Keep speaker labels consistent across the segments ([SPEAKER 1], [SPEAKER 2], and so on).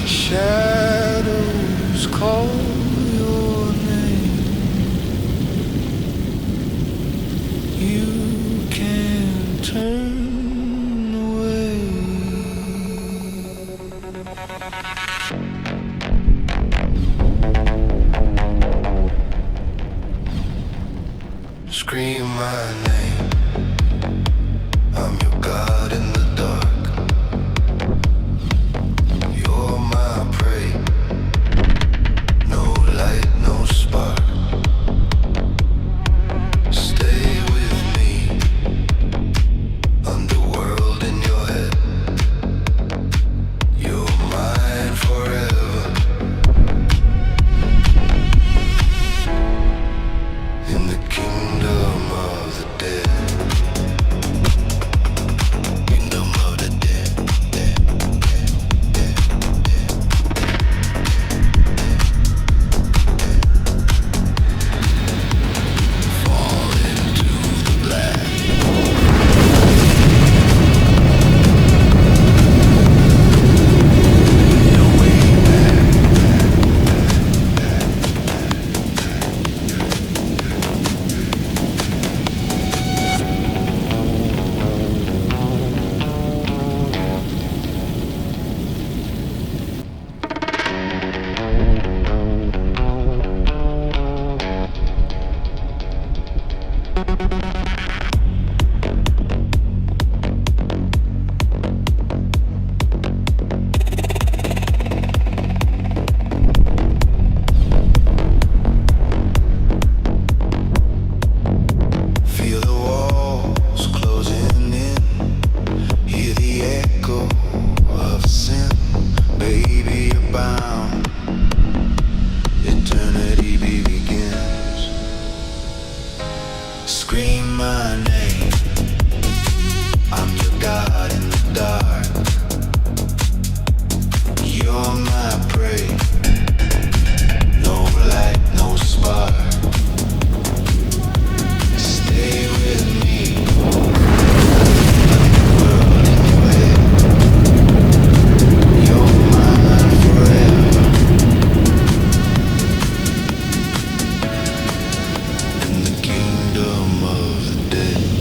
[SPEAKER 1] Shadows call your name. You can't turn away. Scream my name. I'm your God in the dark. You're my prey. No light, no spark. Stay with me. Underworld in your head. You're mine forever. In the kingdom of the dead. Kingdom of the dead, dead, dead, dead, dead. Fall into the black. No way back. Feel the walls closing in. Hear the echo of sin. Baby, you're bound. Eternity begins. Scream my name. I'm your God in the dark. You're my prey. No light, no spark. Stay with me. Underworld in your head. You're mine forever. In the kingdom of the dead.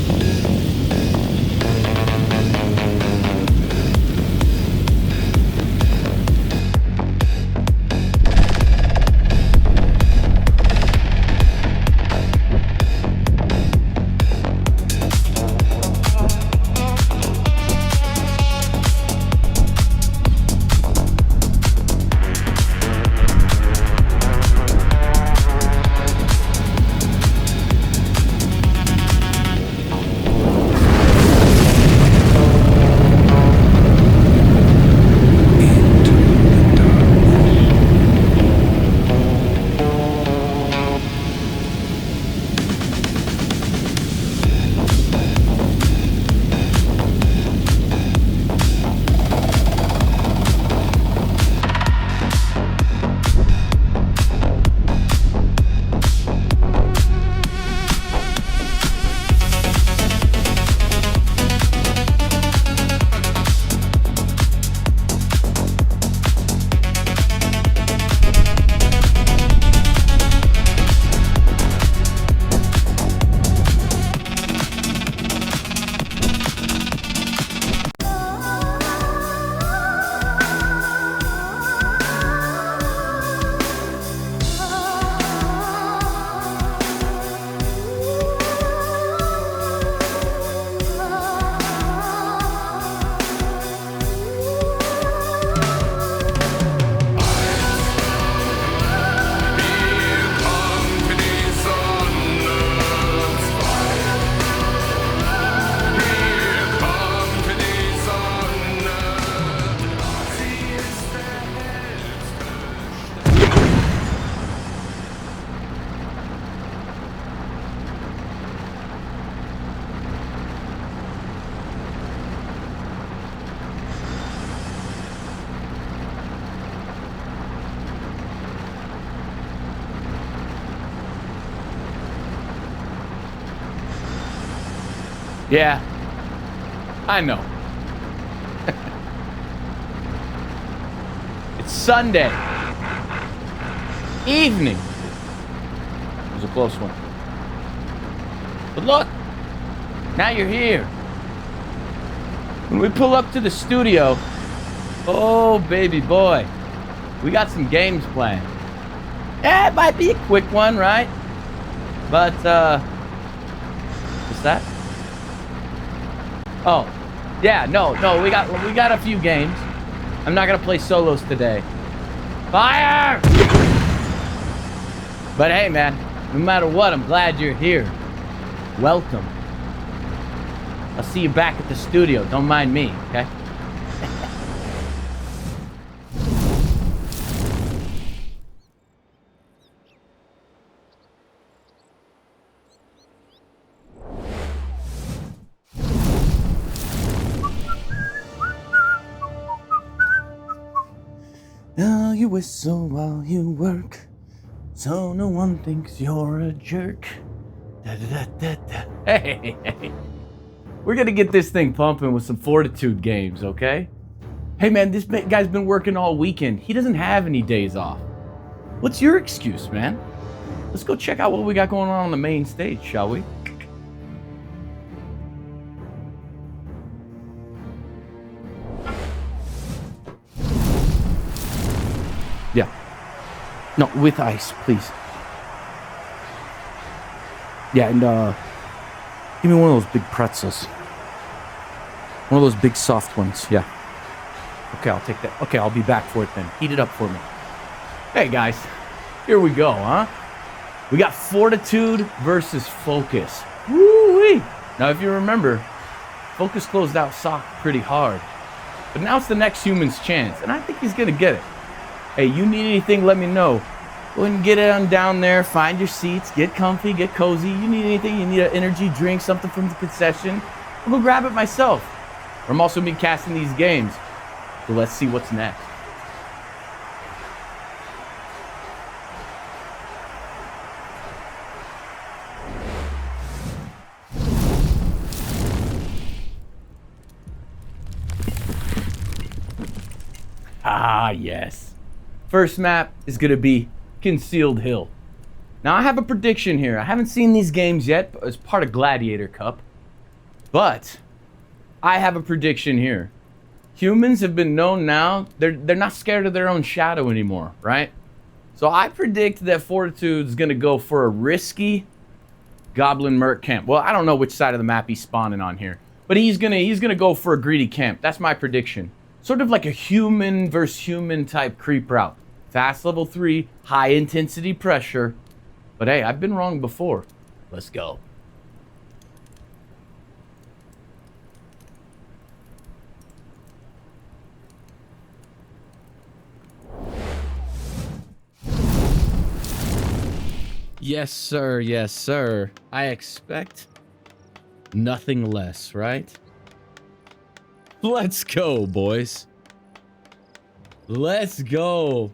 [SPEAKER 2] Yeah, I know. It's Sunday evening. It was a close one. But look, now you're here. When we pull up to the studio, oh, baby boy, we got some games planned. Yeah, it might be a quick one, right? But, what's that? Oh, yeah, no, we got a few games. I'm not gonna play solos today. Fire! But hey, man, no matter what, I'm glad you're here. Welcome. I'll see you back at the studio. Don't mind me, okay? Now you whistle while you work, so no one thinks you're a jerk. Da-da-da-da-da. Hey. We're gonna get this thing pumping with some Fortitude games, okay? Hey man, this guy's been working all weekend. He doesn't have any days off. What's your excuse, man? Let's go check out what we got going on the main stage, shall we? Yeah. No, with ice, please. Yeah, and give me one of those big pretzels. One of those big soft ones, yeah. Okay, I'll take that. Okay, I'll be back for it then. Heat it up for me. Hey guys, here we go, huh? We got Fortitude versus Focus. Woo-wee! Now if you remember, Focus closed out Sock pretty hard. But now it's the next human's chance, and I think he's gonna get it. Hey, you need anything, let me know. Go ahead and get it on down there, find your seats, get comfy, get cozy. You need anything, you need an energy drink, something from the concession, I'll go grab it myself. I'm also gonna be casting these games, so let's see what's next. Ah, yes. First map is gonna be Concealed Hill. Now I have a prediction here. I haven't seen these games yet as part of Gladiator Cup, but I have a prediction here. Humans have been known now, they're not scared of their own shadow anymore, right? So I predict that Fortitude's gonna go for a risky Goblin Merc camp. Well, I don't know which side of the map he's spawning on here, but he's gonna go for a greedy camp. That's my prediction. Sort of like a human versus human type creep route. Fast level 3, high intensity pressure. But hey, I've been wrong before. Let's go. Yes, sir. Yes, sir. I expect nothing less, right? Let's go, boys. Let's go.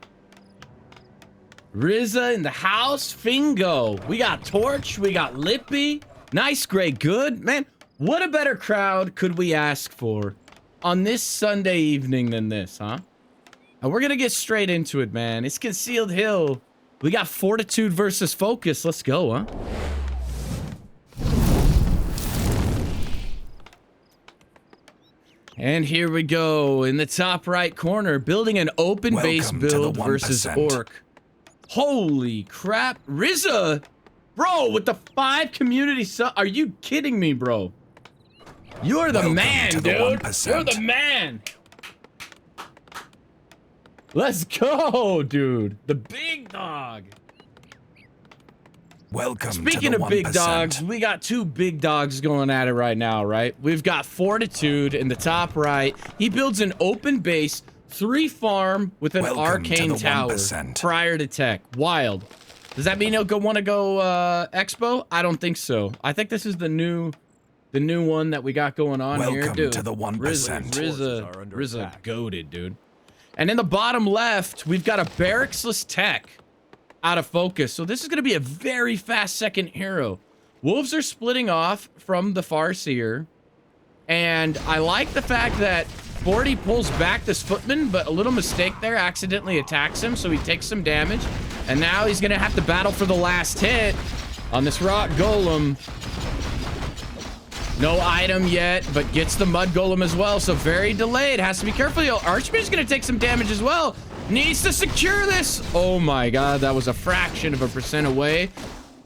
[SPEAKER 2] Rizza in the house. Fingo. We got Torch. We got Lippy. Nice, great, good. Man, what a better crowd could we ask for on this Sunday evening than this, huh? And we're going to get straight into it, man. It's Concealed Hill. We got Fortitude versus Focus. Let's go, huh? And here we go. In the top right corner, building an open base build versus Orc. Holy crap. Rizza! Bro, with the 5 community are you kidding me, bro? You're the man, dude. You're the man. Let's go, dude. The big dog.
[SPEAKER 3] Welcome.
[SPEAKER 2] Speaking of big dogs, we got 2 big dogs going at it right now, right? We've got Fortitude in the top right. He builds an open base, 3 farm with an arcane tower prior to tech. Wild. Does that mean he'll want to go Expo? I don't think so. I think this is the new one that we got going on here, dude.
[SPEAKER 3] Welcome to the 1%.
[SPEAKER 2] Rizza goated, dude. And in the bottom left, we've got a barracksless tech out of Focus. So this is going to be a very fast second hero. Wolves are splitting off from the Farseer. And I like the fact that 40 pulls back this footman, but a little mistake there, accidentally attacks him, so he takes some damage. And now he's gonna have to battle for the last hit on this rock golem. No item yet, but gets the mud golem as well, so very delayed. Has to be careful. Archmage's gonna take some damage as well. Needs to secure this. Oh my god, that was a fraction of a percent away.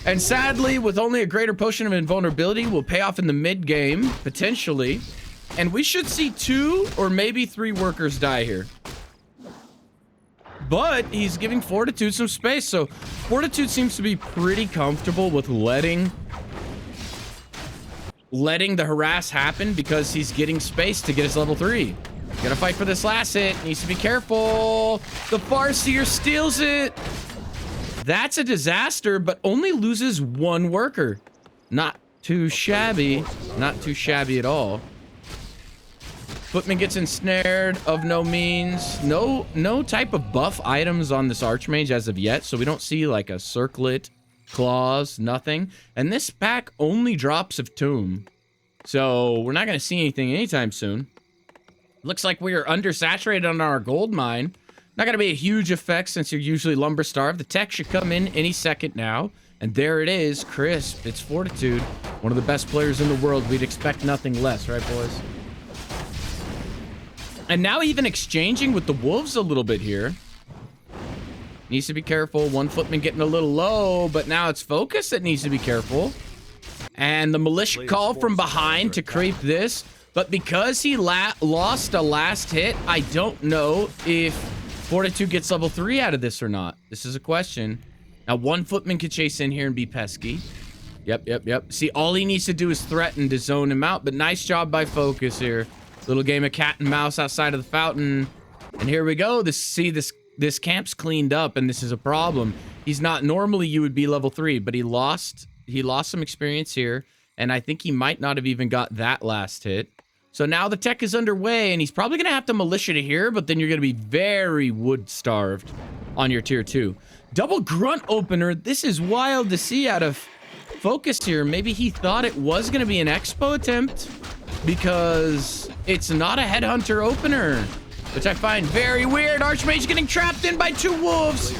[SPEAKER 2] And sadly, with only a greater potion of invulnerability, will pay off in the mid game, potentially. And we should see 2 or maybe 3 workers die here. But he's giving Fortitude some space, so Fortitude seems to be pretty comfortable with letting the harass happen because he's getting space to get his level 3. Gotta fight for this last hit. Needs to be careful. The Farseer steals it. That's a disaster, but only loses 1 worker. Not too shabby. Not too shabby at all. Footman gets ensnared of no means. No type of buff items on this Archmage as of yet, so we don't see like a circlet, claws, nothing. And this pack only drops of Tomb. So we're not going to see anything anytime soon. Looks like we are undersaturated on our gold mine. Not going to be a huge effect since you're usually lumber starved. The tech should come in any second now. And there it is, crisp. It's Fortitude. One of the best players in the world. We'd expect nothing less, right, boys? And now even exchanging with the wolves a little bit here. Needs to be careful. 1 footman getting a little low, but now it's Focus that needs to be careful. And the militia call from behind to creep this. But because he lost a last hit, I don't know if Fortitude gets level 3 out of this or not. This is a question. Now, 1 footman could chase in here and be pesky. Yep. See, all he needs to do is threaten to zone him out, but nice job by Focus here. Little game of cat and mouse outside of the fountain. And here we go. This camp's cleaned up, and this is a problem. He's not... Normally, you would be level 3, but he lost some experience here, and I think he might not have even got that last hit. So now the tech is underway, and he's probably going to have to militia to here, but then you're going to be very wood-starved on your tier 2. Double grunt opener. This is wild to see out of Focus here. Maybe he thought it was going to be an expo attempt because it's not a headhunter opener, which I find very weird. Archmage getting trapped in by 2 wolves.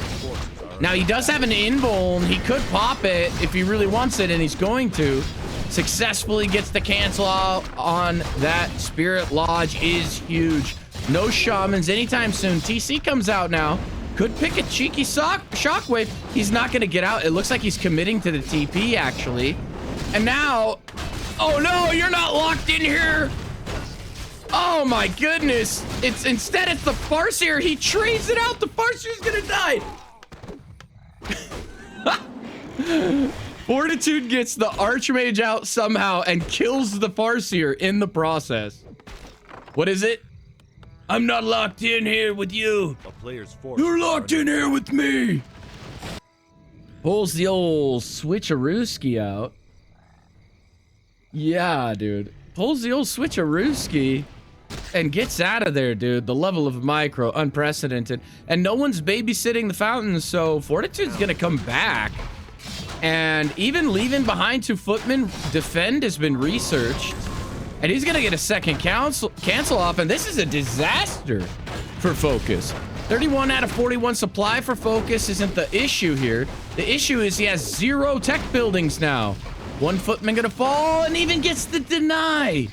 [SPEAKER 2] Now, he does have an invuln. He could pop it if he really wants it, and he's going to. Successfully gets the cancel out on that. Spirit Lodge is huge. No shamans anytime soon. TC comes out now. Could pick a cheeky shockwave. He's not going to get out. It looks like he's committing to the TP, actually. And now... Oh, no, you're not locked in here. Oh, my goodness. Instead, it's the Farseer. He trades it out. The Farseer's going to die. Fortitude gets the Archmage out somehow and kills the Farseer in the process. What is it? I'm not locked in here with you. You're locked in here with me. Pulls the old switcherooski out. Yeah, dude. Pulls the old switcherooski and gets out of there, dude. The level of micro, unprecedented. And no one's babysitting the fountain, so Fortitude's gonna come back. And even leaving behind 2 footmen, defend has been researched. And he's gonna get a second cancel off, and this is a disaster for Focus. 31 out of 41 supply for Focus isn't the issue here. The issue is he has 0 tech buildings now. 1 footman gonna fall and even gets the deny.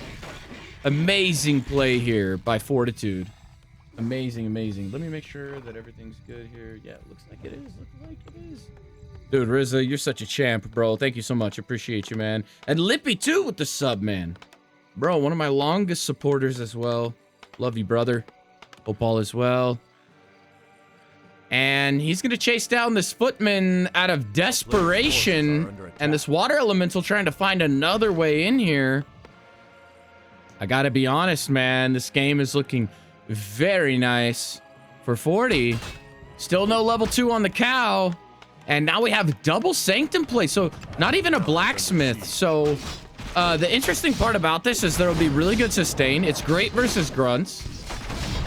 [SPEAKER 2] Amazing play here by Fortitude. Amazing, amazing. Let me make sure that everything's good here. Yeah, it looks like it is. Dude, Rizza, you're such a champ, bro. Thank you so much. Appreciate you, man. And Lippy, too, with the sub, man. Bro, one of my longest supporters as well. Love you, brother. Hope all is well. And he's going to chase down this footman out of desperation. And this water elemental trying to find another way in here. I got to be honest, man. This game is looking very nice for 40. Still no level 2 on the cow. And now we have double Sanctum play. So not even a blacksmith. So the interesting part about this is there will be really good sustain. It's great versus grunts.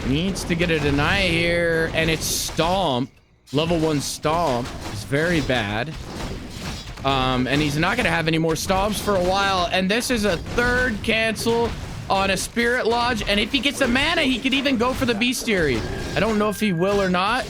[SPEAKER 2] Needs to get a deny here. And it's Stomp. Level 1 Stomp is very bad. And he's not going to have any more stomps for a while. And this is a third cancel on a Spirit Lodge. And if he gets a mana, he could even go for the Bestiary. I don't know if he will or not.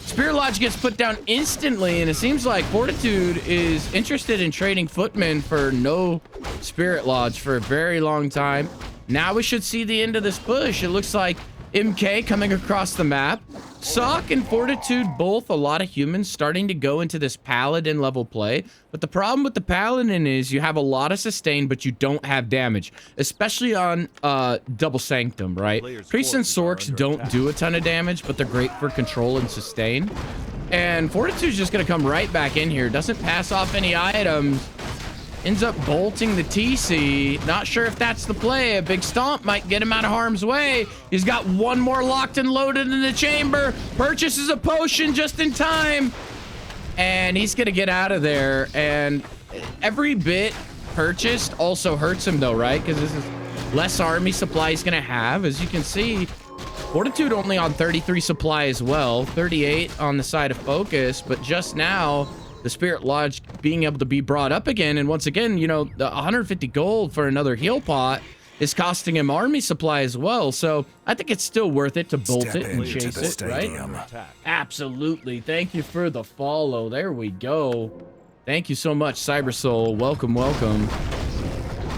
[SPEAKER 2] Spirit Lodge gets put down instantly, and it seems like Fortitude is interested in trading Footman for no Spirit Lodge for a very long time. Now we should see the end of this push. It looks like MK coming across the map. Sock and Fortitude, both a lot of humans starting to go into this Paladin level play. But the problem with the Paladin is you have a lot of sustain, but you don't have damage. Especially on Double Sanctum, right? Priests and Sorks don't do a ton of damage, but they're great for control and sustain. And Fortitude's just going to come right back in here. Doesn't pass off any items. Ends up bolting the TC. Not sure if that's the play. A big stomp might get him out of harm's way. He's got one more locked and loaded in the chamber. Purchases a potion just in time. And he's going to get out of there. And every bit purchased also hurts him though, right? Because this is less army supply he's going to have. As you can see, Fortitude only on 33 supply as well. 38 on the side of Focus. But just now, the Spirit Lodge being able to be brought up again. And once again, you know, the 150 gold for another heal pot is costing him army supply as well. So I think it's still worth it to bolt it and chase it, right? Absolutely. Thank you for the follow. There we go. Thank you so much, Cybersoul. Welcome, welcome.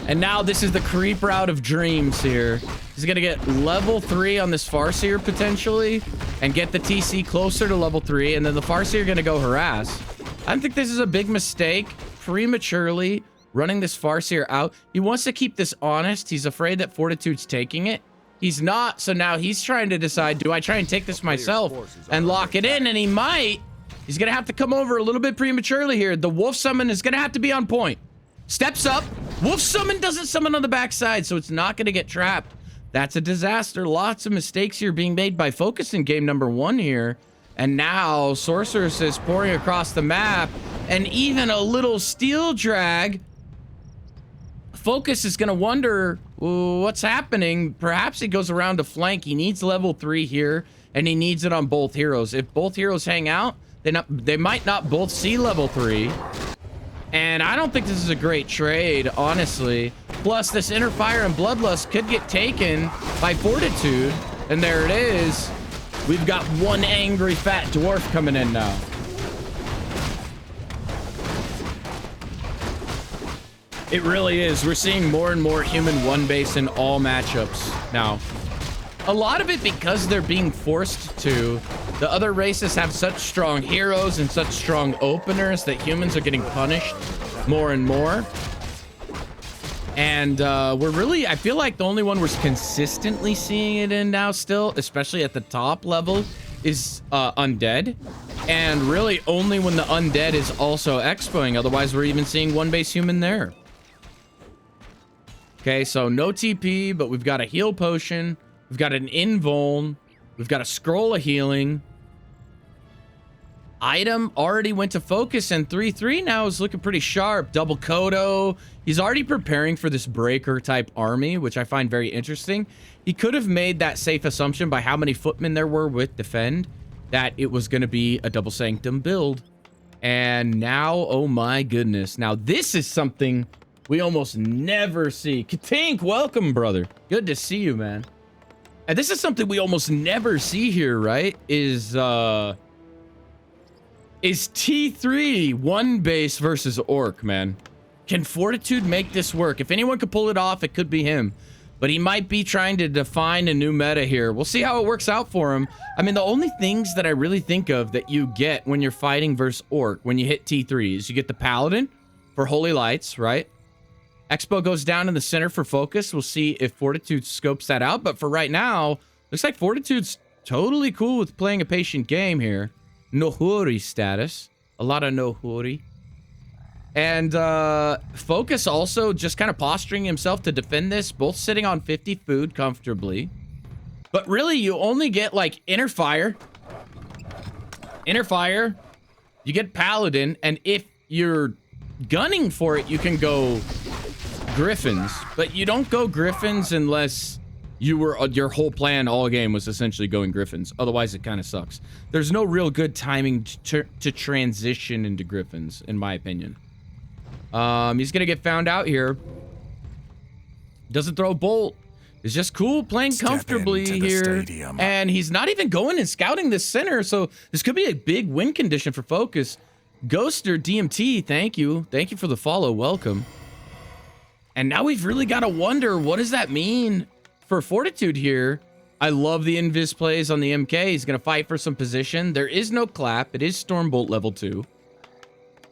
[SPEAKER 2] And now this is the creep route of dreams here. He's going to get level 3 on this Farseer potentially and get the TC closer to level 3. And then the Farseer going to go harass. I think this is a big mistake, prematurely running this Farseer out. He wants to keep this honest. He's afraid that Fortitude's taking it. He's not, so now he's trying to decide, do I try and take this myself and lock it in? And he might. He's going to have to come over a little bit prematurely here. The Wolf Summon is going to have to be on point. Steps up. Wolf Summon doesn't summon on the backside, so it's not going to get trapped. That's a disaster. Lots of mistakes here being made by Focus in game number 1 here. And now Sorceress is pouring across the map, and even a little steel drag. Focus is going to wonder what's happening. Perhaps he goes around to flank. He needs level 3 here, and he needs it on both heroes. If both heroes hang out, they might not both see level 3. And I don't think this is a great trade, honestly. Plus, this Inner Fire and Bloodlust could get taken by Fortitude. And there it is. We've got one angry fat dwarf coming in now. It really is. We're seeing more and more human one base in all matchups now. A lot of it because they're being forced to. The other races have such strong heroes and such strong openers that humans are getting punished more and more. And we're really, I feel like the only one we're consistently seeing it in now still, especially at the top level, is Undead. And really only when the Undead is also expoing. Otherwise, we're even seeing one base human there. Okay, so no TP, but we've got a heal potion. We've got an invuln. We've got a scroll of healing. Item already went to Focus, and 3-3 now is looking pretty sharp. Double Kodo. He's already preparing for this breaker type army, which I find very interesting. He could have made that safe assumption by how many footmen there were with defend that it was going to be a double sanctum build. And now, oh my goodness. Now this is something we almost never see. Katink, welcome, brother. Good to see you, man. And this is something we almost never see here, right? Is T3 one base versus Orc, man. Can Fortitude make this work? If anyone could pull it off, it could be him. But he might be trying to define a new meta here. We'll see how it works out for him. I mean, the only things that I really think of that you get when you're fighting versus Orc, when you hit T3, is you get the Paladin for Holy Lights, right? Expo goes down in the center for Focus. We'll see if Fortitude scopes that out. But for right now, looks like Fortitude's totally cool with playing a patient game here. No hurry status. A lot of no hurry. And Focus also just kind of posturing himself to defend this. Both sitting on 50 food comfortably. But really, you only get like Inner Fire. Inner Fire. You get Paladin. And if you're gunning for it, you can go Griffins. But you don't go Griffins unless your whole plan all game was essentially going Griffins. Otherwise, it kind of sucks. There's no real good timing to transition into Griffins, in my opinion. He's gonna get found out here. Doesn't throw a bolt. It's just cool playing comfortably here. And he's not even going and scouting this center, so this could be a big win condition for Focus. Ghoster DMT, thank you. Thank you for the follow. Welcome. And now we've really got to wonder, what does that mean for Fortitude here? I love the invis plays on the MK. He's going to fight for some position. There is no clap. It is Stormbolt level 2.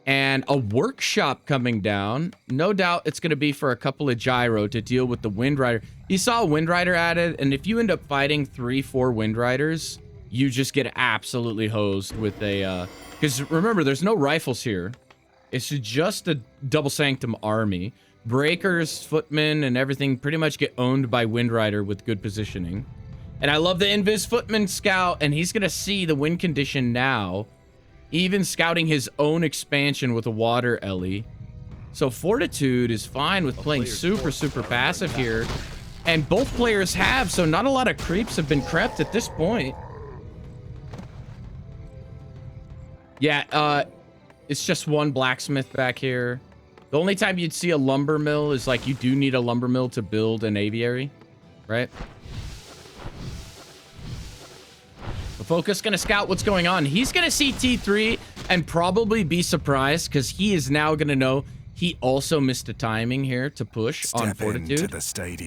[SPEAKER 2] And a workshop coming down. No doubt it's going to be for a couple of gyro to deal with the Wind Rider. You saw a Wind Rider added, and if you end up fighting 3-4 Wind Riders, you just get absolutely hosed with a... Because remember, there's no rifles here. It's just a Double Sanctum army. Breakers, Footmen, and everything pretty much get owned by Wind Rider with good positioning. And I love the Invis Footman scout, and he's going to see the win condition now. Even scouting his own expansion with a water Ellie. So Fortitude is fine with playing super passive here. And both players have, so not a lot of creeps have been crept at this point. Yeah, it's just one blacksmith back here. The only time you'd see a lumber mill is like you do need a lumber mill to build an aviary, right? The Focus gonna scout what's going on. He's gonna see T3 and probably be surprised because he is now gonna know he also missed a timing here to push on Fortitude.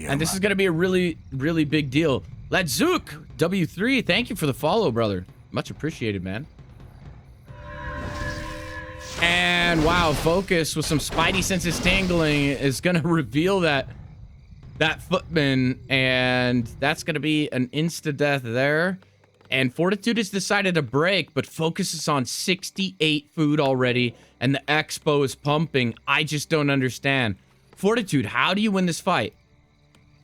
[SPEAKER 2] And this is gonna be a really big deal. Ladzook W3, thank you for the follow, brother. Much appreciated, man. And wow, Focus with some spidey senses tingling is gonna reveal that Footman, and that's gonna be an insta-death there. And Fortitude has decided to break, but Focus is on 68 food already, and the Expo is pumping. I just don't understand. Fortitude, how do you win this fight?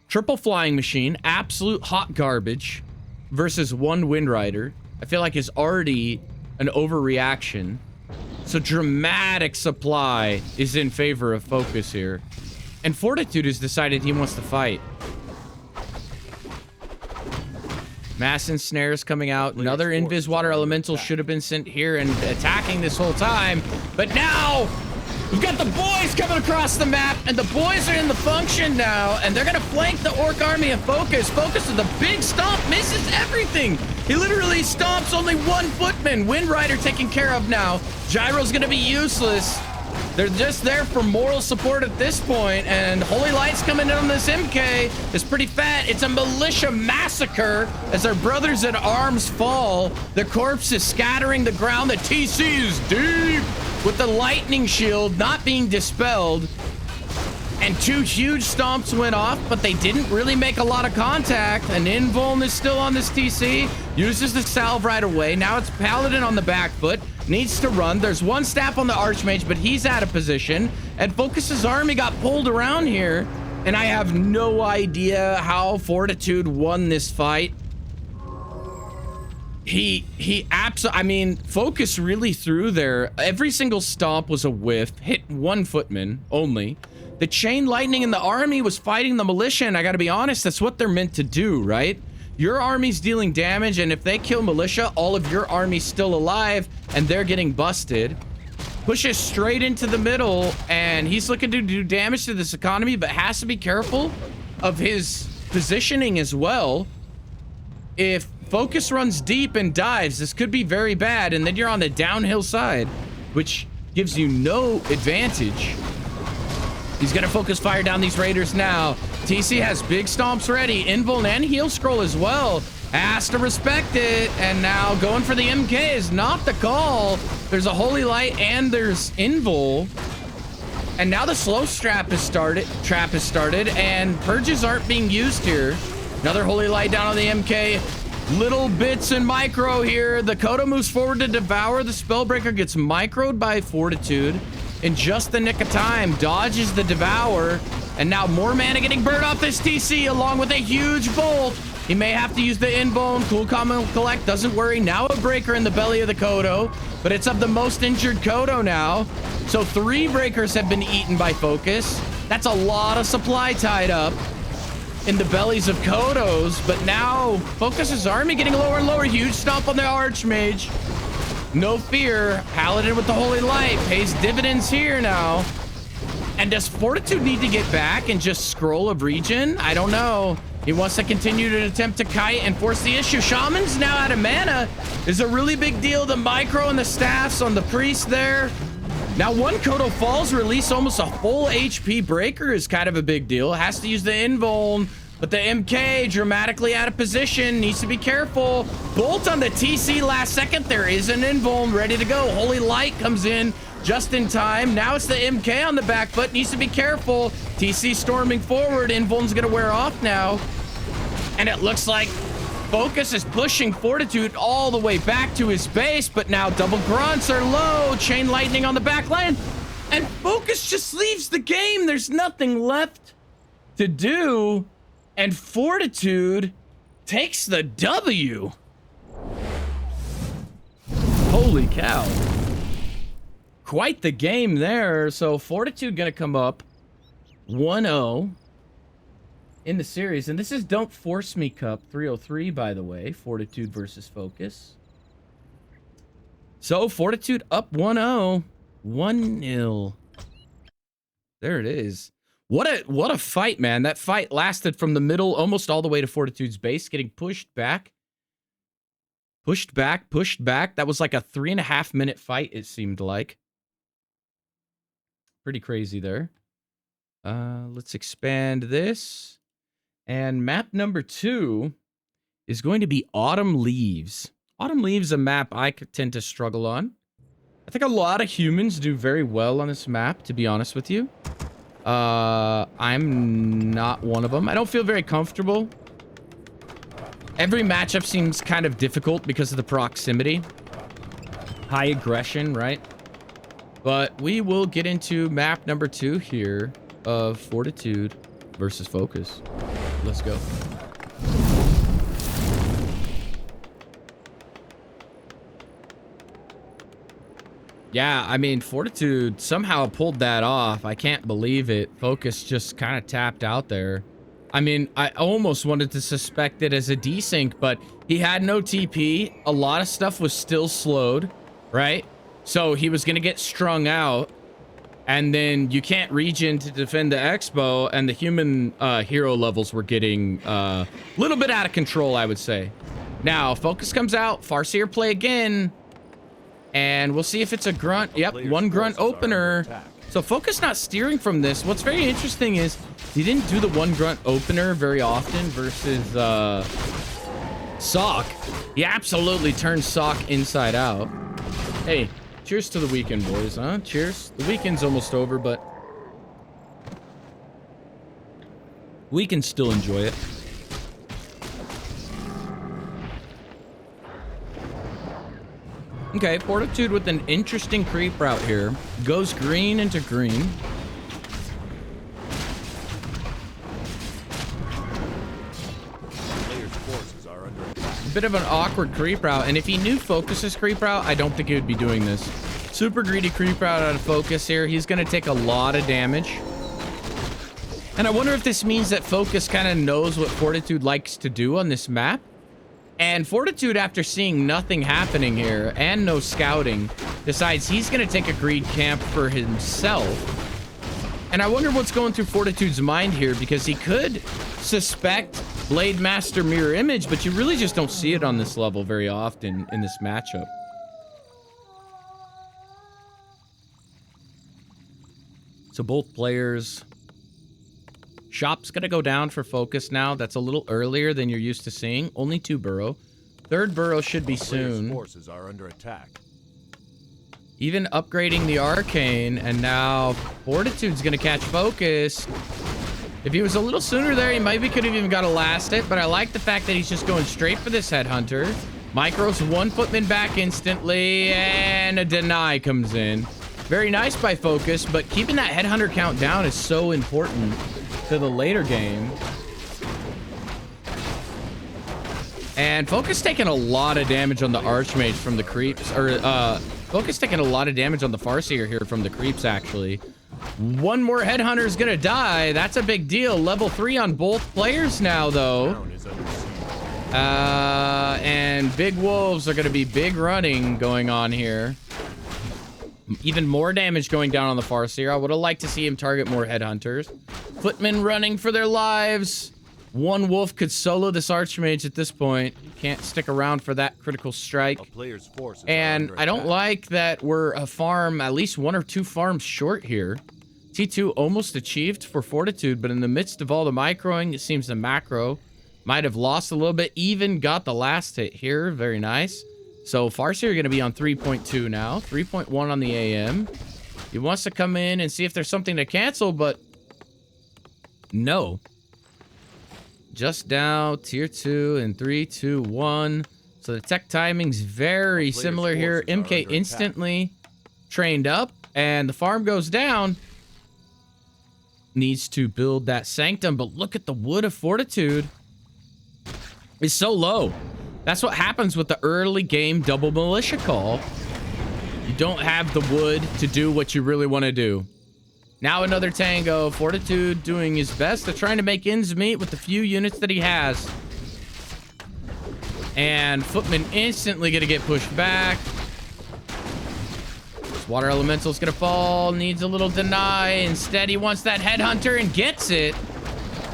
[SPEAKER 2] Triple flying machine, absolute hot garbage, versus one Wind Rider. I feel like is already an overreaction. So dramatic supply is in favor of Focus here. And Fortitude has decided he wants to fight. Mass ensnares coming out. Another Invis Water Elemental should have been sent here and attacking this whole time. But now, we've got the boys coming across the map, and the boys are in the function now, and they're gonna flank the Orc army of Focus. Focus with a big stomp, misses everything. He literally stomps only one Footman. Wind Rider taken care of now. Gyro's gonna be useless. They're just there for moral support at this point, and Holy Light's coming in on this MK is pretty fat. It's a militia massacre as our brothers at arms fall. The corpse is scattering the ground. The TC is deep with the lightning shield not being dispelled. And two huge stomps went off, but they didn't really make a lot of contact. An invuln is still on this TC. Uses the salve right away. Now it's Paladin on the back foot. Needs to run. There's one staff on the Archmage, but he's out of position. And Focus's army got pulled around here. And I have no idea how Fortitude won this fight. I mean, Focus really threw there. Every single stomp was a whiff. Hit one Footman only. The chain lightning in the army was fighting the militia, and I gotta be honest, that's what they're meant to do, right? Your army's dealing damage, and if they kill militia, all of your army's still alive, and they're getting busted. Pushes straight into the middle, and he's looking to do damage to this economy, but has to be careful of his positioning as well. If Focus runs deep and dives, this could be very bad, and then you're on the downhill side, which gives you no advantage. He's gonna focus fire down these raiders now. TC has big stomps ready. Invuln and heal scroll as well. Has to respect it. And now going for the MK is not the call. There's a Holy Light and there's Invul. And now the slow trap has started, and purges aren't being used here. Another Holy Light down on the MK. Little bits and micro here. The Kodo moves forward to devour. The Spellbreaker gets microed by Fortitude. In just the nick of time, dodges the Devour, and now more mana getting burned off this TC along with a huge bolt. He may have to use the Invuln. Cool Comment will collect, doesn't worry. Now a breaker in the belly of the Kodo, but it's of the most injured Kodo now. So 3 breakers have been eaten by Focus. That's a lot of supply tied up. in the bellies of Kodos, but now Focus's army getting lower and lower. Huge stomp on the Archmage. No fear. Paladin with the Holy Light pays dividends here now. And does Fortitude need to get back and just Scroll of Regen? I don't know. He wants to continue to attempt to kite and force the issue. Shaman's now out of mana. Is a really big deal. The micro and the staffs on the priest there. Now one Kodo falls, release almost a full HP breaker is kind of a big deal. Has to use the invuln, but the MK dramatically out of position. Needs to be careful. Bolt on the TC last second. There is an invuln ready to go. Holy Light comes in just in time. Now it's the MK on the back foot. Needs to be careful. TC storming forward. Invuln's gonna wear off now. And it looks like Focus is pushing Fortitude all the way back to his base, but now double grunts are low. Chain lightning on the back line. And Focus just leaves the game. There's nothing left to do. And Fortitude takes the W. Holy cow. Quite the game there. So Fortitude gonna come up 1-0 in the series. And this is Don't Force Me Cup 303, by the way. Fortitude versus Focus. So Fortitude up 1-0. 1-0. There it is. What a fight, man. That fight lasted from the middle almost all the way to Fortitude's base, getting pushed back. Pushed back, pushed back. That was like a 3.5 minute fight, it seemed like. Pretty crazy there. Let's expand this. And map number 2 is going to be Autumn Leaves. Autumn Leaves, a map I tend to struggle on. I think a lot of humans do very well on this map, to be honest with you. I'm not one of them. I don't feel very comfortable. Every matchup seems kind of difficult because of the proximity. High aggression, right? But we will get into map number 2 here of Fortitude versus Focus. Let's go. Yeah, I mean, Fortitude somehow pulled that off. I can't believe it. Focus just kind of tapped out there. I mean, I almost wanted to suspect it as a desync, but he had no TP. A lot of stuff was still slowed, right? So he was going to get strung out. And then you can't regen to defend the Expo, and the human hero levels were getting a little bit out of control, I would say. Now, Focus comes out, Farseer play again, and we'll see if it's a grunt. Yep, one grunt opener. So Focus not steering from this. What's very interesting is he didn't do the one grunt opener very often versus Sock. He absolutely turned Sock inside out. Hey. Cheers to the weekend, boys, huh? Cheers. The weekend's almost over, but we can still enjoy it. Okay, Fortitude with an interesting creep route here. Goes green into green. A bit of an awkward creep route, and if he knew Focus's creep route, I don't think he would be doing this. Super greedy creep route out of Focus here. He's going to take a lot of damage. And I wonder if this means that Focus kind of knows what Fortitude likes to do on this map. And Fortitude, after seeing nothing happening here and no scouting, decides he's going to take a greed camp for himself. And I wonder what's going through Fortitude's mind here, because he could suspect Blade Master Mirror Image, but you really just don't see it on this level very often in this matchup. So both players. Shop's gonna go down for Focus now. That's a little earlier than you're used to seeing. Only 2 burrow. 3rd burrow should be soon.
[SPEAKER 3] Forces are under attack.
[SPEAKER 2] Even upgrading the Arcane, and now Fortitude's gonna catch Focus. If he was a little sooner there, he maybe could have even got a last hit, but I like the fact that he's just going straight for this Headhunter. Micros 1 footman back instantly, and a deny comes in. Very nice by Focus, but keeping that Headhunter count down is so important to the later game. And Focus taking a lot of damage on the Archmage from the creeps, or Focus taking a lot of damage on the Farseer here from the creeps, actually. One more headhunter is gonna die. That's a big deal. Level 3 on both players now, though. And big wolves are gonna be big running going on here. Even more damage going down on the Farseer. I would have liked to see him target more headhunters. Footmen running for their lives. One wolf could solo this Archmage at this point. Can't stick around for that critical strike. And I don't like that we're a farm, at least 1 or 2 farms short here. T2 almost achieved for Fortitude, but in the midst of all the microing, it seems the macro might have lost a little bit. Even got the last hit here. Very nice. So Farseer are going to be on 3.2 now. 3.1 on the AM. He wants to come in and see if there's something to cancel, but no. Just down tier 2 and 3, 2, 1. So the tech timing's very similar here. MK instantly trained up and the farm goes down. Needs to build that Sanctum, but look at the wood of Fortitude. It's so low. That's what happens with the early game double militia call. You don't have the wood to do what you really want to do. Now another tango. Fortitude doing his best to trying to make ends meet with the few units that he has. And Footman instantly gonna get pushed back. This water elemental is gonna fall. Needs a little deny. Instead, he wants that headhunter and gets it.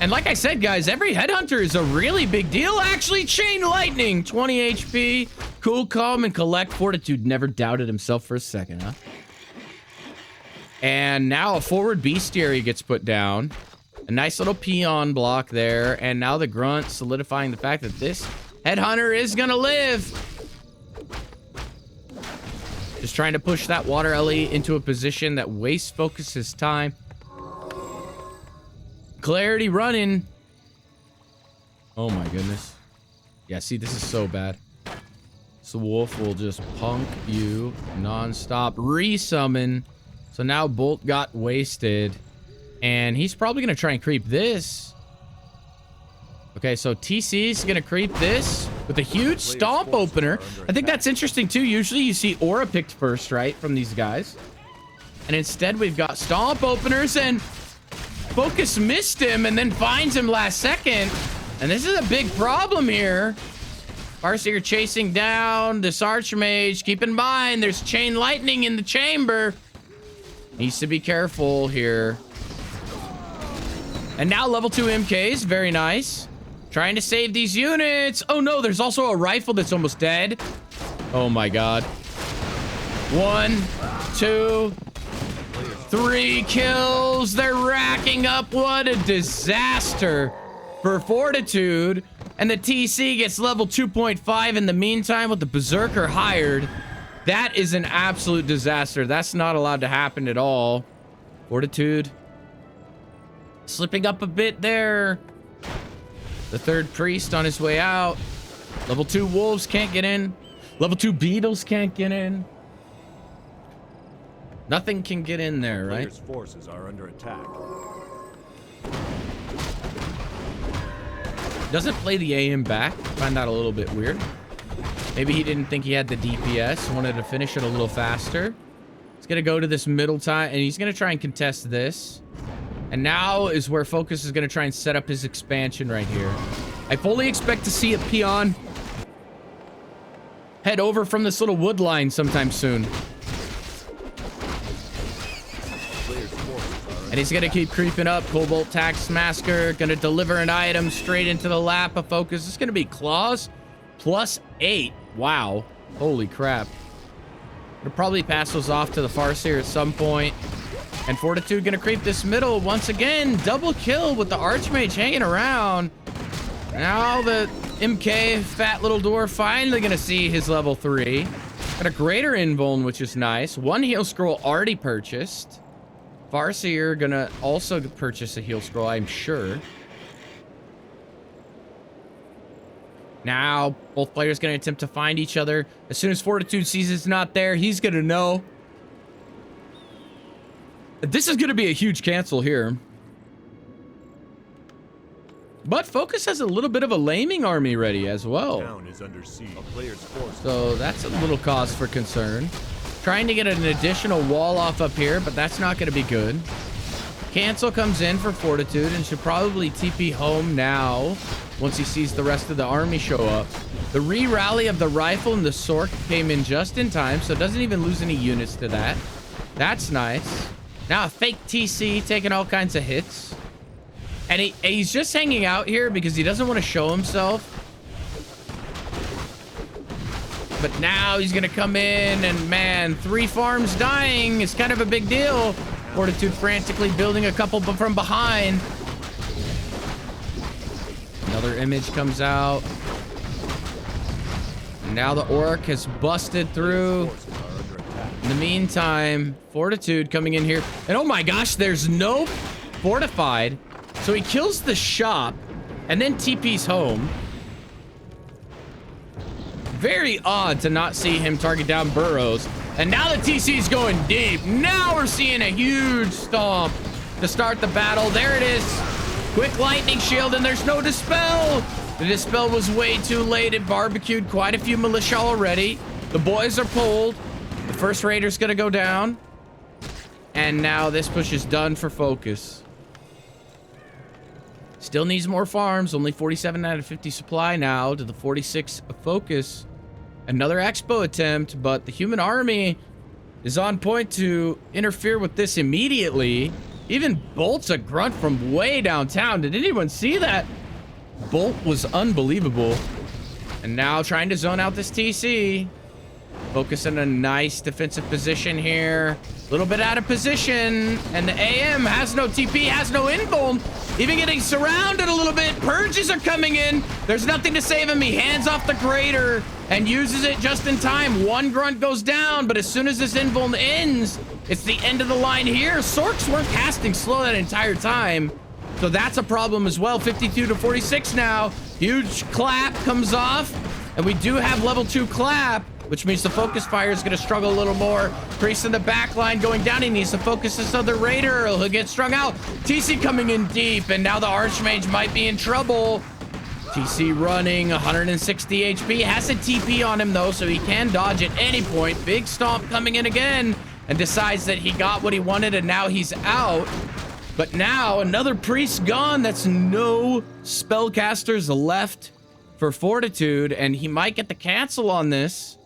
[SPEAKER 2] And like I said, guys, every headhunter is a really big deal. Actually, Chain Lightning, 20 HP. Cool, calm, and collect. Fortitude never doubted himself for a second, huh? And now a forward bestiary gets put down. A nice little peon block there. And now the grunt solidifying the fact that this headhunter is gonna live. Just trying to push that water ellie into a position that wastes focuses time. Clarity running. Oh my goodness. Yeah, see, this is so bad. So Wolf will just punk you non-stop. Resummon. So now Bolt got wasted. And he's probably going to try and creep this. Okay, so TC's going to creep this with a huge stomp opener. I think that's interesting too. Usually you see Aura picked first, right, from these guys. And instead we've got stomp openers, and Focus missed him and then finds him last second. And this is a big problem here. Farseer chasing down this Archmage. Keep in mind, there's Chain Lightning in the chamber. Needs to be careful here. And now level 2 MKs. Very nice. Trying to save these units. Oh no, there's also a rifle that's almost dead. Oh my god. 1, 2, 3 kills. They're racking up. What a disaster for Fortitude. And the TC gets level 2.5 in the meantime with the Berserker hired. That is an absolute disaster. That's not allowed to happen at all. Fortitude slipping up a bit there. The third priest on his way out. Level 2 wolves can't get in. Level 2 beetles can't get in. Nothing can get in there, right?
[SPEAKER 3] Players' forces are under attack.
[SPEAKER 2] Doesn't play the AM back. Find that a little bit weird. Maybe he didn't think he had the DPS. Wanted to finish it a little faster. He's going to go to this middle time, and he's going to try and contest this. And now is where Focus is going to try and set up his expansion right here. I fully expect to see a peon head over from this little wood line sometime soon. And he's gonna keep creeping up. Cobalt Tax Masker gonna deliver an item straight into the lap of Focus. It's gonna be claws plus 8. Wow, holy crap. Gonna probably pass those off to the Farseer at some point. And Fortitude gonna creep this middle once again. Double kill with the Archmage hanging around. Now the MK fat little dwarf finally gonna see his level 3. Got a greater invuln, which is nice. 1 heal scroll already purchased. Farseer gonna also purchase a heal scroll, I'm sure. Now, both players gonna attempt to find each other. As soon as Fortitude sees it's not there, he's gonna know. This is gonna be a huge cancel here. But Focus has a little bit of a laming army ready as well.
[SPEAKER 3] Town is under siege. A player's force.
[SPEAKER 2] So that's a little cause for concern. Trying to get an additional wall off up here, but that's not going to be good. Cancel comes in for Fortitude and should probably TP home now once he sees the rest of the army show up. The re-rally of the rifle and the Sork came in just in time, so it doesn't even lose any units to that. That's nice. Now a fake TC taking all kinds of hits. And he's just hanging out here because he doesn't want to show himself. But now he's going to come in and, man, 3 farms dying is kind of a big deal. Fortitude frantically building a couple from behind. Another image comes out. And now the Orc has busted through. In the meantime, Fortitude coming in here. And oh my gosh, there's no fortified. So he kills the shop and then TP's home. Very odd to not see him target down burrows. And now the TC's going deep. Now we're seeing a huge stomp to start the battle. There it is. Quick lightning shield, and there's no dispel. The dispel was way too late. It barbecued quite a few militia already. The boys are pulled. The first raider's gonna go down. And now this push is done for Focus. Still needs more farms. Only 47 out of 50 supply now to the 46 of Focus. Another expo attempt, but the human army is on point to interfere with this immediately. Even bolts a grunt from way downtown. Did anyone see that? Bolt was unbelievable. And now trying to zone out this TC. Focus in a nice defensive position here. A little bit out of position. And the AM has no TP, has no invuln. Even getting surrounded a little bit. Purges are coming in. There's nothing to save him. He hands off the Greater and uses it just in time. One grunt goes down, but as soon as this invuln ends, it's the end of the line here. Sorks weren't casting slow that entire time. So that's a problem as well. 52 to 46 now. Huge clap comes off. And we do have level 2 clap, which means the focus fire is going to struggle a little more. Priest in the back line going down. He needs to focus this other raider. He'll get strung out. TC coming in deep, and now the Archmage might be in trouble. TC running 160 HP. Has a TP on him, though, so he can dodge at any point. Big stomp coming in again, and decides that he got what he wanted, and now he's out. But now another priest gone. That's no spellcasters left for Fortitude, and he might get the cancel on this.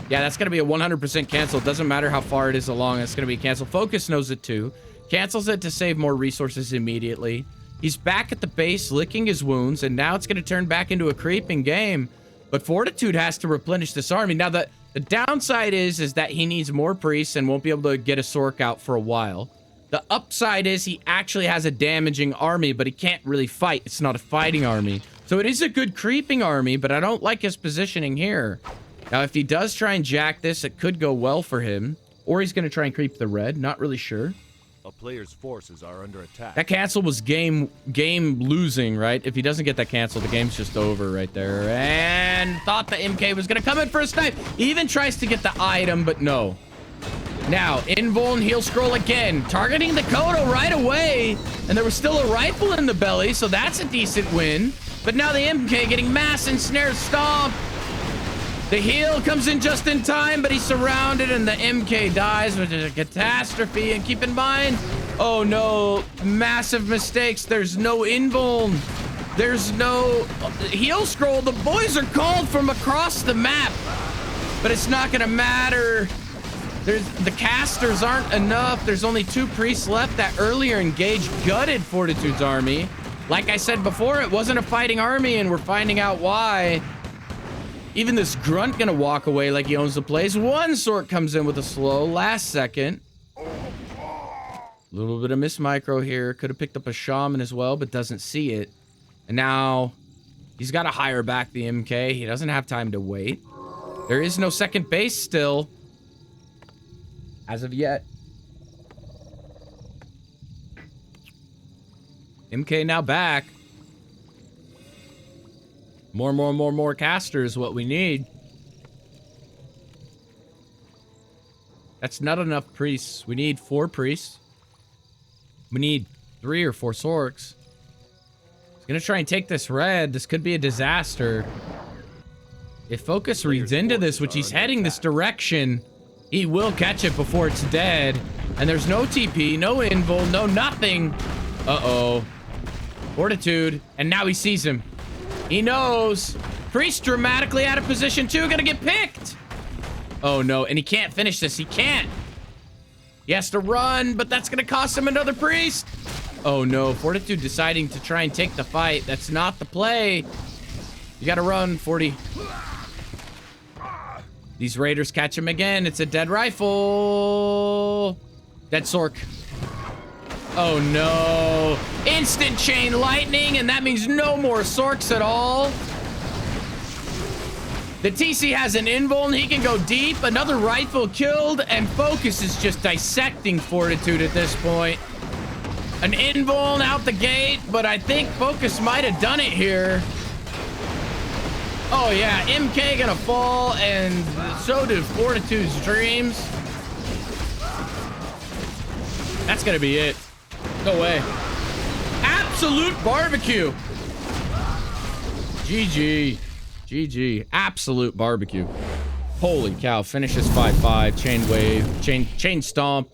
[SPEAKER 2] Yeah, that's going to be a 100% cancel. It doesn't matter how far it is along. It's going to be a cancel. Focus knows it too. Cancels it to save more resources immediately. He's back at the base, licking his wounds, and now it's going to turn back into a creeping game. But Fortitude has to replenish this army. Now, the downside is that he needs more priests and won't be able to get a Sork out for a while. The upside is he actually has a damaging army, but he can't really fight. It's not a fighting army. So it is a good creeping army, but I don't like his positioning here. Now, if he does try and jack this, it could go well for him. Or he's going to try and creep the red. Not really sure.
[SPEAKER 3] A player's forces are under attack.
[SPEAKER 2] That cancel was game losing, right? If he doesn't get that cancel, the game's just over right there. And thought the MK was going to come in for a snipe. He even tries to get the item, but no. Now, invuln, heal scroll again. Targeting the Kodo right away. And there was still a rifle in the belly, so that's a decent win. But now the MK getting mass ensnared stomp. The heal comes in just in time, but he's surrounded, and the MK dies, which is a catastrophe. And keep in mind, oh no, massive mistakes. There's no invuln. There's no heal scroll. The boys are called from across the map, but it's not gonna matter. The casters aren't enough. There's only 2 priests left. That earlier engage gutted Fortitude's army. Like I said before, it wasn't a fighting army, and we're finding out why. Even this grunt gonna walk away like he owns the place. One Sork comes in with a slow last second. A little bit of miss micro here. Could have picked up a shaman as well, but doesn't see it. And now he's got to hire back the MK. He doesn't have time to wait. There is no second base still. As of yet. MK now back. More casters, what we need. That's not enough priests. We need 4 priests. We need 3 or 4 Sorks. He's gonna try and take this red. This could be a disaster. If Focus reads into this, which he's heading this direction, He will catch it before it's dead. And there's no TP, no invul, no nothing. Uh-oh. Fortitude. And now he sees him. He knows. Priest dramatically out of position too. Gonna get picked. Oh no, and he can't finish this. He can't. He has to run, but that's gonna cost him another priest. Oh no, Fortitude deciding to try and take the fight. That's not the play. You gotta run, 40. These raiders catch him again. It's a dead rifle. Dead Sork. Oh no. Instant chain lightning, and that means no more Sorks at all. The TC has an invul, and he can go deep. Another rifle killed, and Focus is just dissecting Fortitude at this point. An invul out the gate, but I think Focus might have done it here. Oh yeah, MK gonna fall, and so do Fortitude's dreams. That's gonna be it. No way. Absolute barbecue. GG. GG. Absolute barbecue. Holy cow. Finishes 5-5. Chain wave. Chain stomp.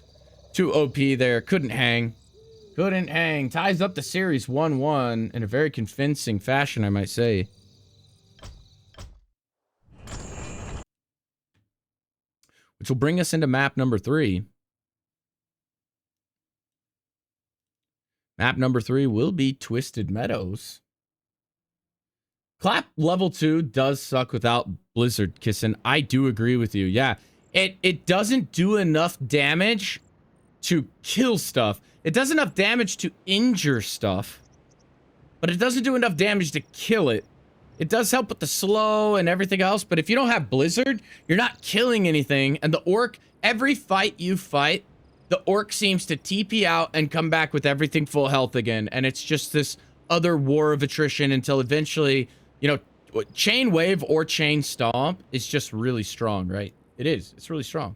[SPEAKER 2] 2 OP there. Couldn't hang. Couldn't hang. Ties up the series 1-1 in a very convincing fashion, I might say. Which will bring us into map number 3. Map number 3 will be Twisted Meadows. Clap level 2 does suck without Blizzard Kissing. I do agree with you. Yeah, it doesn't do enough damage to kill stuff. It does enough damage to injure stuff, but it doesn't do enough damage to kill it. It does help with the slow and everything else, but if you don't have Blizzard, you're not killing anything. And the Orc, every fight you fight, the Orc seems to TP out and come back with everything full health again. And it's just this other war of attrition until eventually, you know, Chain Wave or Chain Stomp is just really strong, right? It is. It's really strong.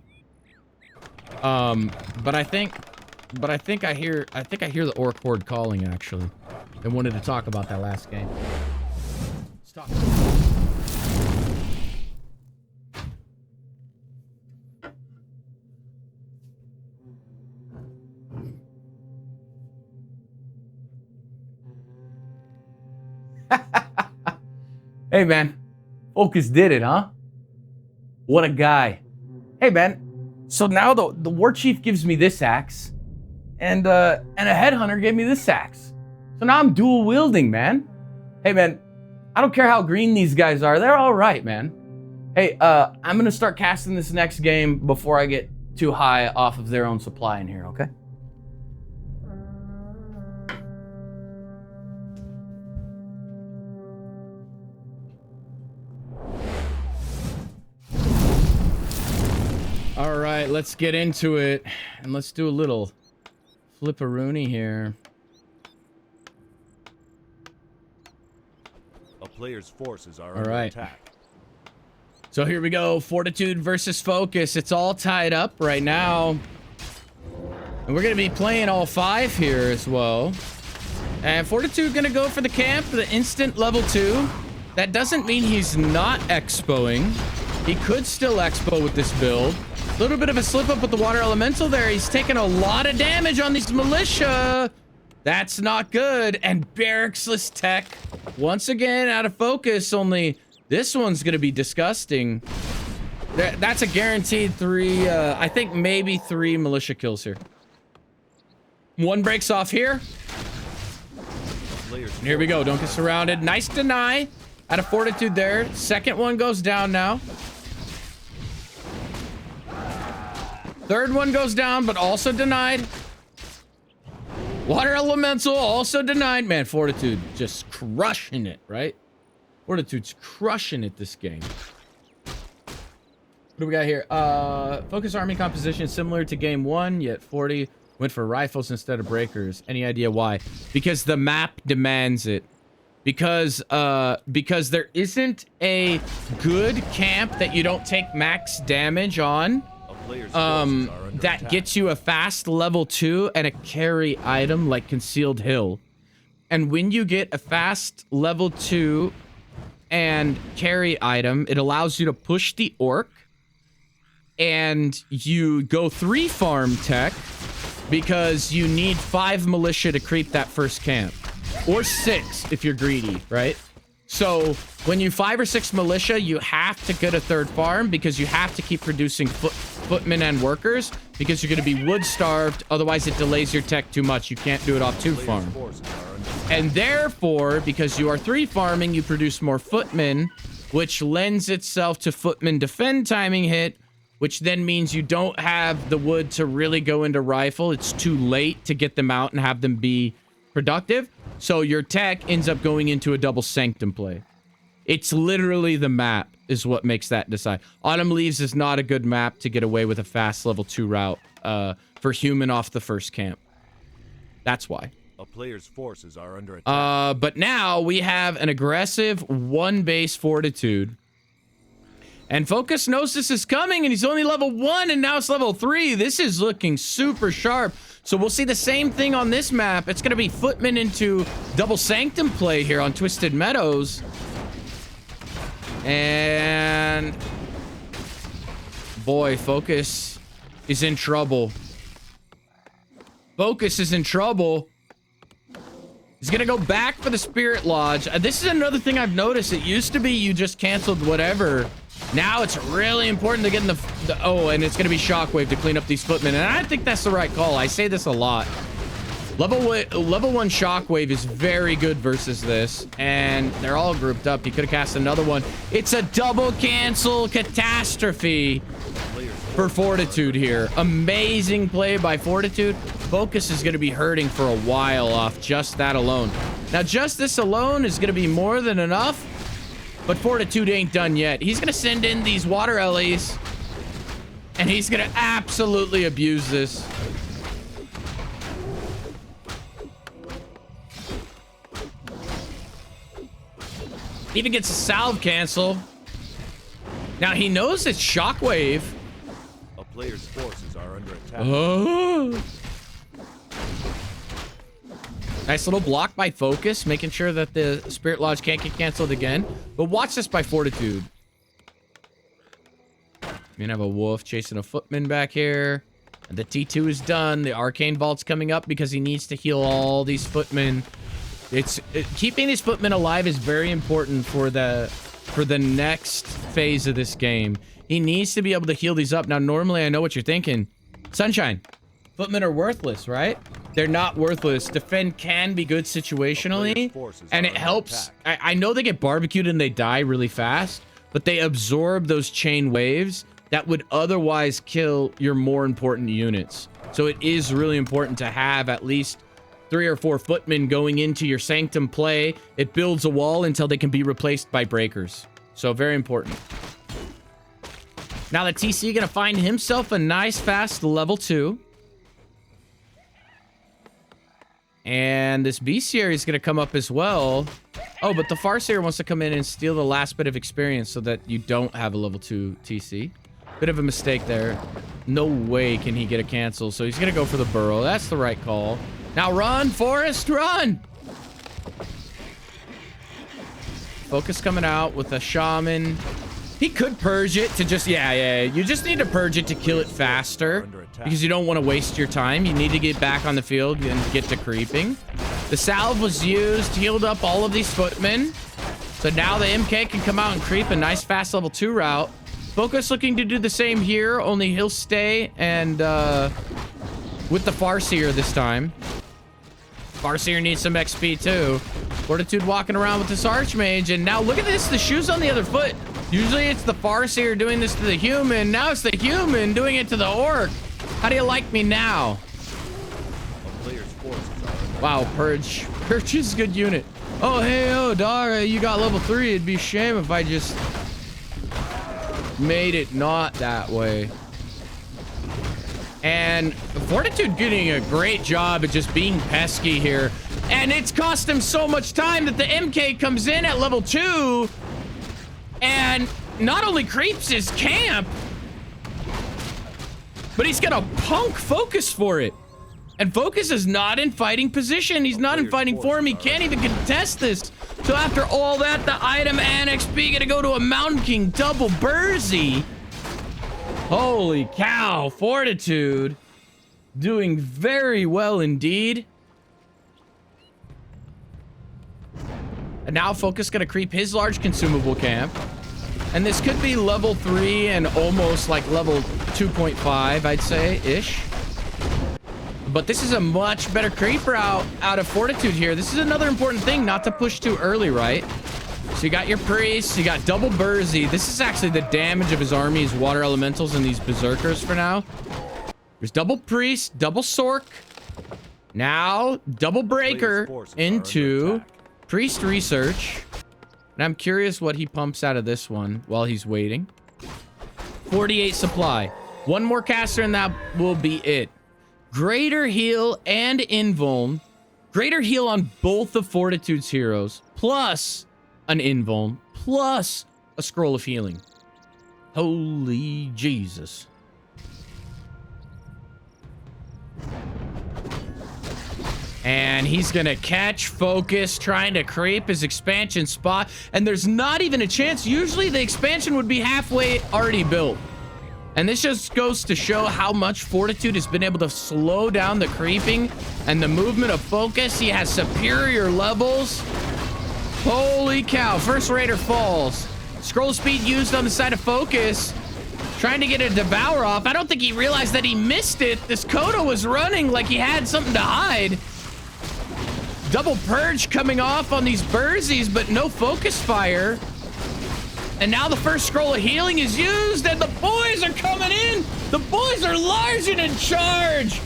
[SPEAKER 2] But I think I hear the Orc Horde calling, actually. They wanted to talk about that last game. Stop. Hey, man. Focus did it, huh? What a guy. Hey, man. So now the war chief gives me this axe, and a headhunter gave me this axe. So now I'm dual wielding, man. Hey, man. I don't care how green these guys are. They're all right, man. Hey, I'm gonna start casting this next game before I get too high off of their own supply in here, okay? All right, let's get into it, and let's do a little flipperoonie here.
[SPEAKER 3] A player's forces are
[SPEAKER 2] All
[SPEAKER 3] under
[SPEAKER 2] right.
[SPEAKER 3] attack.
[SPEAKER 2] So here we go, Fortitude versus Focus. It's all tied up right now. And we're gonna be playing all 5 here as well. And Fortitude gonna go for the camp, the instant level 2. That doesn't mean he's not expoing. He could still expo with this build. A little bit of a slip up with the water elemental there. He's taking a lot of damage on these militia. That's not good. And barracksless tech once again out of focus. Only this one's gonna be disgusting. That's a guaranteed 3, I think maybe 3 militia kills here. One breaks off here. And here we go. Don't get surrounded. Nice deny out of Fortitude there. Second one goes down now. Third one goes down, but also denied. Water elemental also denied. Man, Fortitude just crushing it, right? Fortitude's crushing it this game. What do we got here? Focus army composition similar to game 1, yet 40 went for rifles instead of breakers. Any idea why? Because the map demands it. Because there isn't a good camp that you don't take max damage on. That gets you a fast level 2 and a carry item like Concealed Hill. And when you get a fast level 2 and carry item, it allows you to push the orc and you go 3 farm tech because you need 5 militia to creep that first camp, or 6 if you're greedy, right? So when you 5 or 6 militia, you have to get a 3rd farm because you have to keep producing footmen and workers because you're going to be wood starved. Otherwise, it delays your tech too much. You can't do it off 2 farm. And therefore, because you are 3 farming, you produce more footmen, which lends itself to footman defend timing hit, which then means you don't have the wood to really go into rifle. It's too late to get them out and have them be productive. So your tech ends up going into a double sanctum play. It's literally the map is what makes that decide. Autumn Leaves is not a good map to get away with a fast level 2 route for human off the first camp. That's why.
[SPEAKER 3] A player's forces are under attack.
[SPEAKER 2] But now we have an aggressive 1 base Fortitude. And Focus knows this is coming, and he's only level 1, and now it's level 3. This is looking super sharp. So we'll see the same thing on this map. It's going to be footmen into double sanctum play here on Twisted Meadows. And boy, Focus is in trouble. Focus is in trouble. He's going to go back for the Spirit Lodge. This is another thing I've noticed. It used to be you just canceled whatever. Now it's really important to get in the oh, and it's going to be Shockwave to clean up these footmen. And I think that's the right call. I say this a lot. Level 1 Shockwave is very good versus this. And they're all grouped up. He could have cast another one. It's a double cancel catastrophe for Fortitude here. Amazing play by Fortitude. Focus is going to be hurting for a while off just that alone. Now, just this alone is going to be more than enough. But Fortitude ain't done yet. He's going to send in these water LAs. And he's going to absolutely abuse this. Even gets a salve cancel. Now he knows it's Shockwave.
[SPEAKER 3] A player's forces are under attack.
[SPEAKER 2] Oh. Nice little block by Focus, making sure that the Spirit Lodge can't get canceled again. But watch this by Fortitude. We're gonna have a wolf chasing a footman back here. And the T2 is done. The Arcane Vault's coming up because he needs to heal all these footmen. Keeping these footmen alive is very important for the next phase of this game. He needs to be able to heal these up. Now, normally, I know what you're thinking. Sunshine, footmen are worthless, right? They're not worthless. Defend can be good situationally, and it helps. I know they get barbecued and they die really fast, but they absorb those chain waves that would otherwise kill your more important units. So it is really important to have at least 3 or 4 footmen going into your sanctum play. It builds a wall until they can be replaced by breakers. So very important. Now the TC gonna find himself a nice fast level 2. And this Bestiary is going to come up as well. Oh, but the Farseer wants to come in and steal the last bit of experience so that you don't have a level 2 TC. Bit of a mistake there. No way can he get a cancel. So he's going to go for the burrow. That's the right call. Now run, Forest, run! Focus coming out with a Shaman. He could purge it to just... Yeah. You just need to purge it to kill it faster. Because you don't want to waste your time. You need to get back on the field and get to creeping. The salve was used, healed up all of these footmen. So now the MK can come out and creep a nice fast level 2 route. Focus looking to do the same here, only he'll stay and with the Farseer this time. Farseer needs some XP too. Fortitude walking around with this Archmage, and now look at this, the shoe's on the other foot. Usually it's the Farseer doing this to the human. Now it's the human doing it to the Orc. How do you like me now? Wow, Purge. Purge is a good unit. Oh, hey, dog, you got level 3. It'd be a shame if I just made it not that way. And Fortitude getting a great job at just being pesky here. And it's cost him so much time that the MK comes in at level 2 and not only creeps his camp, but he's got a punk Focus for it. And Focus is not in fighting position. He's not in fighting form. He can't even contest this. So after all that, the item and XP gonna go to a Mountain King double Bursey. Holy cow, Fortitude doing very well indeed. And now Focus gonna creep his large consumable camp. And this could be level 3 and almost like level 2.5, I'd say, ish. But this is a much better creep route out of Fortitude here. This is another important thing, not to push too early, right? So you got your priests, you got double Burzy. This is actually the damage of his army's water elementals and these berserkers for now. There's double priest, double sork. Now, double breaker into priest research. And I'm curious what he pumps out of this one while he's waiting. 48 supply. One more caster and that will be it. Greater heal and invuln. Greater heal on both of Fortitude's heroes. Plus an invuln. Plus a scroll of healing. Holy Jesus. And he's gonna catch Focus, trying to creep his expansion spot. And there's not even a chance. Usually the expansion would be halfway already built. And this just goes to show how much Fortitude has been able to slow down the creeping and the movement of Focus. He has superior levels. Holy cow. First Raider falls. Scroll speed used on the side of Focus. Trying to get a Devour off. I don't think he realized that he missed it. This Kodo was running like he had something to hide. Double Purge coming off on these Burzies, but no Focus Fire. And now the first Scroll of Healing is used, and the boys are coming in. The boys are large and in charge.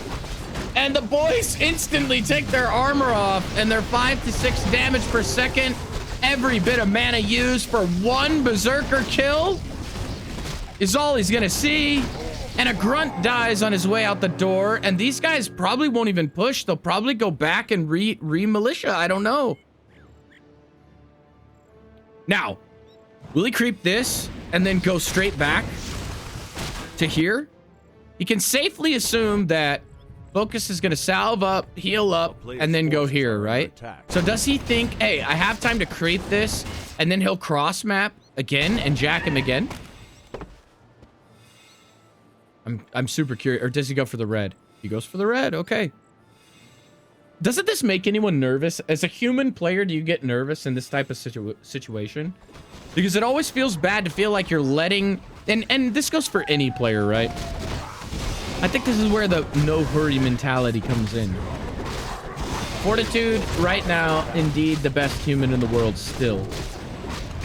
[SPEAKER 2] And the boys instantly take their armor off, and they're 5 to 6 damage per second. Every bit of mana used for one Berserker kill is all he's gonna see. And a Grunt dies on his way out the door, and these guys probably won't even push. They'll probably go back and re-militia. I don't know. Now, will he creep this and then go straight back to here? He can safely assume that Focus is going to salve up, heal up, and then go here, right? So does he think, hey, I have time to creep this, and then he'll cross map again and jack him again? I'm super curious. Or does he go for the red? He goes for the red. Okay. Doesn't this make anyone nervous? As a human player, do you get nervous in this type of situation? Because it always feels bad to feel like you're letting... And this goes for any player, right? I think this is where the no hurry mentality comes in. Fortitude, right now, indeed the best human in the world still.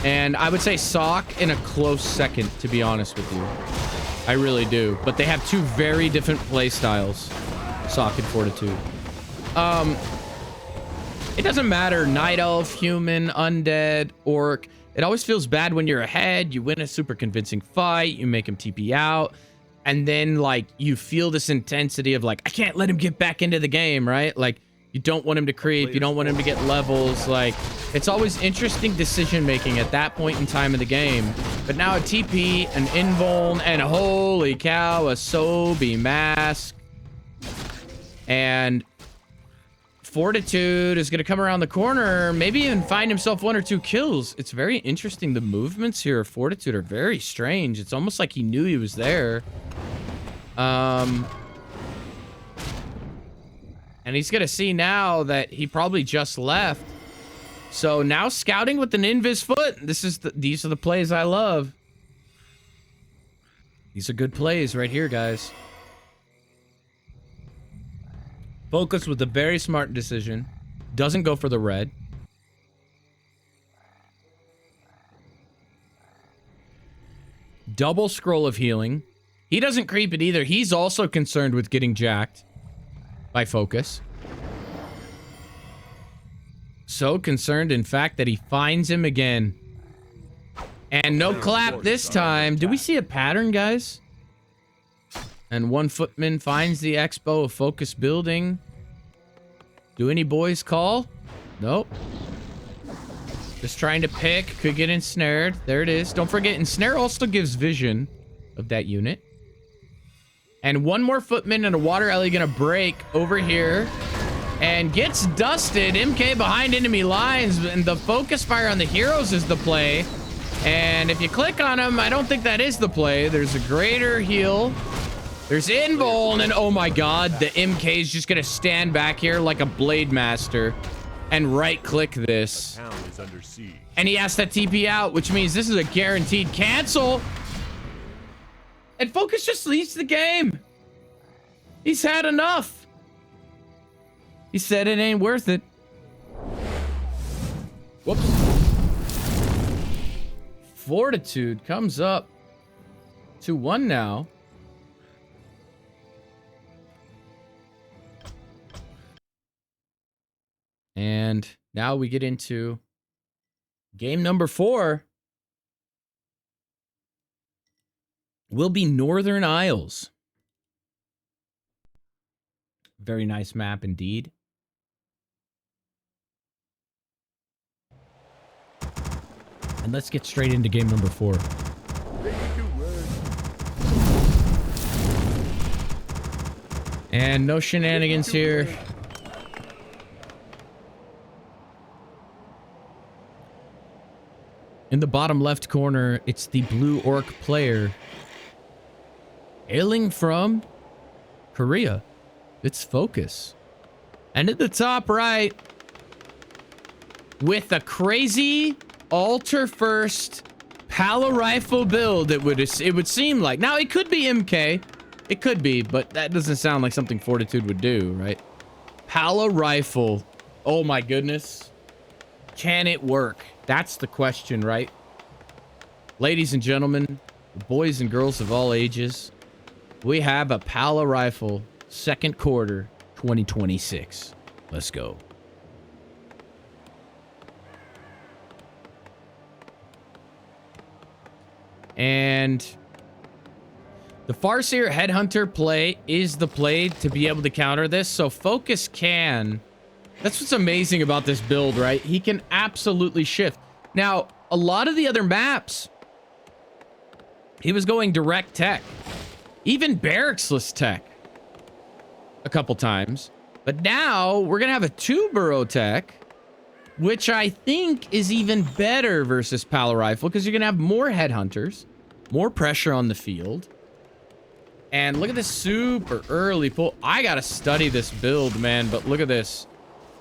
[SPEAKER 2] And I would say Sock in a close second, to be honest with you. I really do. But they have two very different play styles. Sock and Fortitude. It doesn't matter. Night Elf, human, undead, orc. It always feels bad when you're ahead. You win a super convincing fight. You make him TP out. And then, like, you feel this intensity of, like, I can't let him get back into the game, right? Like, you don't want him to creep. You don't want him to get levels. Like, it's always interesting decision-making at that point in time of the game. But now a TP, an invuln, and holy cow, a Sobi mask. And Fortitude is going to come around the corner, maybe even find himself 1 or 2 kills. It's very interesting. The movements here of Fortitude are very strange. It's almost like he knew he was there. And he's going to see now that he probably just left. So now scouting with an invis foot. These are the plays I love. These are good plays right here, guys. Focus with a very smart decision. Doesn't go for the red. Double Scroll of Healing. He doesn't creep it either. He's also concerned with getting jacked by Focus. So concerned, in fact, that he finds him again. And no clap this time. Do we see a pattern, guys? And one footman finds the expo of Focus building. Do any boys call? Nope. Just trying to pick. Could get ensnared. There it is. Don't forget, ensnare also gives vision of that unit. And one more footman and a water alley gonna break over here. And gets dusted. MK behind enemy lines. And the focus fire on the heroes is the play. And if you click on him, I don't think that is the play. There's a greater heal. There's invuln, and oh my god, the MK is just gonna stand back here like a blade master and right-click this.
[SPEAKER 3] Town is under siege.
[SPEAKER 2] And he has to TP out, which means this is a guaranteed cancel. And Focus just leaves the game. He's had enough. He said it ain't worth it. Whoops. Fortitude comes up to 1 now. And now we get into game number 4. Will be Northern Isles. Very nice map indeed. And let's get straight into game number 4. And no shenanigans here. In the bottom left corner, it's the blue orc player. Hailing from Korea. It's Focus. And at the top right, with a crazy altar first Pala rifle build, it would seem like. Now it could be MK. It could be, but that doesn't sound like something Fortitude would do, right? Pala rifle. Oh my goodness. Can it work? That's the question, right? Ladies and gentlemen, boys and girls of all ages, we have a Pala rifle, second quarter, 2026. Let's go. And the Farseer Headhunter play is the play to be able to counter this. So Focus can. That's what's amazing about this build, right? He can absolutely shift. Now, a lot of the other maps, he was going direct tech. Even barracksless tech. A couple times. But now, we're going to have a 2-burrow tech, which I think is even better versus Pala Rifle, because you're going to have more headhunters, more pressure on the field. And look at this super early pull. I got to study this build, man, but look at this.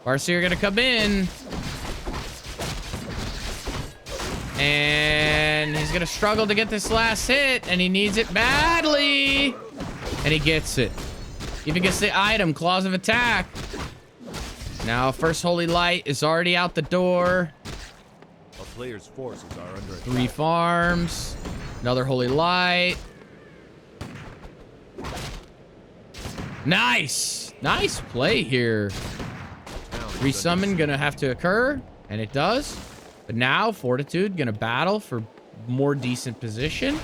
[SPEAKER 2] Farseer gonna come in. And he's gonna struggle to get this last hit, and he needs it badly. And he gets it. Even gets the item, Claws of Attack. Now, First Holy Light is already out the door.
[SPEAKER 3] A player's forces are under attack.
[SPEAKER 2] 3 farms. Another Holy Light. Nice! Nice play here. Resummon gonna have to occur, and it does. But now Fortitude gonna battle for more decent position.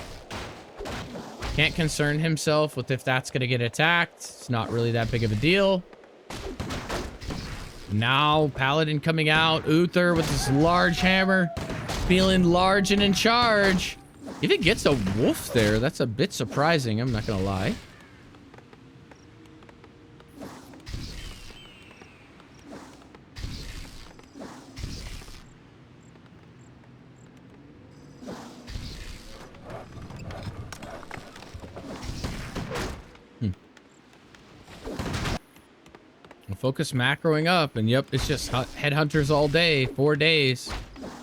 [SPEAKER 2] Can't concern himself with if that's gonna get attacked. It's not really that big of a deal. Now Paladin coming out. Uther with this large hammer, feeling large and in charge. If it gets a wolf there, that's a bit surprising, I'm not gonna lie. Focus macroing up, and yep, it's just headhunters all day, 4 days.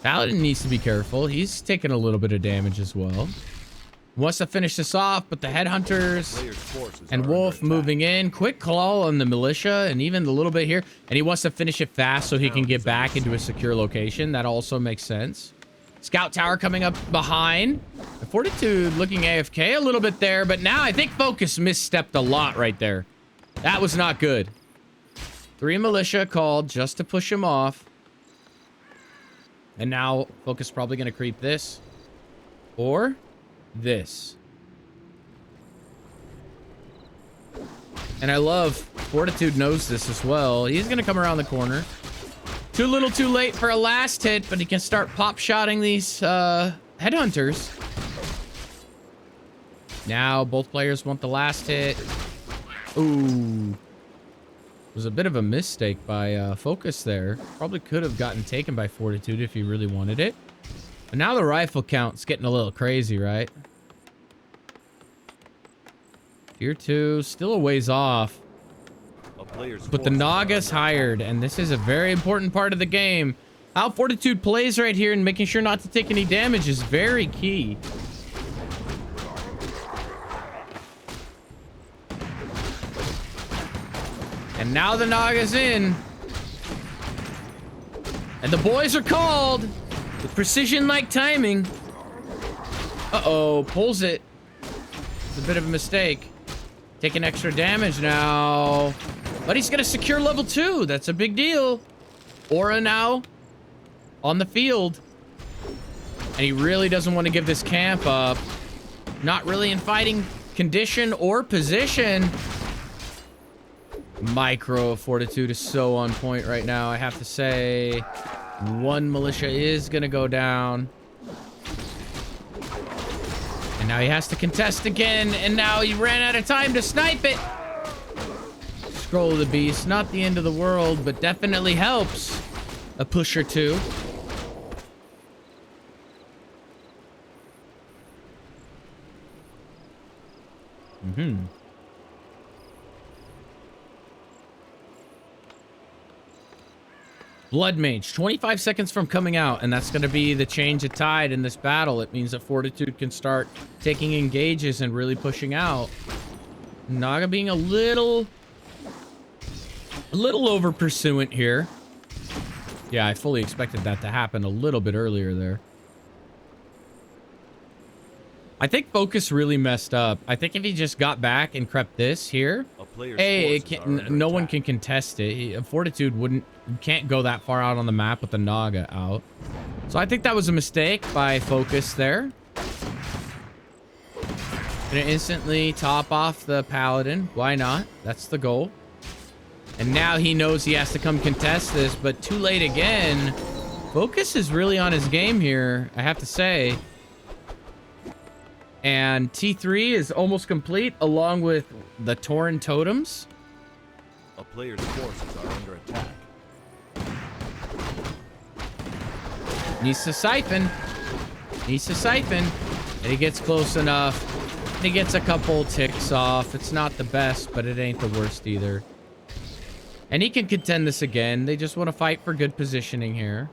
[SPEAKER 2] Paladin needs to be careful. He's taking a little bit of damage as well. Wants to finish this off, but the headhunters and Wolf moving in. Quick call on the militia, and even a little bit here. And he wants to finish it fast so he can get back into a secure location. That also makes sense. Scout tower coming up behind. The Fortitude looking AFK a little bit there, but now I think Focus misstepped a lot right there. That was not good. 3 militia called just to push him off. And now Focus probably going to creep this. Or this. And I love Fortitude knows this as well. He's going to come around the corner. Too little too late for a last hit, but he can start pop-shotting these headhunters. Now both players want the last hit. Ooh. It was a bit of a mistake by Focus there. Probably could have gotten taken by Fortitude if he really wanted it.
[SPEAKER 4] But now the rifle count's getting a little crazy, right? Tier 2, still a ways off.
[SPEAKER 3] A player's
[SPEAKER 4] But the
[SPEAKER 3] forces are
[SPEAKER 4] Naga's
[SPEAKER 3] under
[SPEAKER 4] hired, and this is a very important part of the game. How Fortitude plays right here and making sure not to take any damage is very key. And now the Naga's in. And the boys are called with precision-like timing. Uh-oh, pulls it. It's a bit of a mistake. Taking extra damage now. But he's gonna secure level 2. That's a big deal. Aura now on the field. And he really doesn't want to give this camp up. Not really in fighting condition or position. Micro Fortitude is so on point right now, I have to say. One militia is gonna go down. And now he has to contest again, and now he ran out of time to snipe it. Scroll of the Beast, not the end of the world, but definitely helps a push or two. Blood Mage, 25 seconds from coming out, and that's going to be the change of tide in this battle. It means that Fortitude can start taking engages and really pushing out. Naga being a little over pursuant here. Yeah, I fully expected that to happen a little bit earlier there. I think Focus really messed up. I think if he just got back and crept this here,
[SPEAKER 3] A player's
[SPEAKER 4] hey,
[SPEAKER 3] forces are under
[SPEAKER 4] no one
[SPEAKER 3] attack.
[SPEAKER 4] can contest it. Fortitude can't go that far out on the map with the Naga out. So I think that was a mistake by Focus there. Gonna instantly top off the Paladin. Why not? That's the goal. And now he knows he has to come contest this, but too late again. Focus is really on his game here, I have to say. And T3 is almost complete, along with the Tauren Totems.
[SPEAKER 3] A player's forces are under attack.
[SPEAKER 4] Needs to siphon. Needs to siphon. And he gets close enough. And he gets a couple ticks off. It's not the best, but it ain't the worst either. And he can contend this again. They just want to fight for good positioning here.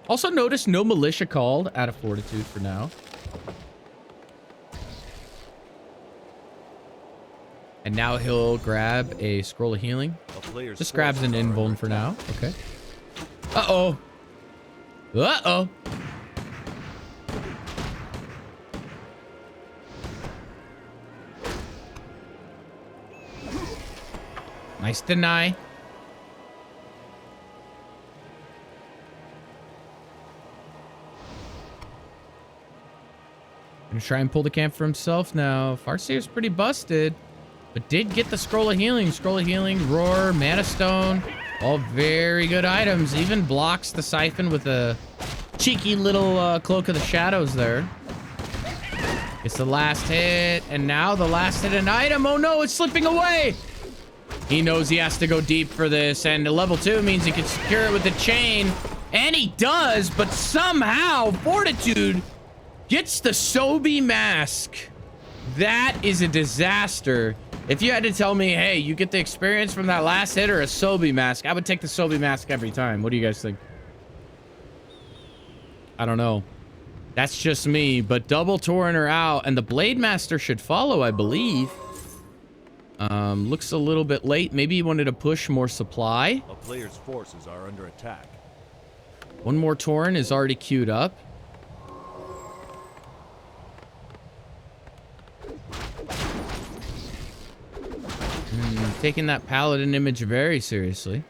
[SPEAKER 4] Also notice no militia called out of Fortitude for now. And now he'll grab a scroll of healing.
[SPEAKER 3] A player's
[SPEAKER 4] Just grabs an
[SPEAKER 3] forces are
[SPEAKER 4] invuln
[SPEAKER 3] under
[SPEAKER 4] for now. Okay. Uh-oh. Uh-oh. Nice deny. Gonna try and pull the camp for himself now. Farseer's pretty busted, but did get the scroll of healing. Scroll of healing, roar, mana stone, all very good items. Even blocks the siphon with a cheeky little cloak of the shadows there. It's the last hit, and now the last hit an item. Oh no, it's slipping away. He knows he has to go deep for this, and level 2 means he can secure it with the chain, and he does, but somehow Fortitude gets the Sobi mask. That is a disaster. If you had to tell me, hey, you get the experience from that last hit or a Sobi mask, I would take the Sobi mask every time. What do you guys think? I don't know. That's just me, but double Tauren are out, and the Blade Master should follow, I believe. Looks a little bit late. Maybe he wanted to push more supply.
[SPEAKER 3] A player's forces are under attack.
[SPEAKER 4] One more Tauren is already queued up. Taking that Paladin image very seriously.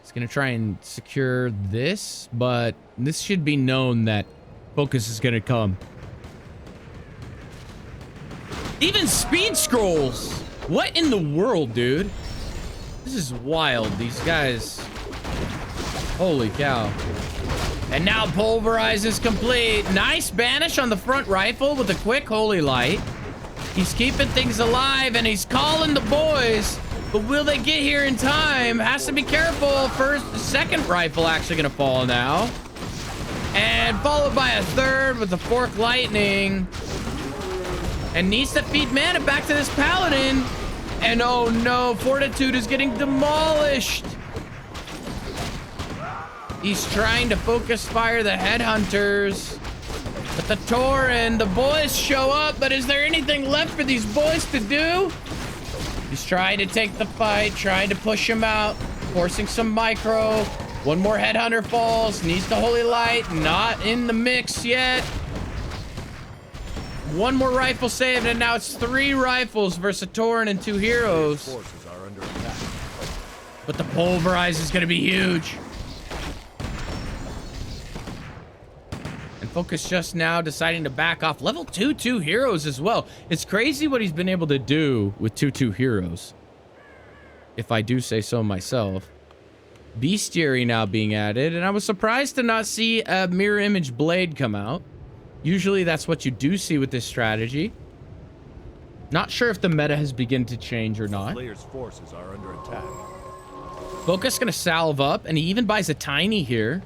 [SPEAKER 4] He's gonna try and secure this, but this should be known that Focus is gonna come. Even speed scrolls! What in the world, dude? This is wild. These guys... Holy cow. And now Pulverize is complete. Nice banish on the front rifle with a quick Holy Light. He's keeping things alive, and he's calling the boys. But will they get here in time? Has to be careful. Second rifle actually gonna fall now. And followed by a third with the Fork Lightning. And needs to feed mana back to this Paladin. And oh no, Fortitude is getting demolished. He's trying to focus fire the Headhunters. But the Tauren, the boys show up, but is there anything left for these boys to do? He's trying to take the fight, trying to push him out, forcing some micro. One more Headhunter falls, needs the Holy Light, not in the mix yet. One more rifle saved, and now it's 3 rifles versus a Tauren and 2 heroes.
[SPEAKER 3] Forces are under attack.
[SPEAKER 4] But the Pulverize is going to be huge. And Focus just now deciding to back off. Level 2 heroes as well. It's crazy what he's been able to do with 2 heroes, if I do say so myself. Bestiary now being added, and I was surprised to not see a Mirror Image Blade come out. Usually that's what you do see with this strategy. Not sure if the meta has begun to change or not.
[SPEAKER 3] Players' forces are under attack.
[SPEAKER 4] Focus gonna salve up, and he even buys a Tiny here.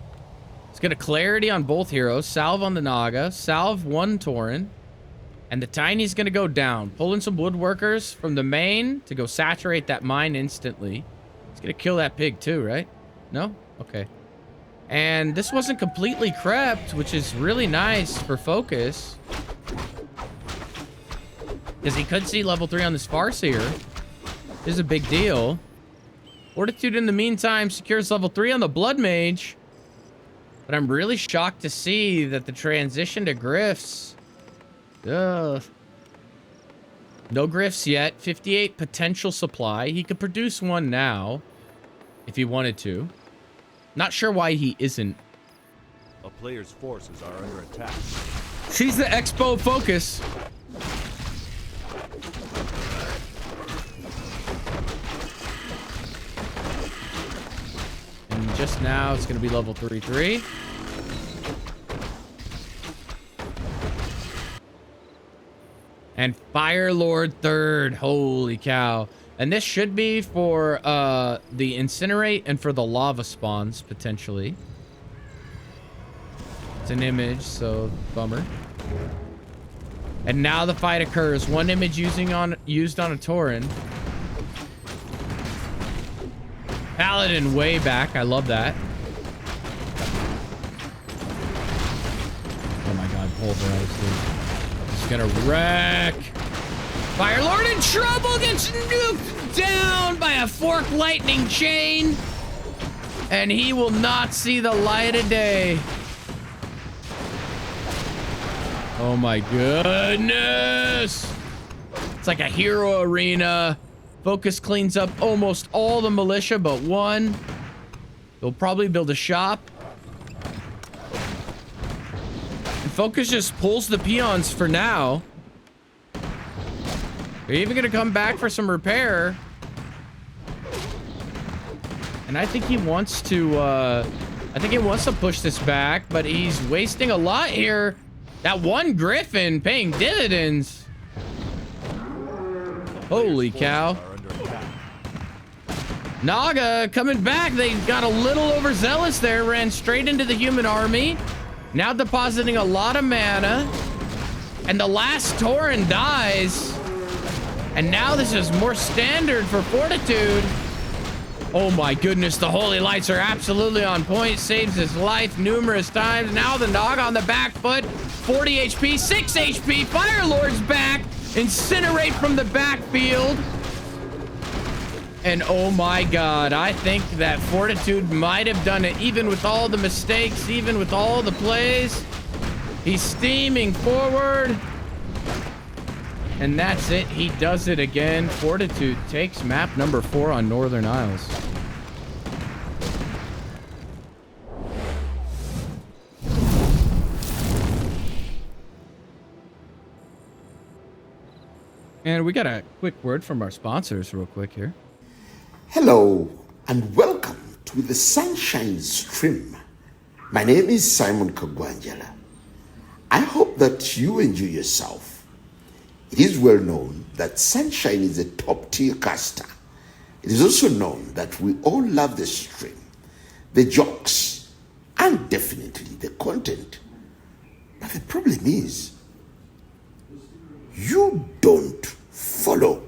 [SPEAKER 4] He's got a Clarity on both heroes. Salve on the Naga. Salve 1 Tauren. And the Tiny's gonna go down. Pull in some Woodworkers from the main to go saturate that mine instantly. He's gonna kill that pig too, right? No? Okay. And this wasn't completely crept, which is really nice for Focus. Because he could see level 3 on this Farseer. This is a big deal. Fortitude, in the meantime, secures level 3 on the Blood Mage. But I'm really shocked to see that the transition to Griffs... Ugh. No Griffs yet. 58 potential supply. He could produce one now, if he wanted to. Not sure why he isn't.
[SPEAKER 3] A player's forces are under attack.
[SPEAKER 4] She's the Expo Focus. And just now, it's going to be level 3-3. And Fire Lord 3rd. Holy cow. And this should be for the Incinerate and for the Lava Spawns, potentially. It's an image, so bummer. And now the fight occurs. One image used on a Tauren. Paladin way back. I love that. Oh my god, Pulverize, dude. He's gonna wreck. Firelord in trouble, gets nuked down by a Fork Lightning Chain. And he will not see the light of day. Oh my goodness. It's like a hero arena. Focus cleans up almost all the militia but one. They'll probably build a shop. And Focus just pulls the peons for now. They're even gonna come back for some repair. And I think he wants to push this back, but he's wasting a lot here. That one Griffin paying dividends. Holy cow. Naga coming back. They got a little overzealous there. Ran straight into the human army. Now depositing a lot of mana. And the last Tauren dies. And now this is more standard for Fortitude. Oh my goodness, the Holy Lights are absolutely on point. Saves his life numerous times. Now the Naga on the back foot. 40 HP, 6 HP. Firelord's back. Incinerate from the backfield. And oh my god, I think that Fortitude might have done it, even with all the mistakes, even with all the plays. He's steaming forward. And that's it. He does it again. Fortitude takes map number 4 on Northern Isles. And we got a quick word from our sponsors real quick here.
[SPEAKER 5] Hello and welcome to the Sunshine Stream. My name is Simon Kagwanjala. I hope that you enjoy yourself. It is well known that Sunshine is a top-tier caster. It is also known that we all love the stream, the jokes, and definitely the content. But the problem is, you don't follow.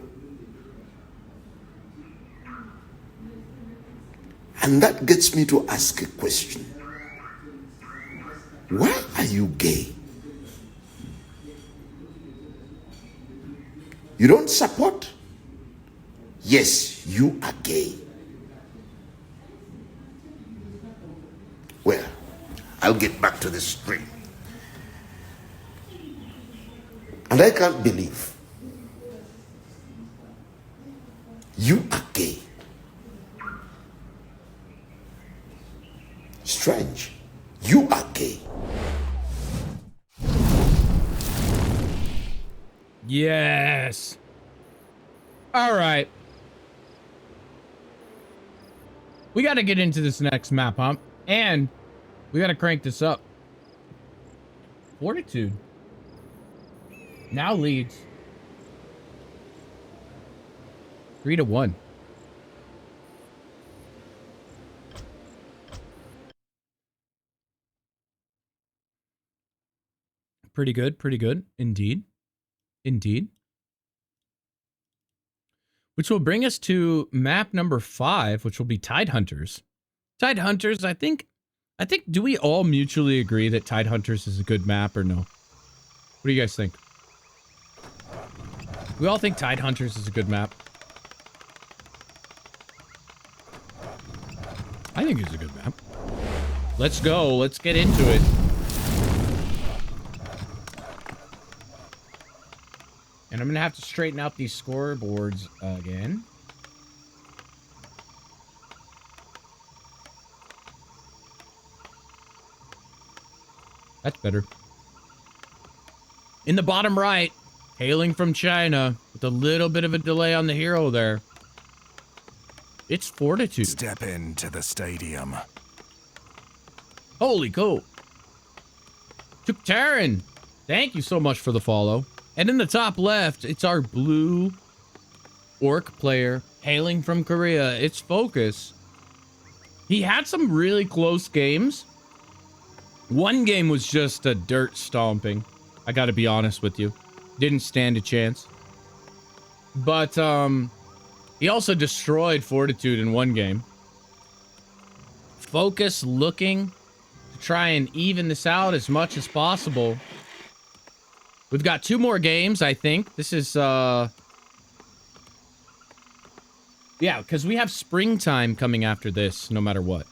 [SPEAKER 5] And that gets me to ask a question. Why are you gay? You don't support? Yes, you are gay. Well, I'll get back to the stream. And I can't believe you are gay. Strange. You are gay.
[SPEAKER 4] Yes. All right. We got to get into this next map, huh? And we got to crank this up. Fortitude now leads 3-1. Pretty good. Pretty good. Indeed. Indeed. Which will bring us to map number 5, which will be Tide Hunters. Tide Hunters, I think, do we all mutually agree that Tide Hunters is a good map or no? What do you guys think? We all think Tide Hunters is a good map. I think it's a good map. Let's go. Let's get into it. And I'm going to have to straighten out these scoreboards again. That's better. In the bottom right, hailing from China, with a little bit of a delay on the hero there. It's Fortitude.
[SPEAKER 6] Step into the stadium.
[SPEAKER 4] Holy cool. Taran, thank you so much for the follow. And in the top left, it's our blue orc player hailing from Korea. It's Focus. He had some really close games. One game was just a dirt stomping. I gotta be honest with you. Didn't stand a chance. But he also destroyed Fortitude in one game. Focus looking to try and even this out as much as possible. We've got 2 more games, I think. This is, yeah, because we have springtime coming after this, no matter what.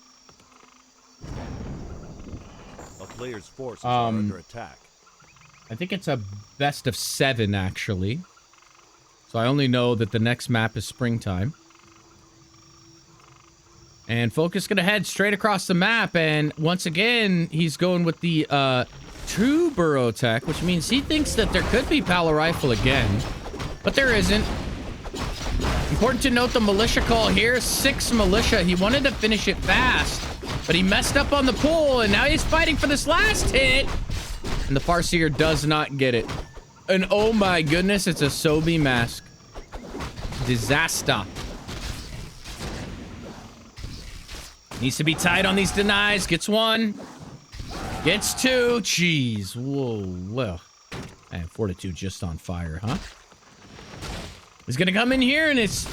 [SPEAKER 3] A player's forces are under attack.
[SPEAKER 4] I think it's a best of 7, actually. So I only know that the next map is springtime. And Focus gonna head straight across the map, and once again, he's going with the, 2-burrow tech, which means he thinks that there could be Pala Rifle again, but there isn't. Important to note the militia call here. 6 militia. He wanted to finish it fast, but he messed up on the pull, and now he's fighting for this last hit. And the Farseer does not get it. And oh my goodness, it's a Sobi mask. Disaster. Needs to be tight on these denies. Gets 1. Gets 2. Jeez. Whoa. Well. Man, Fortitude just on fire, huh? He's gonna come in here, and it's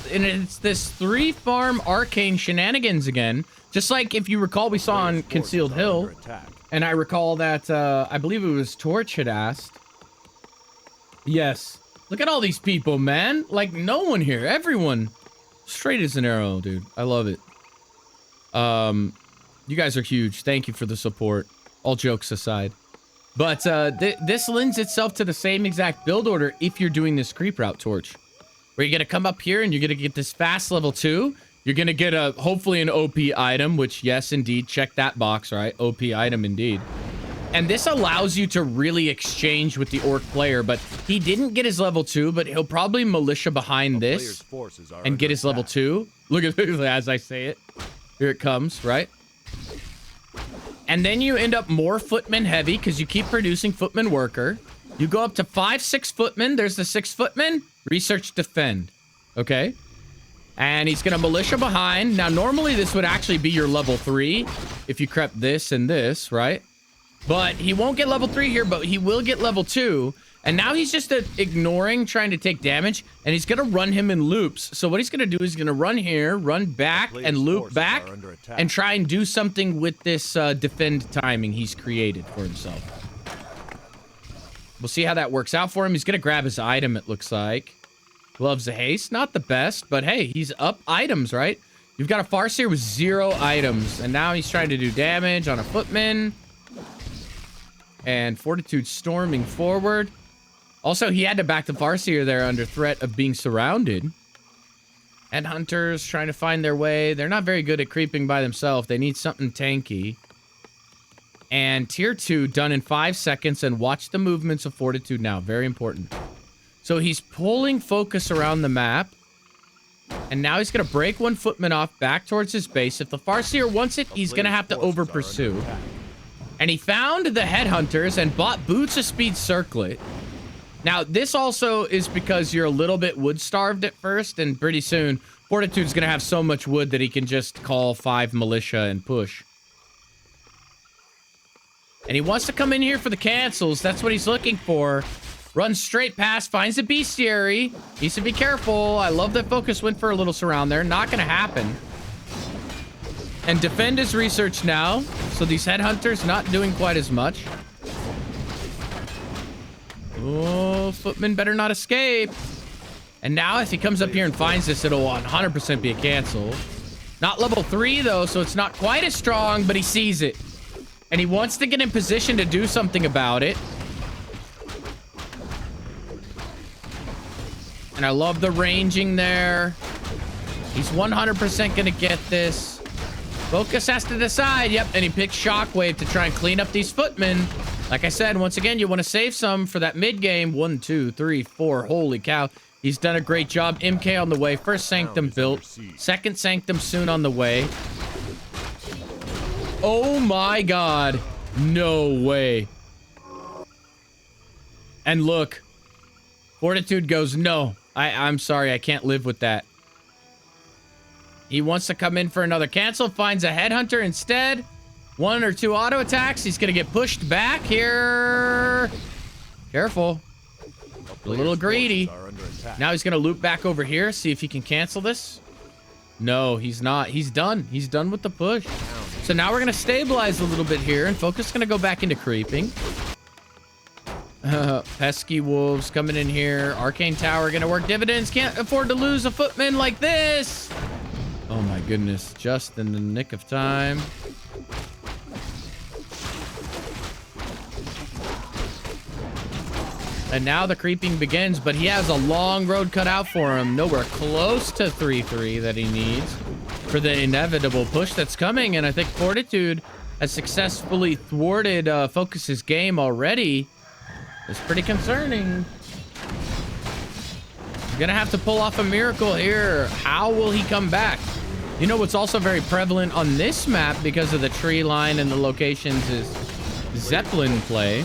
[SPEAKER 4] this 3-farm arcane shenanigans again. Just like, if you recall, we saw on Concealed Hill. And I recall that, I believe it was Torch had asked. Yes. Look at all these people, man. Like, no one here. Everyone. Straight as an arrow, dude. I love it. You guys are huge. Thank you for the support. All jokes aside. But, this lends itself to the same exact build order if you're doing this creep route, Torch. Where you're gonna come up here and you're gonna get this fast level 2. You're gonna get hopefully an OP item, which, yes, indeed, check that box, right? OP item, indeed. And this allows you to really exchange with the orc player, but he didn't get his level 2, but he'll probably militia behind this and get his level 2. Look at this as I say it. Here it comes, right? And then you end up more footman heavy because you keep producing footman worker. You go up to 5, 6 footmen. There's the 6 footmen. Research defend. Okay? And he's going to militia behind. Now, normally this would actually be your level 3 if you crept this and this, right? But he won't get level 3 here, but he will get level 2. And now he's just ignoring trying to take damage, and he's going to run him in loops. So what he's going to do is going to run here, run back, and loop back, and try and do something with this defend timing he's created for himself. We'll see how that works out for him. He's going to grab his item, it looks like. Gloves of Haste. Not the best, but hey, he's up items, right? You've got a Farseer with 0 items, and now he's trying to do damage on a Footman. And Fortitude storming forward. Also, he had to back the Farseer there under threat of being surrounded. And Hunters trying to find their way. They're not very good at creeping by themselves. They need something tanky. And tier 2 done in 5 seconds. And watch the movements of Fortitude now. Very important. So he's pulling focus around the map. And now he's going to break one Footman off back towards his base. If the Farseer wants it, he's going to have to over-pursue. And he found the Headhunters and bought Boots of Speed Circlet. Now, this also is because you're a little bit wood-starved at first, and pretty soon, Fortitude's going to have so much wood that he can just call 5 militia and push. And he wants to come in here for the cancels. That's what he's looking for. Runs straight past, finds a bestiary. Needs to be careful. I love that Focus went for a little surround there. Not going to happen. And defend his research now. So these Headhunters not doing quite as much. Oh, Footman better not escape. And now if he comes up here and finds this, it'll 100% be a cancel. Not level 3, though, so it's not quite as strong, but he sees it. And he wants to get in position to do something about it. And I love the ranging there. He's 100% going to get this. Focus has to decide. Yep, and he picks Shockwave to try and clean up these Footmen. Like I said, once again, you want to save some for that mid-game. 1, 2, 3, 4. Holy cow. He's done a great job. MK on the way. First Sanctum built. Second Sanctum soon on the way. Oh my god. No way. And look. Fortitude goes, no. I'm sorry. I can't live with that. He wants to come in for another cancel. Finds a Headhunter instead. 1 or 2 auto attacks. He's going to get pushed back here. Careful. A little greedy. Now he's going to loop back over here. See if he can cancel this. No, he's not. He's done. He's done with the push. So now we're going to stabilize a little bit here. And Focus going to go back into creeping. Pesky Wolves coming in here. Arcane Tower going to work dividends. Can't afford to lose a Footman like this. Oh my goodness. Just in the nick of time. And now the creeping begins, but he has a long road cut out for him. Nowhere close to 3-3 that he needs for the inevitable push that's coming. And I think Fortitude has successfully thwarted Focus's game already. It's pretty concerning. Gonna have to pull off a miracle here. How will he come back? You know what's also very prevalent on this map because of the tree line and the locations is Zeppelin play.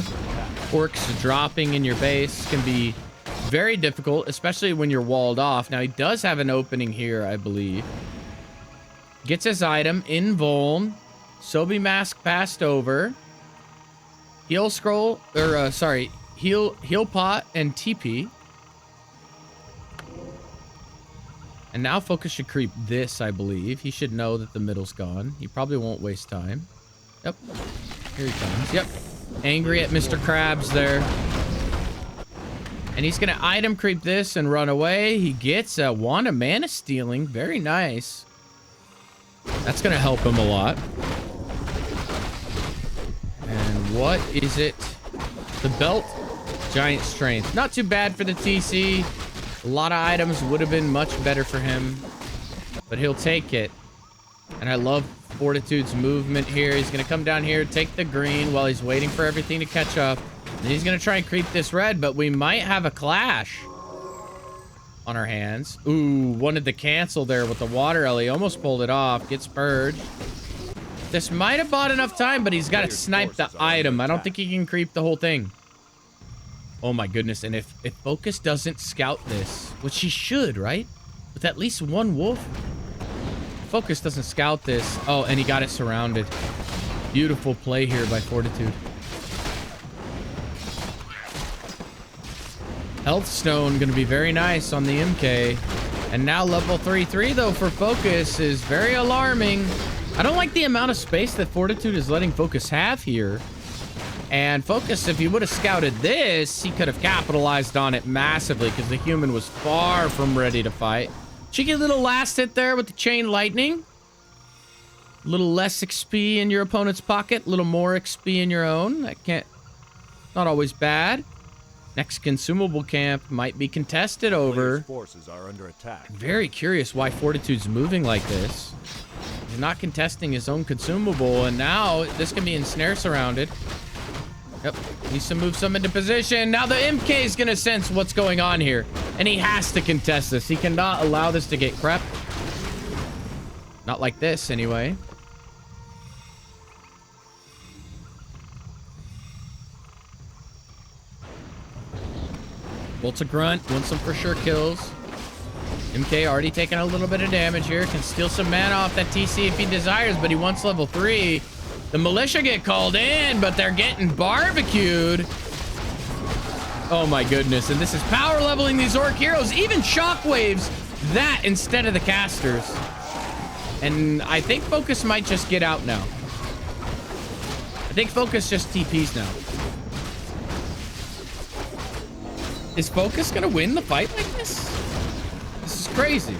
[SPEAKER 4] Orcs dropping in your base can be very difficult, especially when you're walled off. Now, he does have an opening here, I believe. Gets his item, invuln. Sobi Mask passed over. Heal Scroll, or Heal Pot and TP. And now Focus should creep this, I believe. He should know that the middle's gone. He probably won't waste time. Yep. Here he comes. Yep. Angry at Mr. Krabs there. And he's going to item creep this and run away. He gets a Wand of Mana Stealing. Very nice. That's going to help him a lot. And what is it? The Belt. Giant Strength. Not too bad for the TC. A lot of items would have been much better for him. But he'll take it. And I love Fortitude's movement here. He's going to come down here, take the green while he's waiting for everything to catch up. And he's going to try and creep this red, but we might have a clash on our hands. Ooh, wanted to cancel there with the water ellie. Almost pulled it off. Gets purged. This might have bought enough time, but he's got to snipe the item. I don't think he can creep the whole thing. Oh my goodness. And if Focus doesn't scout this, which he should, right? With at least one wolf. Focus doesn't scout this. Oh, and he got it surrounded. Beautiful play here by Fortitude. Health stone going to be very nice on the MK. And now level 3-3 though for Focus is very alarming. I don't like the amount of space that Fortitude is letting Focus have here. And Focus, if he would have scouted this, he could have capitalized on it massively because the human was far from ready to fight. Cheeky little last hit there with the chain lightning. A little less XP in your opponent's pocket, a little more XP in your own. That can't, not always bad. Next consumable camp might be contested over.
[SPEAKER 3] Players' forces are under attack.
[SPEAKER 4] Very curious why Fortitude's moving like this. He's not contesting his own consumable, and now this can be ensnare surrounded. Yep, needs to move some into position. Now the MK is gonna sense what's going on here, and he has to contest this. He cannot allow this to get crept. Not like this, anyway. Bolt's a grunt, wants some for sure kills. MK already taking a little bit of damage here. Can steal some mana off that TC if he desires, but he wants level 3. The militia get called in, but they're getting barbecued. Oh my goodness, and this is power leveling these orc heroes. Even shockwaves that instead of the casters. And I think Focus might just get out now. I think Focus just TPs now. Is Focus gonna win the fight like this? This is crazy.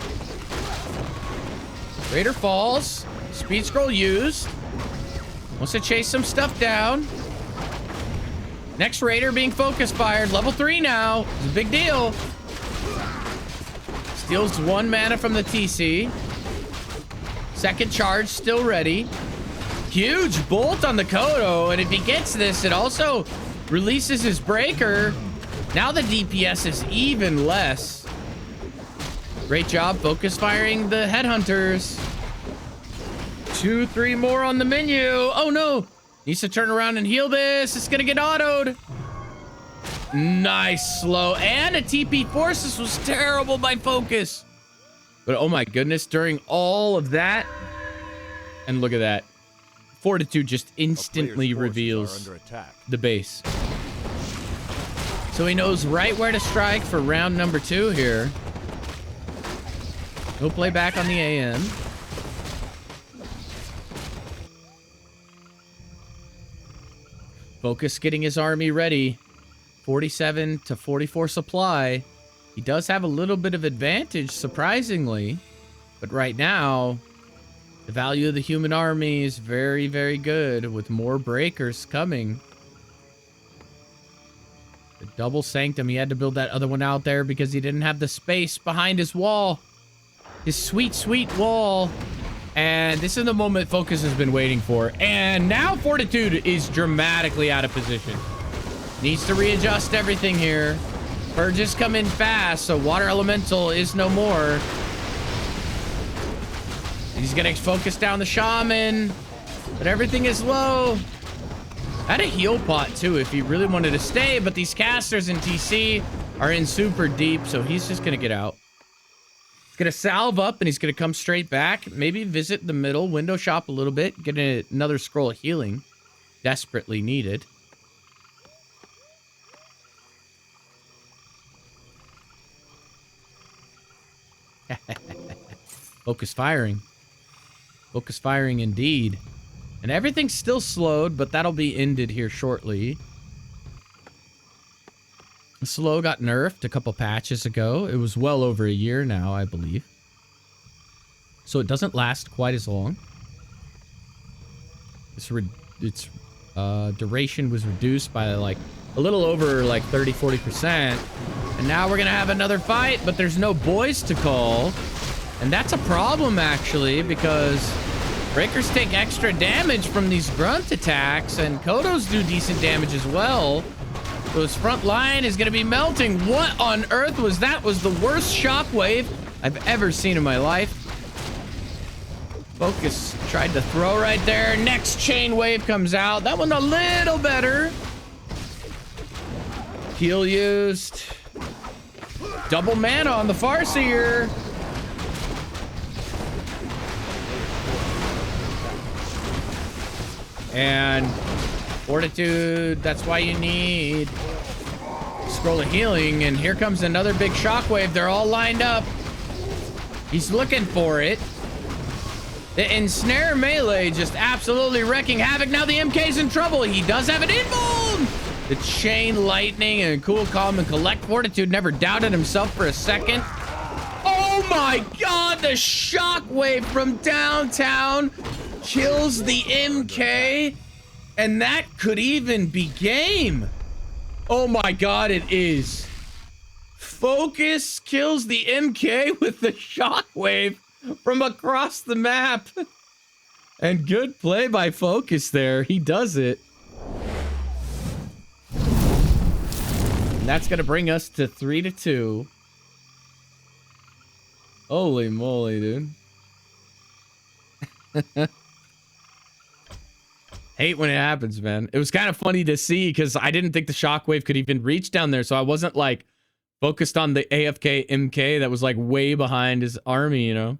[SPEAKER 4] Raider falls. Speed scroll used. Wants to chase some stuff down. Next Raider being Focus fired. Level 3 now. It's a big deal. Steals 1 mana from the TC. Second charge still ready. Huge bolt on the Kodo. And if he gets this, it also releases his breaker. Now the DPS is even less. Great job Focus firing the headhunters. 2, 3 more on the menu. Oh no. Needs to turn around and heal this. It's gonna get autoed. Nice slow. And a TP force. This was terrible by Focus. But oh my goodness, during all of that. And look at that. Fortitude just instantly reveals the base. So he knows right where to strike for round number 2 here. No playback on the AM. Focus getting his army ready. 47 to 44 supply. He does have a little bit of advantage, surprisingly. But right now, the value of the human army is very, very good with more breakers coming. The double sanctum, he had to build that other one out there because he didn't have the space behind his wall. His sweet, sweet wall. And this is the moment Focus has been waiting for. And now Fortitude is dramatically out of position. Needs to readjust everything here. Purges come in fast, so Water Elemental is no more. He's gonna focus down the Shaman, but everything is low. Had a heal pot too if he really wanted to stay, but these casters in TC are in super deep, so he's just gonna get out. He's gonna salve up and he's gonna come straight back. Maybe visit the middle, window shop a little bit, get another scroll of healing. Desperately needed. Focus firing. Focus firing indeed. And everything's still slowed, but that'll be ended here shortly. The slow got nerfed a couple patches ago. It was well over a year now, I believe. So it doesn't last quite as long. Its duration was reduced by like a little over like 30-40%. And now we're gonna have another fight, but there's no boys to call. And that's a problem actually, because breakers take extra damage from these grunt attacks, and Kodos do decent damage as well. So his front line is gonna be melting. What on earth was that? Was the worst shockwave I've ever seen in my life. Focus tried to throw right there. Next chain wave comes out. That one a little better. Heal used. Double mana on the Farseer. And Fortitude, that's why you need Scroll of Healing, and here comes another big shockwave. They're all lined up. He's looking for it. The Ensnare melee just absolutely wrecking havoc. Now the MK's in trouble. He does have an invuln. The Chain Lightning and Cool, Calm, and Collect. Fortitude never doubted himself for a second. Oh my god, the shockwave from downtown kills the MK. And that could even be game. Oh my god, it is. Focus kills the MK with the shockwave from across the map. And good play by Focus there. He does it. And that's going to bring us to 3-2. Holy moly, dude. Hate when it happens, man. It was kind of funny to see because I didn't think the shockwave could even reach down there. So I wasn't like focused on the AFK MK that was like way behind his army, you know.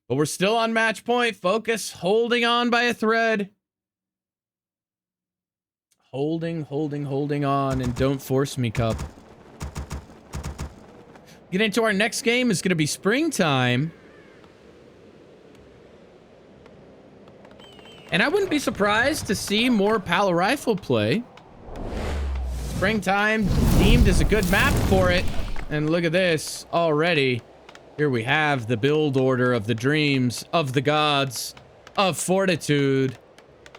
[SPEAKER 4] But we're still on match point. Focus holding on by a thread. Holding on. And don't force me, Cup. Get into our next game is going to be Springtime. And I wouldn't be surprised to see more Palo Rifle play. Springtime deemed as a good map for it. And look at this already. Here we have the build order of the dreams of the gods of Fortitude.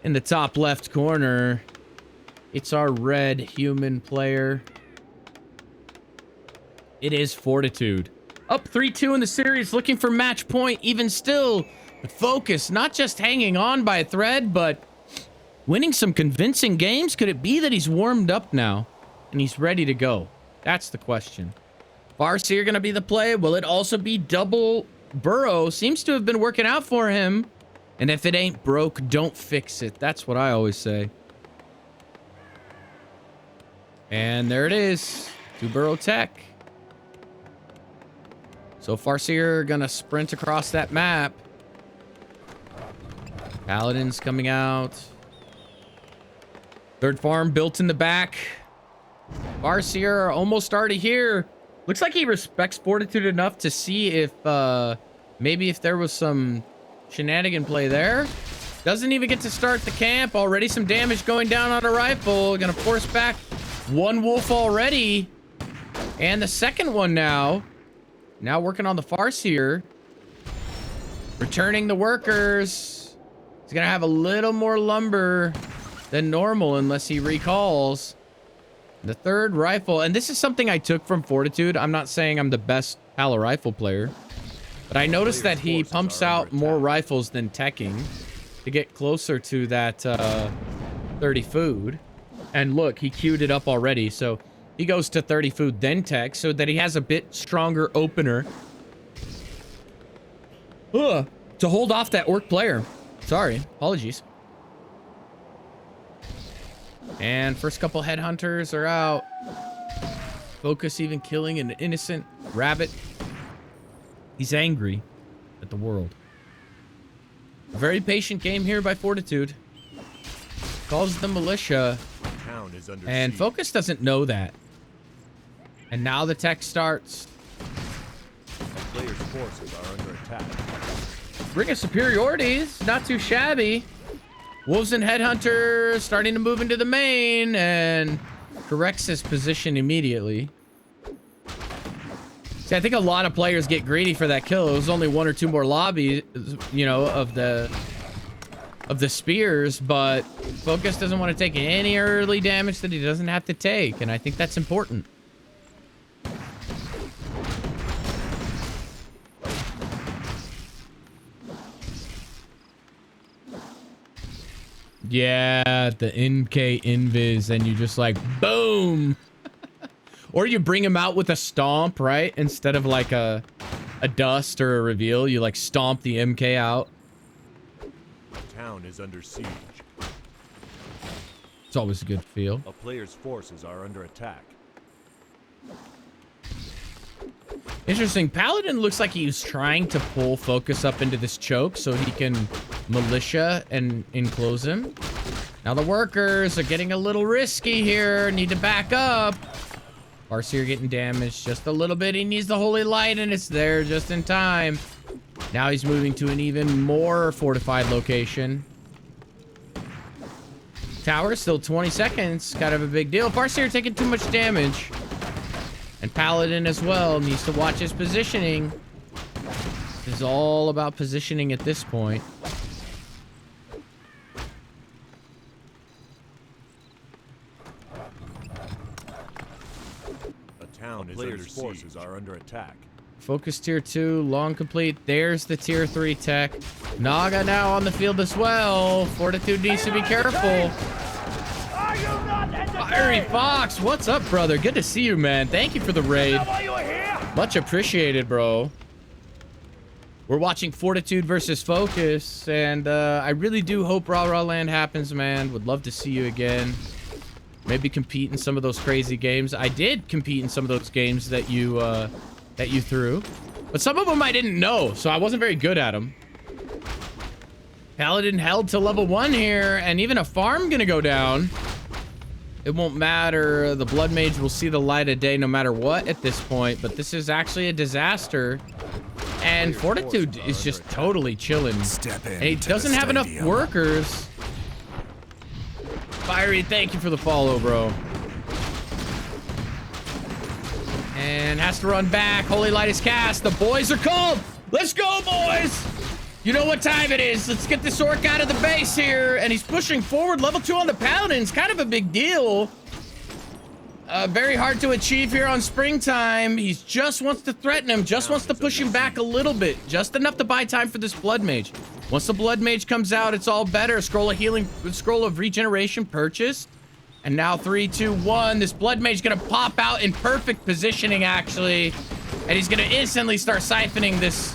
[SPEAKER 4] In the top left corner, it's our red human player. It is Fortitude. Up 3-2 in the series, looking for match point even still. But Focus, not just hanging on by a thread, but winning some convincing games. Could it be that he's warmed up now and he's ready to go? That's the question. Farseer gonna be the play. Will it also be double burrow? Seems to have been working out for him. And if it ain't broke, don't fix it. That's what I always say. And there it is. 2 burrow tech. So Farseer gonna sprint across that map. Paladin's coming out. Third farm built in the back. Farseer almost already here. Looks like he respects Fortitude enough to see if maybe if there was some shenanigan play there. Doesn't even get to start the camp. Already some damage going down on a rifle. Gonna force back 1 wolf already. And the second one now. Now working on the Farseer. Returning the workers. He's gonna have a little more lumber than normal unless he recalls. The third rifle, and this is something I took from Fortitude. I'm not saying I'm the best Palo Rifle player, but I noticed that he pumps out more rifles than teching to get closer to that 30 food. And look, he queued it up already, so he goes to 30 food then tech so that he has a bit stronger opener to hold off that orc player. Sorry, apologies. And first couple headhunters are out. Focus even killing an innocent rabbit. He's angry at the world. A very patient game here by Fortitude. Calls the militia. And Focus doesn't know that. And now the tech starts.
[SPEAKER 3] Players' forces are under attack.
[SPEAKER 4] Ring of Superiority is not too shabby. Wolves and Headhunter starting to move into the main and corrects his position immediately. See, I think a lot of players get greedy for that kill. It was only 1 or 2 more lobbies, you know, of the spears, but Focus doesn't want to take any early damage that he doesn't have to take, and I think that's important. Yeah, the NK invis, and you just like, boom! Or you bring him out with a stomp, right? Instead of like a dust or a reveal, you like stomp the MK out.
[SPEAKER 3] The town is under siege.
[SPEAKER 4] It's always a good feel.
[SPEAKER 3] A player's forces are under attack.
[SPEAKER 4] Interesting. Paladin looks like he was trying to pull Focus up into this choke so he can militia and enclose him. Now the workers are getting a little risky here. Need to back up. Farseer getting damaged just a little bit. He needs the Holy Light, and it's there just in time. Now he's moving to an even more fortified location. Tower still 20 seconds. Kind of a big deal. Farseer taking too much damage. And Paladin as well needs to watch his positioning. This is all about positioning at this point.
[SPEAKER 3] A town is under forces are under attack.
[SPEAKER 4] Focus tier 2, long complete. There's the tier 3 tech. Naga now on the field as well. Fortitude needs to be careful. Fiery Fox, what's up, brother? Good to see you, man. Thank you for the raid. Much appreciated, bro. We're watching Fortitude versus Focus, and I really do hope Raw Land happens, man. Would love to see you again. Maybe compete in some of those crazy games. I did compete in some of those games that you threw, but some of them I didn't know, so I wasn't very good at them. Paladin held to level 1 here, and even a farm gonna go down. It won't matter. The Blood Mage will see the light of day no matter what at this point, but this is actually a disaster. And Fortitude is just totally chilling. And he doesn't have enough workers. Fiery, thank you for the follow, bro. And has to run back. Holy Light is cast. The boys are called. Let's go, boys. You know what time it is. Let's get this orc out of the base here. And he's pushing forward. Level 2 on the Paladins. Kind of a big deal. Very hard to achieve here on Springtime. He just wants to threaten him. Just wants to push him back a little bit. Just enough to buy time for this Blood Mage. Once the Blood Mage comes out, it's all better. Scroll of healing, scroll of regeneration purchased. And now 3, 2, 1. This Blood Mage is going to pop out in perfect positioning, actually. And he's going to instantly start siphoning this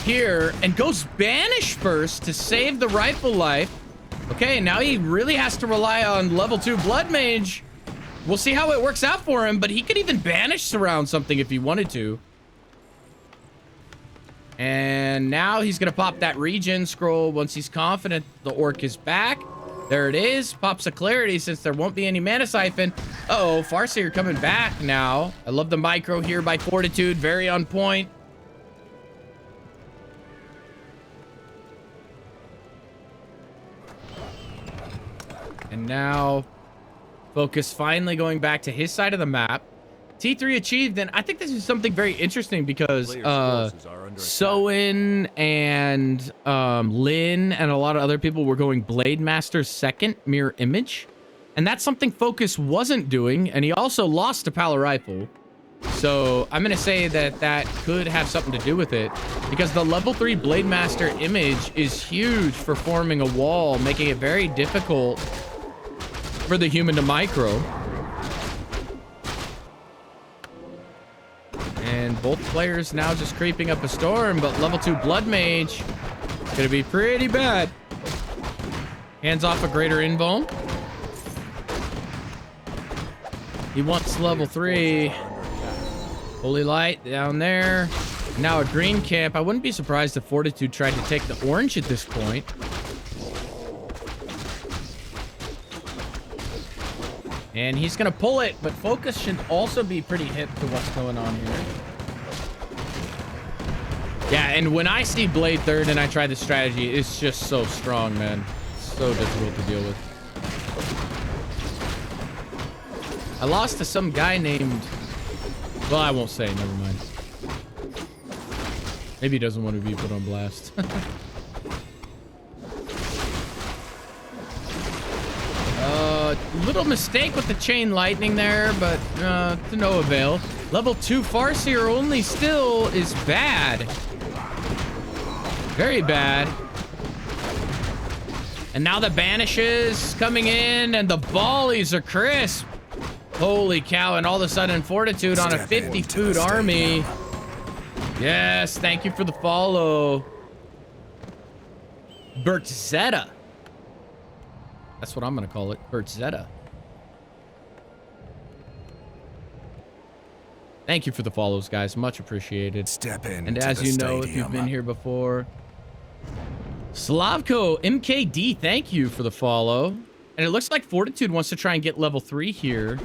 [SPEAKER 4] here. And goes Banish first to save the rifle life. Okay, now he really has to rely on level 2 Blood Mage. We'll see how it works out for him, but he could even Banish surround something if he wanted to. And now he's going to pop that regen scroll once he's confident the orc is back. There it is. Pops a clarity since there won't be any mana siphon. Uh-oh, Farseer coming back now. I love the micro here by Fortitude. Very on point. And now Focus finally going back to his side of the map. T3 achieved, and I think this is something very interesting because Soin and Lin and a lot of other people were going Blade Master's second mirror image, and that's something Focus wasn't doing, and he also lost a Pala Rifle. So I'm gonna say that that could have something to do with it, because the level 3 Blade Master image is huge for forming a wall, making it very difficult for the human to micro. And both players now just creeping up a storm, but level 2 Blood Mage gonna be pretty bad. Hands off a greater invuln. He wants level 3. Holy Light down there. Now a green camp. I wouldn't be surprised if Fortitude tried to take the orange at this point. And he's gonna pull it, but Focus should also be pretty hip to what's going on here. Yeah, and when I see Blade third and I try this strategy, it's just so strong, man. So difficult to deal with. I lost to some guy named... Well, I won't say, never mind. Maybe he doesn't want to be put on blast. Little mistake with the chain lightning there, but to no avail. Level 2 Farseer only still is bad. Very bad. And now the banishes coming in, and the volleys are crisp. Holy cow, and all of a sudden Fortitude on a 50 food army. Yes, thank you for the follow. Bertzetta. That's what I'm gonna call it, Bertzetta. Thank you for the follows, guys. Much appreciated.
[SPEAKER 6] Step in.
[SPEAKER 4] And as you know, if you've been here before, Slavko MKD, thank you for the follow. And it looks like Fortitude wants to try and get level 3 here.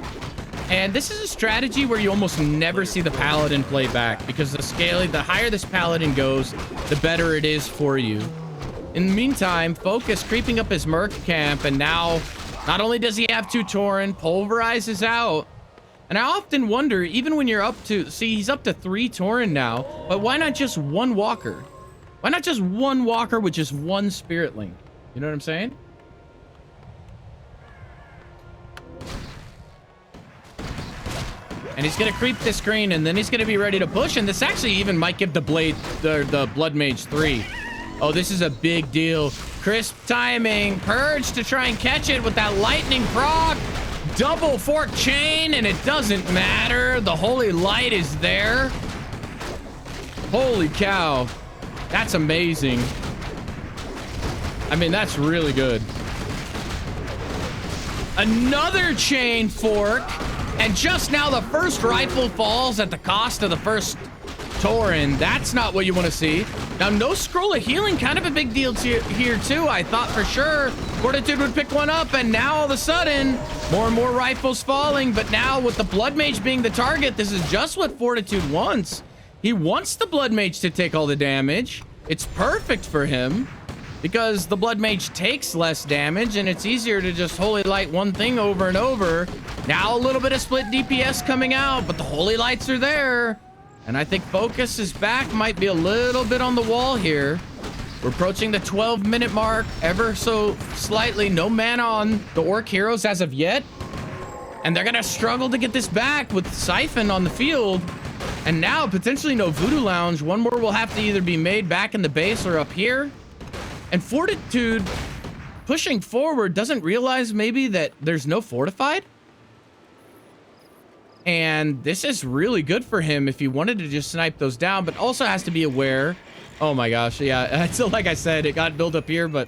[SPEAKER 4] And this is a strategy where you almost never see the paladin play back, because the higher this paladin goes, the better it is for you. In the meantime, Focus creeping up his Merc camp, and now not only does he have 2 Tauren, pulverizes out. And I often wonder, even when you're up to, see, he's up to 3 Tauren now, but why not just 1 Walker? Why not just 1 Walker with just 1 Spiritling? You know what I'm saying? And he's gonna creep this green, and then he's gonna be ready to push, and this actually even might give the Blood Mage 3. Oh, this is a big deal. Crisp timing. Purge to try and catch it with that lightning proc. Double fork chain, and it doesn't matter. The Holy Light is there. Holy cow. That's amazing. I mean, that's really good. Another chain fork. And just now, the first rifle falls at the cost of the first Tauren. That's not what you want to see. Now, no Scroll of Healing, kind of a big deal here, too. I thought for sure Fortitude would pick one up, and now all of a sudden, more and more rifles falling. But now, with the Blood Mage being the target, this is just what Fortitude wants. He wants the Blood Mage to take all the damage. It's perfect for him, because the Blood Mage takes less damage, and it's easier to just Holy Light one thing over and over. Now a little bit of split DPS coming out, but the Holy Lights are there. And I think Focus is back, might be a little bit on the wall here. We're approaching the 12-minute mark, ever so slightly. No mana on the Orc heroes as of yet. And they're gonna struggle to get this back with Siphon on the field. And now potentially no Voodoo Lounge. One more will have to either be made back in the base or up here. And Fortitude, pushing forward, doesn't realize maybe that there's no Fortified. And this is really good for him if he wanted to just snipe those down, but also has to be aware. Oh my gosh, yeah. So like I said, it got built up here, but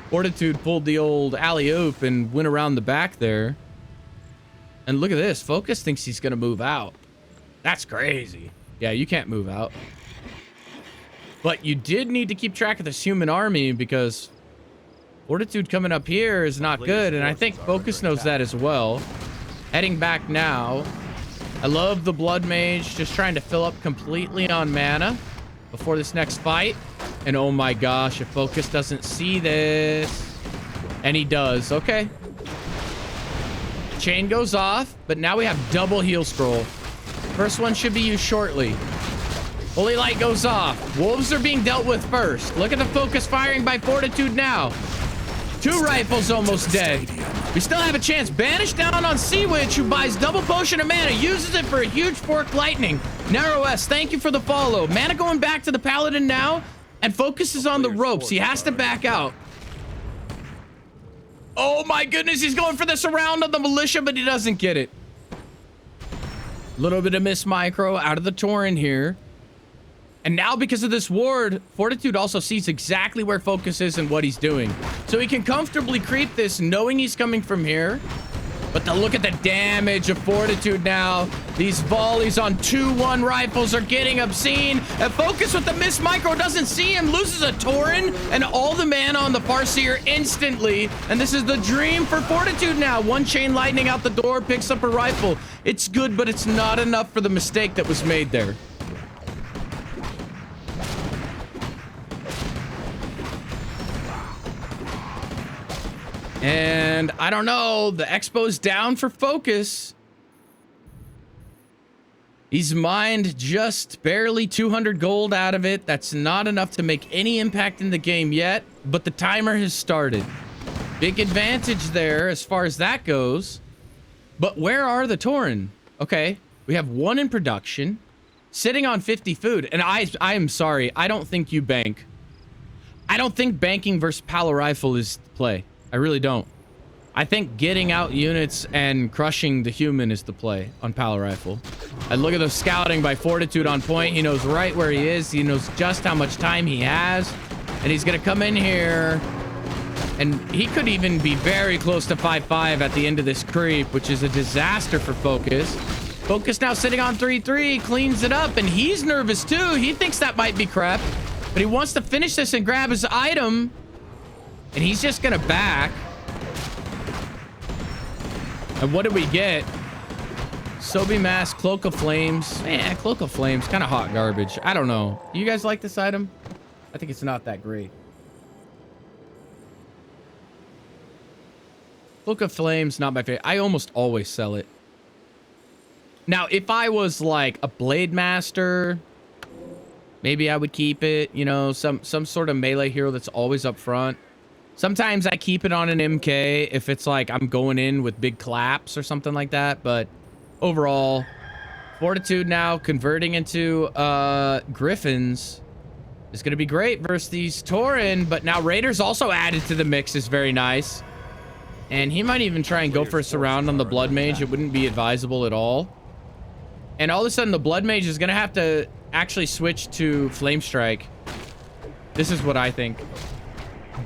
[SPEAKER 4] Fortitude pulled the old alley-oop and went around the back there. And look at this. Focus thinks he's going to move out. That's crazy. Yeah, you can't move out. But you did need to keep track of this human army, because Fortitude coming up here is not good, and I think Focus knows that as well. Heading back now. I love the Blood Mage just trying to fill up completely on mana before this next fight. And oh my gosh, if Focus doesn't see this. And he does. Okay. Chain goes off, but now we have double heal scroll. First one should be used shortly. Holy Light goes off. Wolves are being dealt with first. Look at the Focus firing by Fortitude now. 2 rifles almost dead. We still have a chance. Banish down on Sea Witch, who buys double potion of mana, uses it for a huge fork lightning. Narrow S, thank you for the follow. Mana going back to the Paladin now, and Focus is on the ropes. He has to back out. Oh my goodness, he's going for the surround on the Militia, but he doesn't get it. Little bit of miss micro out of the Tauren here. And now, because of this ward, Fortitude also sees exactly where Focus is and what he's doing. So he can comfortably creep this, knowing he's coming from here. But to look at the damage of Fortitude now. These volleys on 2-1 rifles are getting obscene. And Focus with the miss micro doesn't see him, loses a Tauren and all the mana on the Farseer instantly. And this is the dream for Fortitude now. 1 chain lightning out the door, picks up a rifle. It's good, but it's not enough for the mistake that was made there. And I don't know, the Expo's down for Focus. He's mined just barely 200 gold out of it. That's not enough to make any impact in the game yet, but the timer has started. Big advantage there as far as that goes. But where are the Tauren? Okay, we have 1 in production, sitting on 50 food. And I am sorry, I don't think you bank. I don't think banking versus Palo Rifle is the play. I really don't. I think getting out units and crushing the human is the play on Palo Rifle. And look at the scouting by Fortitude on point. He knows right where he is. He knows just how much time he has. And he's going to come in here. And he could even be very close to 5-5 at the end of this creep, which is a disaster for Focus. Focus now sitting on 3-3, cleans it up, and he's nervous too. He thinks that might be crap, but he wants to finish this and grab his item. And he's just gonna back. And what do we get? Sobe Mask, Cloak of Flames. Man, Cloak of Flames, kind of hot garbage. I don't know. Do you guys like this item? I think it's not that great. Cloak of Flames, not my favorite. I almost always sell it. Now, if I was like a Blade Master, maybe I would keep it. You know, some sort of melee hero that's always up front. Sometimes I keep it on an MK if it's like I'm going in with big claps or something like that. But overall, Fortitude now converting into Griffins is going to be great versus these Tauren. But now Raiders also added to the mix is very nice. And he might even try and go for a surround on the Blood Mage. It wouldn't be advisable at all. And all of a sudden, the Blood Mage is going to have to actually switch to Flame Strike. This is what I think.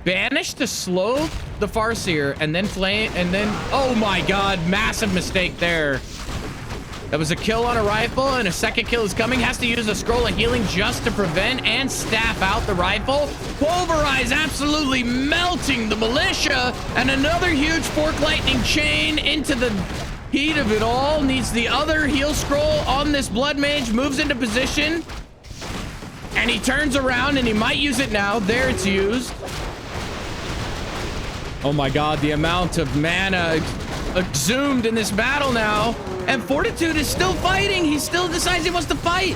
[SPEAKER 4] Banish to slow the Farseer and then flame, and then... Oh my god, massive mistake there. That was a kill on a rifle, and a second kill is coming. Has to use a Scroll of Healing just to prevent and staff out the rifle. Pulverize absolutely melting the Militia, and another huge Fork Lightning chain into the heat of it all. Needs the other heal scroll on this Blood Mage. Moves into position, and he turns around, and he might use it now. There it's used. Oh my god, the amount of mana exhumed in this battle now. And Fortitude is still fighting. He still decides he wants to fight.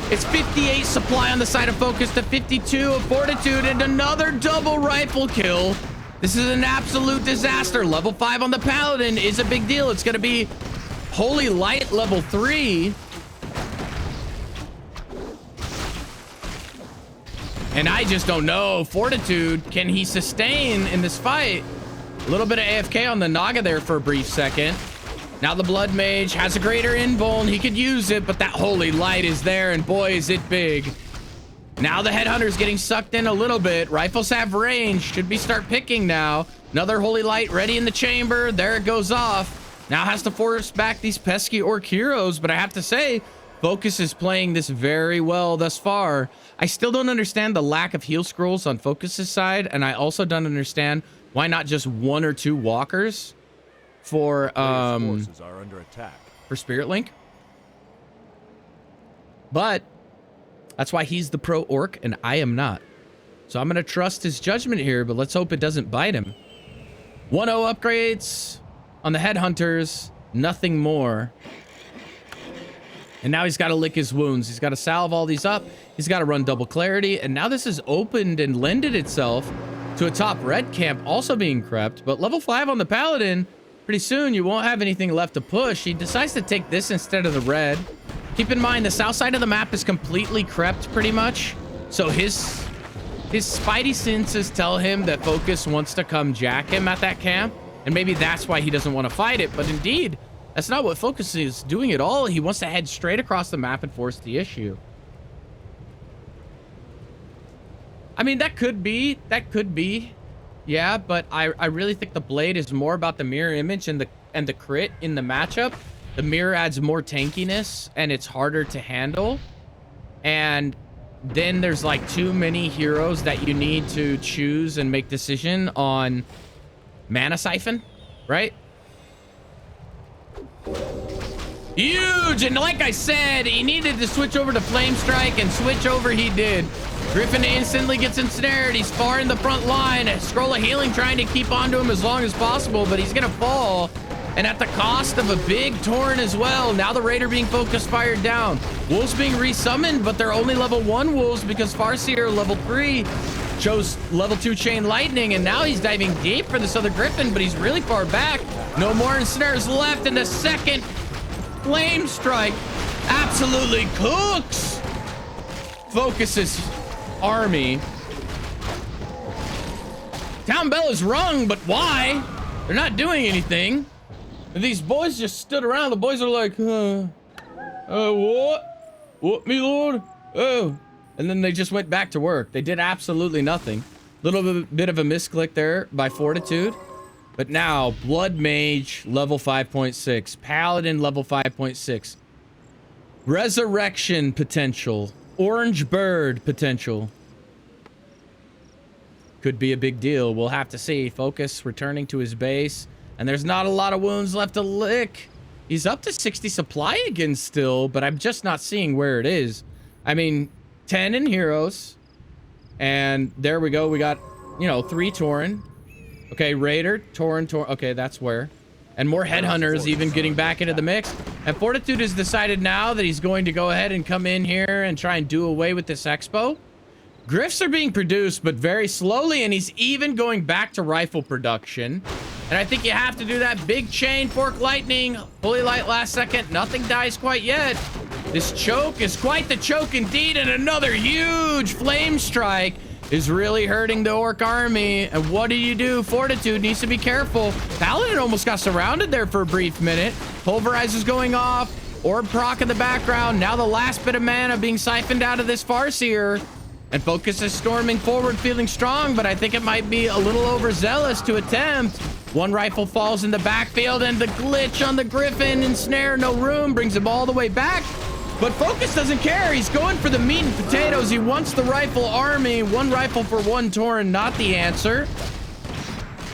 [SPEAKER 4] It's 58 supply on the side of Focus to 52 of Fortitude, and another double rifle kill. This is an absolute disaster. Level 5 on the Paladin is a big deal. It's going to be Holy Light level 3. And I just don't know. Fortitude, can he sustain in this fight? A little bit of AFK on the Naga there for a brief second. Now the Blood Mage has a greater invuln. He could use it, but that Holy Light is there, and boy, is it big. Now the Headhunter's getting sucked in a little bit. Rifles have range. Should be start picking now. Another Holy Light ready in the chamber. There it goes off. Now has to force back these pesky Orc heroes, but I have to say, Focus is playing this very well thus far. I still don't understand the lack of heal scrolls on Focus's side, and I also don't understand why not just 1 or 2 walkers for
[SPEAKER 3] forces are under attack.
[SPEAKER 4] For Spirit Link. But that's why he's the pro Orc and I am not. So I'm gonna trust his judgment here, but let's hope it doesn't bite him. 1-0 upgrades on the Headhunters, nothing more. And now he's got to lick his wounds. He's got to salve all these up. He's got to run double clarity. And now this has opened and lended itself to a top red camp also being crept. But level 5 on the Paladin, pretty soon you won't have anything left to push. He decides to take this instead of the red. Keep in mind, the south side of the map is completely crept pretty much. So his spidey senses tell him that Focus wants to come jack him at that camp. And maybe that's why he doesn't want to fight it. But indeed, that's not what Focus is doing at all. He wants to head straight across the map and force the issue. I mean, that could be. Yeah, but I really think the Blade is more about the mirror image and the crit in the matchup. The mirror adds more tankiness and it's harder to handle. And then there's like too many heroes that you need to choose and make decision on mana siphon, right? Huge, and like I said, he needed to switch over to Flame Strike, and switch over he did. Griffin instantly gets ensnared. He's far in the front line. A Scroll of Healing trying to keep onto him as long as possible, but he's gonna fall, and at the cost of a big Tauren as well. Now the Raider being focus fired down. Wolves being resummoned, but they're only level 1 wolves because Farseer level 3 chose level 2 Chain Lightning, and now he's diving deep for this other Griffin, but he's really far back. No more ensnares left, and the second Flame Strike absolutely cooks Focus's army. Town bell is rung, but why? They're not doing anything. And these boys just stood around. The boys are like, what? What, me lord? Oh. And then they just went back to work. They did absolutely nothing. Little bit of a misclick there by Fortitude. But now, Blood Mage, level 5.6. Paladin, level 5.6. Resurrection potential. Orange Bird potential. Could be a big deal. We'll have to see. Focus returning to his base. And there's not a lot of wounds left to lick. He's up to 60 supply again still, but I'm just not seeing where it is. I mean, 10 in heroes. And there we go. We got, you know, 3 Tauren. Okay, Raider, Tauren. Okay, that's where. And more Headhunters even getting back into the mix. And Fortitude has decided now that he's going to go ahead and come in here and try and do away with this expo. Griffs are being produced, but very slowly, and he's even going back to rifle production. And I think you have to do that. Big chain, fork lightning, fully light last second. Nothing dies quite yet. This choke is quite the choke indeed, and another huge flame strike is really hurting the orc army. And what do? Fortitude needs to be careful. Paladin almost got surrounded there for a brief minute. Pulverizer's going off. Orb proc in the background. Now the last bit of mana being siphoned out of this Farseer. And Focus is storming forward, feeling strong, but I think it might be a little overzealous to attempt. One rifle falls in the backfield, and the glitch on the Griffin ensnare, no room, brings him all the way back. But Focus doesn't care. He's going for the meat and potatoes. He wants the rifle army. 1 rifle for 1 Tauren, not the answer.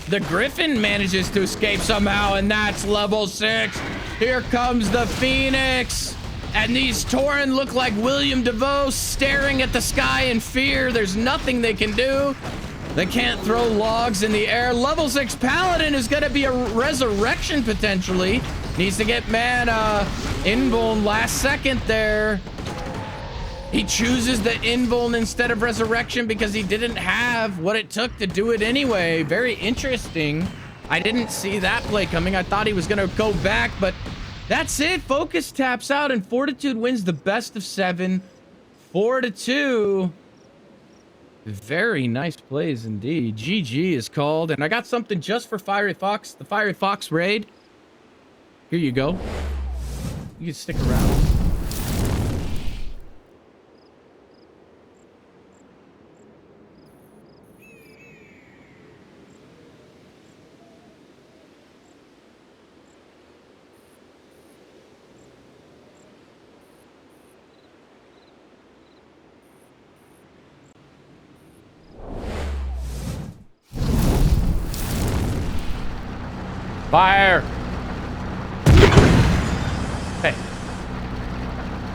[SPEAKER 4] The Griffin manages to escape somehow, and that's level 6. Here comes the Phoenix. And these Tauren look like William Defoe staring at the sky in fear. There's nothing they can do. They can't throw logs in the air. Level 6 Paladin is going to be a resurrection potentially. Needs to get mana. Invuln last second there. He chooses the Invuln instead of resurrection because he didn't have what it took to do it anyway. Very interesting. I didn't see that play coming. I thought he was going to go back, but that's it. Focus taps out and Fortitude wins the best of 7. 4-2. Very nice plays indeed. GG is called. And I got something just for Fiery Fox. The Fiery Fox raid. Here you go. You can stick around. Fire! Hey.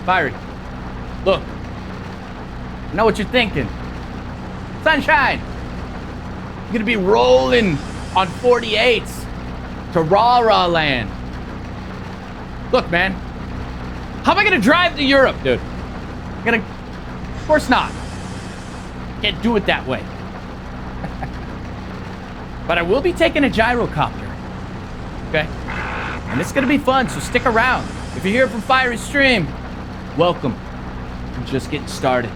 [SPEAKER 4] Fiery. Look. I know what you're thinking. Sunshine! You're gonna be rolling on 48s to Rah land. Look, man. How am I gonna drive to Europe, dude? Of course not. Can't do it that way. But I will be taking a gyrocopter. Okay? And it's gonna be fun, so stick around. If you're here from Fiery Stream, welcome. I'm just getting started.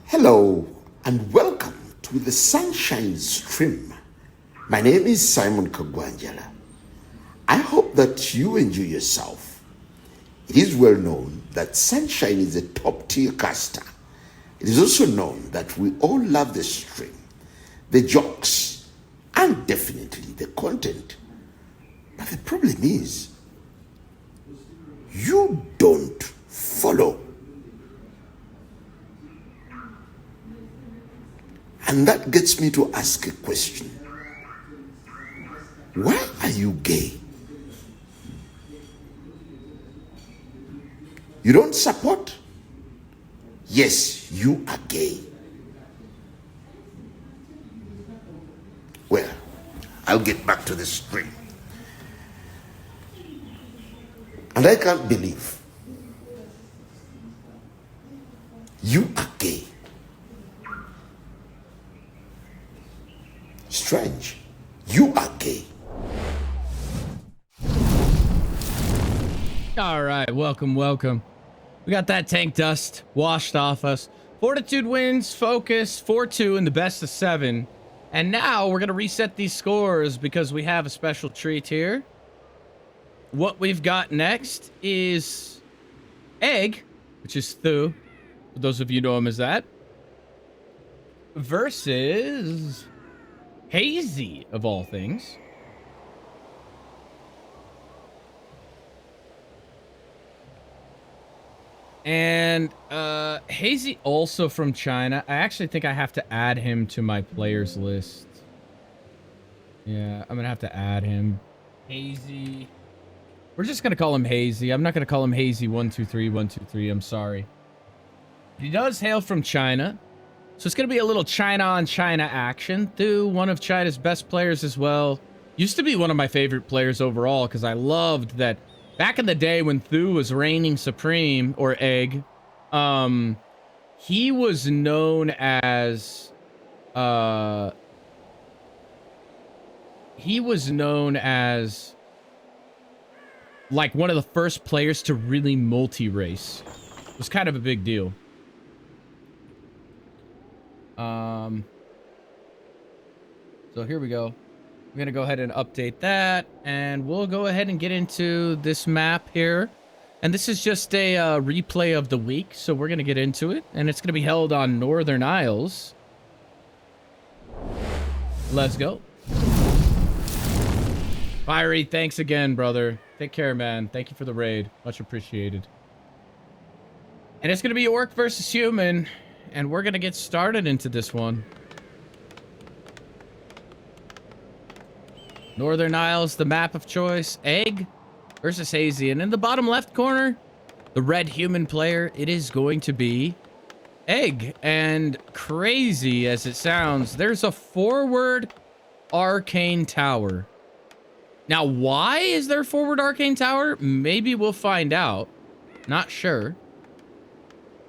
[SPEAKER 5] Hello and welcome to the Sunshine Stream. My name is Simon Kagwanjala. I hope that you enjoy yourself. It is well known that Sunshine is a top-tier caster. It is also known that we all love the stream, the jokes, and definitely the content. But the problem is, you don't follow. And that gets me to ask a question. Why are you gay? You don't support? Yes, you are gay. Well, I'll get back to the stream. And I can't believe you are gay. Strange. You are gay.
[SPEAKER 4] All right, welcome. We got that tank dust washed off us. Fortitude wins, Focus, 4-2 in the best of 7. And now we're going to reset these scores because we have a special treat here. What we've got next is Egg, which is Thu, for those of you who know him as that, versus Hazy, of all things. And Hazy also from China. I actually think I have to add him to my players list. Yeah, I'm gonna have to add him. Hazy. We're just gonna call him Hazy. I'm not gonna call him Hazy 123 123. I'm sorry. He does hail from China, so it's gonna be a little China on China action. Thu, one of China's best players as well. Used to be one of my favorite players overall because I loved that. Back in the day when Thu was reigning supreme, or Egg, he was known as, like one of the first players to really multi-race. It was kind of a big deal. So here we go. I'm gonna go ahead and update that, and we'll go ahead and get into this map here. And this is just a replay of the week, so we're gonna get into it, and it's gonna be held on Northern Isles. Let's go. Fiery, thanks again, brother. Take care, man. Thank you for the raid. Much appreciated. And it's gonna be orc versus human, and we're gonna get started into this one. Northern Isles, the map of choice. Egg versus Hazy. And in the bottom left corner, the red human player, it is going to be Egg. And crazy as it sounds, there's a forward arcane tower. Now, why is there a forward arcane tower? Maybe we'll find out. Not sure.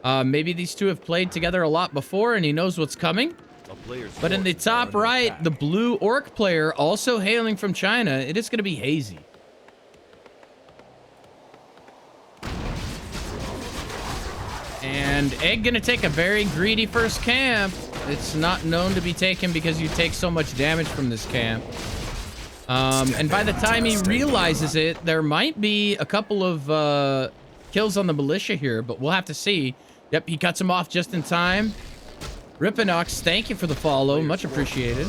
[SPEAKER 4] Maybe these two have played together a lot before and he knows what's coming. But in the top right, the blue orc player, also hailing from China, it is going to be Hazy. And Egg going to take a very greedy first camp. It's not known to be taken because you take so much damage from this camp. And by the time he realizes it, there might be a couple of kills on the militia here, but we'll have to see. Yep, he cuts him off just in time. Ripinox, thank you for the follow. Much appreciated.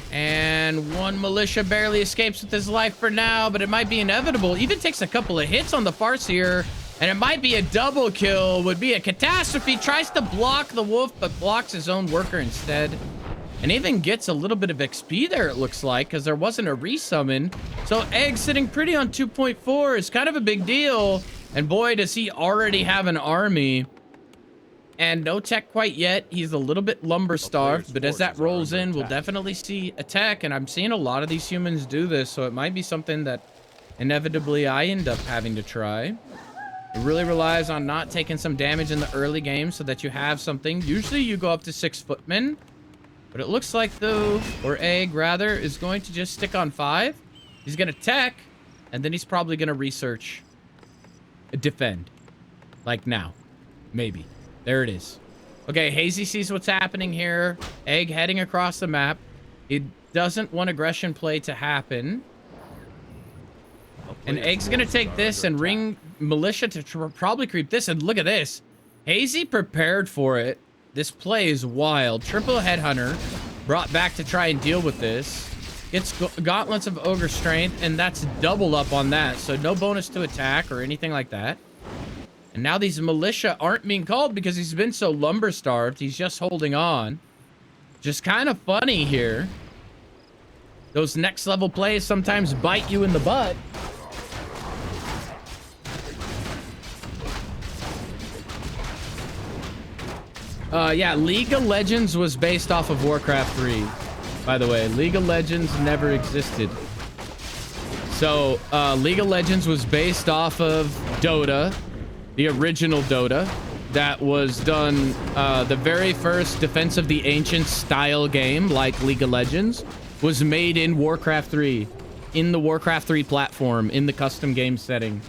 [SPEAKER 4] And one militia barely escapes with his life for now, but it might be inevitable. Even takes a couple of hits on the Farseer, and it might be a double kill. Would be a catastrophe. Tries to block the wolf, but blocks his own worker instead. And even gets a little bit of XP there, it looks like, because there wasn't a resummon. So Egg sitting pretty on 2.4 is kind of a big deal. And boy, does he already have an army. And no tech quite yet. He's a little bit lumber starved, but as that rolls in, we'll definitely see a tech. And I'm seeing a lot of these humans do this, so it might be something that inevitably I end up having to try. It really relies on not taking some damage in the early game so that you have something. Usually you go up to 6 footmen, but it looks like though, or Egg rather, is going to just stick on 5. He's gonna tech, and then he's probably gonna research, defend, like now, maybe. There it is. Okay, Hazy sees what's happening here. Egg heading across the map. He doesn't want aggression play to happen. And Egg's gonna take this and ring militia to probably creep this. And look at this. Hazy prepared for it. This play is wild. Triple headhunter brought back to try and deal with this. Gets gauntlets of ogre strength, and that's double up on that. So no bonus to attack or anything like that. And now these militia aren't being called because he's been so lumber starved. He's just holding on. Just kind of funny here. Those next level plays sometimes bite you in the butt. Yeah, League of Legends was based off of Warcraft 3. By the way, League of Legends never existed. So, League of Legends was based off of Dota. The original Dota that was done, the very first Defense of the Ancients style game, like League of Legends, was made in Warcraft 3, in the Warcraft 3 platform, in the custom game setting.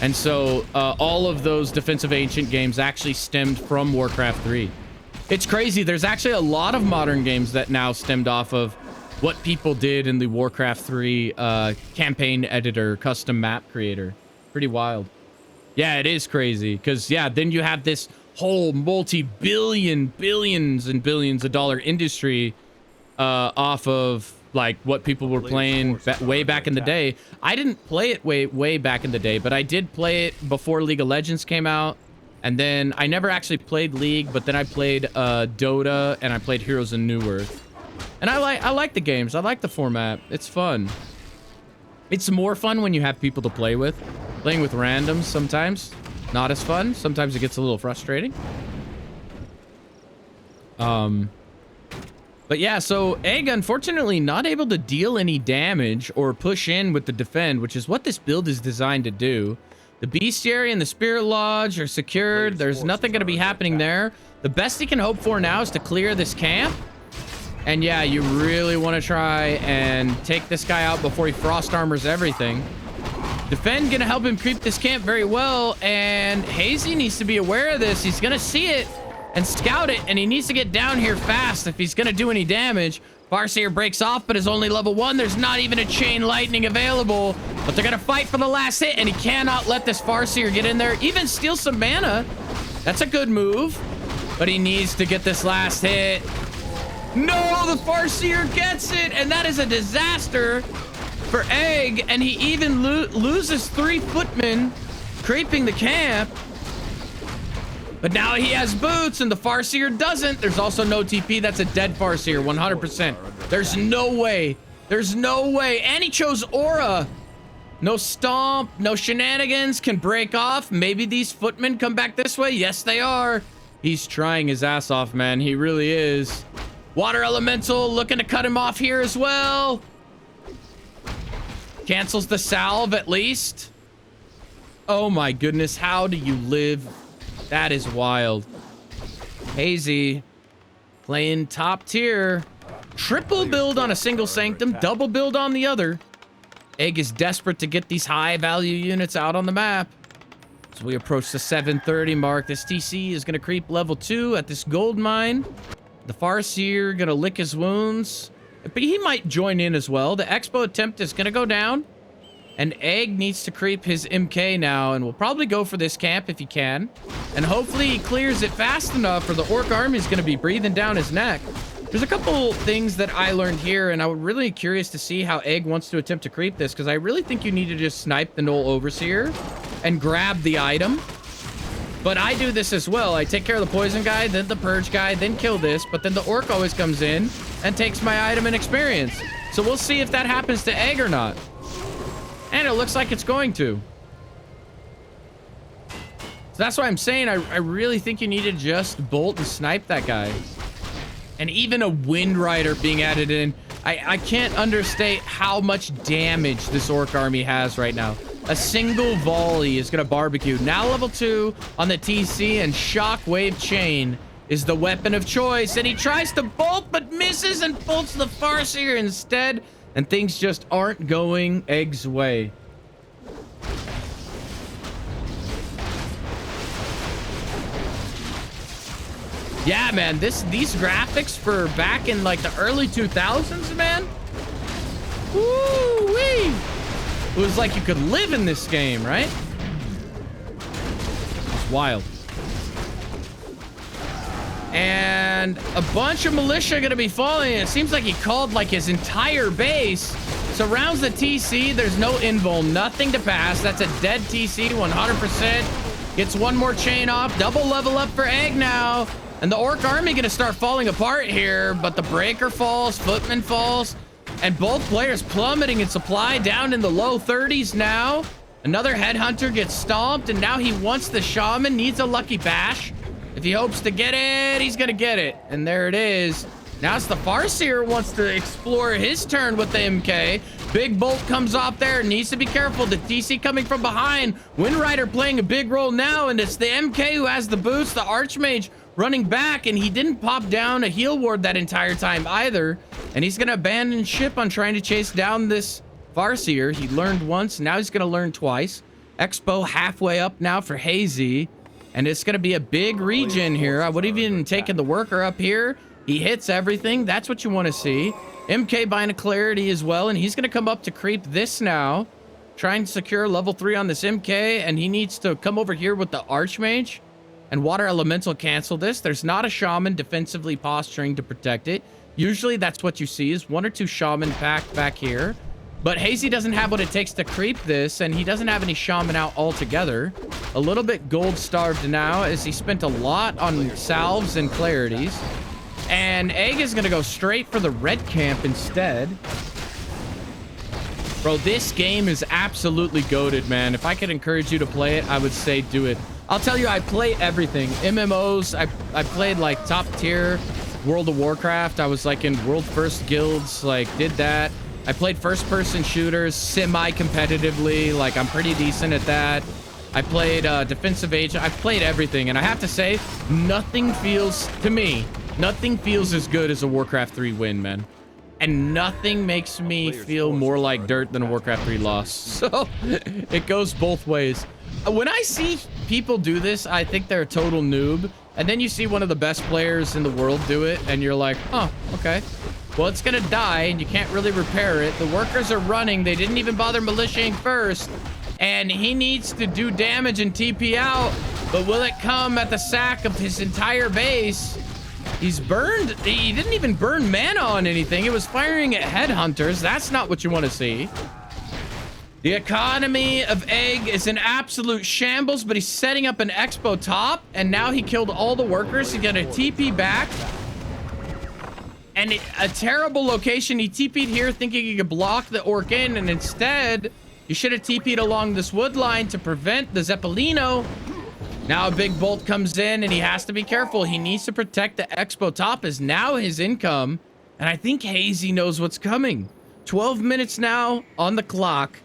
[SPEAKER 4] And so all of those Defense of Ancient games actually stemmed from Warcraft 3. It's crazy. There's actually a lot of modern games that now stemmed off of what people did in the Warcraft 3 campaign editor, custom map creator. Pretty wild. Yeah, it is crazy because, yeah, then you have this whole multi-billion, billions and billions of dollar industry off of like what people were playing way back in the day. I didn't play it way back in the day, but I did play it before League of Legends came out. And then I never actually played League, but then I played Dota and I played Heroes of New Earth. And I like the games. I like the format. It's fun. It's more fun when you have people to play with. Playing with randoms sometimes not as fun. Sometimes it gets a little frustrating. But yeah, so Egg unfortunately not able to deal any damage or push in with the defend, which is what this build is designed to do. The Bestiary and the Spirit Lodge are secured. There's nothing going to be happening there. The best he can hope for now is to clear this camp. And yeah, you really want to try and take this guy out before he frost armors everything. Defend going to help him creep this camp very well. And Hazy needs to be aware of this. He's going to see it and scout it, and he needs to get down here fast if he's gonna do any damage. Farseer breaks off, but is only level 1. There's not even a chain lightning available, but they're gonna fight for the last hit, and he cannot let this Farseer get in there, even steal some mana. That's a good move, but he needs to get this last hit. No, the Farseer gets it, and that is a disaster for Egg, and he even loses 3 footmen creeping the camp. But now he has boots and the Farseer doesn't. There's also no TP. That's a dead Farseer, 100%. There's no way. There's no way. And he chose Aura. No stomp, no shenanigans, can break off. Maybe these footmen come back this way. Yes, they are. He's trying his ass off, man. He really is. Water Elemental looking to cut him off here as well. Cancels the salve at least. Oh my goodness. How do you live? That is wild. Hazy playing top tier. Triple build on a single Sanctum, double build on the other. Egg is desperate to get these high value units out on the map. As we approach the 730 mark, this TC is going to creep level 2 at this gold mine. The Farseer going to lick his wounds, but he might join in as well. The Expo attempt is going to go down. And Egg needs to creep his MK now, and will probably go for this camp if he can. And hopefully he clears it fast enough, or the Orc army is going to be breathing down his neck. There's a couple things that I learned here, and I'm really curious to see how Egg wants to attempt to creep this, because I really think you need to just snipe the Null Overseer and grab the item. But I do this as well. I take care of the Poison guy, then the Purge guy, then kill this, but then the Orc always comes in and takes my item and experience. So we'll see if that happens to Egg or not. And it looks like it's going to. So that's why I'm saying I really think you need to just bolt and snipe that guy. And even a Wind Rider being added in. I can't understate how much damage this Orc army has right now. A single volley is going to barbecue. Now level 2 on the TC, and Shockwave Chain is the weapon of choice. And he tries to bolt but misses and bolts the Farseer instead. And things just aren't going Egg's way. Yeah, man, these graphics for back in like the early 2000s, man. Woo-wee. It was like you could live in this game, right? It's wild. And a bunch of militia gonna be falling. It seems like he called like his entire base. Surrounds the TC. There's no invul, nothing to pass. That's a dead TC, 100%. Gets one more chain off. Double level up for Egg now. And the Orc army gonna start falling apart here. But the Breaker falls, Footman falls. And both players plummeting in supply down in the low 30s now. Another Headhunter gets stomped. And now he wants the Shaman, needs a Lucky Bash. If he hopes to get it, he's gonna get it. And there it is. Now it's the Farseer wants to explore his turn with the MK. Big bolt comes off there. Needs to be careful. The TC coming from behind. Wind Rider playing a big role now. And it's the MK who has the boots. The Archmage running back. And he didn't pop down a heal ward that entire time either. And he's gonna abandon ship on trying to chase down this Farseer. He learned once. Now he's gonna learn twice. Expo halfway up now for Hazy. And it's going to be a big regen here. I would have even taken the worker up here. He hits everything. That's what you want to see. MK buying a clarity as well. And he's going to come up to creep this now. Trying to secure level 3 on this MK. And he needs to come over here with the Archmage. And Water Elemental cancel this. There's not a Shaman defensively posturing to protect it. Usually that's what you see is 1 or 2 shaman packed back here. But Hazy doesn't have what it takes to creep this, and he doesn't have any shaman out altogether. A little bit gold starved now as he spent a lot on salves and clarities. And Egg is going to go straight for the red camp instead. Bro, this game is absolutely goated, man. If I could encourage you to play it, I would say do it. I'll tell you, I play everything. MMOs, I played like top tier World of Warcraft. I was like in world first guilds, like did that. I played first person shooters semi-competitively. Like I'm pretty decent at that. I played defensive agent. I've played everything. And I have to say, nothing feels, to me, nothing feels as good as a Warcraft 3 win, man. And nothing makes me feel more like dirt than a Warcraft 3 loss. So it goes both ways. When I see people do this, I think they're a total noob. And then you see one of the best players in the world do it, and you're like, oh, okay. Well, it's gonna die, and you can't really repair it. The workers are running. They didn't even bother militiaing first. And he needs to do damage and TP out. But will it come at the sack of his entire base? He's burned. He didn't even burn mana on anything. It was firing at headhunters. That's not what you want to see. The economy of Egg is in absolute shambles, but he's setting up an expo top, and now he killed all the workers. He got a TP back. And a terrible location. He TP'd here thinking he could block the orc in, and instead, he should have TP'd along this wood line to prevent the Zeppelino. Now a big bolt comes in, and he has to be careful. He needs to protect the expo top is now his income. And I think Hazy knows what's coming. 12 minutes now on the clock.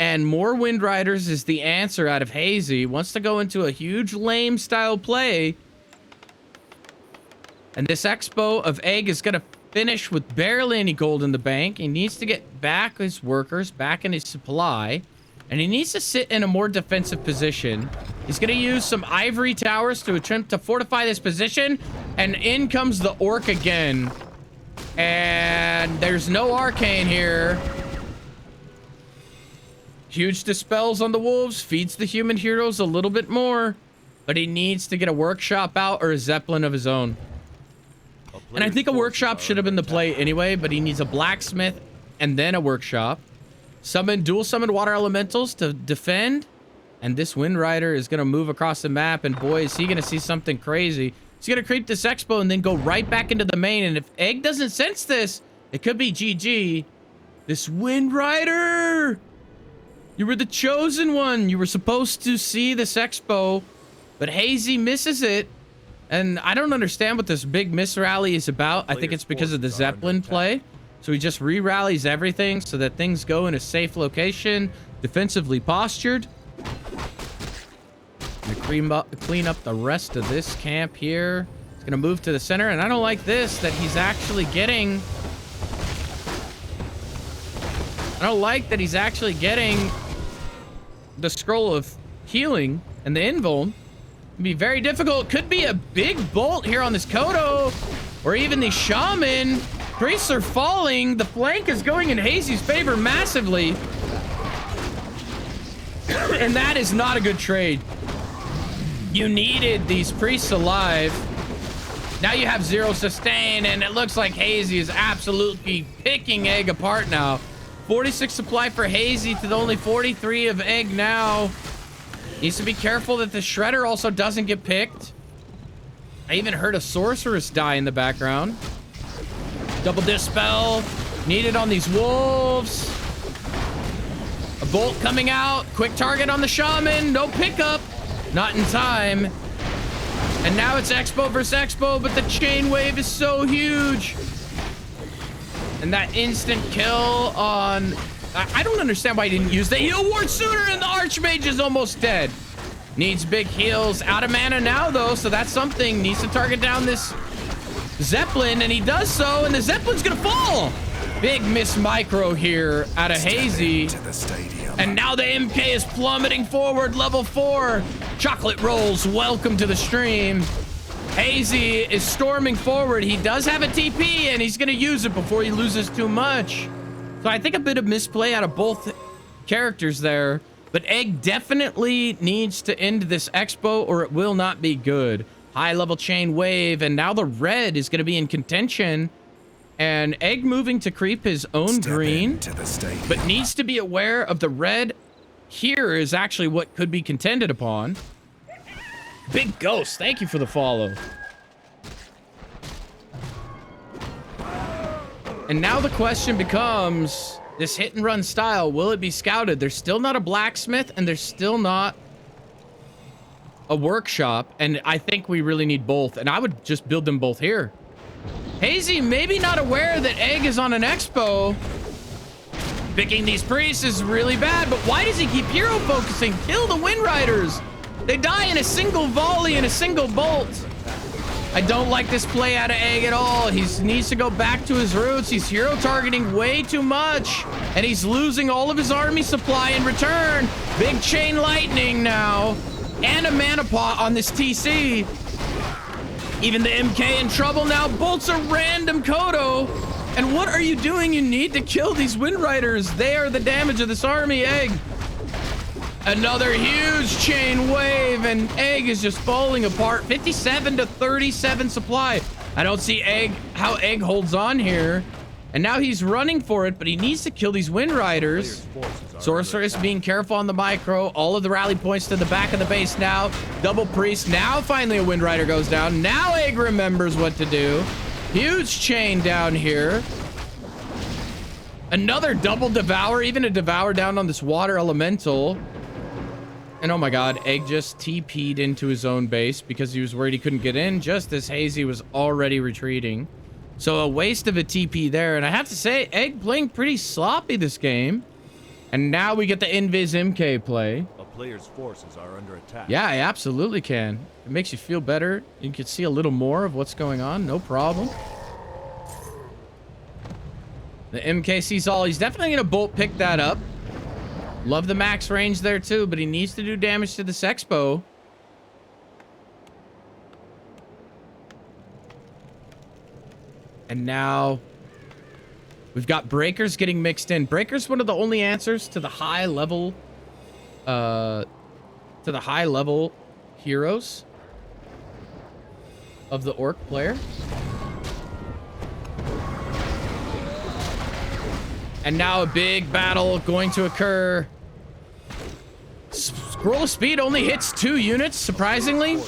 [SPEAKER 4] And more Wind Riders is the answer out of Hazy. Wants to go into a huge lame style play. And this expo of Egg is going to finish with barely any gold in the bank. He needs to get back his workers, back in his supply. And he needs to sit in a more defensive position. He's going to use some ivory towers to attempt to fortify this position. And in comes the orc again. And there's no arcane here. Huge dispels on the wolves, feeds the human heroes a little bit more, but he needs to get a workshop out or a zeppelin of his own. And I think a workshop should have been the play anyway, but he needs a blacksmith and then a workshop. Dual summon water elementals to defend, and this Wind Rider is going to move across the map, and boy, is he going to see something crazy. He's going to creep this expo and then go right back into the main, and if Egg doesn't sense this, it could be GG. This Wind Rider! You were the chosen one. You were supposed to see this expo, but Hazy misses it. And I don't understand what this big miss rally is about. I think it's because of the Zeppelin play. So he just re-rallies everything so that things go in a safe location, defensively postured. Gonna clean up the rest of this camp here. He's gonna move to the center, and I don't like this, that he's actually getting... I don't like that he's actually getting the scroll of healing and the invuln. It'd be very difficult. Could be a big bolt here on this Kodo, or even the shaman. Priests are falling. The flank is going in Hazy's favor massively. And that is not a good trade. You needed these priests alive. Now you have 0 sustain, and it looks like Hazy is absolutely picking Egg apart now. 46 supply for Hazy to the only 43 of Egg now. Needs to be careful that the Shredder also doesn't get picked. I even heard a Sorceress die in the background. Double Dispel needed on these wolves. A bolt coming out. Quick target on the Shaman. No pickup. Not in time. And now it's Expo versus Expo, but the chain wave is so huge. And that instant kill on... I don't understand why he didn't use the heal ward sooner, and the Archmage is almost dead. Needs big heals. Out of mana now, though, so that's something. Needs to target down this Zeppelin, and he does so, and the Zeppelin's gonna fall. Big miss micro here out of Hazy. And now the MK is plummeting forward, level 4. Chocolate Rolls, welcome to the stream. Hazy is storming forward. He does have a TP, and he's gonna use it before he loses too much. So I think a bit of misplay out of both characters there. But Egg definitely needs to end this expo, or it will not be good. High level chain wave, and now the red is going to be in contention. And Egg moving to creep his own
[SPEAKER 6] Step
[SPEAKER 4] green,
[SPEAKER 6] into the stadium.
[SPEAKER 4] but needs to be aware of the red. Here is actually what could be contended upon. Big Ghost, thank you for the follow. And now the question becomes, this hit and run style, will it be scouted? There's still not a blacksmith and there's still not a workshop. And I think we really need both. And I would just build them both here. Hazy maybe not aware that Egg is on an expo. Picking these priests is really bad, but why does he keep hero focusing? Kill the Wind Riders. They die in a single volley and a single bolt. I don't like this play out of Egg at all. He needs to go back to his roots. He's hero targeting way too much, and he's losing all of his army supply in return. Big chain lightning now, and a mana pot on this TC. Even the MK in trouble now. Bolts a random Kodo. And what are you doing? You need to kill these Wind Riders. They are the damage of this army. Egg. Another huge chain wave, and Egg is just falling apart. 57 to 37 supply. I don't see how Egg holds on here. And now he's running for it, but he needs to kill these Wind Riders. Sorceress being careful on the micro. All of the rally points to the back of the base now. Double priest. Now finally a Wind Rider goes down. Now Egg remembers what to do. Huge chain down here. Another double devour. Even a devour down on this water elemental. And oh my god, Egg just TP'd into his own base because he was worried he couldn't get in just as Hazy was already retreating. So a waste of a TP there. And I have to say, Egg playing pretty sloppy this game. And now we get the Invis MK play.
[SPEAKER 3] A player's forces are under attack.
[SPEAKER 4] Yeah, I absolutely can. It makes you feel better. You can see a little more of what's going on. No problem. The MK sees all. He's definitely going to bolt pick that up. Love the max range there too, but he needs to do damage to this Expo. And now we've got Breakers getting mixed in. Breakers one of the only answers to the high level heroes of the Orc player. And now a big battle going to occur. Scroll of Speed only hits 2 units, surprisingly.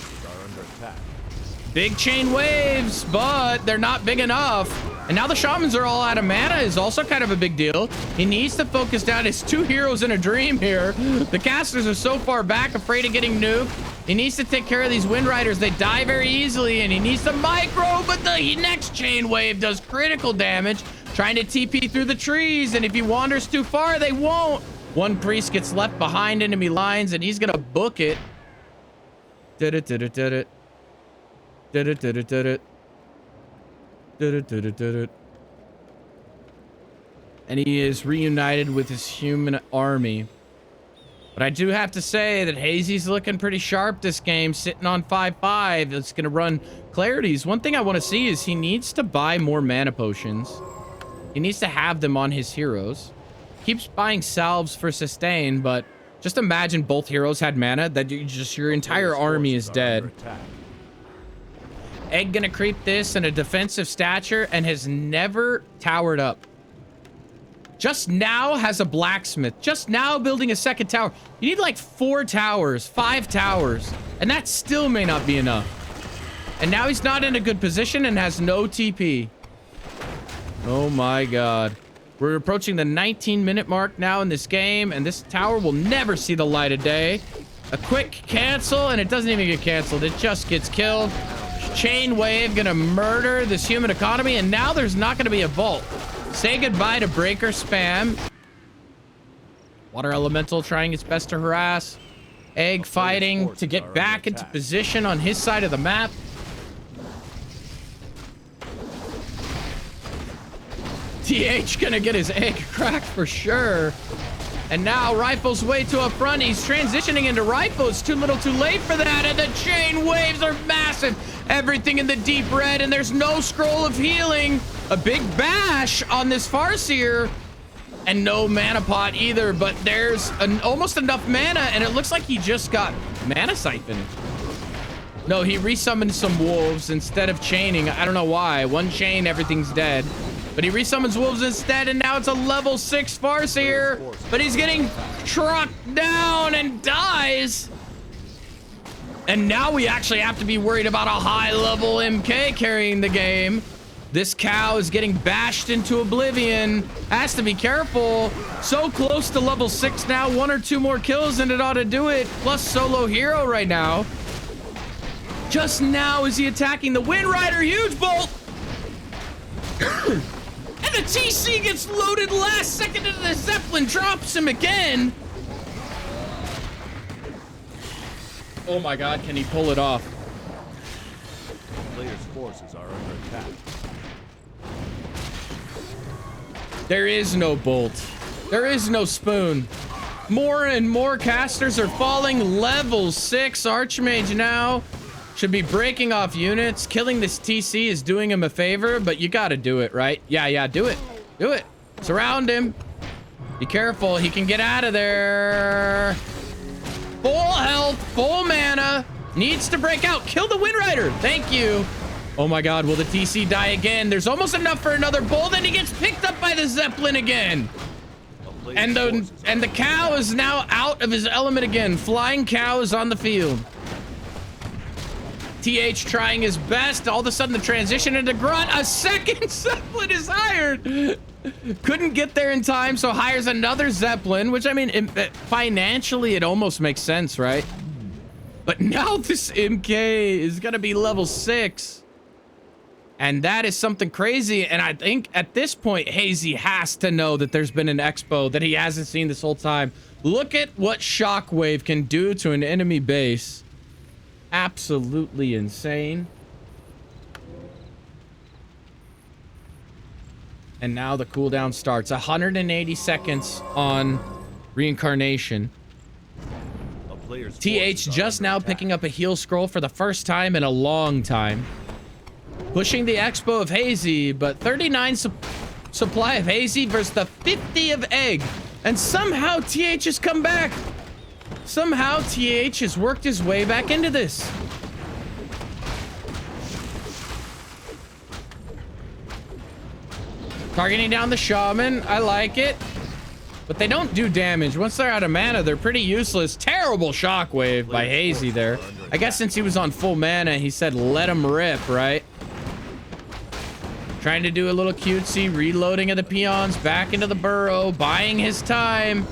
[SPEAKER 4] Big chain waves, but they're not big enough. And now the shamans are all out of mana is also kind of a big deal. He needs to focus down his 2 heroes in a dream here. The casters are so far back, afraid of getting nuked. He needs to take care of these Wind Riders. They die very easily, and he needs to micro, but the next chain wave does critical damage, trying to TP through the trees, and if he wanders too far, they won't. One priest gets left behind enemy lines, and he's gonna book it. Did it. And he is reunited with his human army. But I do have to say that Hazy's looking pretty sharp this game, sitting on 5-5. It's going to run clarities. One thing I want to see is he needs to buy more mana potions. He needs to have them on his heroes. Keeps buying salves for sustain, but just imagine both heroes had mana, that your entire army is dead. Egg gonna creep this in a defensive stature and has never towered up. Just now has a blacksmith. Just now building a second tower. You need like 4 towers, 5 towers, and that still may not be enough. And now he's not in a good position and has no TP. Oh my god. We're approaching the 19-minute mark now in this game, and this tower will never see the light of day. A quick cancel, and it doesn't even get canceled. It just gets killed. Chain wave gonna murder this human economy, and now there's not gonna be a vault. Say goodbye to Breaker spam. Water Elemental trying its best to harass. Egg fighting to get back into position on his side of the map. TH gonna get his egg cracked for sure. And now Rifle's way to up front. He's transitioning into Rifle. It's too little too late for that. And the chain waves are massive. Everything in the deep red, and there's no scroll of healing. A big bash on this Farseer. And no mana pot either, but there's almost enough mana, and it looks like he just got mana siphoned. No, he resummoned some wolves instead of chaining. I don't know why. One chain, everything's dead. But he resummons wolves instead, and now it's a level 6 Farseer. But he's getting trucked down and dies. And now we actually have to be worried about a high-level MK carrying the game. This cow is getting bashed into oblivion. Has to be careful. So close to level 6 now. 1 or 2 more kills and it ought to do it. Plus solo hero right now. Just now is he attacking the Wind Rider. Huge bolt. And the TC gets loaded last second into the Zeppelin. Drops him again. Oh my God, can he pull it off?
[SPEAKER 3] Player's forces are under attack.
[SPEAKER 4] There is no bolt. There is no spoon. More and more casters are falling. Level 6 Archmage now. Should be breaking off units. Killing this TC is doing him a favor, but you gotta do it, right? Yeah, do it. Do it. Surround him. Be careful. He can get out of there. Full health, full mana. Needs to break out. Kill the Wind Rider. Thank you. Oh my God, will the TC die again? There's almost enough for another bolt, and he gets picked up by the Zeppelin again. And the cow is now out of his element again. Flying cow is on the field. TH trying his best. All of a sudden, the transition into Grunt. A second Zeppelin is hired. Couldn't get there in time, so hires another Zeppelin, which, I mean, financially, it almost makes sense, right? But now this MK is going to be level 6. And that is something crazy. And I think at this point, Hazy has to know that there's been an expo that he hasn't seen this whole time. Look at what Shockwave can do to an enemy base. Absolutely insane. And now the cooldown starts. 180 seconds on reincarnation. TH just now picking up a heal scroll for the first time in a long time. Pushing the expo of Hazy, but 39 supply of Hazy versus the 50 of Egg. And somehow TH has come back. Somehow TH has worked his way back into this. Targeting down the Shaman. I like it. But they don't do damage. Once they're out of mana, they're pretty useless. Terrible Shockwave by Hazy there. I guess since he was on full mana, he said let him rip, right? Trying to do a little cutesy reloading of the peons back into the burrow, buying his time.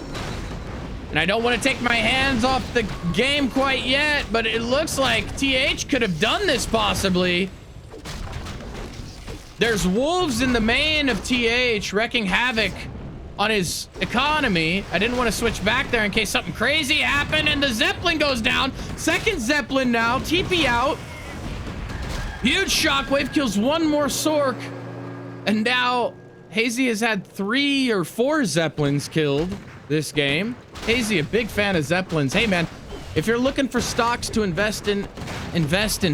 [SPEAKER 4] And I don't want to take my hands off the game quite yet, but it looks like TH could have done this possibly. There's wolves in the main of TH wrecking havoc on his economy. I didn't want to switch back there in case something crazy happened, and the Zeppelin goes down. Second Zeppelin now, TP out. Huge Shockwave kills one more Sork. And now Hazy has had 3 or 4 Zeppelins killed this game. Hazy, a big fan of Zeppelins. Hey man, if you're looking for stocks to invest in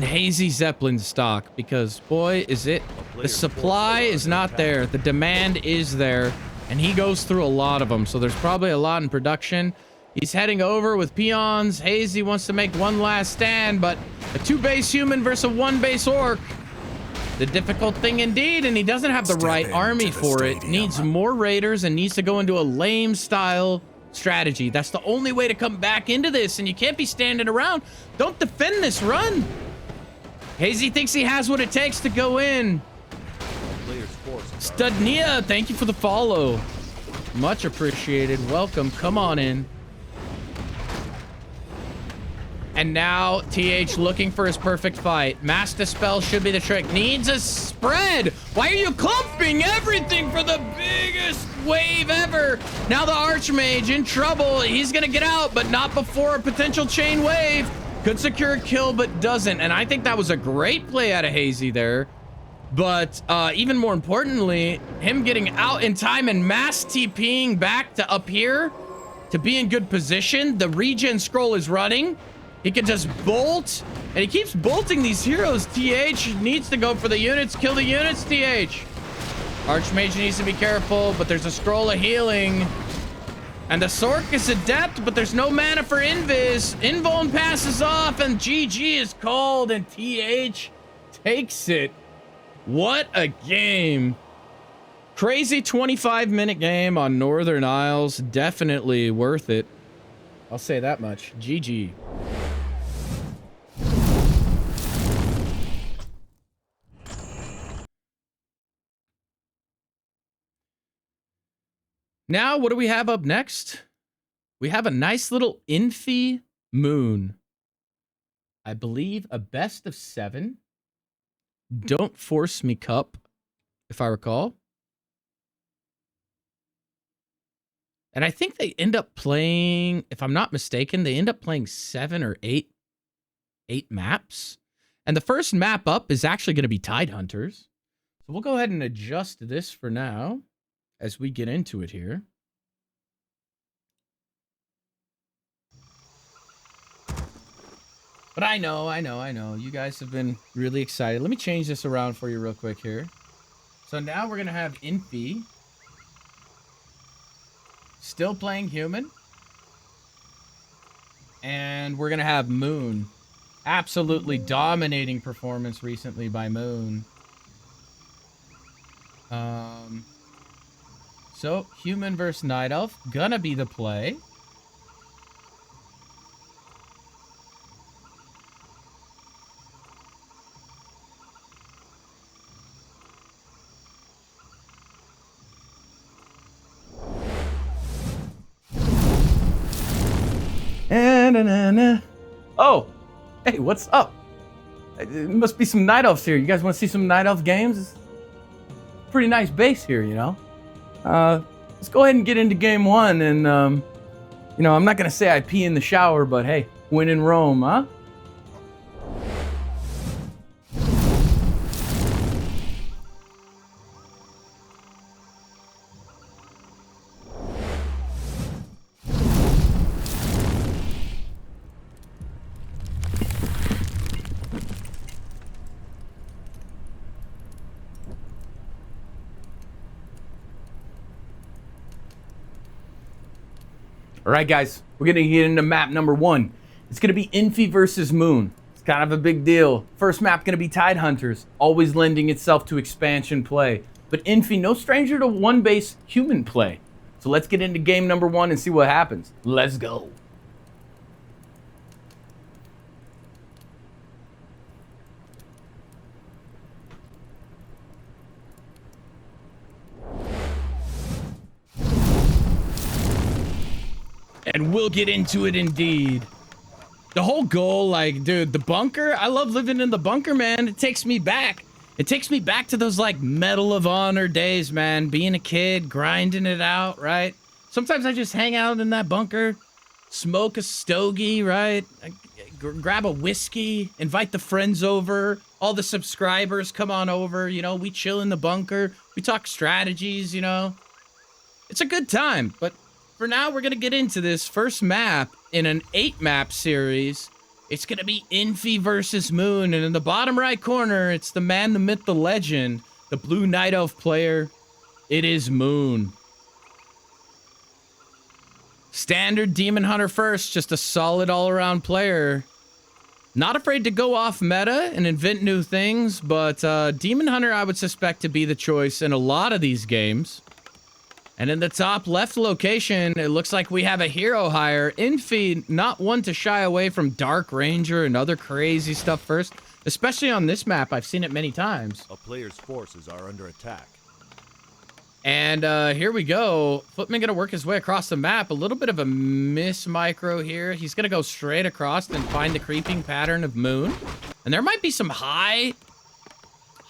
[SPEAKER 4] Hazy Zeppelin stock, because boy, is it, the supply is not there. The demand is there, and he goes through a lot of them. So there's probably a lot in production. He's heading over with peons. Hazy wants to make one last stand, but a 2 base human versus a 1 base orc. The difficult thing indeed, and he doesn't have the right army for it. Needs more raiders and needs to go into a lame style strategy. That's the only way to come back into this, and you can't be standing around. Don't defend this run. Hazy thinks he has what it takes to go in. Studnia, thank you for the follow. Much appreciated. Welcome. Come on in. And now TH looking for his perfect fight. Mass Dispel should be the trick. Needs a spread. Why are you clumping everything for the biggest wave ever? Now the Archmage in trouble. He's gonna get out, but not before a potential chain wave. Could secure a kill, but doesn't. And I think that was a great play out of Hazy there. But even more importantly, him getting out in time and mass TPing back to up here to be in good position. The regen scroll is running. He can just bolt, and he keeps bolting these heroes. TH needs to go for the units. Kill the units, TH. Archmage needs to be careful, but there's a scroll of healing. And the Sork is adept, but there's no mana for Invis. Invuln passes off, and GG is called, and TH takes it. What a game. Crazy 25-minute game on Northern Isles. Definitely worth it. I'll say that much. GG. Now, what do we have up next? We have a nice little Infi moon. I believe a best of 7. Don't Force Me Cup, if I recall. And I think they end up playing, if I'm not mistaken, they end up playing 7 or 8 maps. And the first map up is actually going to be Tidehunters. So we'll go ahead and adjust this for now as we get into it here. But I know. You guys have been really excited. Let me change this around for you real quick here. So now we're going to have Infi. Still playing human. And we're going to have Moon. Absolutely dominating performance recently by Moon. So, human versus night elf. Gonna be the play. Oh, hey, what's up? It must be some night elves here. You guys want to see some night elf games? It's a pretty nice base here, you know. Let's go ahead and get into game 1. And you know, I'm not gonna say I pee in the shower, but hey, win in Rome, huh? All right, guys, we're going to get into map number 1. It's going to be Infi versus Moon. It's kind of a big deal. First map going to be Tidehunters, always lending itself to expansion play. But Infi, no stranger to one-base human play. So let's get into game number 1 and see what happens. Let's go. And we'll get into it indeed. The whole goal, like, dude, the bunker, I love living in the bunker, man. It takes me back. It takes me back to those, like, Medal of Honor days, man. Being a kid, grinding it out, right? Sometimes I just hang out in that bunker, smoke a stogie, right? Grab a whiskey, invite the friends over. All the subscribers come on over, you know. We chill in the bunker. We talk strategies, you know. It's a good time, but for now, we're going to get into this first map in an 8-map series. It's going to be Infi versus Moon. And in the bottom right corner, it's the man, the myth, the legend, the blue night elf player. It is Moon. Standard Demon Hunter first, just a solid all-around player. Not afraid to go off meta and invent new things, but Demon Hunter I would suspect to be the choice in a lot of these games. And in the top left location, it looks like we have a hero hire. Infi, not one to shy away from Dark Ranger and other crazy stuff first. Especially on this map, I've seen it many times.
[SPEAKER 3] A player's forces are under attack.
[SPEAKER 4] And here we go. Footman gonna work his way across the map. A little bit of a miss micro here. He's gonna go straight across and find the creeping pattern of Moon. And there might be some high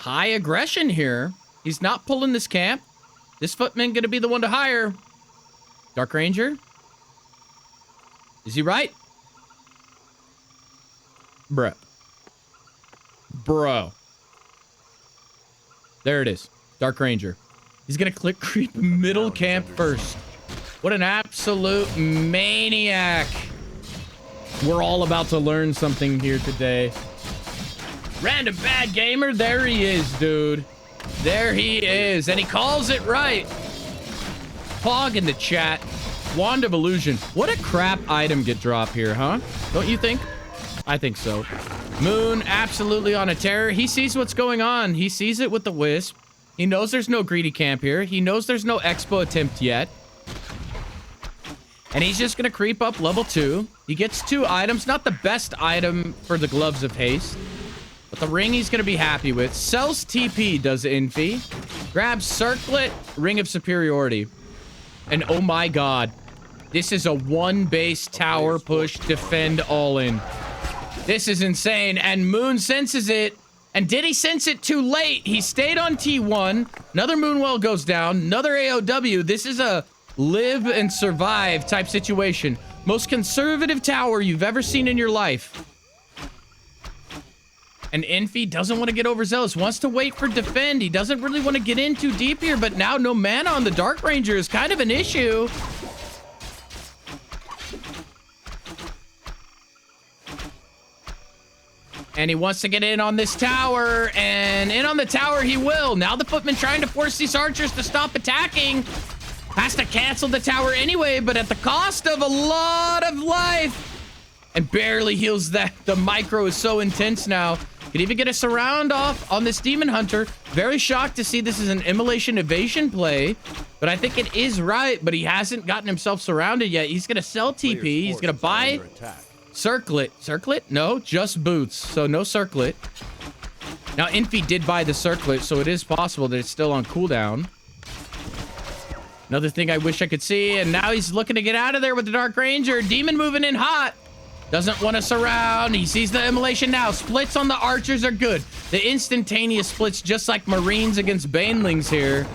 [SPEAKER 4] aggression here. He's not pulling this camp. This Footman gonna be the one to hire. Dark Ranger? Is he right? Bro. There it is. Dark Ranger. He's gonna click creep middle camp first. What an absolute maniac. We're all about to learn something here today. Random bad gamer, there he is, dude. There he is, and he calls it right. Pog in the chat. Wand of Illusion. What a crap item get drop here, huh? Don't you think? I think so. Moon absolutely on a tear. He sees what's going on. He sees it with the Wisp. He knows there's no greedy camp here. He knows there's no expo attempt yet. And he's just going to creep up level 2. He gets 2 items. Not the best item for the Gloves of Haste. But the ring he's going to be happy with. Sells TP, does Infi. Grabs Circlet, Ring of Superiority. And oh my god. This is a 1 base tower push defend all in. This is insane. And Moon senses it. And did he sense it too late? He stayed on T1. Another Moonwell goes down. Another AOW. This is a live and survive type situation. Most conservative tower you've ever seen in your life. And Infi doesn't want to get overzealous. Wants to wait for defend. He doesn't really want to get in too deep here. But now no mana on the Dark Ranger is kind of an issue. And he wants to get in on this tower, and in on the tower he will. Now the Footman trying to force these archers to stop attacking. Has to cancel the tower anyway, but at the cost of a lot of life. And barely heals that. The micro is so intense now. Could even get a surround off on this Demon Hunter. Very shocked to see this is an immolation evasion play. But I think it is right, but he hasn't gotten himself surrounded yet. He's going to sell TP. He's going to buy Circlet. Circlet? No, just boots. So no Circlet. Now, Infi did buy the Circlet, so it is possible that it's still on cooldown. Another thing I wish I could see, and now he's looking to get out of there with the Dark Ranger. Demon moving in hot. Doesn't want to surround. He sees the immolation now. Splits on the archers are good. The instantaneous splits just like Marines against Banelings here.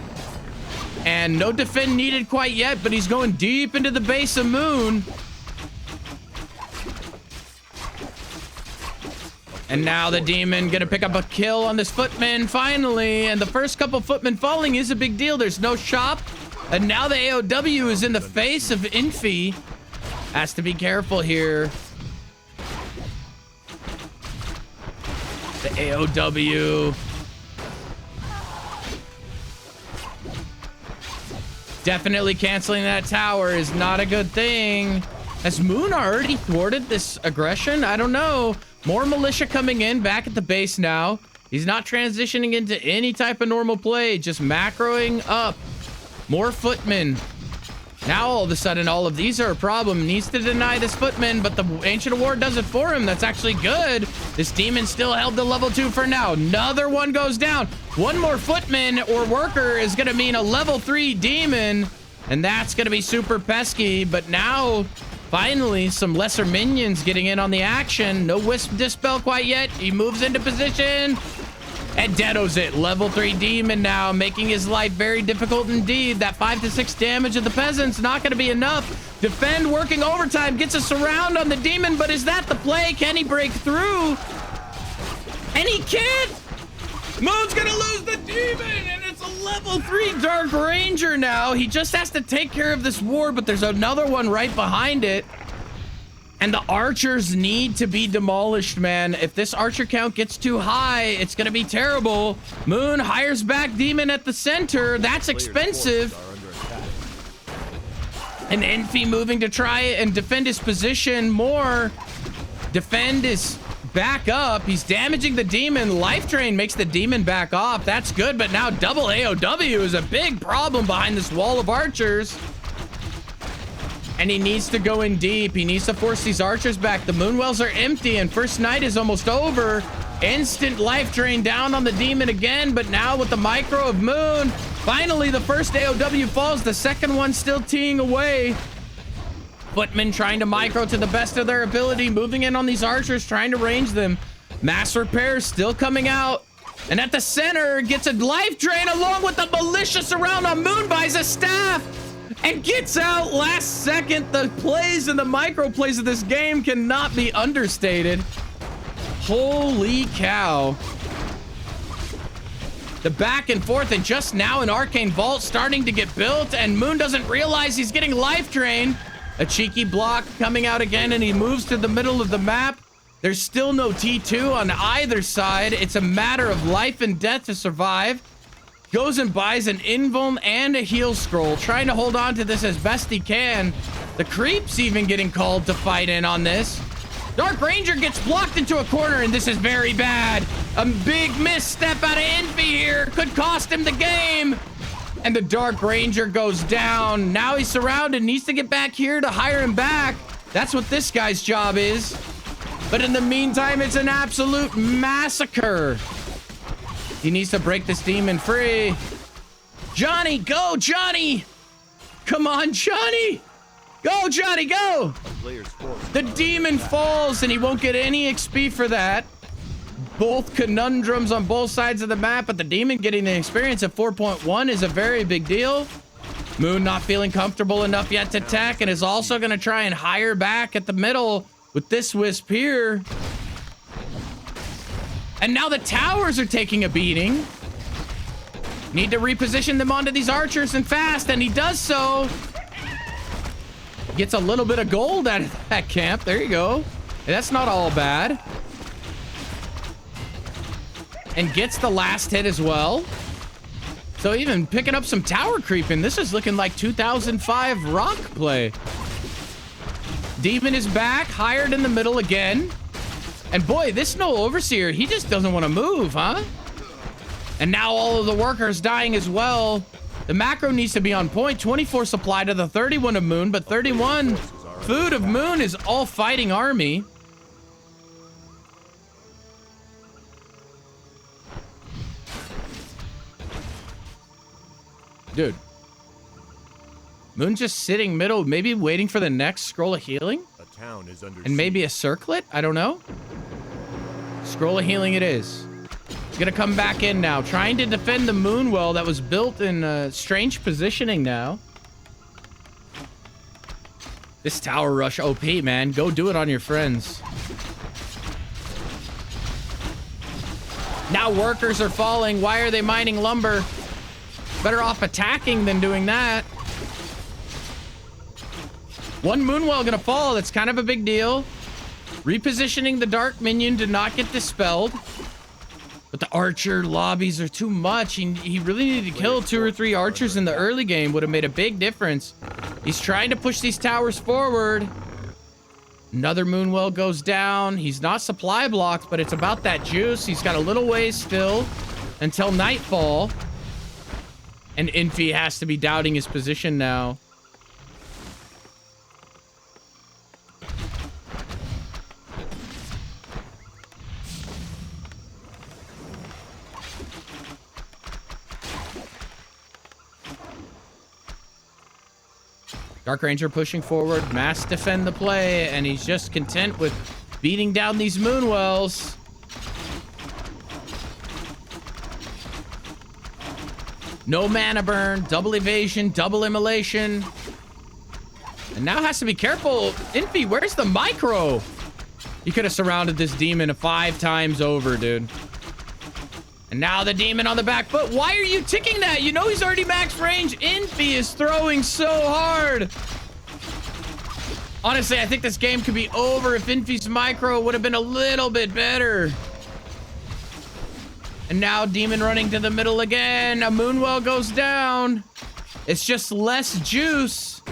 [SPEAKER 4] And no defend needed quite yet, but he's going deep into the base of Moon. And now the Demon gonna pick up a kill on this Footman finally. And the first couple Footmen falling is a big deal. There's no shop. And now the AOW is in the face of Infi. Has to be careful here. The AOW. Definitely canceling that tower is not a good thing. Has Moon already thwarted this aggression? I don't know. More militia coming in back at the base now. He's not transitioning into any type of normal play, just macroing up. More Footmen. Now all of a sudden, all of these are a problem. Needs to deny this Footman, but the Ancient Award does it for him. That's actually good. This Demon still held the level 2 for now. Another one goes down. One more Footman or worker is going to mean a level 3 Demon, and that's going to be super pesky. But now, finally, some lesser minions getting in on the action. No Wisp Dispel quite yet. He moves into position. And Deado's it. Level 3 Demon now, making his life very difficult indeed. That 5 to 6 damage of the Peasants not going to be enough. Defend working overtime. Gets a surround on the Demon, but is that the play? Can he break through? And he can't. Moon's going to lose the Demon, and it's a level 3 Dark Ranger now. He just has to take care of this ward, but there's another one right behind it. And the archers need to be demolished, man. If this archer count gets too high, it's going to be terrible. Moon hires back Demon at the center. That's expensive. And Infi moving to try and defend his position more. Defend is back up. He's damaging the Demon. Life Drain makes the Demon back off. That's good, but now double AOW is a big problem behind this wall of archers. And he needs to go in deep. He needs to force these archers back. The Moonwells are empty, and first night is almost over. Instant life drain down on the Demon again, but now with the micro of Moon, finally the first AOW falls. The second one still teeing away. Footmen trying to micro to the best of their ability, moving in on these archers, trying to range them. Mass repair still coming out. And at the center, gets a life drain along with the militia surround on Moon, buys a staff. And gets out last second. The plays and the micro plays of this game cannot be understated. Holy cow. The back and forth, and just now an Arcane Vault starting to get built, and Moon doesn't realize he's getting life drained. A cheeky block coming out again, and he moves to the middle of the map. There's still no T2 on either side. It's a matter of life and death to survive. Goes and buys an invuln and a heal scroll, trying to hold on to this as best he can. The creep's even getting called to fight in on this. Dark Ranger gets blocked into a corner, and this is very bad. A big misstep out of Infi here could cost him the game. And the Dark Ranger goes down. Now he's surrounded, needs to get back here to hire him back. That's what this guy's job is. But in the meantime, it's an absolute massacre. He needs to break this demon free. Johnny, go, Johnny. Come on, Johnny. Go, Johnny, go. The demon falls, and he won't get any XP for that. Both conundrums on both sides of the map, but the demon getting the experience at 4.1 is a very big deal. Moon not feeling comfortable enough yet to attack, and is also going to try and hire back at the middle with this wisp here. And now the towers are taking a beating. Need to reposition them onto these archers and fast, and he does so. Gets a little bit of gold out of that camp. There you go. That's not all bad. And gets the last hit as well. So even picking up some tower creeping. This is looking like 2005 rock play. Demon is back, hired in the middle again. And boy, this no overseer, he just doesn't want to move, huh? And now all of the workers dying as well. The macro needs to be on point. 24 supply to the 31 of Moon, but 31 food of Moon is all fighting army. Dude. Moon just sitting middle, maybe waiting for the next scroll of healing?
[SPEAKER 3] A town is under
[SPEAKER 4] And maybe a circlet? I don't know. Scroll of healing it is. Gonna come back in now, trying to defend the moon well that was built in strange positioning now. This tower rush OP, man. Go do it on your friends. Now workers are falling. Why are they mining lumber? Better off attacking than doing that. One moonwell gonna fall. That's kind of a big deal. Repositioning the dark minion to not get dispelled. But the archer lobbies are too much. He really needed to kill 2 or 3 archers in the early game. Would have made a big difference. He's trying to push these towers forward. Another moonwell goes down. He's not supply blocked, but it's about that juice. He's got a little ways still until nightfall. And Infi has to be doubting his position now. Dark Ranger pushing forward, mass defend the play, and he's just content with beating down these moonwells. No mana burn, double evasion, double immolation. And now has to be careful. Infi, where's the micro? You could have surrounded this demon 5 times over, dude. And now the demon on the back foot. Why are you ticking that? You know he's already max range. Infi is throwing so hard. Honestly, I think this game could be over if Infi's micro would have been a little bit better. And now demon running to the middle again. A moonwell goes down. It's just less juice.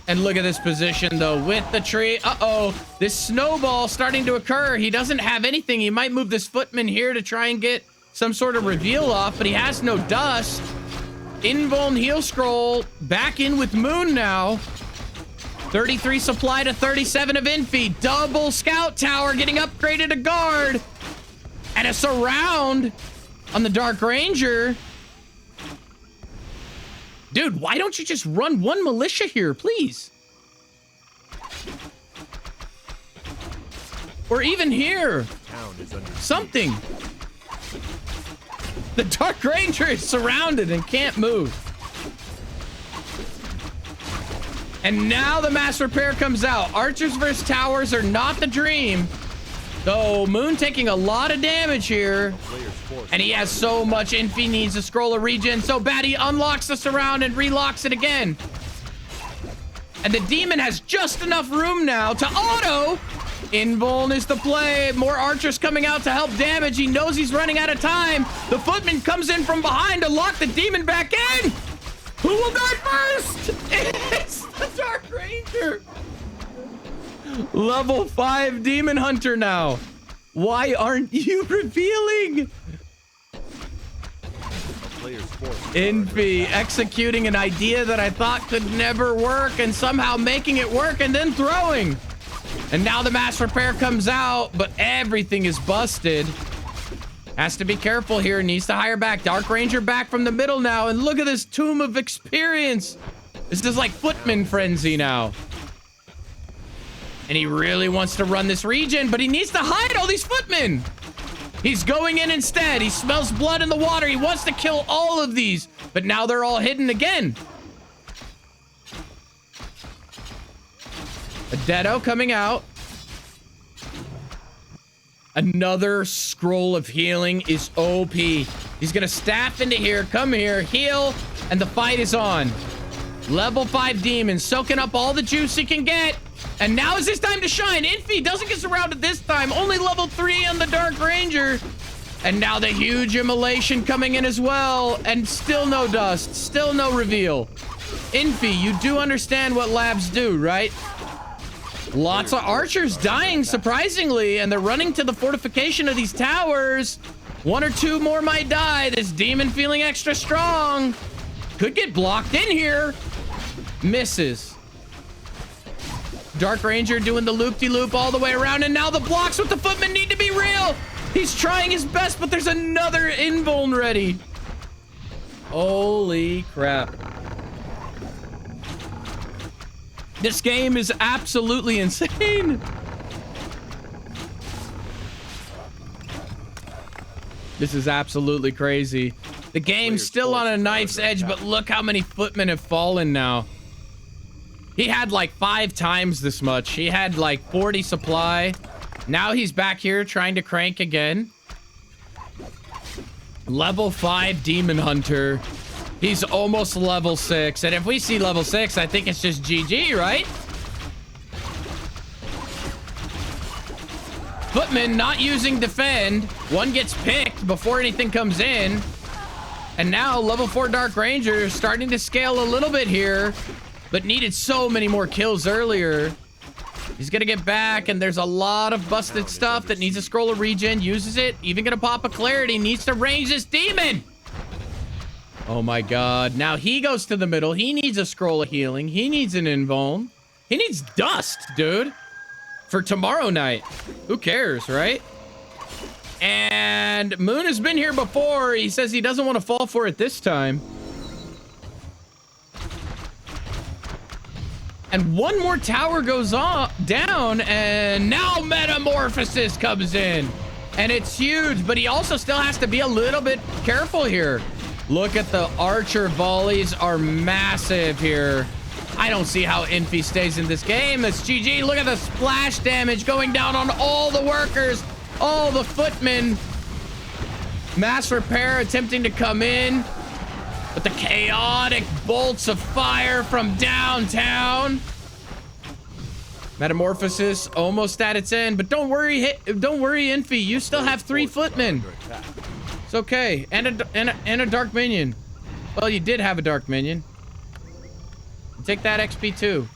[SPEAKER 4] And look at this position, though, with the tree. Uh-oh. This snowball starting to occur. He doesn't have anything. He might move this footman here to try and get some sort of reveal off, but he has no dust. Invuln heal scroll back in with Moon now. 33 supply to 37 of Infi. Double scout tower getting upgraded to guard. And a surround on the Dark Ranger. Dude, why don't you just run one militia here, please? Or even here. Something. The Dark Ranger is surrounded and can't move. And now the mass repair comes out. Archers versus towers are not the dream. Though Moon taking a lot of damage here. And he has so much. Infi needs a scroll of regen so bad he unlocks the surround and relocks it again. And the demon has just enough room now to auto. Invuln is the play. More archers coming out to help damage. He knows he's running out of time. The footman comes in from behind to lock the demon back in. Who will die first? It's the Dark Ranger. Level 5 Demon Hunter now. Why aren't you revealing? Infi executing an idea that I thought could never work and somehow making it work and then throwing. And now the mass repair comes out, but everything is busted. Has to be careful here. Needs to hire back. Dark Ranger back from the middle now. And look at this Tomb of Experience. This is like Footman Frenzy now. And he really wants to run this region, but he needs to hide all these footmen. He's going in instead. He smells blood in the water. He wants to kill all of these, but now they're all hidden again. A Deado coming out. Another Scroll of Healing is OP. He's gonna staff into here, come here, heal, and the fight is on. Level 5 demon, soaking up all the juice he can get. And now is his time to shine. Infi doesn't get surrounded this time. Only level 3 on the Dark Ranger. And now the huge immolation coming in as well. And still no dust, still no reveal. Infi, you do understand what labs do, right? Lots of archers dying, surprisingly, and they're running to the fortification of these towers. 1 or 2 more might die. This demon feeling extra strong. Could get blocked in here. Misses. Dark Ranger doing the loop-de-loop all the way around, and now the blocks with the footmen need to be real. He's trying his best, but there's another invuln ready. Holy crap. This game is absolutely insane. This is absolutely crazy. The game's still on a knife's edge, but look how many footmen have fallen now. He had like 5 times this much. He had like 40 supply. Now he's back here trying to crank again. Level 5 Demon Hunter. He's almost level 6. And if we see level 6, I think it's just GG, right? Footman not using defend. One gets picked before anything comes in. And now level 4 Dark Ranger starting to scale a little bit here, but needed so many more kills earlier. He's gonna get back, and there's a lot of busted stuff that needs a scroll of regen. Uses it, even gonna pop a clarity. Needs to range this demon. Oh my god. Now he goes to the middle. He needs a scroll of healing. He needs an invuln. He needs dust, dude. For tomorrow night. Who cares, right? And Moon has been here before. He says he doesn't want to fall for it this time. And one more tower goes on down, and now Metamorphosis comes in. And it's huge, but he also still has to be a little bit careful here. Look at the archer volleys are massive here. I don't see how Infi stays in this game. It's GG. Look at the splash damage going down on all the workers, all the footmen. Mass repair attempting to come in, but the chaotic bolts of fire from downtown. Metamorphosis almost at its end, but don't worry, Infi. You still have 3 footmen. It's okay, and a dark minion. Well, you did have a dark minion. Take that XP too.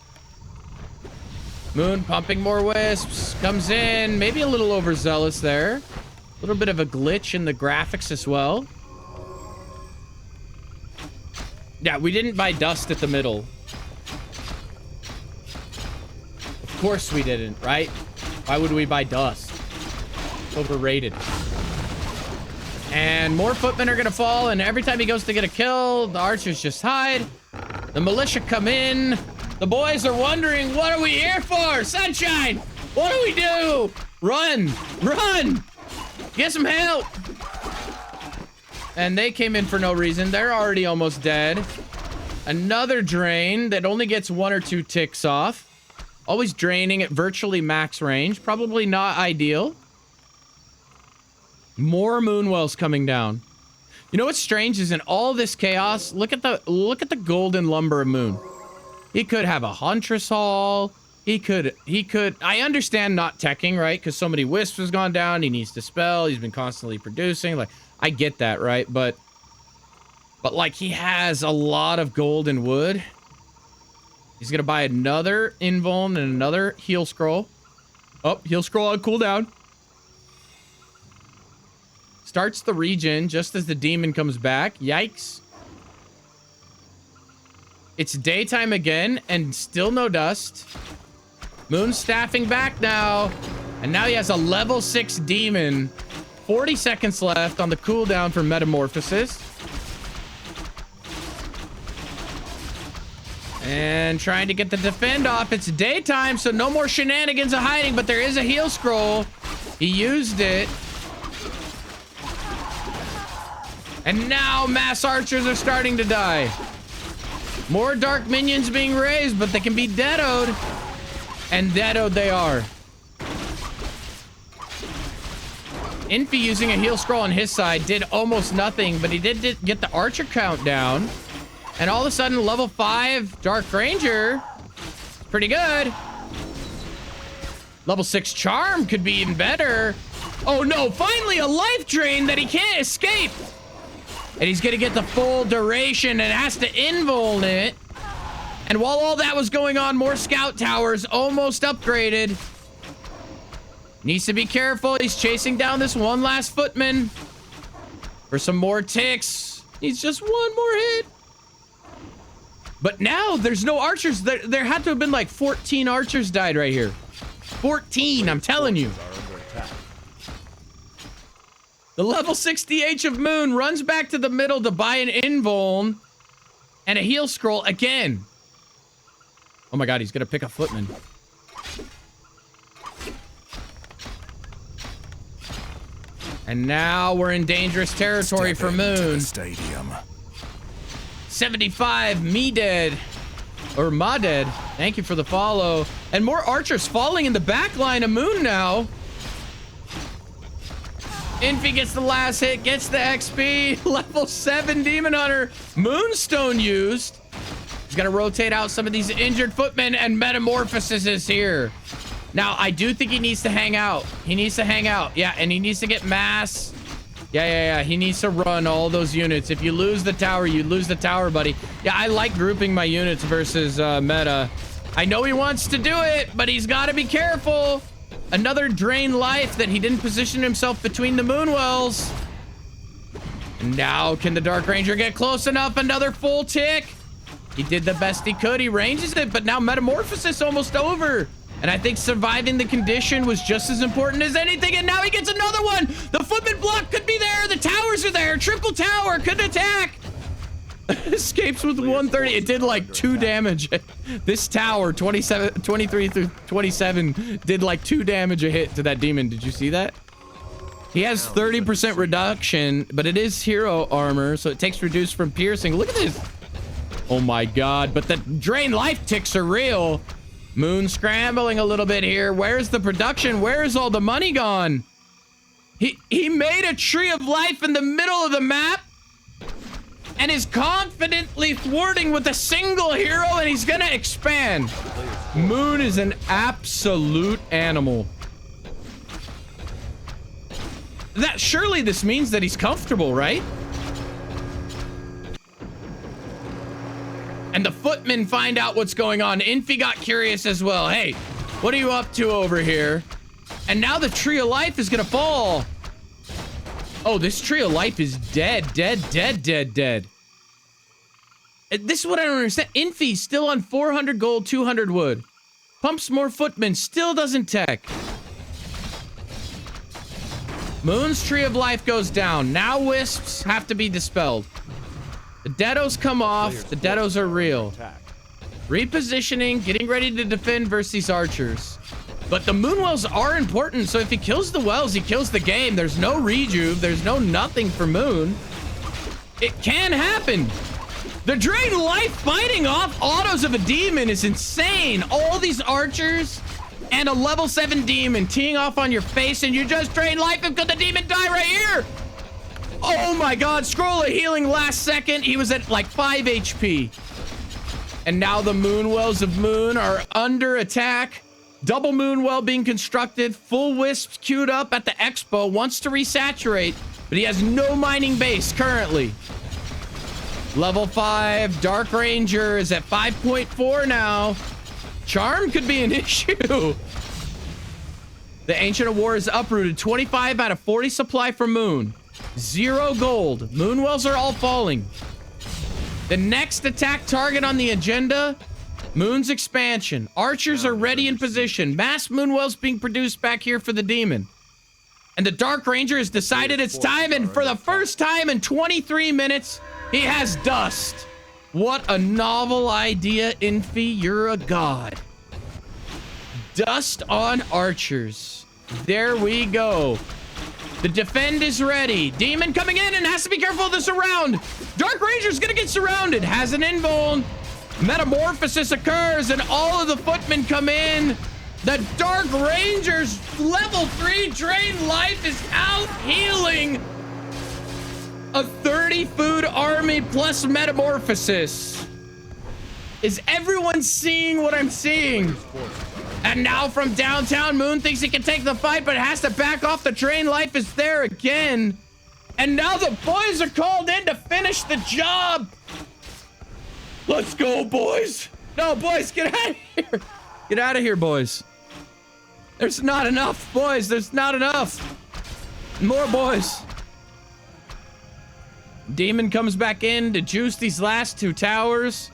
[SPEAKER 4] Moon pumping more wisps. Comes in. Maybe a little overzealous there. A little bit of a glitch in the graphics as well. Yeah, we didn't buy dust at the middle. Of course we didn't, right? Why would we buy dust? It's overrated. And more footmen are gonna fall, and every time he goes to get a kill, the archers just hide. The militia come in. The boys are wondering, what are we here for? Sunshine! What do we do? Run! Run! Get some help! And they came in for no reason. They're already almost dead. Another drain that only gets 1 or 2 ticks off. Always draining at virtually max range. Probably not ideal. More Moonwells coming down. You know what's strange is in all this chaos, look at the golden lumber of Moon. He could have a Huntress Hall. He could, I understand not teching, right? Because so many wisps has gone down. He needs to spell. He's been constantly producing. Like, I get that, right? But like, he has a lot of gold and wood. He's gonna buy another invuln and another heal scroll. Oh, heal scroll on cooldown. Starts the regen just as the demon comes back. Yikes. It's daytime again and still no dust. Moon staffing back now. And now he has a level 6 demon. 40 seconds left on the cooldown for Metamorphosis. And trying to get the defend off. It's daytime, so no more shenanigans of hiding, but there is a heal scroll. He used it. And now mass archers are starting to die. More dark minions being raised, but they can be deadoed. And deadoed they are. Infi using a heal scroll on his side did almost nothing, but he did get the archer count down. And all of a sudden, level 5 Dark Ranger. Pretty good. Level 6 Charm could be even better. Oh no, finally a life drain that he can't escape. And he's gonna get the full duration and has to invuln it. And while all that was going on, more scout towers almost upgraded. Needs to be careful. He's chasing down this one last footman for some more ticks. Needs just one more hit. But now there's no archers. There had to have been like 14 archers died right here. 14, I'm telling you. The level 60 H of Moon runs back to the middle to buy an invuln and a heal scroll again. Oh my god, he's gonna pick a footman. And now we're in dangerous territory for Moon.
[SPEAKER 6] Stadium.
[SPEAKER 4] 75, me dead. Or ma dead. Thank you for the follow. And more archers falling in the back line of Moon now. Infi gets the last hit, gets the XP. Level 7 Demon Hunter. Moonstone used. He's gonna rotate out some of these injured footmen, and Metamorphosis is here. Now, I do think he needs to hang out. He needs to hang out. Yeah, and he needs to get mass. Yeah. He needs to run all those units. If you lose the tower, you lose the tower, buddy. Yeah, I like grouping my units versus meta. I know he wants to do it, but he's got to be careful. Another drain life that he didn't position himself between the Moonwells. And now, can the Dark Ranger get close enough? Another full tick. He did the best he could. He ranges it, but now Metamorphosis almost over. And I think surviving the condition was just as important as anything. And now he gets another one. The footman block could be there. The towers are there. Triple tower could attack. Escapes with 130. It did like 2 damage. This tower, 23 through 27, did like 2 damage a hit to that demon. Did you see that? He has 30% reduction, but it is hero armor, so it takes reduced from piercing. Look at this. Oh my god. But the drain life ticks are real. Moon scrambling a little bit here. Where's the production? Where's all the money gone? He made a tree of life in the middle of the map and is confidently thwarting with a single hero, and he's gonna expand. Moon is an absolute animal. Surely this means that he's comfortable, right? And the footmen find out what's going on. Infi got curious as well. Hey, what are you up to over here? And now the tree of life is gonna fall. Oh, this tree of life is dead. This is what I don't understand. Infi's still on 400 gold, 200 wood. Pumps more footmen, still doesn't tech. Moon's tree of life goes down. Now wisps have to be dispelled. The deados come off. The deados are real. Repositioning, getting ready to defend versus these archers. But the Moonwells are important, so if he kills the wells, he kills the game. There's no rejuve. There's no nothing for Moon. It can happen. The drain life fighting off autos of a demon is insane. All these archers and a level 7 demon teeing off on your face, and you just drain life and could the demon die right here? Oh my god, scroll of healing last second. He was at like 5 HP. And now the Moonwells of Moon are under attack. Double Moonwell being constructed. Full wisps queued up at the expo. Wants to resaturate, but he has no mining base currently. Level 5 Dark Ranger is at 5.4 now. Charm could be an issue. The Ancient of War is uprooted. 25 out of 40 supply for Moon. 0 gold. Moonwells are all falling. The next attack target on the agenda, Moon's expansion. Archers are ready in position. Mass Moonwells being produced back here for the demon. And the Dark Ranger has decided it's time, and for the first time in 23 minutes, he has dust. What a novel idea, Infi. You're a god. Dust on archers. There we go. The defend is ready. Demon coming in and has to be careful of the surround. Dark Ranger's gonna get surrounded. Has an invuln. Metamorphosis occurs and all of the footmen come in. The Dark Ranger's level 3 drain life is out healing. A 30 food army plus metamorphosis. Is everyone seeing what I'm seeing? And now from downtown, Moon thinks he can take the fight, but has to back off. The drain life is there again. And now the boys are called in to finish the job. Let's go, boys. No, boys, get out of here. Get out of here, boys. There's not enough, boys. There's not enough. More boys. Demon comes back in to juice these last 2 towers.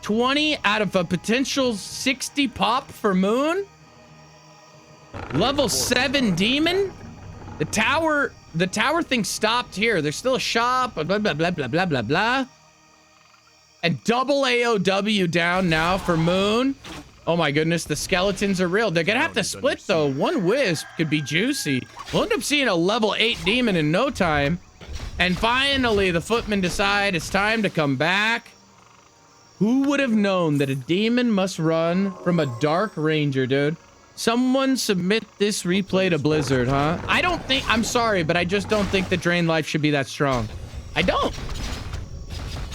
[SPEAKER 4] 20 out of a potential 60 pop for Moon. Level 7 Demon. The tower thing stopped here. There's still a shop. Blah, blah, blah, blah, blah, blah, blah. And double AOW down now for Moon. Oh my goodness, the skeletons are real. They're gonna have to split though. One wisp could be juicy. We'll end up seeing a level 8 demon in no time. And finally, the footmen decide it's time to come back. Who would have known that a demon must run from a Dark Ranger, dude? Someone submit this replay to Blizzard, huh? I don't think, I'm sorry, but I just don't think the drain life should be that strong. I don't.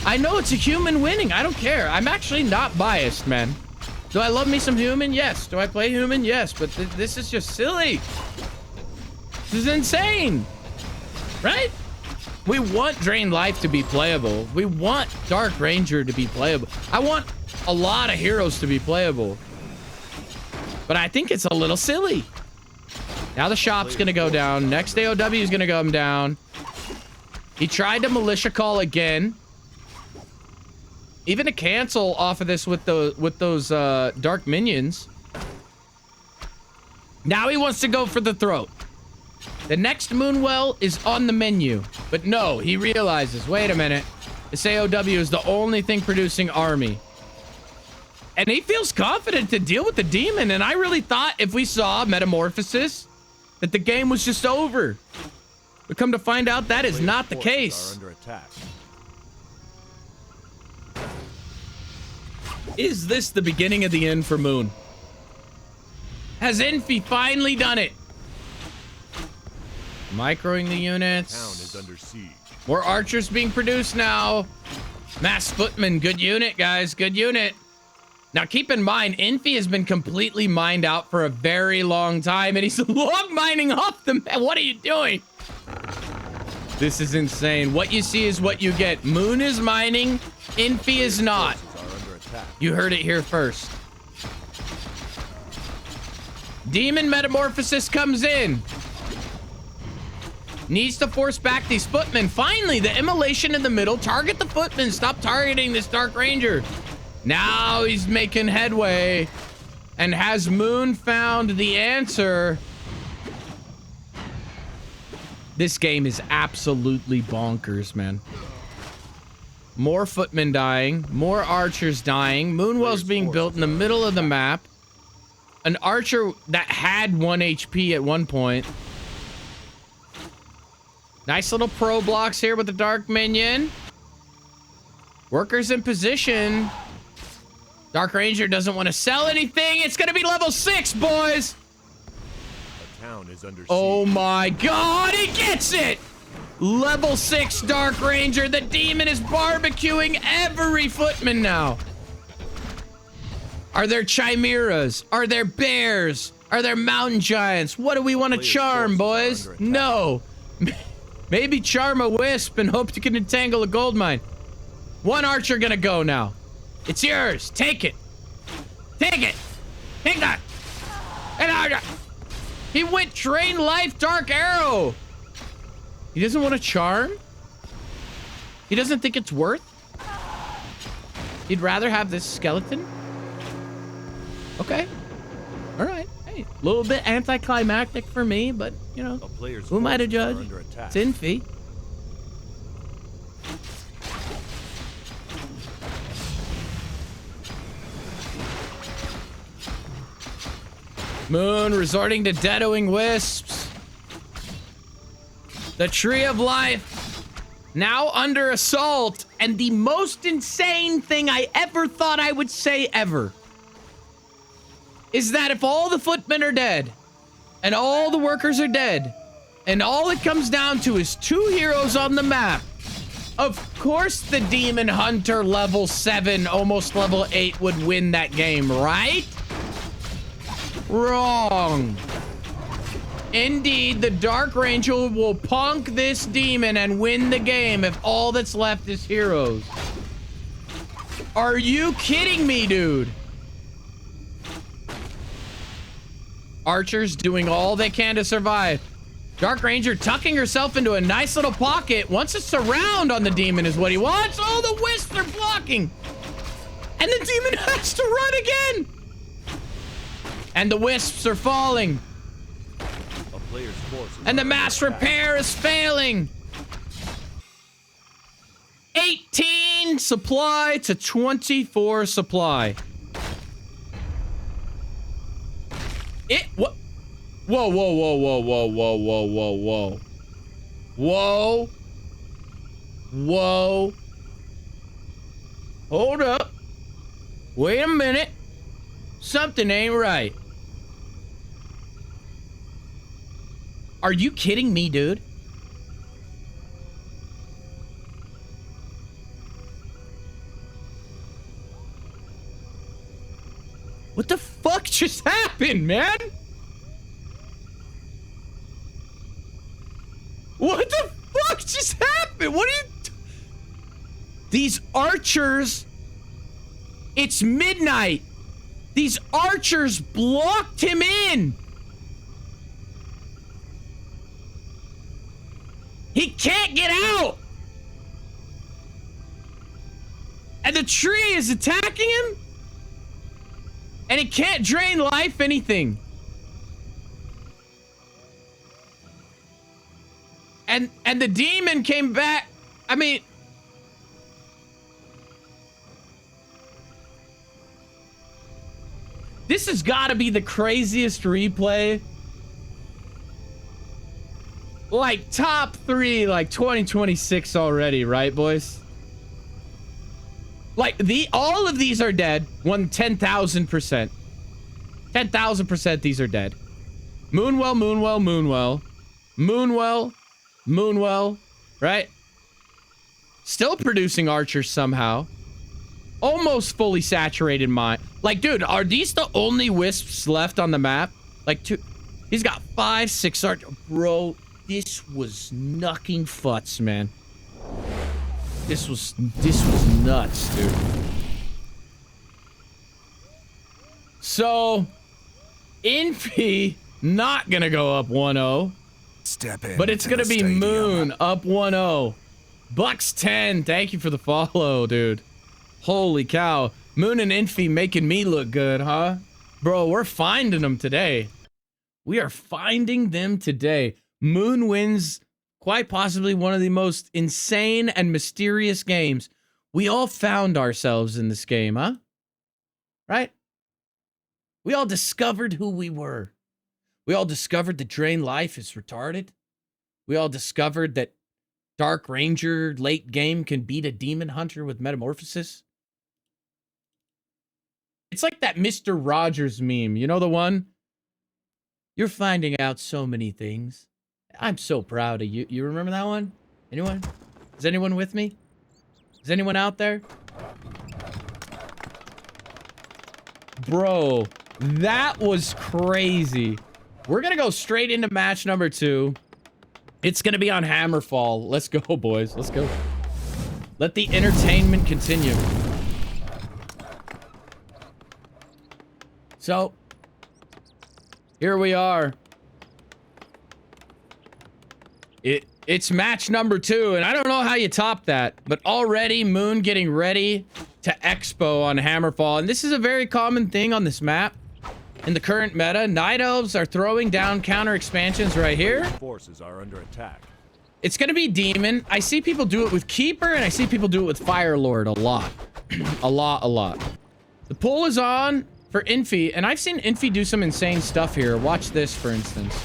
[SPEAKER 4] I know it's a human winning. I don't care. I'm actually not biased, man. Do I love me some human? Yes. Do I play human? Yes. But this is just silly. This is insane. Right? We want Drain Life to be playable. We want Dark Ranger to be playable. I want a lot of heroes to be playable. But I think it's a little silly. Now the shop's going to go down. Next AOW is going to come down. He tried to militia call again. Even to cancel off of this with those dark minions. Now he wants to go for the throat. The next Moonwell is on the menu. But no, he realizes, wait a minute. This AOW is the only thing producing army. And he feels confident to deal with the demon. And I really thought if we saw Metamorphosis, that the game was just over. But come to find out, that is not the case.
[SPEAKER 3] Under attack.
[SPEAKER 4] Is this the beginning of the end for Moon? Has Infi finally done it? Microing the units.
[SPEAKER 3] Town is under siege.
[SPEAKER 4] More archers being produced now. Mass footman, good unit, guys, good unit. Now keep in mind, Infi has been completely mined out for a very long time, and he's log mining off them. What are you doing? This is insane. What you see is what you get. Moon is mining, Infi is not. You heard it here first. Demon Metamorphosis comes in. Needs to force back these footmen. Finally, the immolation in the middle. Target the footmen. Stop targeting this Dark Ranger. Now he's making headway. And has Moon found the answer? This game is absolutely bonkers, man. More footmen dying. More archers dying. Moonwell's being built in the middle of the map. An archer that had 1 HP at one point. Nice little pro blocks here with the Dark Minion. Workers in position. Dark Ranger doesn't want to sell anything. It's going to be level 6, boys.
[SPEAKER 3] The town is under siege.
[SPEAKER 4] Oh my god, he gets it! Level 6 Dark Ranger. The demon is barbecuing every footman now. Are there chimeras? Are there bears? Are there mountain giants? What do we want to charm, boys? No. Maybe charm a wisp and hope you can entangle a gold mine. One archer gonna go now. It's yours. Take it. Take it. Take that. And he went Drain Life Dark Arrow. He doesn't want a charm? He doesn't think it's worth? He'd rather have this skeleton? Okay. All right. Hey, a little bit anticlimactic for me, but, you know,
[SPEAKER 3] A player's
[SPEAKER 4] who am I to
[SPEAKER 3] forces are
[SPEAKER 4] judge?
[SPEAKER 3] under attack.
[SPEAKER 4] It's Infi. Moon resorting to deadoing wisps. The Tree of Life now under assault. And the most insane thing I ever thought I would say ever is that if all the footmen are dead and all the workers are dead and all it comes down to is 2 heroes on the map, of course the Demon Hunter level 7, almost level 8 would win that game, right? Wrong. Indeed, the Dark Ranger will punk this demon and win the game if all that's left is heroes. Are you kidding me, dude? Archers doing all they can to survive. Dark Ranger tucking herself into a nice little pocket. Wants a surround on the demon is what he wants. Oh, the wisps are blocking. And the demon has to run again. And the wisps are falling.
[SPEAKER 3] A player's forces
[SPEAKER 4] And the
[SPEAKER 3] are
[SPEAKER 4] mass
[SPEAKER 3] under attack.
[SPEAKER 4] repair is failing. 18 supply to 24 supply. What? Whoa, whoa, whoa, whoa, whoa, whoa, whoa, whoa, whoa. Whoa. Whoa. Hold up. Wait a minute. Something ain't right. Are you kidding me, dude? What the fuck just happened, man? What the fuck just happened? What are you... These archers... It's midnight. These archers blocked him in. He can't get out. And the tree is attacking him. And it can't drain life anything. And the demon came back. I mean... This has got to be the craziest replay. Like top 3, like 2026 already, right, boys? Like all of these are dead. 10,000%. 10,000% these are dead. Moonwell, Moonwell, Moonwell. Moonwell, Moonwell, right? Still producing archers somehow. Almost fully saturated mine. Like, dude, are these the only wisps left on the map? Like, he's got 5, 6 archers. Bro, this was knucking futs, man. This was nuts, dude. So, Infi not gonna go up 1-0.
[SPEAKER 6] Step in.
[SPEAKER 4] But it's gonna be Moon up 1-0. Bucks 10. Thank you for the follow, dude. Holy cow. Moon and Infi making me look good, huh? Bro, we're finding them today. We are finding them today. Moon wins quite possibly one of the most insane and mysterious games. We all found ourselves in this game, huh? Right? We all discovered who we were. We all discovered that Drain Life is retarded. We all discovered that Dark Ranger late game can beat a Demon Hunter with Metamorphosis. It's like that Mr. Rogers meme. You know the one? You're finding out so many things. I'm so proud of you. You remember that one? Anyone? Is anyone with me? Is anyone out there? Bro, that was crazy. We're going to go straight into match number 2. It's going to be on Hammerfall. Let's go, boys. Let's go. Let the entertainment continue. So, here we are. It's match number 2, and I don't know how you top that, but already Moon getting ready to expo on Hammerfall, and this is a very common thing on this map. In the current meta, Night Elves are throwing down counter expansions right here.
[SPEAKER 3] Forces are under attack.
[SPEAKER 4] It's gonna be Demon. I see people do it with Keeper, and I see people do it with Fire Lord a lot. a lot. The pull is on for Infi, and I've seen Infi do some insane stuff here. Watch this, for instance.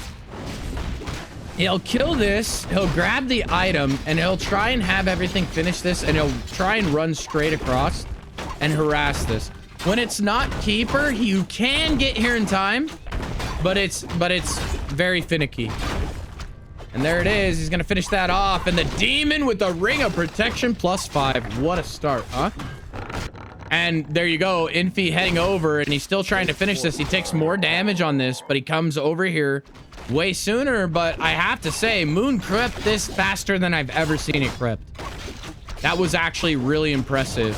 [SPEAKER 4] He'll kill this, he'll grab the item, and he'll try and have everything finish this, and he'll try and run straight across and harass this. When it's not Keeper, you can get here in time, but it's very finicky. And there it is. He's gonna finish that off, and the Demon with the Ring of Protection +5. What a start, huh? And there you go, Infi heading over, and he's still trying to finish this. He takes more damage on this, but he comes over here way sooner. But I have to say, Moon crept this faster than I've ever seen it crept. That was actually really impressive.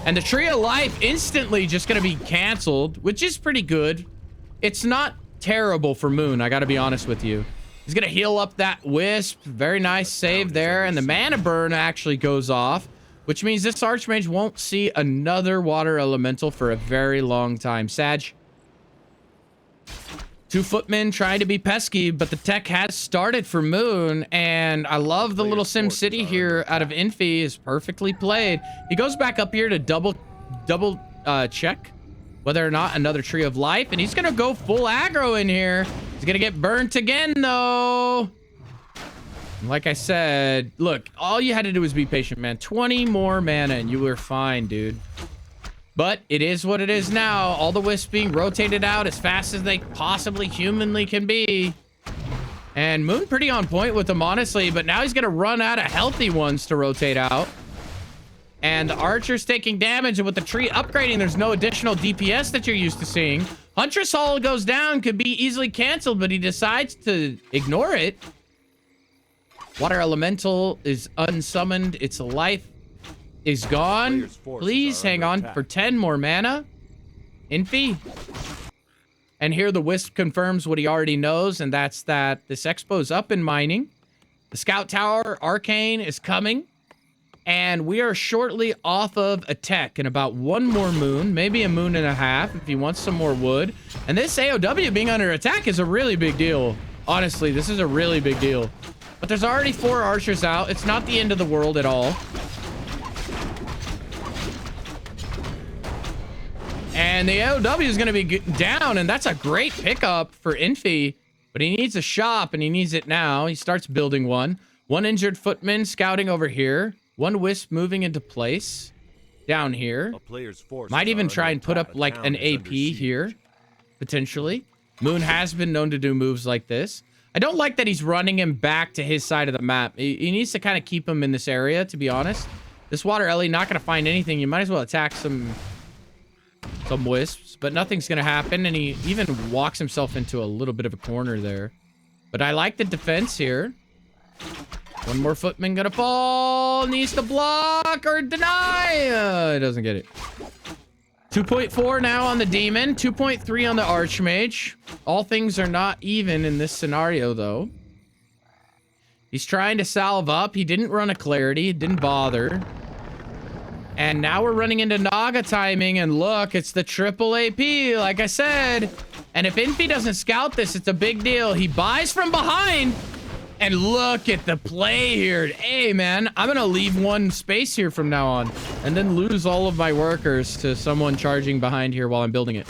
[SPEAKER 4] And the Tree of Life instantly just gonna be canceled, which is pretty good. It's not terrible for Moon, I gotta be honest with you. He's gonna heal up that Wisp. Very nice save there. And the mana burn actually goes off, which means this Archmage won't see another water elemental for a very long time. Sag. 2 footmen trying to be pesky, but the tech has started for Moon, and I love the little Sim City here out of Infi. Is perfectly played. He goes back up here to double check whether or not another Tree of Life, and he's gonna go full aggro in here. He's gonna get burnt again, though. Like I said, look, all you had to do was be patient, man. 20 more mana and you were fine, dude. But it is what it is now. All the wisps being rotated out as fast as they possibly humanly can be. And Moon pretty on point with them, honestly, but now he's gonna run out of healthy ones to rotate out. And the Archer's taking damage, and with the tree upgrading, there's no additional DPS that you're used to seeing. Huntress Hall goes down, could be easily canceled, but he decides to ignore it. Water Elemental is unsummoned. Its life is gone. Please hang on for 10 more mana. Infi. And here the Wisp confirms what he already knows, and that's that this expo's up and mining. The Scout Tower Arcane is coming. And we are shortly off of a tech in about 1 more moon, maybe a moon and a half if he wants some more wood. And this AOW being under attack is a really big deal. Honestly, this is a really big deal. But there's already 4 archers out. It's not the end of the world at all. And the AOW is going to be down, and that's a great pickup for Infi. But he needs a shop, and he needs it now. He starts building one. 1 injured footman scouting over here. 1 wisp moving into place down here. Might even try and put up like an AP here, potentially. Moon has been known to do moves like this. I don't like that he's running him back to his side of the map. He needs to kind of keep him in this area, to be honest. This Water Ellie not going to find anything. You might as well attack some wisps, but nothing's going to happen. And he even walks himself into a little bit of a corner there. But I like the defense here. 1 more footman gonna fall. Needs to block or deny. It doesn't get it. 2.4 now on the demon. 2.3 on the archmage. All things are not even in this scenario, though. He's trying to salve up. He didn't run a clarity. Didn't bother. And now we're running into Naga timing. And look, it's the triple AP, like I said. And if Infi doesn't scout this, it's a big deal. He buys from behind. And look at the play here. Hey, man, I'm going to leave 1 space here from now on. And then lose all of my workers to someone charging behind here while I'm building it.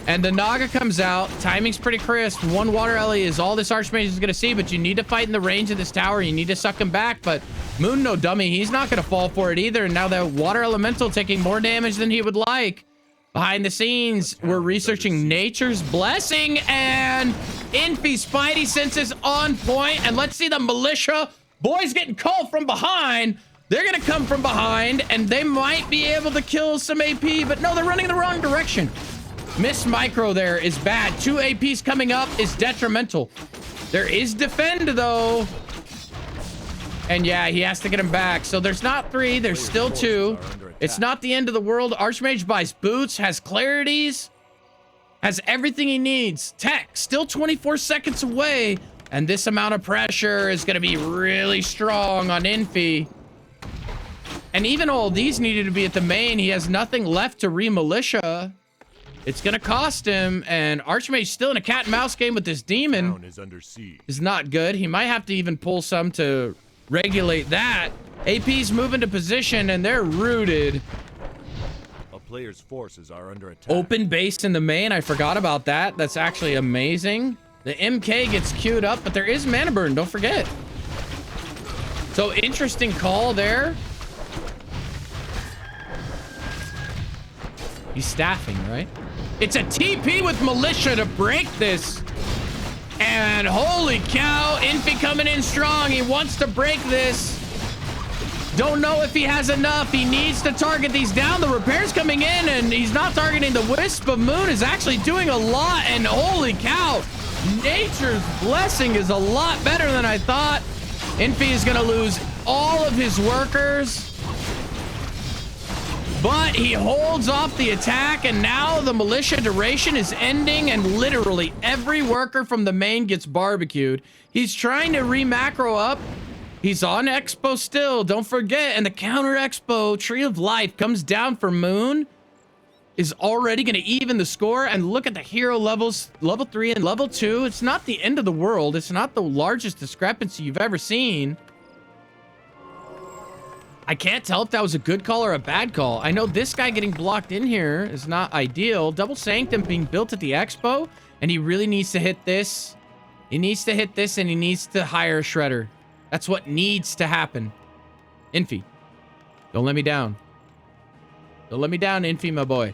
[SPEAKER 4] And the Naga comes out. Timing's pretty crisp. 1 Water Ellie is all this Archmage is going to see. But you need to fight in the range of this tower. You need to suck him back. But Moon, no dummy. He's not going to fall for it either. And now the Water Elemental taking more damage than he would like. Behind the scenes, we're researching Nature's Blessing, and Infi Spidey senses on point. And let's see the militia boys getting called from behind. They're gonna come from behind, and they might be able to kill some AP, but no, they're running in the wrong direction. Miss Micro there is bad. 2 APs coming up is detrimental. There is defend though. And yeah, he has to get him back. So there's not 3, there's still 2. It's not the end of the world. Archmage buys boots, has clarities, has everything he needs. Tech, still 24 seconds away. And this amount of pressure is going to be really strong on Infi. And even all these needed to be at the main. He has nothing left to re-militia. It's going to cost him. And Archmage still in a cat and mouse game with this demon.
[SPEAKER 3] Town is under siege.
[SPEAKER 4] Is not good. He might have to even pull some to regulate that. AP's moving to position and they're rooted.
[SPEAKER 3] A player's forces are under attack.
[SPEAKER 4] Open base in the main. I forgot about that. That's actually amazing. The MK gets queued up, but there is mana burn. Don't forget. So interesting call there. He's staffing, right? It's a TP with militia to break this. And holy cow, Infi coming in strong. He wants to break this. Don't know if he has enough. He needs to target these down. The repair's coming in and he's not targeting the Wisp, but Moon is actually doing a lot. And holy cow, Nature's Blessing is a lot better than I thought. Infi is gonna lose all of his workers. But he holds off the attack, and now the militia duration is ending, and literally every worker from the main gets barbecued. He's trying to re-macro up. He's on Expo still, don't forget. And the counter Expo, Tree of Life, comes down for Moon. Is already going to even the score. And look at the hero levels, level 3 and level 2. It's not the end of the world. It's not the largest discrepancy you've ever seen. I can't tell if that was a good call or a bad call. I know this guy getting blocked in here is not ideal. Double Sanctum being built at the Expo, and he really needs to hit this. He needs to hit this, and he needs to hire a Shredder. That's what needs to happen. Infi, don't let me down. Don't let me down, Infi, my boy.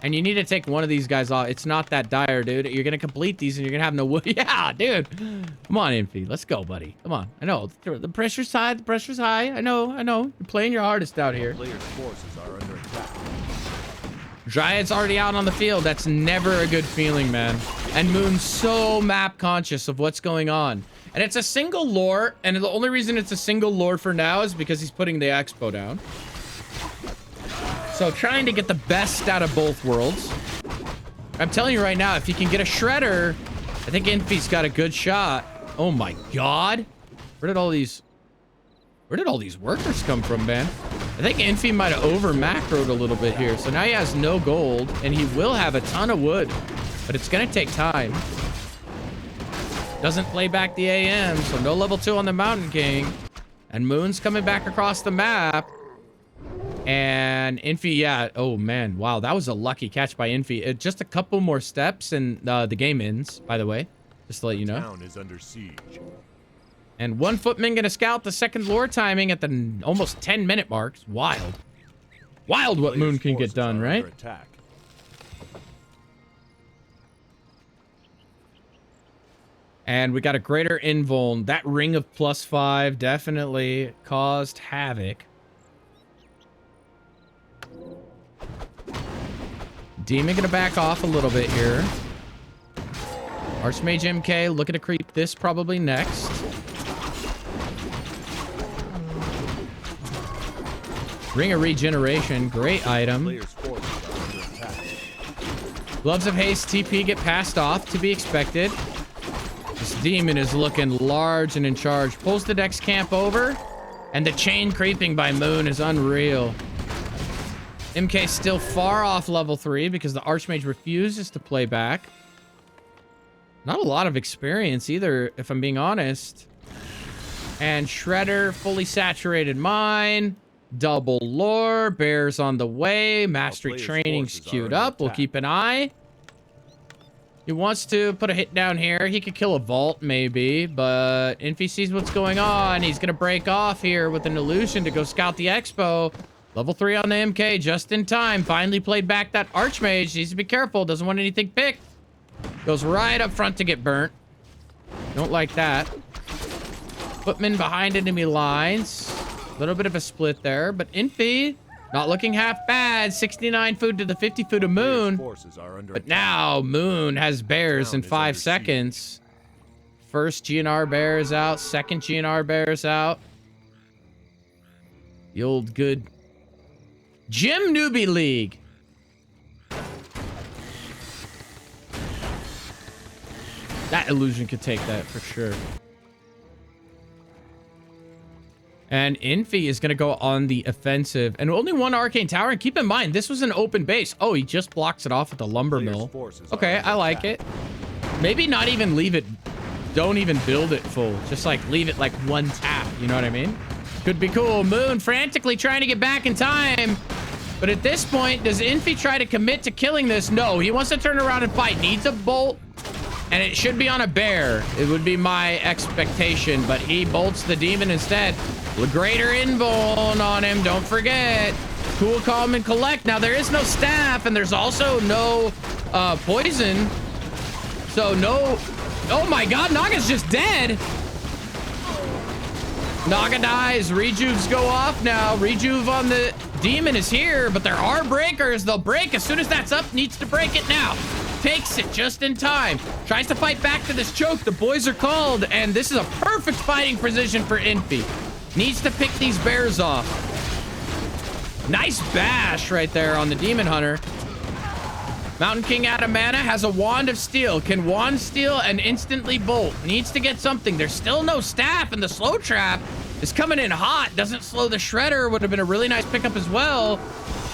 [SPEAKER 4] And you need to take one of these guys off. It's not that dire, dude. You're going to complete these and you're going to have no wood. Yeah, dude. Come on, Infi. Let's go, buddy. Come on. I know. The pressure's high. The pressure's high. I know. You're playing your hardest out here.
[SPEAKER 3] Player's forces are under attack.
[SPEAKER 4] Dryad's already out on the field. That's never a good feeling, man. And Moon's so map conscious of what's going on. And it's a single lore. And the only reason it's a single lore for now is because he's putting the Expo down. So trying to get the best out of both worlds. I'm telling you right now, if you can get a Shredder, I think Infi's got a good shot. Oh my God. Where did all these workers come from, man? I think Infi might have over macroed a little bit here. So now he has no gold and he will have a ton of wood, but it's going to take time. Doesn't play back the AM, so no level 2 on the Mountain King. And Moon's coming back across the map. And Infi, yeah. Oh, man. Wow, that was a lucky catch by Infi. Just a couple more steps and the game ends, by the way. Just to let you know.
[SPEAKER 3] Town is under siege.
[SPEAKER 4] And one footman gonna scout the second lore timing at the almost 10-minute mark. It's wild. Wild what Moon can get done, right? And we got a greater invuln. That ring of +5 definitely caused havoc. Demon gonna back off a little bit here. Archmage MK looking to creep this probably next. Ring of Regeneration, great item. Gloves of Haste TP get passed off, to be expected. This demon is looking large and in charge. Pulls the Dex camp over, and the chain creeping by Moon is unreal. MK still far off level 3 because the Archmage refuses to play back. Not a lot of experience either, if I'm being honest. And Shredder, fully saturated mine. Double lore, bears on the way. Mastery training's queued up. We'll keep an eye. He wants to put a hit down here. He could kill a vault, maybe, but Infi sees what's going on. He's gonna break off here with an illusion to go scout the Expo. Level 3 on the MK, just in time. Finally played back that Archmage. Needs to be careful. Doesn't want anything picked. Goes right up front to get burnt. Don't like that. Footman behind enemy lines. A little bit of a split there, but Infi not looking half bad. 69 food to the 50 food of Moon. But now Moon has bears in 5 seconds. First GNR bear is out. Second GNR bear is out. The old good Gym Newbie League. That illusion could take that for sure. And Infi is going to go on the offensive. And only one arcane tower. And keep in mind, this was an open base. Oh, he just blocks it off with the lumber mill. Okay, I like it. Maybe not even leave it. Don't even build it full. Just like leave it like one tap. You know what I mean? Could be cool. Moon frantically trying to get back in time. But at this point, does Infi try to commit to killing this? No, he wants to turn around and fight. Needs a bolt. And it should be on a bear. It would be my expectation. But he bolts the demon instead. The greater invuln on him. Don't forget. Cool, calm, and collect. Now, there is no staff. And there's also no poison. So, no... Oh, my God. Naga's just dead. Naga dies. Rejuves go off now. Rejuve on the demon is here. But there are breakers. They'll break as soon as that's up. Needs to break it now. Takes it just in time. Tries to fight back to this choke. The boys are called. And this is a perfect fighting position for Infi. Needs to pick these bears off. Nice bash right there on the Demon Hunter. Mountain King out of mana, has a Wand of Steel. Can Wand Steel and instantly bolt. Needs to get something. There's still no staff, and the slow trap is coming in hot. Doesn't slow the Shredder. Would have been a really nice pickup as well.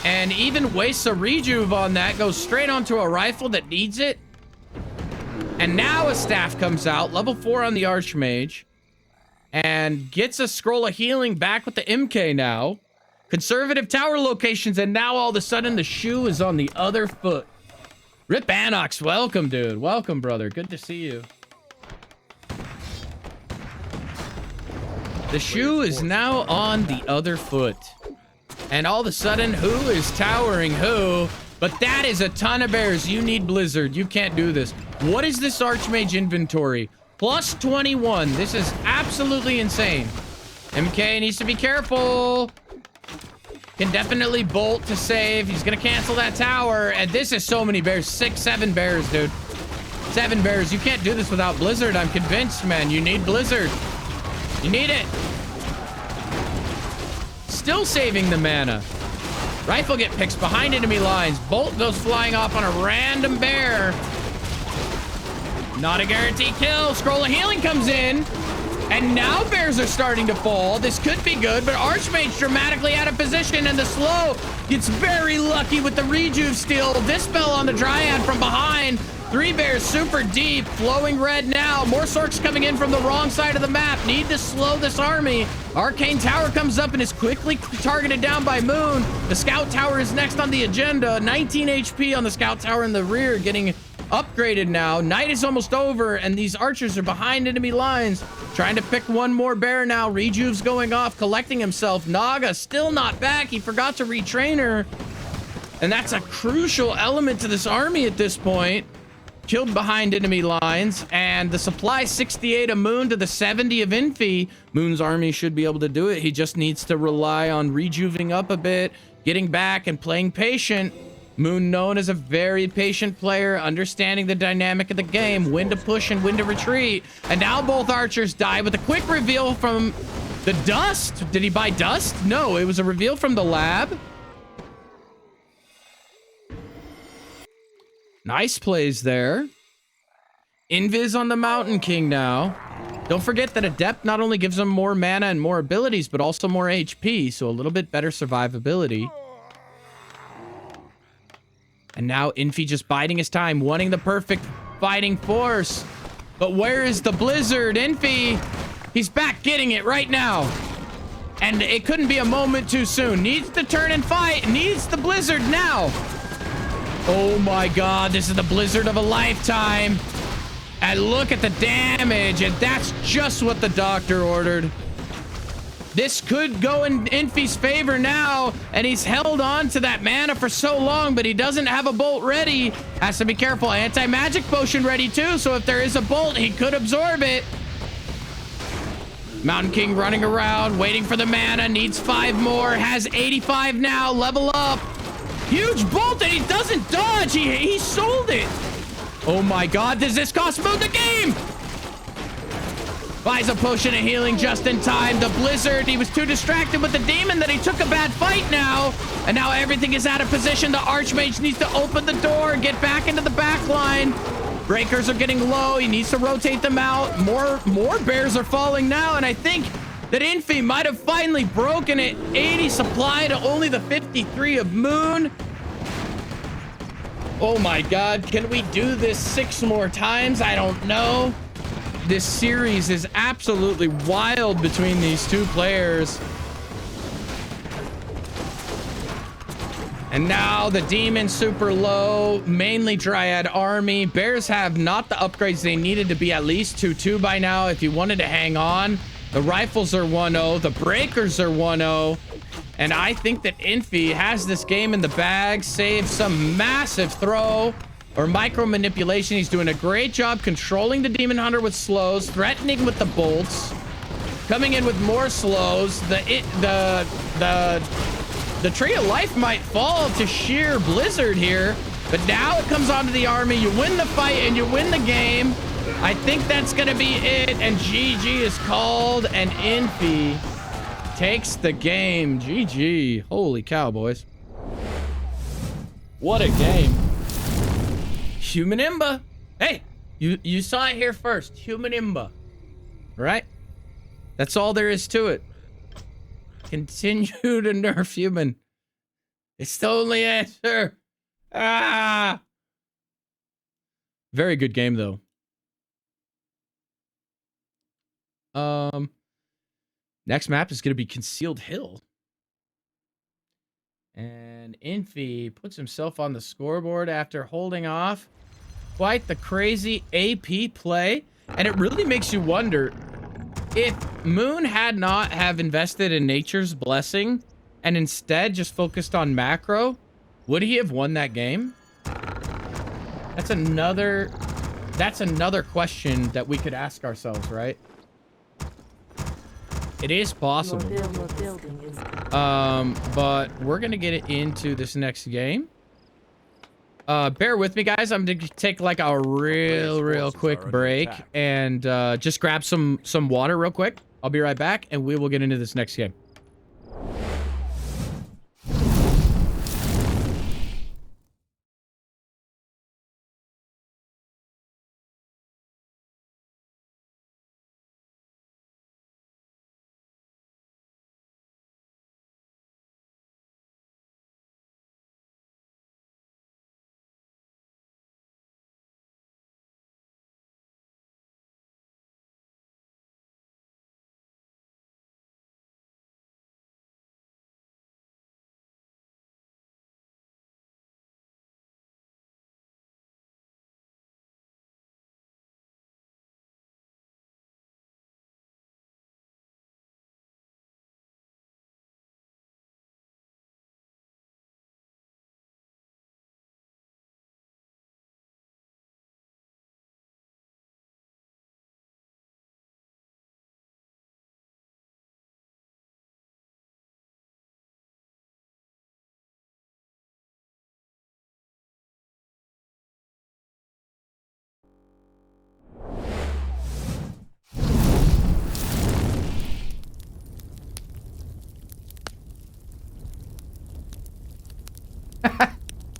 [SPEAKER 4] And even wastes a rejuve on that. Goes straight onto a rifle that needs it. And now a staff comes out. Level 4 on the Archmage. And gets a Scroll of Healing back with the MK now. Conservative tower locations. And now all of a sudden the shoe is on the other foot. Rip Anox, welcome, dude. Welcome, brother. Good to see you. The shoe is now on the other foot. And all of a sudden, who is towering who? But that is a ton of bears. You need Blizzard. You can't do this. What is this Archmage inventory? Plus 21. This is absolutely insane. MK needs to be careful. Can definitely bolt to save. He's gonna cancel that tower. And this is so many bears. 6, 7 bears, dude. 7 bears. You can't do this without Blizzard. I'm convinced, man. You need Blizzard. You need it. Still saving the mana. Rifle get picks behind enemy lines. Bolt goes flying off on a random bear. Not a guaranteed kill. Scroll of Healing comes in. And now bears are starting to fall. This could be good, but Archmage dramatically out of position, and the slow gets very lucky with the rejuve steal. Dispel on the Dryad from behind. 3 bears super deep, flowing red now. More Sorks coming in from the wrong side of the map. Need to slow this army. Arcane Tower comes up and is quickly targeted down by Moon. The Scout Tower is next on the agenda. 19 HP on the Scout Tower in the rear, getting upgraded now. Night is almost over, and these archers are behind enemy lines. Trying to pick one more bear now. Rejuve's going off, collecting himself. Naga still not back. He forgot to retrain her. And that's a crucial element to this army at this point. Killed behind enemy lines. And the supply 68 of Moon to the 70 of Infi. Moon's army should be able to do it. He just needs to rely on rejuving up a bit, getting back and playing patient. Moon known as a very patient player, understanding the dynamic of the game, when to push and when to retreat. And now both archers die with a quick reveal from the dust. Did he buy dust? No, it was a reveal from the lab. Nice plays there. Invis on the Mountain King now. Don't forget that Adept not only gives him more mana and more abilities, but also more HP, so a little bit better survivability. And now Infi just biding his time, wanting the perfect fighting force. But where is the Blizzard? Infi, he's back getting it right now. And it couldn't be a moment too soon. Needs to turn and fight. Needs the Blizzard now. Oh my God, this is the Blizzard of a lifetime. And look at the damage. And that's just what the doctor ordered. This could go in Infi's favor now, and he's held on to that mana for so long, but he doesn't have a bolt ready. Has to be careful. Anti-magic potion ready too, so if there is a bolt, he could absorb it. Mountain King running around, waiting for the mana, needs 5 more, has 85 now, level up. Huge bolt, and he doesn't dodge. He sold it. Oh my God, does this cost Moon the game? Buys a potion of healing just in time. The blizzard, he was too distracted with the demon that he took a bad fight now. And now everything is out of position. The Archmage needs to open the door, get back into the back line. Breakers are getting low. He needs to rotate them out. More bears are falling now. And I think that Infi might have finally broken it. 80 supply to only the 53 of Moon. Oh my God, can we do this 6 more times? I don't know. This series is absolutely wild between these two players. And now the demon super low, mainly Dryad army. Bears have not the upgrades they needed to be at least 2-2 by now if you wanted to hang on. The rifles are 1-0, the breakers are 1-0. And I think that Infi has this game in the bag, saved some massive throw or micro manipulation. He's doing a great job controlling the Demon Hunter with slows, threatening with the bolts, coming in with more slows. The Tree of Life might fall to sheer blizzard here, but now it comes onto the army. You win the fight and you win the game. I think that's gonna be it, and GG is called, and Infi takes the game. GG. Holy cow, boys. What a game. Human Imba. Hey, you saw it here first. Human Imba. Right? That's all there is to it. Continue to nerf human. It's the only answer. Ah. Very good game, though. Next map is going to be Concealed Hill. And Infi puts himself on the scoreboard after holding off quite the crazy AP play. And it really makes you wonder, if Moon had not have invested in Nature's Blessing and instead just focused on macro, would he have won that game? That's another question that we could ask ourselves, right? It is possible. But we're gonna get it into this next game. Bear with me, guys. I'm gonna take like a real quick break and just grab some water real quick. I'll be right back, and we will get into this next game.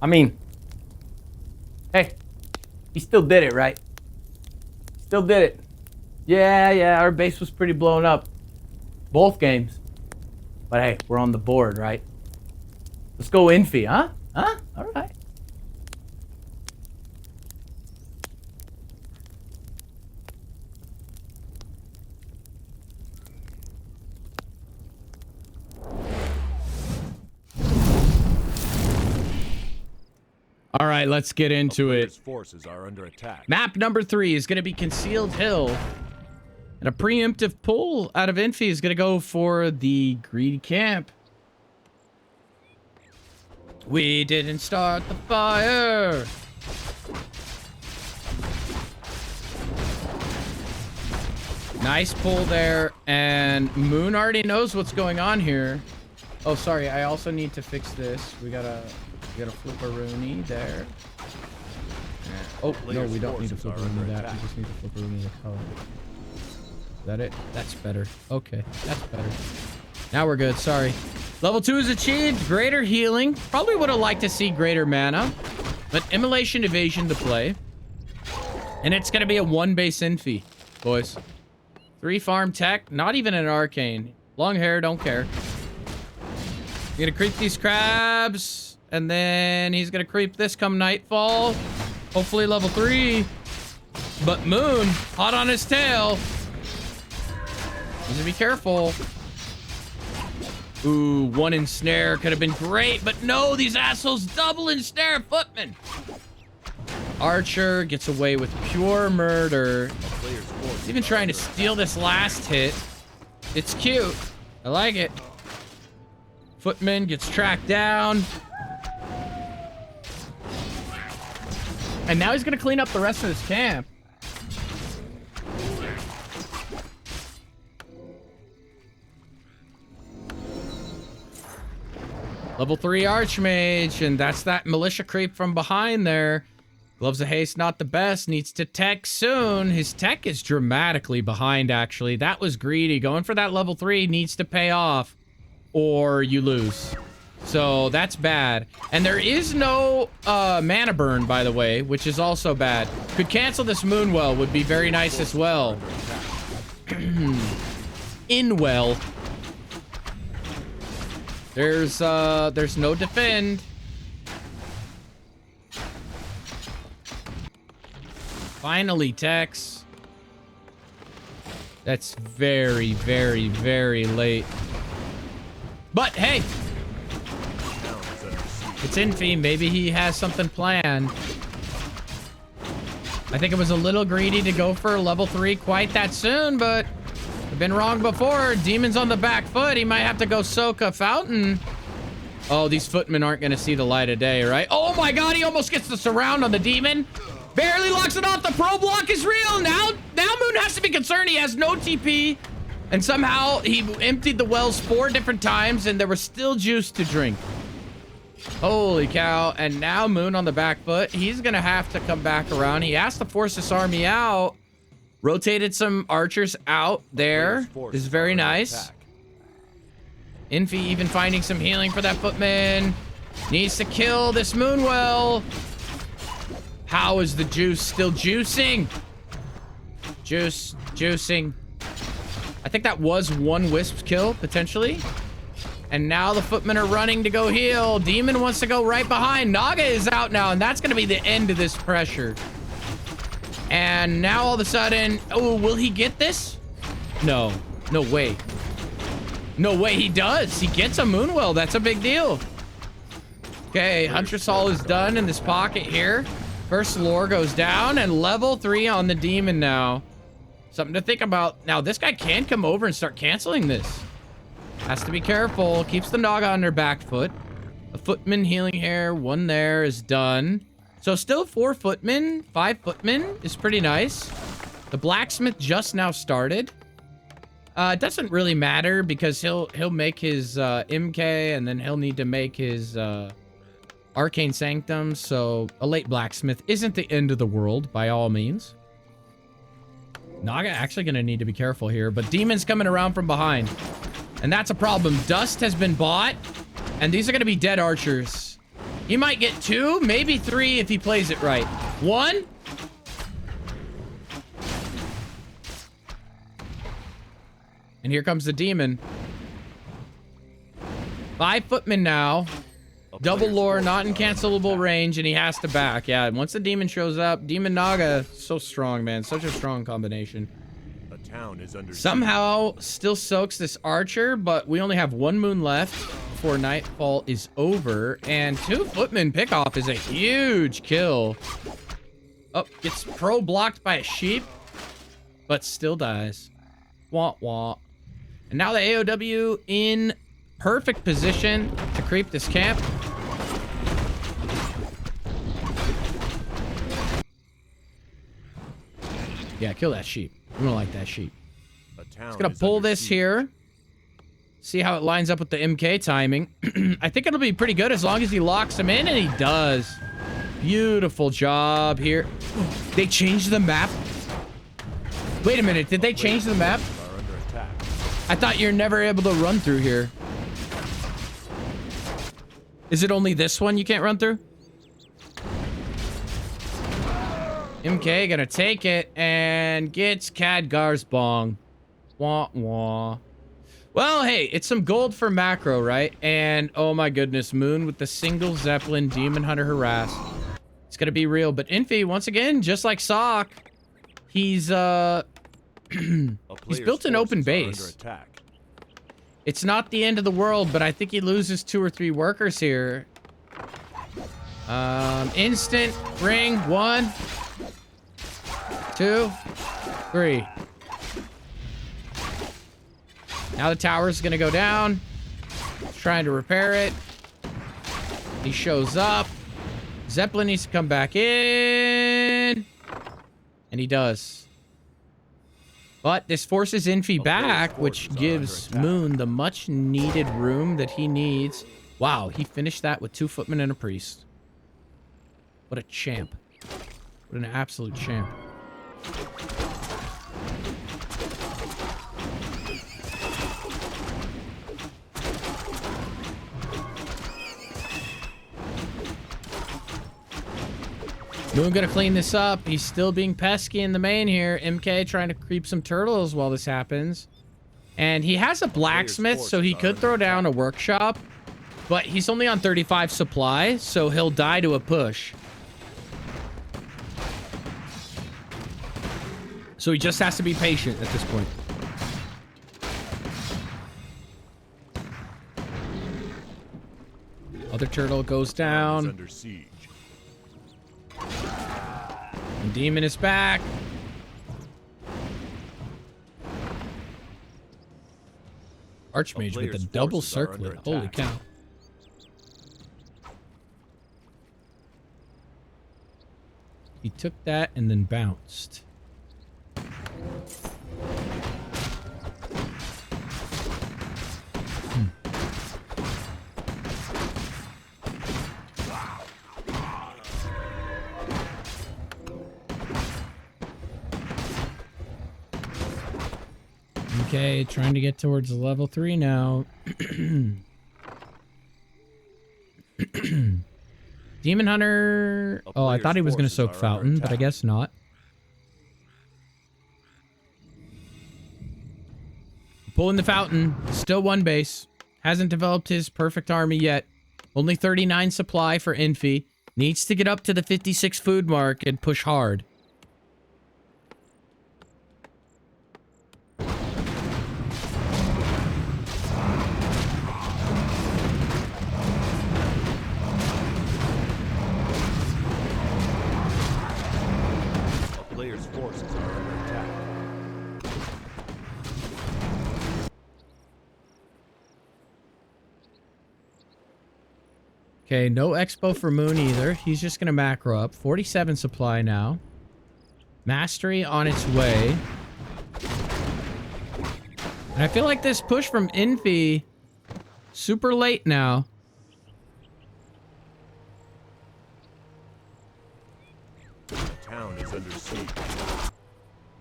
[SPEAKER 4] I mean, hey, he still did it, right? Still did it. Yeah, our base was pretty blown up. Both games. But hey, we're on the board, right? Let's go Infi, huh? Huh? All right. All right, let's get into it.
[SPEAKER 3] Forces are under attack.
[SPEAKER 4] Map number 3 is going to be Concealed Hill. And a preemptive pull out of Infi is going to go for the greedy camp. We didn't start the fire. Nice pull there. And Moon already knows what's going on here. Oh, sorry. I also need to fix this. We gotta flip a Rooney there. Oh, no, we don't need to flip a Rooney that. We just need to flip a Rooney the color. Is that it? That's better. Okay, that's better. Now we're good. Sorry. Level 2 is achieved. Greater healing. Probably would have liked to see greater mana. But Immolation Evasion to play. And it's going to be a 1-base Infi, boys. 3 farm tech. Not even an arcane. Long hair, don't care. He's going to creep these crabs. And then he's going to creep this come nightfall. Hopefully level 3. But Moon, hot on his tail. Needs to be careful. Ooh, 1 ensnare could have been great, but no, these assholes double ensnare Footman. Archer gets away with pure murder. He's even trying to steal this last hit. It's cute. I like it. Footman gets tracked down. And now he's going to clean up the rest of his camp. Level 3 Archmage, and that's that militia creep from behind there. Gloves of Haste, not the best. Needs to tech soon. His tech is dramatically behind, actually. That was greedy. Going for that level 3 needs to pay off, or you lose. So that's bad. And there is no mana burn, by the way, which is also bad. Could cancel this Moonwell, would be very nice as well. Inwell. There's no defend. Finally, Tex. That's very, very, very late. But hey, it's Infi. Maybe he has something planned. I think it was a little greedy to go for level 3 quite that soon, but I've been wrong before. Demon's on the back foot. He might have to go soak a fountain. Oh, these footmen aren't going to see the light of day, right? Oh my god, he almost gets the surround on the demon. Barely locks it off. The pro block is real. Now Moon has to be concerned. He has no TP. And somehow he emptied the wells 4 different times and there was still juice to drink. Holy cow. And now Moon on the back foot. He's going to have to come back around. He has to force this army out. Rotated some archers out there. This is very nice. Infi even finding some healing for that footman. Needs to kill this Moonwell. How is the juice still juicing? Juicing. I think that was 1 wisp kill, potentially. And now the footmen are running to go heal. Demon wants to go right behind. Naga is out now, and that's going to be the end of this pressure. And now all of a sudden, oh, will he get this? No, no way. No way he does. He gets a Moonwell. That's a big deal. Okay, Huntress Hall is done in this pocket here. First lore goes down and level 3 on the demon now. Something to think about. Now, this guy can come over and start canceling this. Has to be careful. Keeps the Naga on their back foot. A footman healing here. 1 there is done. So still 4 footmen. 5 footmen is pretty nice. The blacksmith just now started. It doesn't really matter because he'll make his MK and then he'll need to make his Arcane Sanctum. So a late blacksmith isn't the end of the world by all means. Naga actually going to need to be careful here, but Demon's coming around from behind. And that's a problem. Dust has been bought, and these are going to be dead archers. He might get 2, maybe 3 if he plays it right. 1. And here comes the demon. 5 footmen now. Double lore, not in cancelable range, and he has to back. Yeah, once the demon shows up, Demon Naga, so strong, man. Such a strong combination.
[SPEAKER 3] A town is under
[SPEAKER 4] Somehow still soaks this archer, but we only have 1 moon left before nightfall is over. And 2 footmen pickoff is a huge kill. Oh, gets pro blocked by a sheep, but still dies. Wah wah. And now the AOW in perfect position to creep this camp. Yeah, kill that sheep. I'm gonna like that sheep. Just gonna pull this here. See how it lines up with the MK timing. I think it'll be pretty good as long as he locks him in, and he does. Beautiful job here. They changed the map. Wait a minute, did they change the map?
[SPEAKER 3] Are under attack.
[SPEAKER 4] I thought you're never able to run through here. Is it only this one you can't run through? MK gonna take it and gets Khadgar's bong. Wah wah. Well, hey, it's some gold for macro, right? And oh my goodness, Moon with the single Zeppelin Demon Hunter harass. It's gonna be real. But Infi, once again, just like Sock, he's he's built an open base. It's not the end of the world, but I think he loses 2 or 3 workers here. Instant ring. 1, 2, 3. Now the tower's gonna go down. He's trying to repair it. He shows up. Zeppelin needs to come back in. And he does. But this forces Infi back, which gives Moon the much needed room that he needs. Wow, he finished that with 2 footmen and a priest. What a champ. What an absolute champ. Moon gonna clean this up. He's still being pesky in the main here. MK trying to creep some turtles while this happens. And he has a blacksmith, so he could throw down a workshop. But he's only on 35 supply, so he'll die to a push. So he just has to be patient at this point. Other turtle goes down.
[SPEAKER 3] Under siege.
[SPEAKER 4] And Demon is back. Archmage with a double circlet. Holy cow. He took that and then bounced. Okay, trying to get towards level 3 now. Demon Hunter. Oh, I thought he was going to soak Fountain, but I guess not. Pulling the Fountain. Still 1 base. Hasn't developed his perfect army yet. Only 39 supply for Infi. Needs to get up to the 56 food mark and push hard. Okay, no expo for Moon either. He's just going to macro up. 47 supply now. Mastery on its way. And I feel like this push from Infi super late now.
[SPEAKER 3] The town is under siege.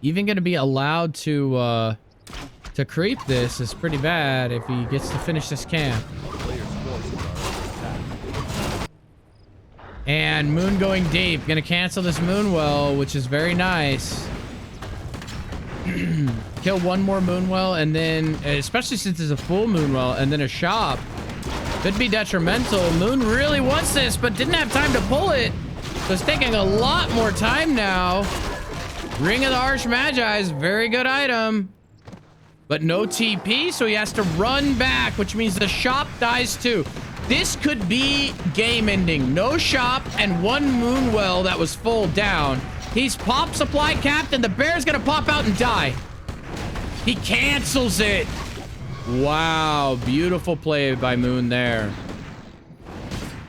[SPEAKER 4] Even going to be allowed to creep this is pretty bad if he gets to finish this camp. And Moon going deep. Gonna cancel this Moonwell, which is very nice. Kill 1 more Moonwell, and then, especially since it's a full Moonwell, and then a shop. Could be detrimental. Moon really wants this, but didn't have time to pull it. So it's taking a lot more time now. Ring of the Arch Magi is very good item. But no TP, so he has to run back, which means the shop dies too. This could be game ending. No shop and 1 Moonwell that was full down. He's pop supply capped and the bear's gonna pop out and die. He cancels it. Wow, beautiful play by Moon there.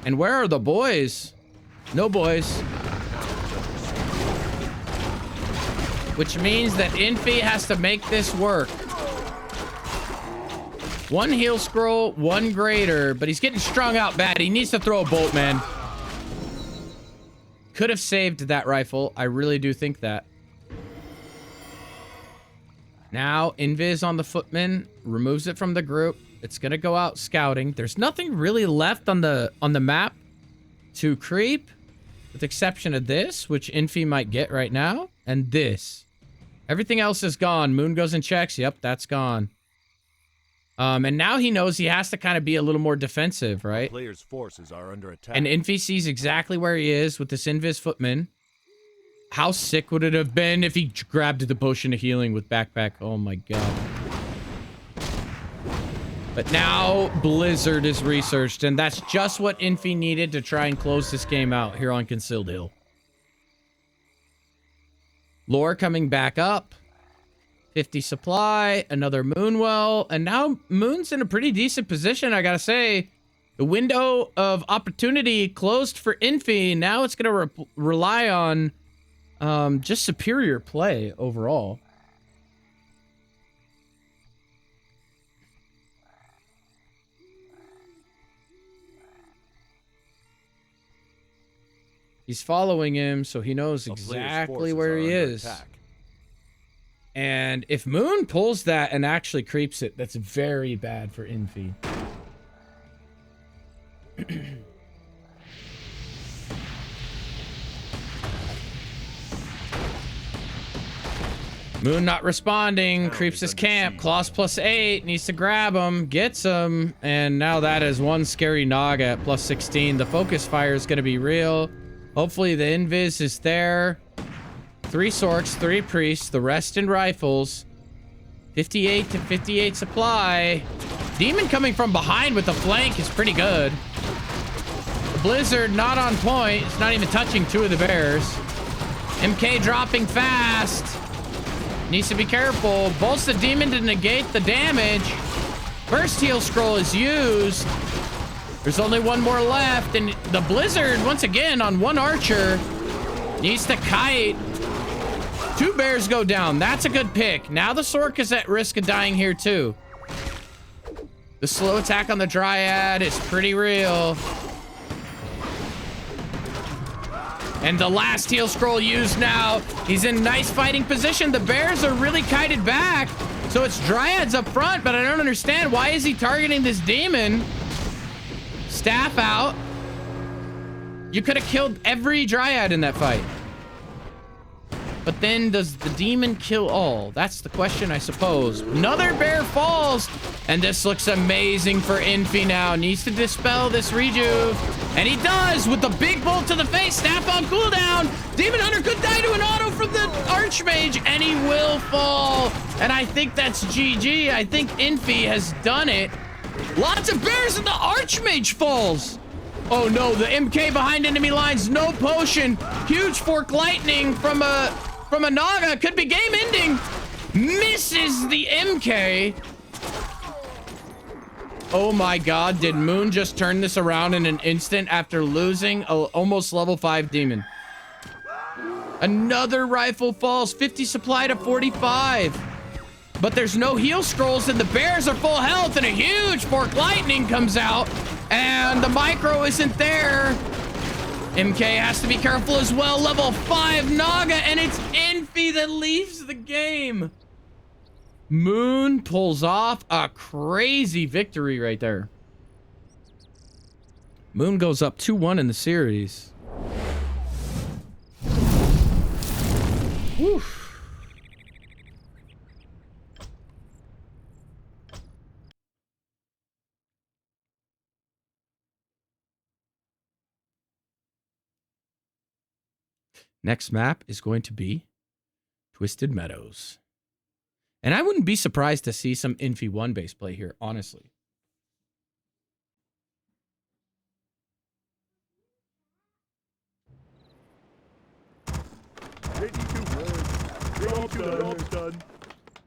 [SPEAKER 4] And where are the boys? No boys. Which means that Infi has to make this work. 1 heal scroll, 1 greater, but he's getting strung out bad. He needs to throw a bolt, man. Could have saved that rifle. I really do think that. Now, Invis on the footman, removes it from the group. It's gonna go out scouting. There's nothing really left on the map to creep, with the exception of this, which Infi might get right now, and this. Everything else is gone. Moon goes and checks. Yep, that's gone. And now he knows he has to kind of be a little more defensive, right?
[SPEAKER 3] Player's forces are under attack.
[SPEAKER 4] And Infi sees exactly where he is with this Invis footman. How sick would it have been if he grabbed the potion of healing with backpack? Oh my god. But now Blizzard is researched, and that's just what Infi needed to try and close this game out here on Concealed Hill. Lore coming back up. 50 supply, another Moonwell, and now Moon's in a pretty decent position, I gotta say. The window of opportunity closed for Infi. Now it's gonna rely on just superior play overall. He's following him, so he knows exactly where he is. And if Moon pulls that and actually creeps it, that's very bad for Infi. Moon not responding, creeps his camp, claws +8, needs to grab him, gets him, and now that is one scary Naga at +16. The focus fire is going to be real. Hopefully the Invis is there. 3 Sorks, 3 Priests, the rest in rifles. 58 to 58 supply. Demon coming from behind with the flank is pretty good. The Blizzard not on point. It's not even touching 2 of the bears. MK dropping fast. Needs to be careful. Bolts the demon to negate the damage. First heal scroll is used. There's only 1 more left, and the Blizzard, once again, on 1 archer, needs to kite. 2 bears go down. That's a good pick. Now the Sork is at risk of dying here, too. The slow attack on the Dryad is pretty real. And the last heal scroll used now. He's in nice fighting position. The bears are really kited back. So it's Dryads up front, but I don't understand. Why is he targeting this demon? Staff out. You could have killed every Dryad in that fight. But then does the demon kill all? That's the question, I suppose. Another bear falls. And this looks amazing for Infi now. Needs to dispel this rejuve. And he does with the big bolt to the face. Snap on cooldown. Demon Hunter could die to an auto from the Archmage. And he will fall. And I think that's GG. I think Infi has done it. Lots of bears and the Archmage falls. Oh no, the MK behind enemy lines. No potion. Huge fork lightning from a Naga. Could be game ending. Misses the MK. Oh my god, did Moon just turn this around in an instant after losing a almost level 5 demon? Another rifle falls. 50 supply to 45. But there's no heal scrolls and the bears are full health and a huge fork lightning comes out and the micro isn't there. MK has to be careful as well. Level 5 Naga, and it's Infi that leaves the game. Moon pulls off a crazy victory right there. Moon goes up 2-1 in the series. Whew. Next map is going to be Twisted Meadows. And I wouldn't be surprised to see some Infi 1 base play here, honestly.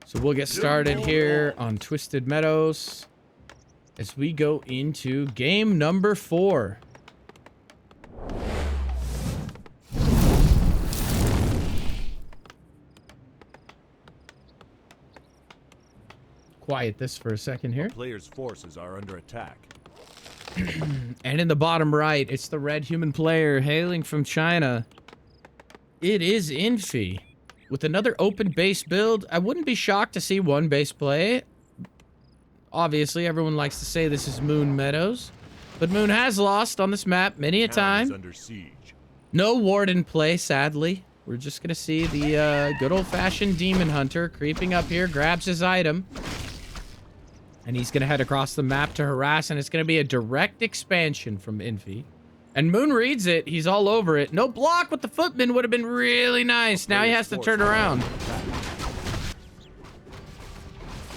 [SPEAKER 4] So we'll get started here on Twisted Meadows as we go into game number 4. Quiet this for a second here.
[SPEAKER 3] Player's forces are under attack.
[SPEAKER 4] And in the bottom right, it's the red human player hailing from China. It is Infi with another open base build. I wouldn't be shocked to see one base play. Obviously, everyone likes to say this is Moon Meadows, but Moon has lost on this map many a
[SPEAKER 3] Town is
[SPEAKER 4] time.
[SPEAKER 3] under siege.
[SPEAKER 4] No Warden play, sadly. We're just gonna see the good old-fashioned Demon Hunter creeping up here, grabs his item, and he's gonna head across the map to harass, and it's gonna be a direct expansion from Infi. And Moon reads it. He's all over it. No block with the footman would have been really nice. Now he has to turn around.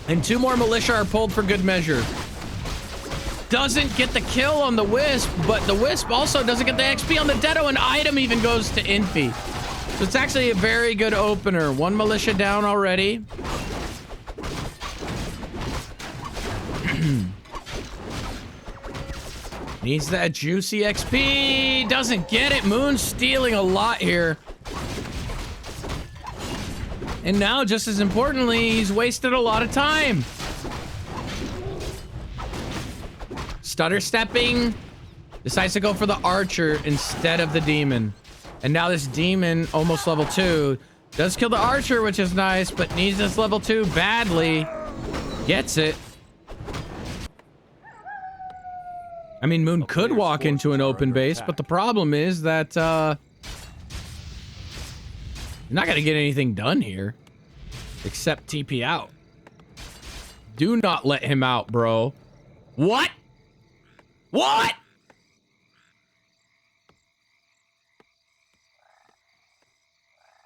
[SPEAKER 4] And 2 more militia are pulled for good measure. Doesn't get the kill on the Wisp, but the Wisp also doesn't get the XP on the Deado, and item even goes to Infi. So it's actually a very good opener. 1 militia down already. Needs that juicy XP. Doesn't get it. Moon's stealing a lot here. And now, just as importantly, he's wasted a lot of time. Stutter stepping. Decides to go for the archer instead of the demon. And now this demon, almost level 2, does kill the archer, which is nice, but needs this level 2 badly. Gets it. I mean, Moon could walk into an open base, but the problem is that, you're not gonna get anything done here. Except TP out. Do not let him out, bro. What? What?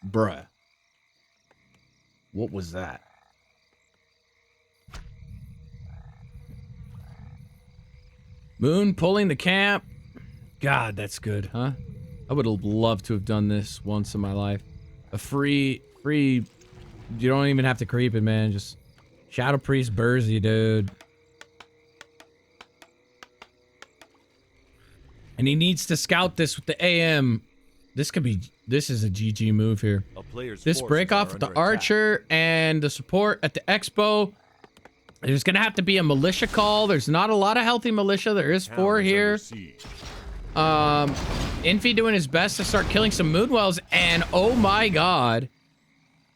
[SPEAKER 4] Bruh. What was that? Moon pulling the camp. God, that's good, huh? I would have loved to have done this once in my life. A free, you don't even have to creep it, man. Just Shadow Priest Bursey, dude. And he needs to scout this with the AM. This is a GG move here. This break off with the archer and the support at the expo. There's gonna have to be a militia call. There's not a lot of healthy militia. There is 4 here. Infi doing his best to start killing some Moonwells, and oh my god,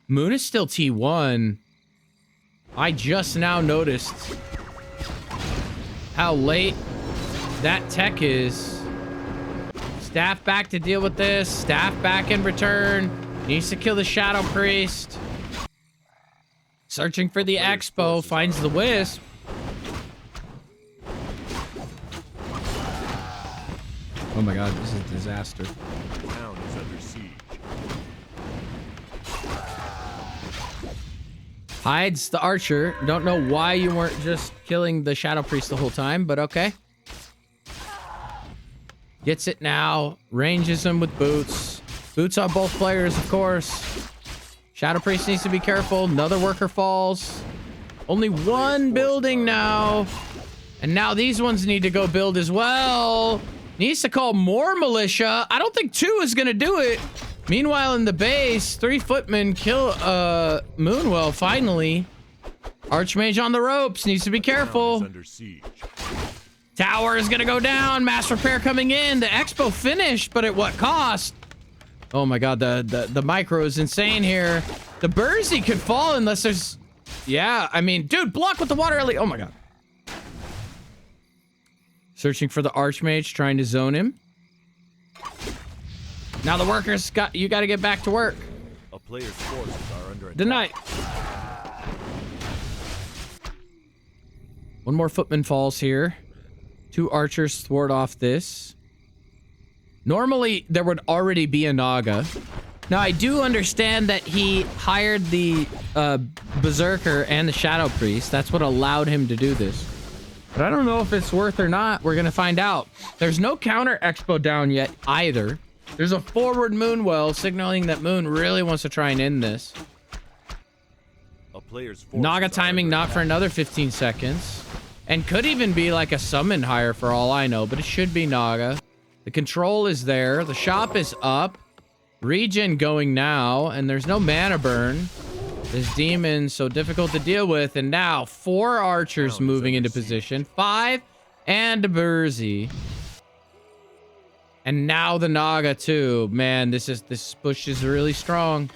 [SPEAKER 4] Moon is still T1. I just now noticed how late that tech is. Staff back to deal with this. Staff back in return. Needs to kill the Shadow Priest. Searching for the expo, finds the Wisp. Oh my god, this is a disaster.
[SPEAKER 3] Town is under siege.
[SPEAKER 4] Hides the archer. Don't know why you weren't just killing the Shadow Priest the whole time, but okay. Gets it now. Ranges him with boots. Boots on both players, of course. Shadow Priest needs to be careful. Another worker falls. Only 1 building now. And now these ones need to go build as well. Needs to call more militia. I don't think 2 is going to do it. Meanwhile, in the base, 3 footmen kill Moonwell finally. Archmage on the ropes. Needs to be careful.
[SPEAKER 3] Town is under siege.
[SPEAKER 4] Tower is going to go down. Mass repair coming in. The expo finished, but at what cost? Oh my god, the micro is insane here. The Bursey could fall unless there's... Yeah, I mean, dude, block with the water elite. Oh my god. Searching for the Archmage, trying to zone him. Now the workers you got to get back to work.
[SPEAKER 3] A player's forces are under attack.
[SPEAKER 4] Denied. 1 more footman falls here. 2 archers thwart off this. Normally, there would already be a Naga. Now, I do understand that he hired the Berserker and the Shadow Priest. That's what allowed him to do this. But I don't know if it's worth or not. We're going to find out. There's no counter expo down yet either. There's a forward Moonwell signaling that Moon really wants to try and end this.
[SPEAKER 3] A player's
[SPEAKER 4] Naga timing not for another 15 seconds. And could even be like a summon hire for all I know, but it should be Naga. The control is there. The shop is up. Regen going now, and there's no mana burn. This demon's so difficult to deal with, and now 4 archers moving into position. 5 and a Bursey. And now the Naga too. Man, this push is really strong.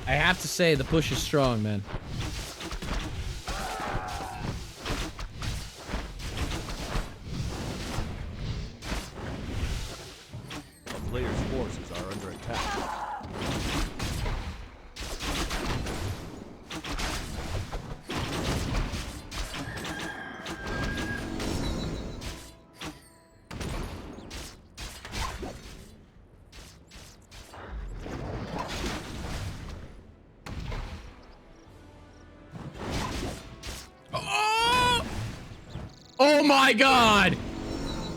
[SPEAKER 4] I have to say, the push is strong, man.
[SPEAKER 3] A player's forces are under attack.
[SPEAKER 4] Oh my god!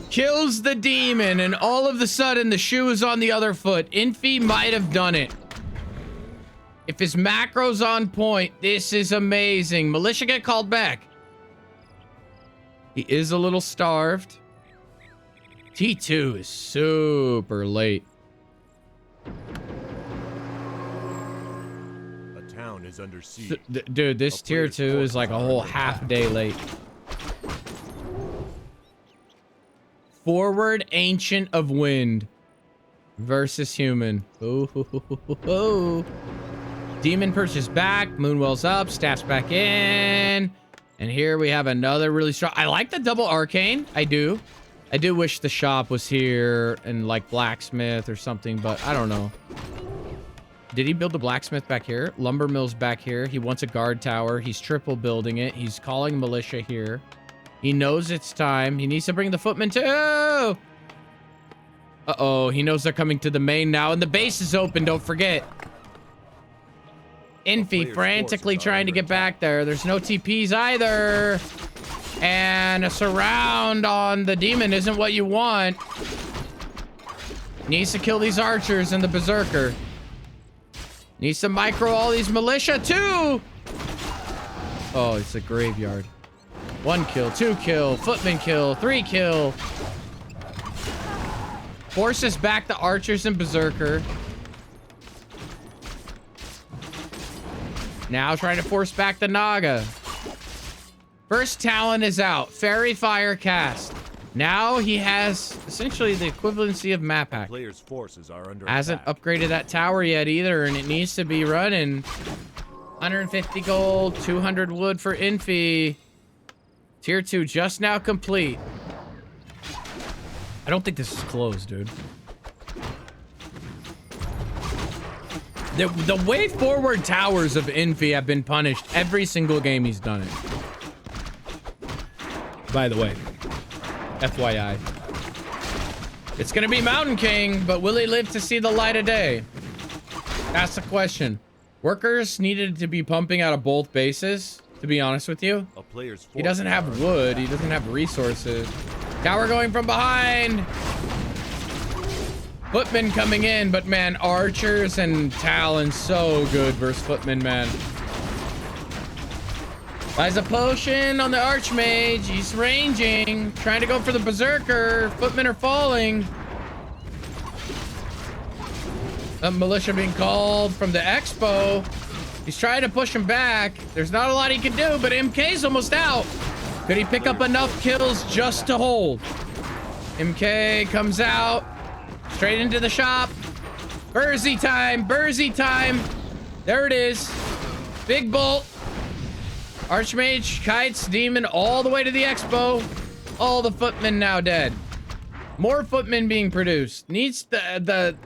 [SPEAKER 4] Kills the demon, and all of a sudden the shoe is on the other foot. Infi might have done it. If his macro's on point, this is amazing. Militia get called back. He is a little starved. T2 is super late.
[SPEAKER 3] A town is under siege.
[SPEAKER 4] Dude, this tier 2 is like a whole half day late. Forward Ancient of Wind versus human. Oh. Demon Perch is back. Moonwell's up. Staff's back in. And here we have another really strong. I like the double arcane. I do. I do wish the shop was here and like blacksmith or something, but I don't know. Did he build the blacksmith back here? Lumber mill's back here. He wants a guard tower. He's triple building it. He's calling militia here. He knows it's time. He needs to bring the footmen too. Uh-oh. He knows they're coming to the main now, and the base is open. Don't forget. Infi frantically trying to get back there. There's no TPs either. And a surround on the demon isn't what you want. Needs to kill these archers and the berserker. Needs to micro all these militia too. Oh, it's a graveyard. 1 kill, 2 kill, footman kill, 3 kill. Forces back the archers and berserker. Now trying to force back the Naga. First talent is out. Fairy Fire cast. Now he has essentially the equivalency of map hack.
[SPEAKER 3] Player's forces are under
[SPEAKER 4] Hasn't
[SPEAKER 3] attack.
[SPEAKER 4] upgraded that tower yet either, and it needs to be running. 150 gold, 200 wood for Infi. Tier 2 just now complete. I don't think this is closed, dude. The way forward towers of Infi have been punished every single game he's done it. By the way, FYI. It's gonna be Mountain King, but will he live to see the light of day? That's the question. Workers needed to be pumping out of both bases, to be honest with you.
[SPEAKER 3] A player's
[SPEAKER 4] He doesn't have wood. He doesn't have resources. Tower going from behind. Footmen coming in, but man, archers and talons so good versus footmen, man. Buys a potion on the archmage. He's ranging, trying to go for the berserker. Footmen are falling. A militia being called from the expo. He's trying to push him back. There's not a lot he can do, but MK's almost out. Could he pick up enough kills just to hold? MK comes out. Straight into the shop. Bursy time. Bursy time. There it is. Big bolt. Archmage, kites, demon, all the way to the expo. All the footmen now dead. More footmen being produced. He needs to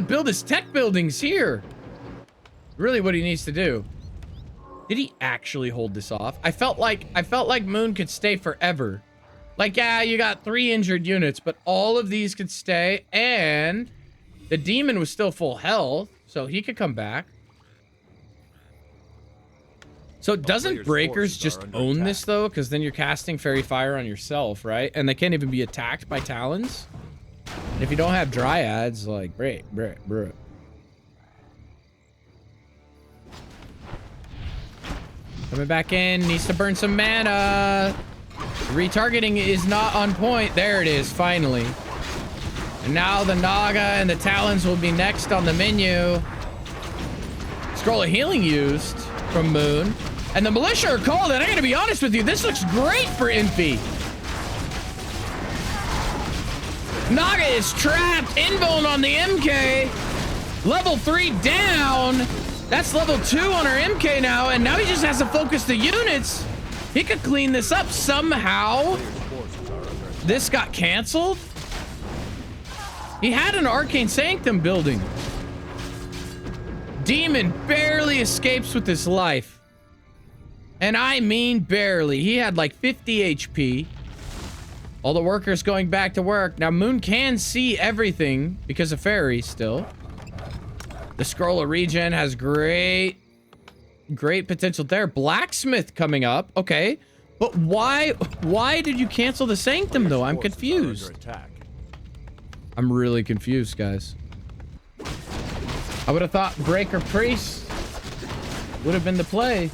[SPEAKER 4] build his tech buildings here. Really what he needs to do. Did he actually hold this off? I felt like Moon could stay forever. Like, yeah, you got 3 injured units, but all of these could stay, and the demon was still full health, so he could come back. So doesn't Breakers just own this, though? Because then you're casting Fairy Fire on yourself, right? And they can't even be attacked by Talons. And if you don't have Dryads, like, bruh. Coming back in, needs to burn some mana. Retargeting is not on point. There it is, finally. And now the Naga and the Talons will be next on the menu. Scroll of Healing used from Moon. And the militia are called, and I gotta be honest with you, this looks great for Infi. Naga is trapped. Invuln on the MK. Level 3 down. That's level 2 on our MK now, and now he just has to focus the units. He could clean this up somehow. This got canceled. He had an Arcane Sanctum building. Demon barely escapes with his life. And I mean barely. He had like 50 HP. All the workers going back to work. Now Moon can see everything because of fairies still. The scroll of regen has great potential there. Blacksmith coming up. Okay. But why did you cancel the Sanctum though? I'm confused. I'm really confused, guys. I would have thought Breaker Priest would have been the play.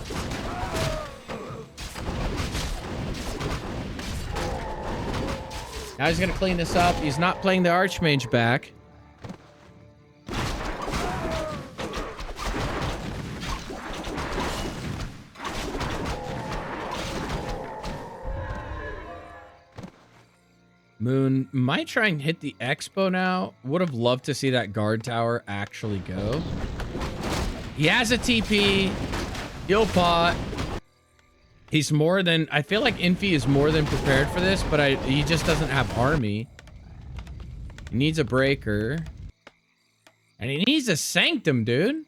[SPEAKER 4] Now he's gonna clean this up. He's not playing the Archmage back. Moon might try and hit the Expo now. Would have loved to see that guard tower actually go. He has a TP. He'll pot. He's more than... I feel like Infi is more than prepared for this, but he just doesn't have army. He needs a breaker. And he needs a Sanctum, dude.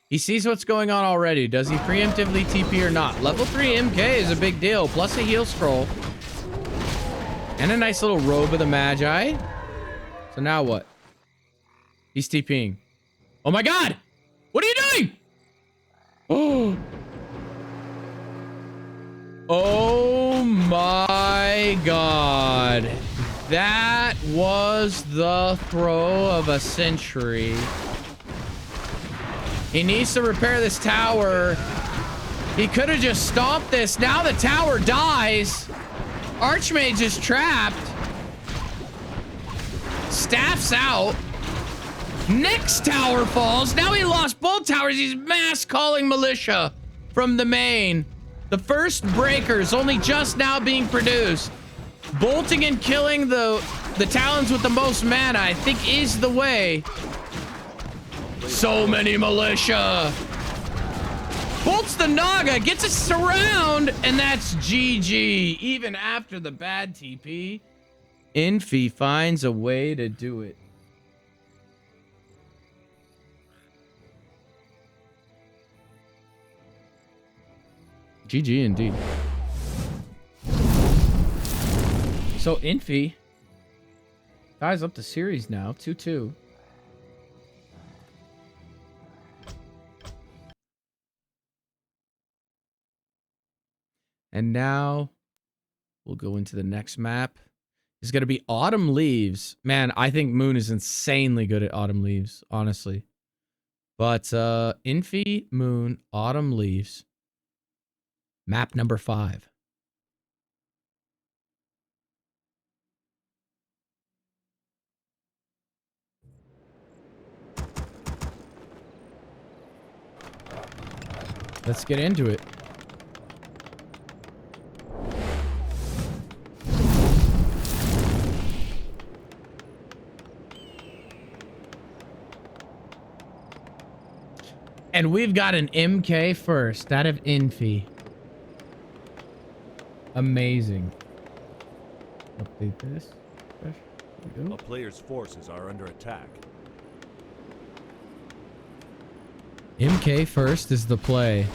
[SPEAKER 4] He sees what's going on already. Does he preemptively TP or not? Level 3 MK is a big deal. Plus a heal scroll. And a nice little robe of the Magi. So now what? He's TPing. Oh my god! What are you doing? Oh. Oh my god. That was the throw of a century. He needs to repair this tower. He could have just stomped this. Now the tower dies. Archmage is trapped. Staff's out. Next tower falls. Now he lost both towers. He's mass calling militia from the main. The first breakers only just now being produced. Bolting and killing the talons with the most mana, I think, is the way. So many militia. Bolts the Naga, gets a surround, and that's GG. Even after the bad TP, Infi finds a way to do it. GG indeed. So Infi ties up the series now, 2-2. And now we'll go into the next map. It's going to be Autumn Leaves. Man, I think Moon is insanely good at Autumn Leaves, honestly. But Infi, Moon, Autumn Leaves. Map number 5. Let's get into it. And we've got an MK first, out of Infi. Amazing. Update this. There we go.
[SPEAKER 3] A player's forces are under attack.
[SPEAKER 4] MK first is the play.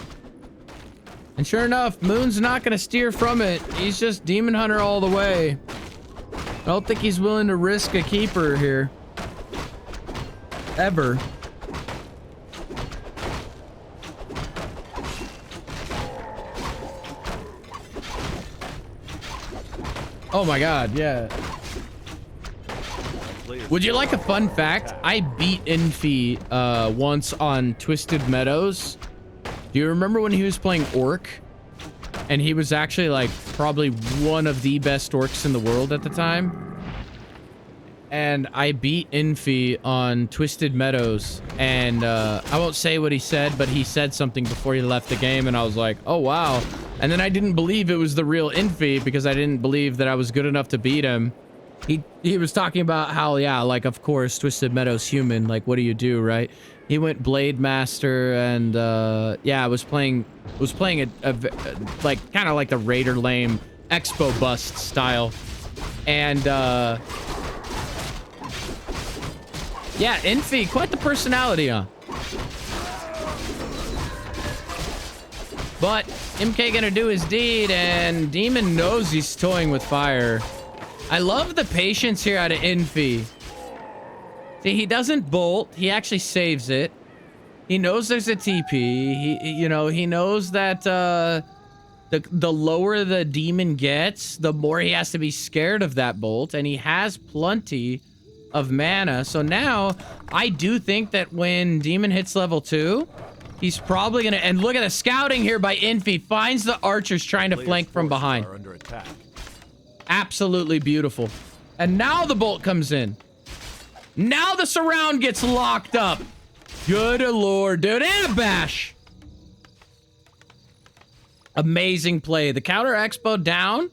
[SPEAKER 4] And sure enough, Moon's not going to steer from it. He's just Demon Hunter all the way. I don't think he's willing to risk a keeper here. Ever. Oh my god, yeah. Would you like a fun fact? I beat Infi once on Twisted Meadows. Do you remember when he was playing Orc? And he was actually like probably one of the best orcs in the world at the time. And I beat Infi on Twisted Meadows. And I won't say what he said, but he said something before he left the game. And I was like, oh wow. And then I didn't believe it was the real Infi because I didn't believe that I was good enough to beat him. He was talking about how, yeah, like, of course, Twisted Meadow's human. Like, what do you do, right? He went Blade Master and, yeah, was playing a like, kind of like the Raider Lame Expo Bust style. And, yeah, Infi, quite the personality, huh? But MK gonna do his deed, and Demon knows he's toying with fire. I love the patience here out of Infi. See, he doesn't bolt. He actually saves it. He knows there's a TP. He knows that the lower the demon gets, the more he has to be scared of that bolt, and he has plenty of mana. So now, I do think that when demon hits level 2, he's probably gonna, and look at the scouting here by Infi, finds the archers trying to flank from behind. Absolutely beautiful. And now the bolt comes in. Now the surround gets locked up. Good lord, dude. And a bash. Amazing play. The counter expo down.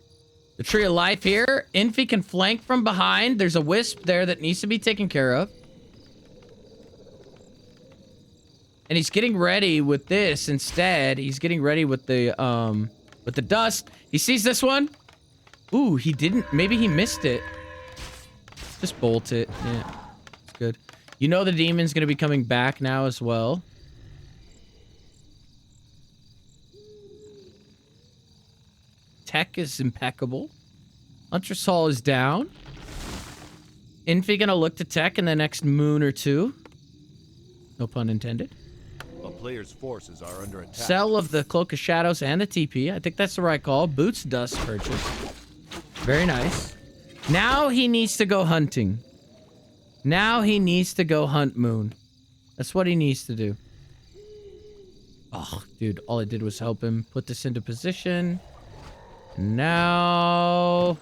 [SPEAKER 4] The Tree of Life here. Infi can flank from behind. There's a wisp there that needs to be taken care of. And he's getting ready with this instead. He's getting ready with the dust. He sees this one. Ooh, he didn't. Maybe he missed it. Just bolt it. Yeah, it's good. You know the demon's going to be coming back now as well. Tech is impeccable. Huntress Hall is down. Infi going to look to tech in the next moon or two. No pun intended.
[SPEAKER 3] A player's forces are under attack.
[SPEAKER 4] Sell of the Cloak of Shadows and the TP. I think that's the right call. Boots Dust purchase. Very nice. Now he needs to go hunting. Now he needs to go hunt Moon. That's what he needs to do. Oh, dude, all I did was help him put this into position. Now...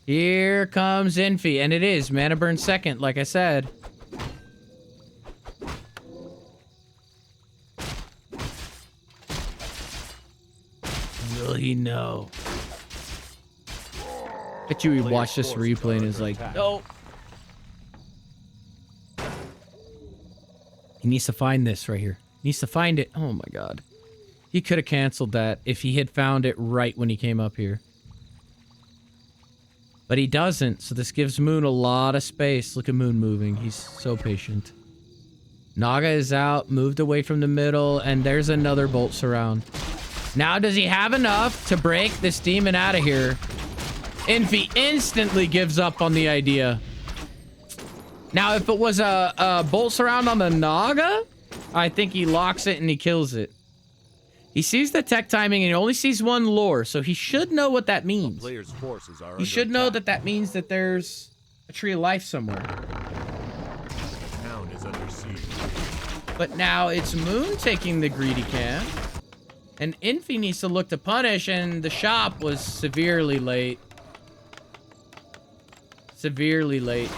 [SPEAKER 4] here comes Infi, and it is Mana Burn second, like I said. Will he know? Bet you we watch this replay and is like, no. He needs to find this right here. He needs to find it. Oh my god. He could have canceled that if he had found it right when he came up here. But he doesn't, so this gives Moon a lot of space. Look at Moon moving. He's so patient. Naga is out, moved away from the middle, and there's another bolt surround. Now does he have enough to break this demon out of here? Infi instantly gives up on the idea. Now, if it was a bolt surround on the Naga, I think he locks it and he kills it. He sees the tech timing and he only sees one lore, so he should know what that means.
[SPEAKER 3] Player's forces are
[SPEAKER 4] He should know that that means that there's a Tree of Life somewhere.
[SPEAKER 3] The town is under siege.
[SPEAKER 4] But now it's Moon taking the greedy camp. And Infi needs to look to punish, and the shop was severely late. Severely late.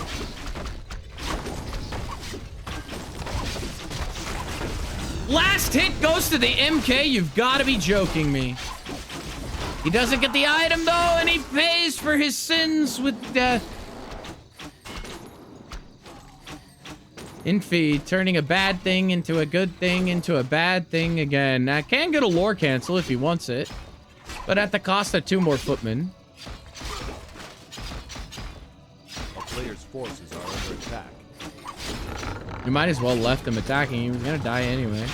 [SPEAKER 4] Last hit goes to the MK. You've got to be joking me. He doesn't get the item, though, and he pays for his sins with death. Infi turning a bad thing into a good thing into a bad thing again. Now, can get a lore cancel if he wants it, but at the cost of 2 more footmen.
[SPEAKER 3] A player's forces are under attack.
[SPEAKER 4] You might as well left him attacking. He was gonna die anyway.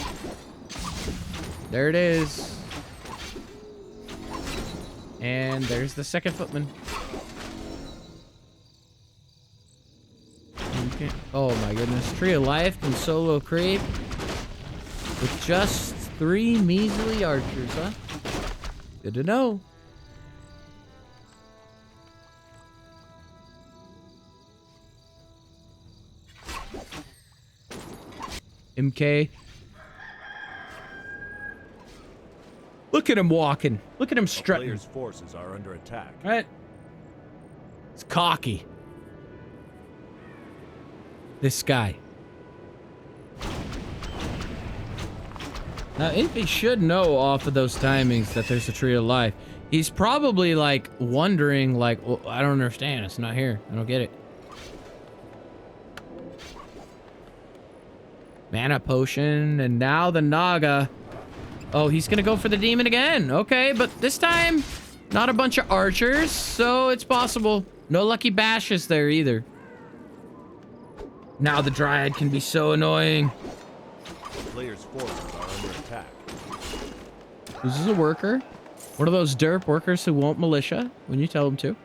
[SPEAKER 4] There it is. And there's the second footman. Okay. Oh my goodness. Tree of Life can solo creep with just 3 measly archers, huh? Good to know. MK. Look at him walking. Look at him strutting.
[SPEAKER 3] Player's forces are under attack.
[SPEAKER 4] Right? It's cocky. This guy. Now, Infi should know off of those timings that there's a tree of life. He's probably, like, wondering, like, well, I don't understand. It's not here. I don't get it. Mana potion, and now the Naga. Oh, he's gonna go for the demon again. Okay, but this time, not a bunch of archers, so it's possible. No lucky bashes there either. Now the Dryad can be so annoying.
[SPEAKER 3] The player's forces are under attack.
[SPEAKER 4] This is a worker. One of those derp workers who won't militia when you tell them to.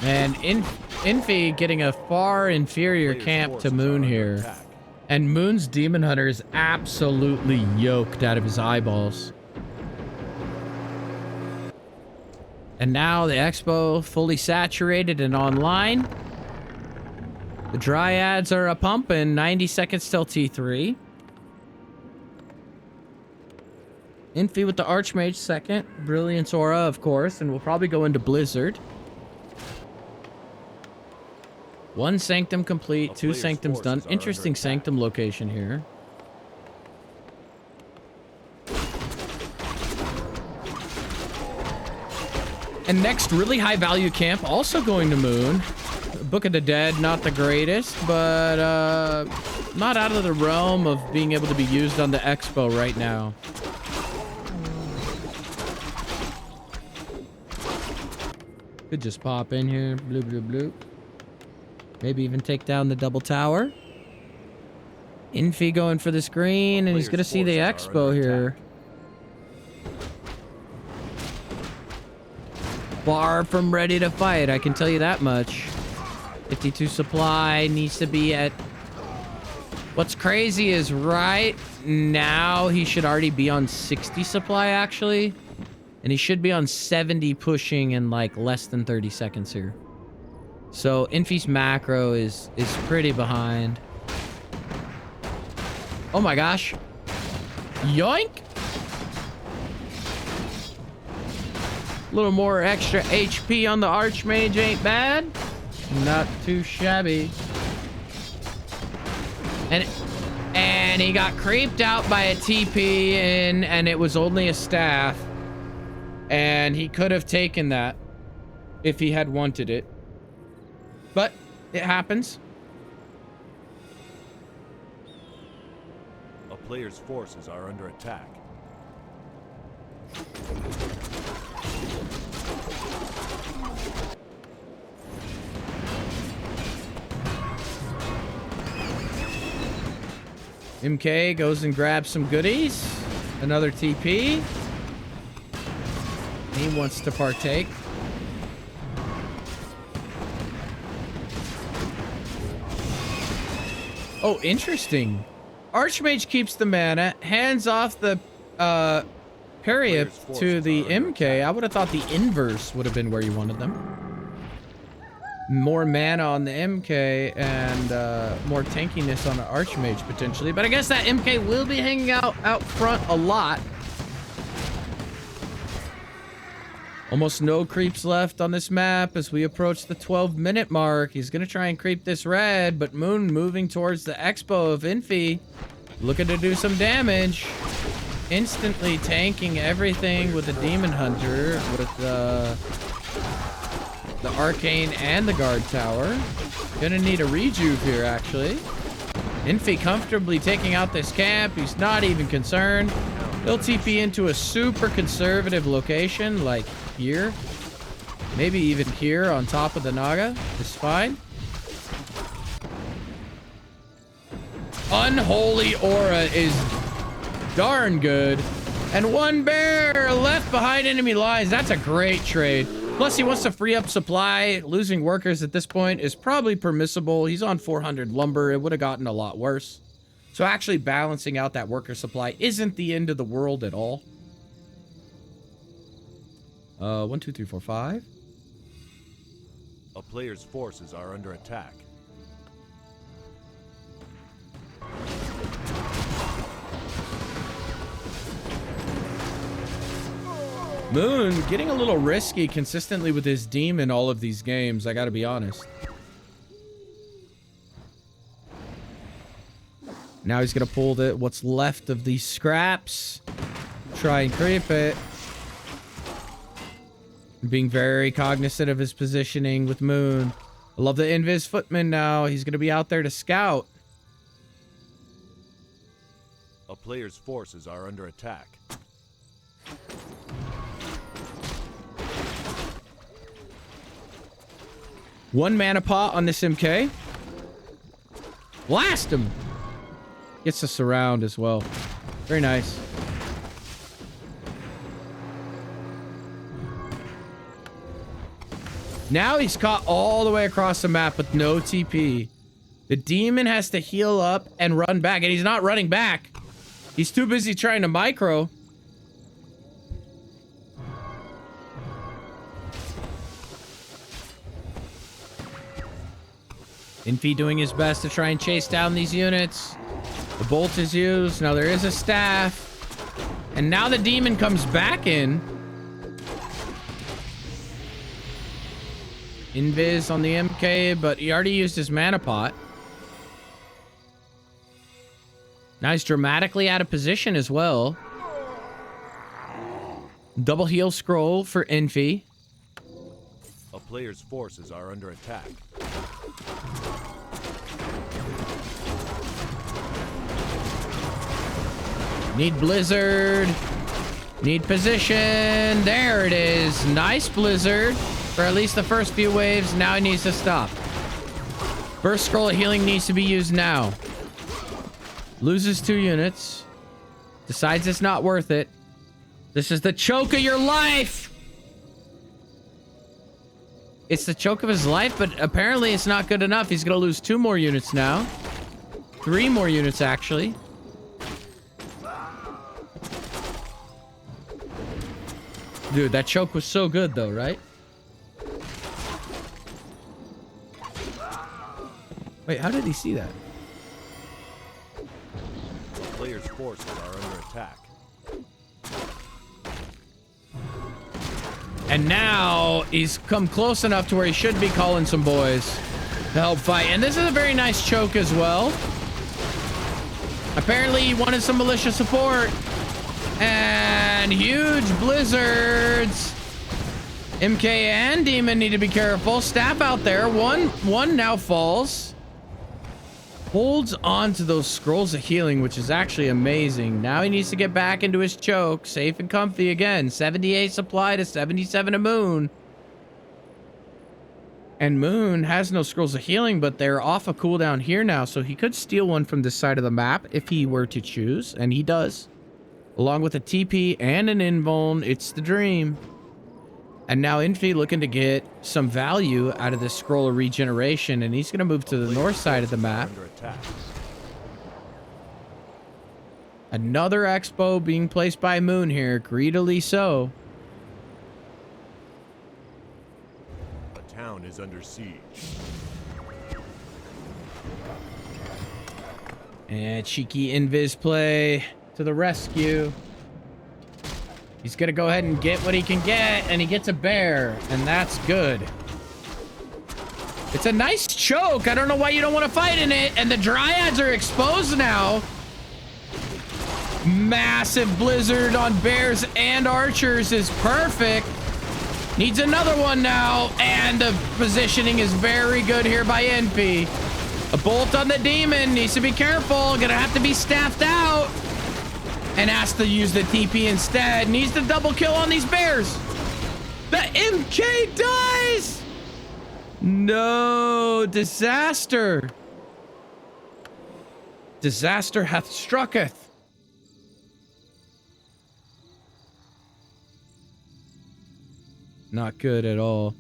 [SPEAKER 4] And Infi getting a far inferior camp to Moon here. And Moon's Demon Hunter is absolutely yoked out of his eyeballs. And now the Expo fully saturated and online. The Dryads are a pumping. 90 seconds till T3. Infi with the Archmage second. Brilliance Aura, of course. And we'll probably go into Blizzard. One Sanctum complete, two Sanctums done. Interesting Sanctum location here. And next, really high value camp, also going to Moon. Book of the Dead, not the greatest, but not out of the realm of being able to be used on the Expo right now. Could just pop in here, bloop, bloop, bloop. Maybe even take down the double tower. Infi going for the screen, and he's going to see the Expo here. Far from ready to fight, I can tell you that much. 52 supply needs to be at... What's crazy is right now he should already be on 60 supply, actually. And he should be on 70 pushing in like less than 30 seconds here. So Infi's macro is pretty behind. Oh my gosh. Yoink! A little more extra HP on the Archmage ain't bad. Not too shabby. And he got creeped out by a TP and it was only a staff. And he could have taken that if he had wanted it. But it happens.
[SPEAKER 3] A player's forces are under attack.
[SPEAKER 4] MK goes and grabs some goodies. Another TP. He wants to partake. Oh, interesting. Archmage keeps the mana, hands off the Periop to the MK. I would have thought the inverse would have been where you wanted them. More mana on the MK and more tankiness on the Archmage potentially. But I guess that MK will be hanging out front a lot. Almost no creeps left on this map as we approach the 12-minute mark. He's going to try and creep this red, but Moon moving towards the Expo of Infi. Looking to do some damage. Instantly tanking everything with the Demon Hunter, with the Arcane and the Guard Tower. Gonna need a rejuve here, actually. Infi comfortably taking out this camp. He's not even concerned. He'll TP into a super conservative location, like here. Maybe even here on top of the Naga. It's fine. Unholy Aura is darn good. And one bear left behind enemy lines. That's a great trade. Plus, he wants to free up supply. Losing workers at this point is probably permissible. He's on 400 lumber. It would have gotten a lot worse. So actually balancing out that worker supply isn't the end of the world at all. 1, 2, 3, 4, 5.
[SPEAKER 3] A player's forces are under attack.
[SPEAKER 4] Moon getting a little risky consistently with his demon all of these games, I gotta be honest. Now he's gonna pull what's left of these scraps. Try and creep it. Being very cognizant of his positioning with Moon. I love the Invis footman now. He's gonna be out there to scout.
[SPEAKER 3] A player's forces are under attack.
[SPEAKER 4] One mana pot on this MK. Blast him! Gets us around as well. Very nice. Now he's caught all the way across the map with no TP. The demon has to heal up and run back, and he's not running back. He's too busy trying to micro. Infi doing his best to try and chase down these units. The bolt is used. Now there is a staff. And now the demon comes back in. Invis on the MK, but he already used his mana pot. Now he's dramatically out of position as well. Double heal scroll for Infi.
[SPEAKER 3] A player's forces are under attack.
[SPEAKER 4] Need Blizzard. Need position. There it is. Nice Blizzard for at least the first few waves. Now he needs to stop. First scroll of healing needs to be used now. Loses 2 units. Decides it's not worth it. This is the choke of your life. It's the choke of his life, but apparently it's not good enough. He's going to lose 2 more units now. 3 more units, actually. Dude, that choke was so good, though, right? Wait, how did he see that?
[SPEAKER 3] Player's forces are under attack.
[SPEAKER 4] And now he's come close enough to where he should be calling some boys to help fight. And this is a very nice choke as well. Apparently he wanted some militia support. And huge blizzards. MK and Demon need to be careful. Staff out there. One now falls. Holds on to those scrolls of healing, which is actually amazing. Now he needs to get back into his choke. Safe and comfy again. 78 supply to 77 to Moon. And Moon has no scrolls of healing, but they're off a cooldown here now. So he could steal one from this side of the map if he were to choose. And he does. Along with a TP and an invuln. It's the dream. And now Infi looking to get some value out of this scroll of regeneration, and he's going to move to the north side of the map. Another expo being placed by Moon here, greedily so.
[SPEAKER 3] The town is under siege.
[SPEAKER 4] And cheeky Invis play to the rescue. He's gonna go ahead and get what he can get, and he gets a bear, and that's good. It's a nice choke. I don't know why you don't want to fight in it, and the dryads are exposed now. Massive blizzard on bears and archers is perfect. Needs another one now, and the positioning is very good here by Infi. A bolt on the demon. Needs to be careful. Gonna have to be staffed out. And has to use the TP instead. Needs to double kill on these bears. The MK dies. No, disaster. Disaster hath strucketh. Not good at all.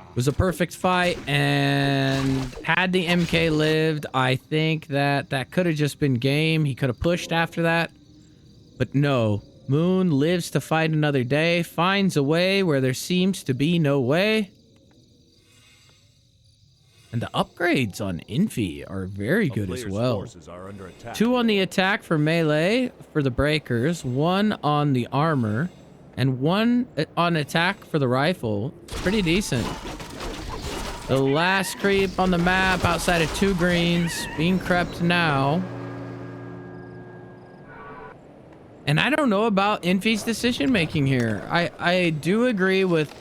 [SPEAKER 4] It was a perfect fight, and had the MK lived, I think that could have just been game. He could have pushed after that, but no. Moon lives to fight another day, finds a way where there seems to be no way. And the upgrades on Infi are very good as well.
[SPEAKER 3] Forces are under attack.
[SPEAKER 4] 2 on the attack for melee for the breakers, 1 on the armor, and 1 on attack for the rifle. Pretty decent. The last creep on the map outside of 2 greens being crept now. And I don't know about Infi's decision making here. I do agree with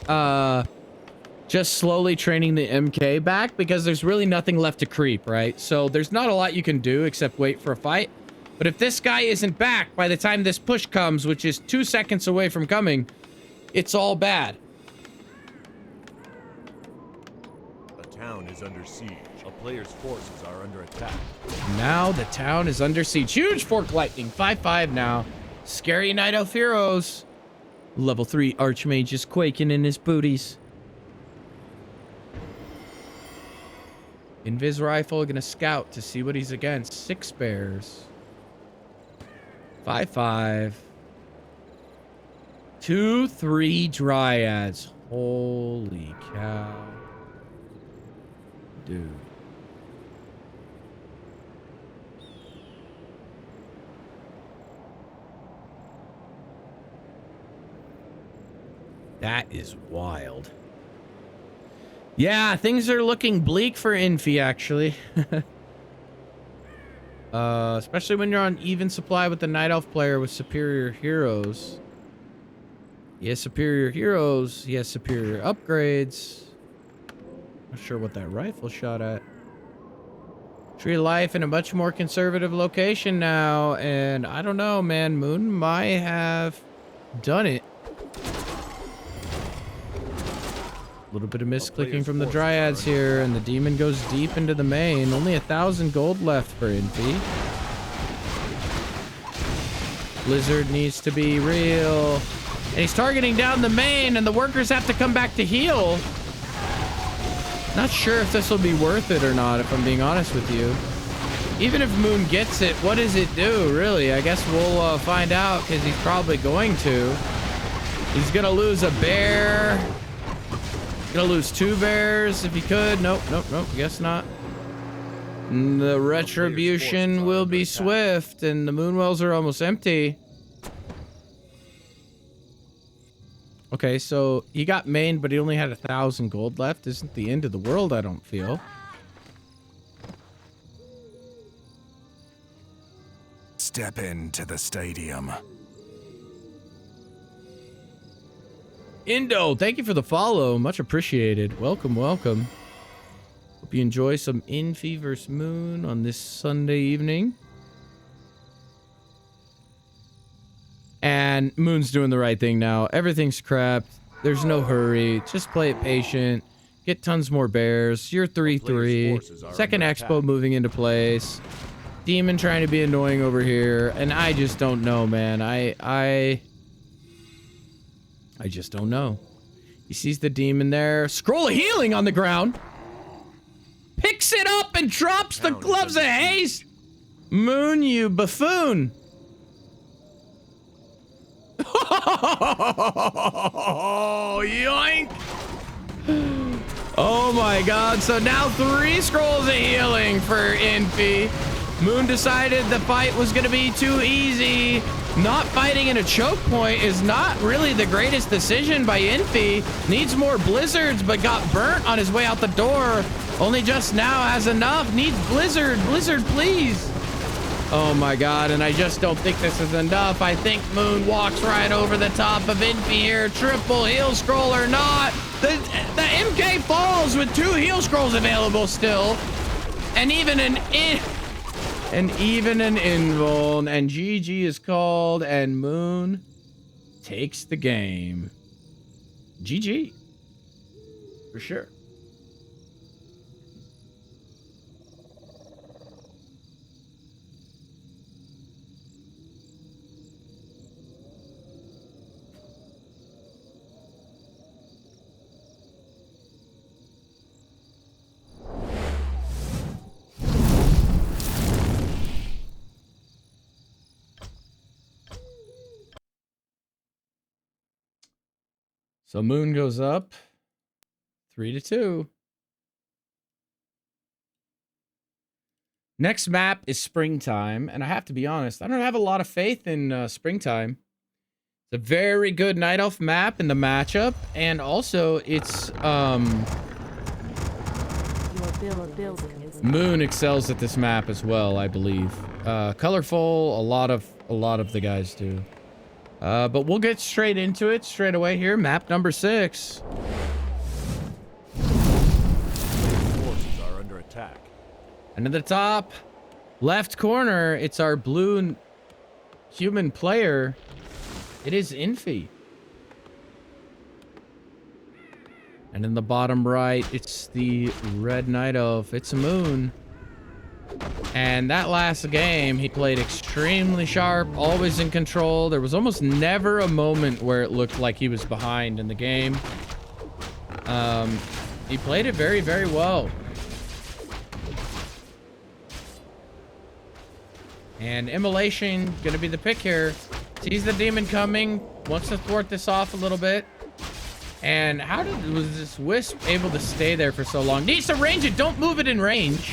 [SPEAKER 4] just slowly training the MK back because there's really nothing left to creep, right? So there's not a lot you can do except wait for a fight. But if this guy isn't back by the time this push comes, which is 2 seconds away from coming, it's all bad.
[SPEAKER 3] The town is under siege. A player's forces are under attack.
[SPEAKER 4] Now the town is under siege. Huge fork lightning. 5-5 now. Scary Night Elf heroes. Level 3 Archmage is quaking in his booties. Invis rifle gonna scout to see what he's against. 6 bears. 5-5. 2-3 dryads. Holy cow. Dude. That is wild. Yeah, things are looking bleak for Infi, actually. Especially when you're on even supply with the Night Elf player with superior heroes. He has superior heroes. He has superior upgrades. Not sure what that rifle shot at. Tree of Life in a much more conservative location now. And I don't know, man. Moon might have done it. A little bit of misclicking from the dryads here, and the demon goes deep into the main. Only 1,000 gold left for Infi. Blizzard needs to be real. And he's targeting down the main, and the workers have to come back to heal. Not sure if this will be worth it or not, if I'm being honest with you. Even if Moon gets it, what does it do, really? I guess we'll find out, because he's probably going to. He's going to lose a bear. Gonna lose 2 bears if he could. Nope. Guess not. The retribution will be swift, and the moonwells are almost empty. Okay, so he got mained, but he only had 1,000 gold left. Isn't the end of the world, I don't feel.
[SPEAKER 6] Step into the stadium.
[SPEAKER 4] Indo, thank you for the follow. Much appreciated. Welcome, welcome. Hope you enjoy some Infi vs. Moon on this Sunday evening. And Moon's doing the right thing now. Everything's crapped. There's no hurry. Just play it patient. Get tons more bears. You're 3-3. Second expo moving into place. Demon trying to be annoying over here. And I just don't know, man. I just don't know. He sees the demon there. Scroll of healing on the ground. Picks it up and drops the gloves of haste. Moon, you buffoon. Oh, yoink. Oh my god. So now 3 scrolls of healing for Infi. Moon decided the fight was going to be too easy. Not fighting in a choke point is not really the greatest decision by Infi. Needs more blizzards, but got burnt on his way out the door. Only just now has enough. Needs blizzard. Blizzard, please. Oh my god, and I just don't think this is enough. I think Moon walks right over the top of Infi here. Triple heal scroll or not. The MK falls with 2 heal scrolls available still. And even an invuln, and GG is called, and Moon takes the game. GG. For sure. So Moon goes up 3-2. Next map is Springtime, and I have to be honest, I don't have a lot of faith in Springtime. It's a very good Night Elf map in the matchup, and also it's Moon excels at this map as well, I believe. Colorful, a lot of the guys do. But we'll get straight into it straight away here. Map number 6.
[SPEAKER 3] Forces are under attack.
[SPEAKER 4] And in the top left corner, it's our blue human player. It is Infi. And in the bottom right, it's the red Night Elf. It's Moon. And that last game, he played extremely sharp, always in control. There was almost never a moment where it looked like he was behind in the game. He played it very, very well. And Immolation gonna be the pick here. Sees the demon coming, wants to thwart this off a little bit. And was this Wisp able to stay there for so long? Needs to range it, don't move it in range.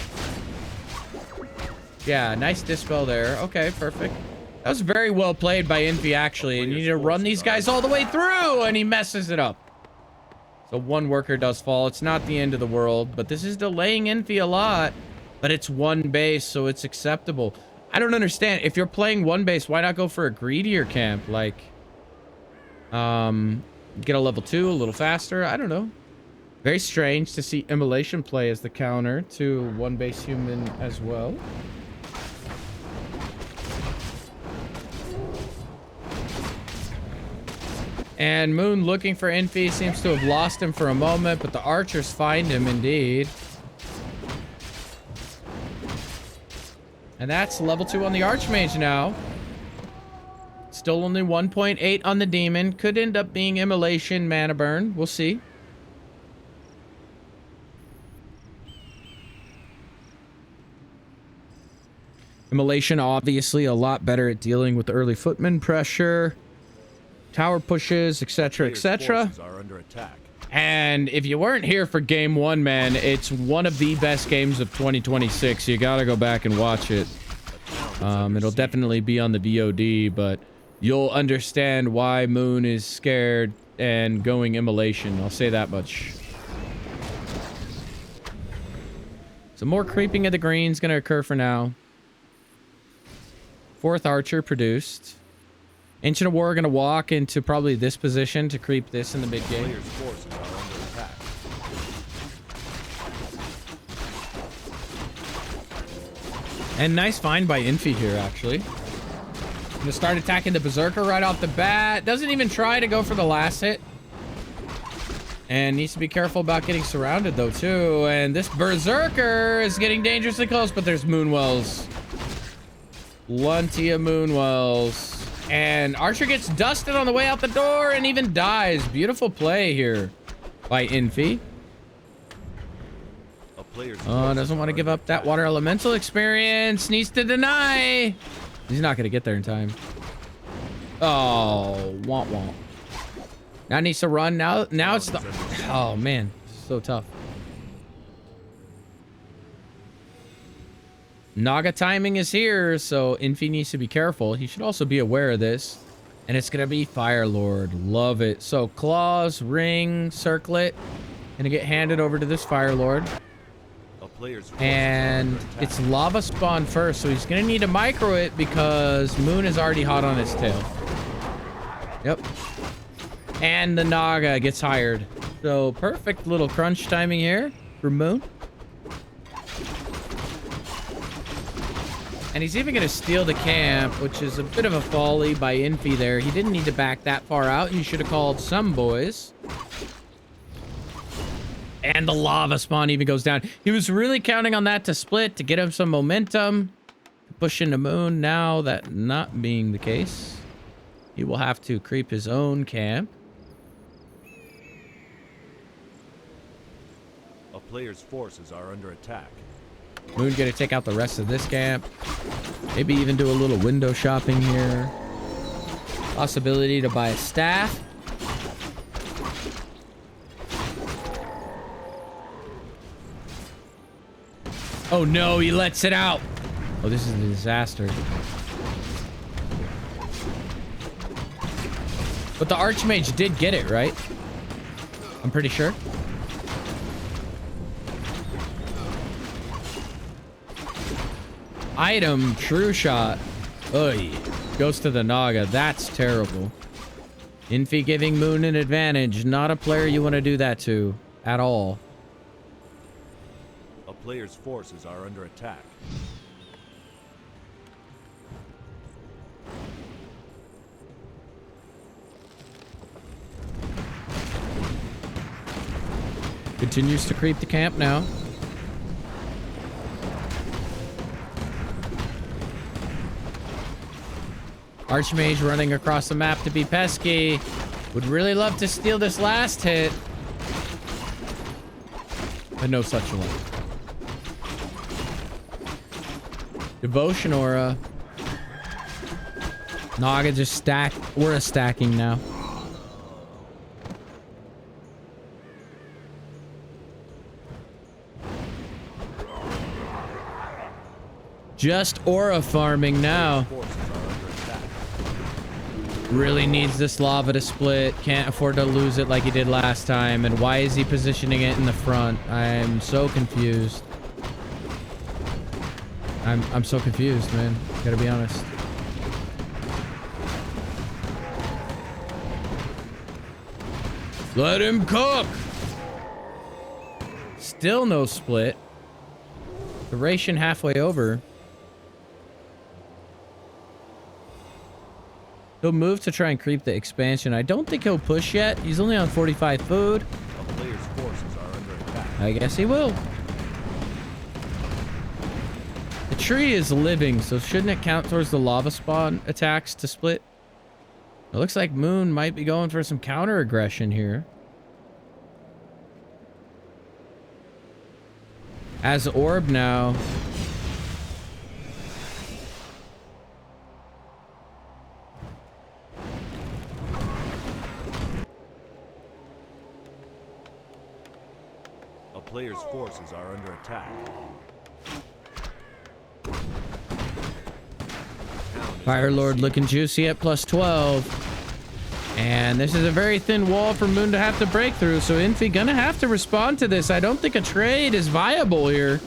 [SPEAKER 4] Yeah, nice dispel there. Okay, perfect. That was very well played by Infi, actually. And you need to run these guys all the way through, and he messes it up. So one worker does fall. It's not the end of the world, but this is delaying Infi a lot. But it's one base, so it's acceptable. I don't understand. If you're playing one base, why not go for a greedier camp? Like, get a level 2 a little faster. I don't know. Very strange to see Immolation play as the counter to one base human as well. And Moon looking for Infi, seems to have lost him for a moment, but the archers find him indeed. And that's level 2 on the Archmage now. Still only 1.8 on the Demon. Could end up being Immolation, Mana Burn. We'll see. Immolation obviously a lot better at dealing with early footman pressure, tower pushes, etc., etc.
[SPEAKER 3] Forces are under attack.
[SPEAKER 4] And if you weren't here for game 1, man, it's one of the best games of 2026. You gotta go back and watch it. It'll definitely be on the VOD, but you'll understand why Moon is scared and going Immolation. I'll say that much. Some more creeping of the green's gonna occur for now. 4th archer produced. Ancient of War gonna walk into probably this position to creep this in the mid game.
[SPEAKER 3] Players' forces are under attack.
[SPEAKER 4] And nice find by Infi here, actually. Gonna start attacking the Berserker right off the bat. Doesn't even try to go for the last hit. And needs to be careful about getting surrounded, though, too. And this Berserker is getting dangerously close, but there's Moonwells. Plenty of Moonwells. And Archer gets dusted on the way out the door and even dies. Beautiful play here by Infi. Oh, doesn't want to give up that water elemental experience. Needs to deny. He's not going to get there in time. Oh, womp. Now needs to run. Now it's the... Oh, man. So tough. Naga timing is here, so Infi needs to be careful. He should also be aware of this. And it's going to be Fire Lord. Love it. So claws, ring, circlet. Going to get handed over to this Fire Lord. And it's lava spawn first, so he's going to need to micro it because Moon is already hot on his tail. Yep. And the Naga gets hired. So perfect little crunch timing here for Moon. And he's even going to steal the camp, which is a bit of a folly by Infi there. He didn't need to back that far out. He should have called some boys. And the lava spawn even goes down. He was really counting on that to split, to get him some momentum. Push into Moon. Now that not being the case, he will have to creep his own camp.
[SPEAKER 3] A player's forces are under attack.
[SPEAKER 4] Moon gonna take out the rest of this camp. Maybe even do a little window shopping here. Possibility to buy a staff. Oh no, he lets it out. Oh, this is a disaster. But the Archmage did get it, right? I'm pretty sure. Item, true shot. Oy. Goes to the Naga. That's terrible. Infi giving Moon an advantage. Not a player you want to do that to at all.
[SPEAKER 3] A player's forces are under attack.
[SPEAKER 4] Continues to creep the camp now. Archmage running across the map to be pesky. Would really love to steal this last hit. But no such luck. Devotion Aura. Naga just stack. Aura stacking now. Just aura farming now. Really needs this lava to split. Can't afford to lose it like he did last time. And why is he positioning it in the front? I'm so confused. I'm so confused, man. Gotta be honest. Let him cook. Still no split. Duration halfway over. He'll move to try and creep the expansion. I don't think he'll push yet. He's only on 45 food.
[SPEAKER 3] A player's forces are under attack.
[SPEAKER 4] I guess he will. The tree is living, so shouldn't it count towards the lava spawn attacks to split? It looks like Moon might be going for some counter aggression here. As Orb now.
[SPEAKER 3] A player's forces are under attack.
[SPEAKER 4] Fire Lord looking juicy at plus 12. And this is a very thin wall for Moon to have to break through, so Infi gonna have to respond to this. I don't think a trade is viable here.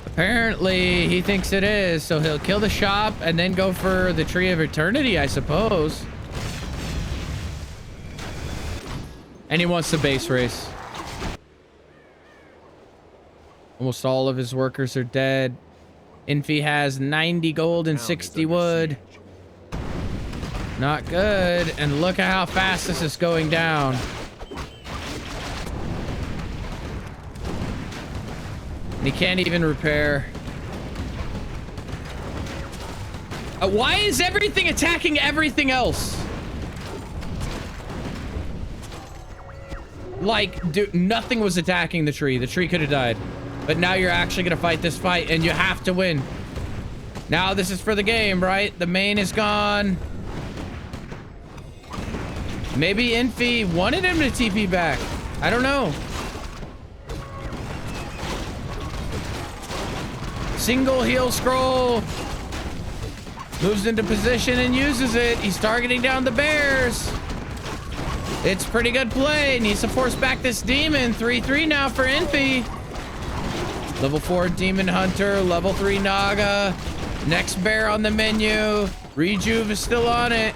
[SPEAKER 4] Apparently, he thinks it is, so he'll kill the shop and then go for the Tree of Eternity, I suppose. And he wants the base race. Almost all of his workers are dead. Infi has 90 gold and 60 wood. Not good. And look at how fast this is going down. He can't even repair. Why is everything attacking everything else? Like, dude, nothing was attacking the tree. The tree could have died. But now you're actually going to fight this fight, and you have to win. Now this is for the game, right? The main is gone. Maybe Infi wanted him to TP back. I don't know. Single heal scroll. Moves into position and uses it. He's targeting down the bears. It's pretty good play. Needs to force back this demon. 3-3 now for Infi. Level 4 Demon Hunter. Level 3 Naga. Next bear on the menu. Rejuve is still on it.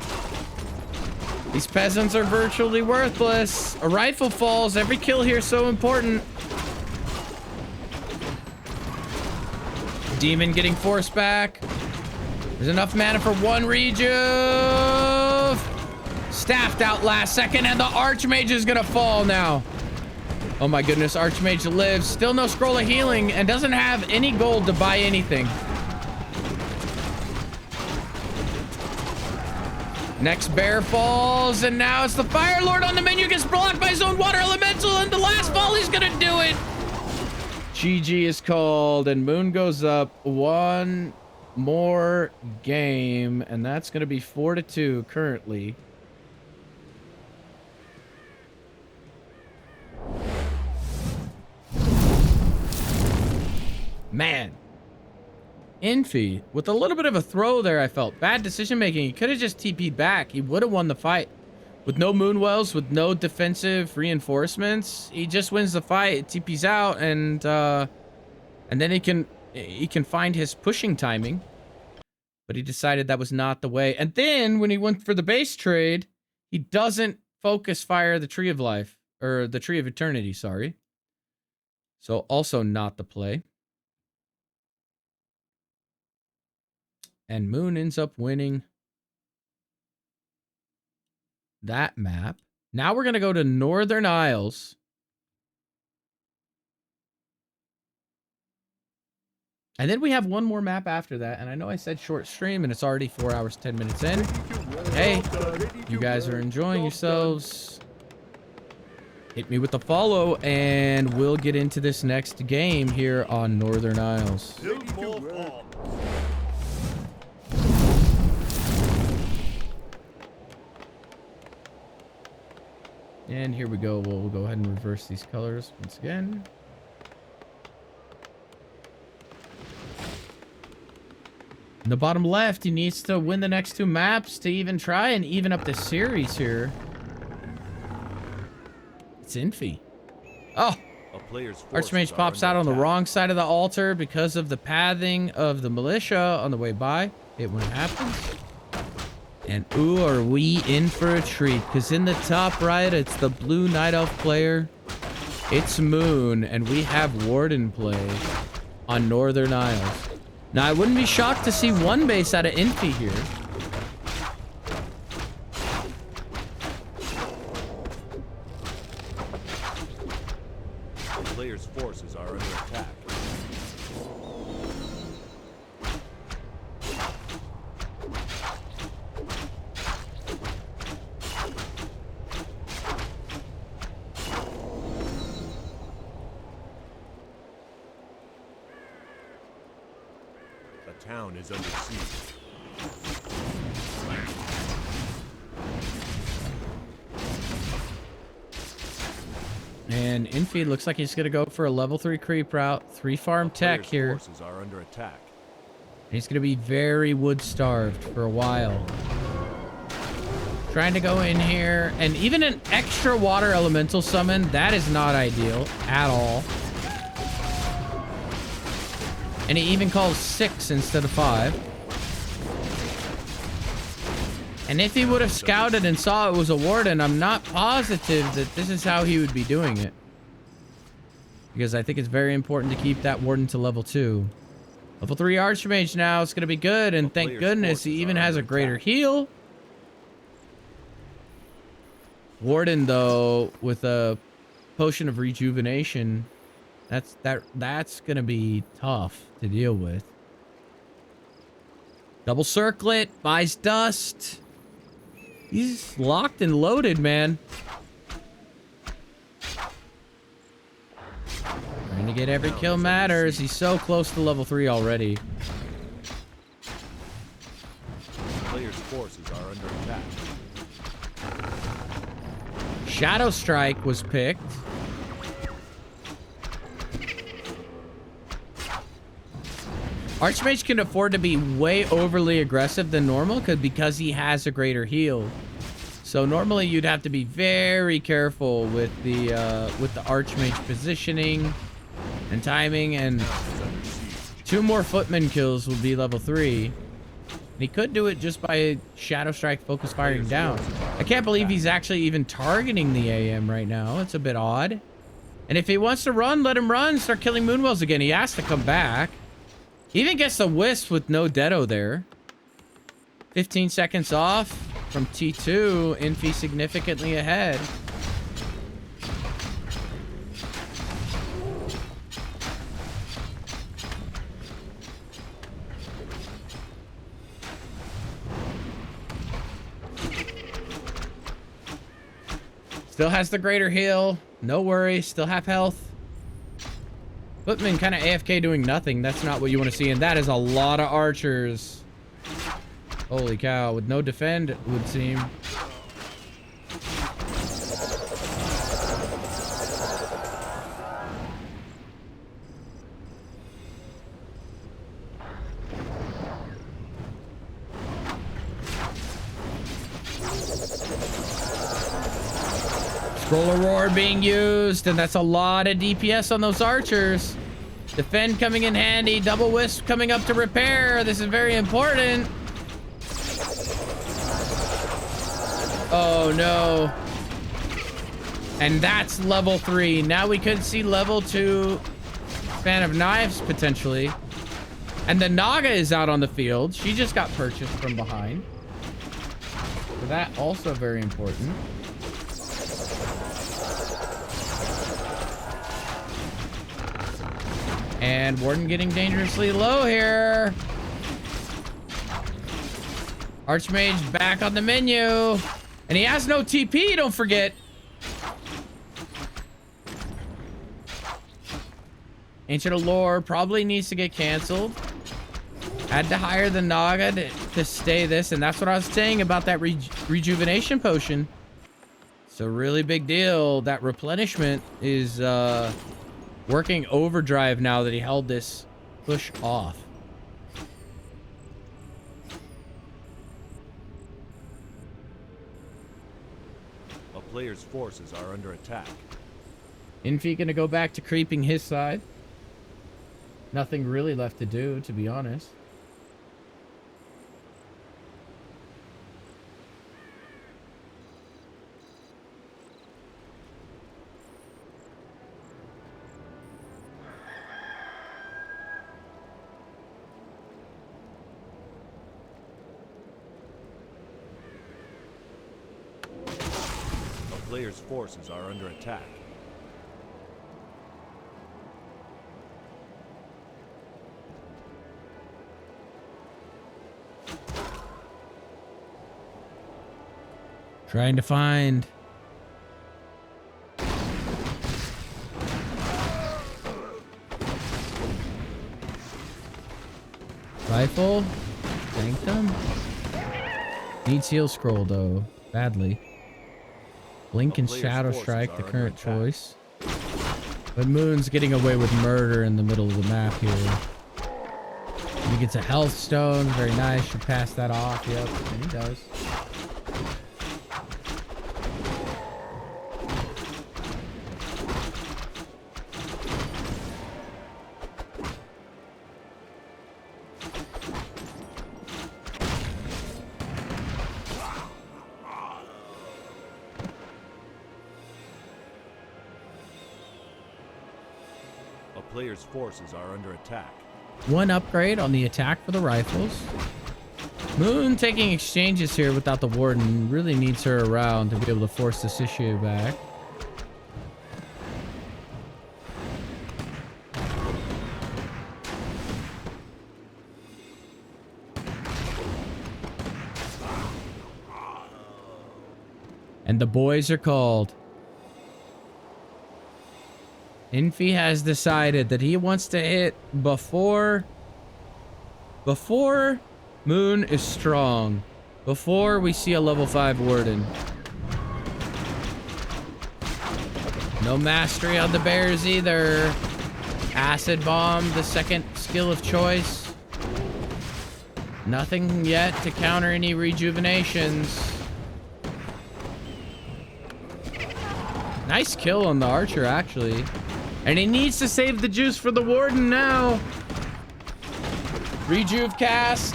[SPEAKER 4] These peasants are virtually worthless. A rifle falls. Every kill here is so important. Demon getting forced back. There's enough mana for one Rejuve. Staffed out last second, and the Archmage is gonna fall now. Oh my goodness, Archmage lives. Still no scroll of healing and doesn't have any gold to buy anything. Next bear falls, and now it's the Fire Lord on the menu. Gets blocked by his own water elemental, and the last volley's gonna do it. GG is called, and Moon goes up one more game, and that's gonna be 4-2 currently. Man. Infi, with a little bit of a throw there, I felt. Bad decision making. He could have just TP'd back. He would have won the fight. With no Moonwells, with no defensive reinforcements, he just wins the fight, TP's out, and then he can find his pushing timing. But he decided that was not the way. And then when he went for the base trade, he doesn't focus fire the Tree of Life, or the Tree of Eternity, sorry. So also not the play. And Moon ends up winning that map. Now we're going to go to Northern Isles. And then we have one more map after that. And I know I said short stream and it's already 4 hours, 10 minutes in. Hey, you guys are enjoying yourselves. Hit me with a follow and we'll get into this next game here on Northern Isles. And here we go. We'll go ahead and reverse these colors once again. In the bottom left, he needs to win the next 2 maps to even try and even up the series here. It's Infi. Oh! Archmage pops out on the wrong side of the altar because of the pathing of the militia on the way by. It when it happens. And ooh, are we in for a treat? Because in the top right, it's the blue Night Elf player. It's Moon, and we have Warden play on Northern Isles. Now, I wouldn't be shocked to see 1 base out of Infi here.
[SPEAKER 3] The player's forces are under attack. The town is under siege.
[SPEAKER 4] And Infi looks like he's going to go for a level 3 creep route. 3 farm tech here.
[SPEAKER 3] Forces are under attack.
[SPEAKER 4] He's going to be very wood starved for a while. Trying to go in here. And even an extra water elemental summon, that is not ideal at all. And he even calls 6 instead of 5. And if he would have scouted and saw it was a Warden, I'm not positive that this is how he would be doing it. Because I think it's very important to keep that Warden to level 2. Level 3 Archmage now is going to be good. And thank goodness he even has a greater heal. Warden, though, with a potion of rejuvenation, that's going to be tough to deal with. Double circlet, buys dust. He's locked and loaded, man. Trying to get every kill matters. He's so close to level 3 already.
[SPEAKER 3] The player's forces are under attack.
[SPEAKER 4] Shadow Strike was picked. Archmage can afford to be way overly aggressive than normal because he has a greater heal. So normally you'd have to be very careful with the Archmage positioning and timing, and 2 more Footman kills will be level 3. And he could do it just by Shadow Strike focus firing down. I can't believe he's actually even targeting the AM right now. It's a bit odd. And if he wants to run, let him run. Start killing Moonwells again. He has to come back. He even gets the wisp with no Deado there. 15 seconds off from T2. Infi significantly ahead. Still has the greater heal. No worries. Still have health. Footman kind of AFK doing nothing. That's not what you want to see. And that is a lot of archers. Holy cow. With no defend, it would seem. Roller Roar being used, and that's a lot of DPS on those archers. Defend coming in handy. Double Wisp coming up to repair. This is very important. Oh, no. And that's level 3. Now we could see level 2 Fan of Knives, potentially. And the Naga is out on the field. She just got purchased from behind. So that also very important. And Warden getting dangerously low here. Archmage back on the menu. And he has no TP, don't forget. Ancient Allure probably needs to get canceled. Had to hire the Naga to stay this. And that's what I was saying about that rejuvenation potion. It's a really big deal. That replenishment is... working overdrive now that he held this push off.
[SPEAKER 3] A player's forces are under attack.
[SPEAKER 4] Infi gonna go back to creeping his side. Nothing really left to do, to be honest.
[SPEAKER 3] Player's forces are under attack.
[SPEAKER 4] Trying to find... Rifle. Sanctum. Needs heal scroll though, badly. Blink and Shadow Strike, the current choice. But Moon's getting away with murder in the middle of the map here. He gets a health stone, very nice. Should pass that off. Yep, and he does.
[SPEAKER 3] Player's forces are under attack.
[SPEAKER 4] One upgrade on the attack for the rifles. Moon taking exchanges here without the Warden. Really needs her around to be able to force this issue back. And the boys are called. Infi has decided that he wants to hit before Moon is strong, before we see a level 5 Warden. No mastery on the bears either. Acid Bomb, the second skill of choice. Nothing yet to counter any rejuvenations. Nice kill on the archer, actually. And he needs to save the juice for the Warden now. Rejuve cast.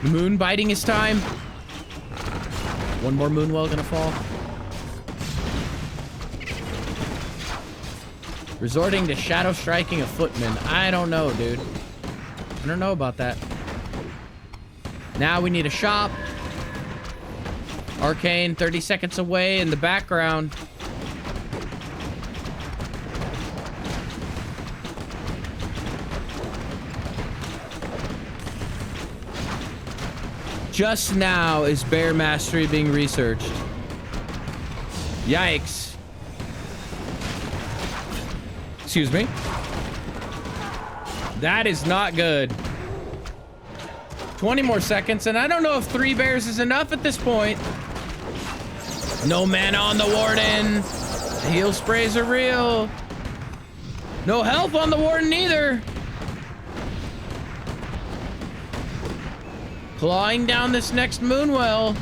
[SPEAKER 4] Moon biding his time. One more Moonwell gonna fall. Resorting to Shadow Striking a Footman. I don't know, dude. I don't know about that. Now we need a shop. Arcane 30 seconds away in the background. Just now is Bear Mastery being researched. Yikes. Excuse me. That is not good. 20 more seconds, and I don't know if 3 bears is enough at this point. No mana on the Warden. The heal sprays are real. No health on the Warden either. Clawing down this next Moonwell.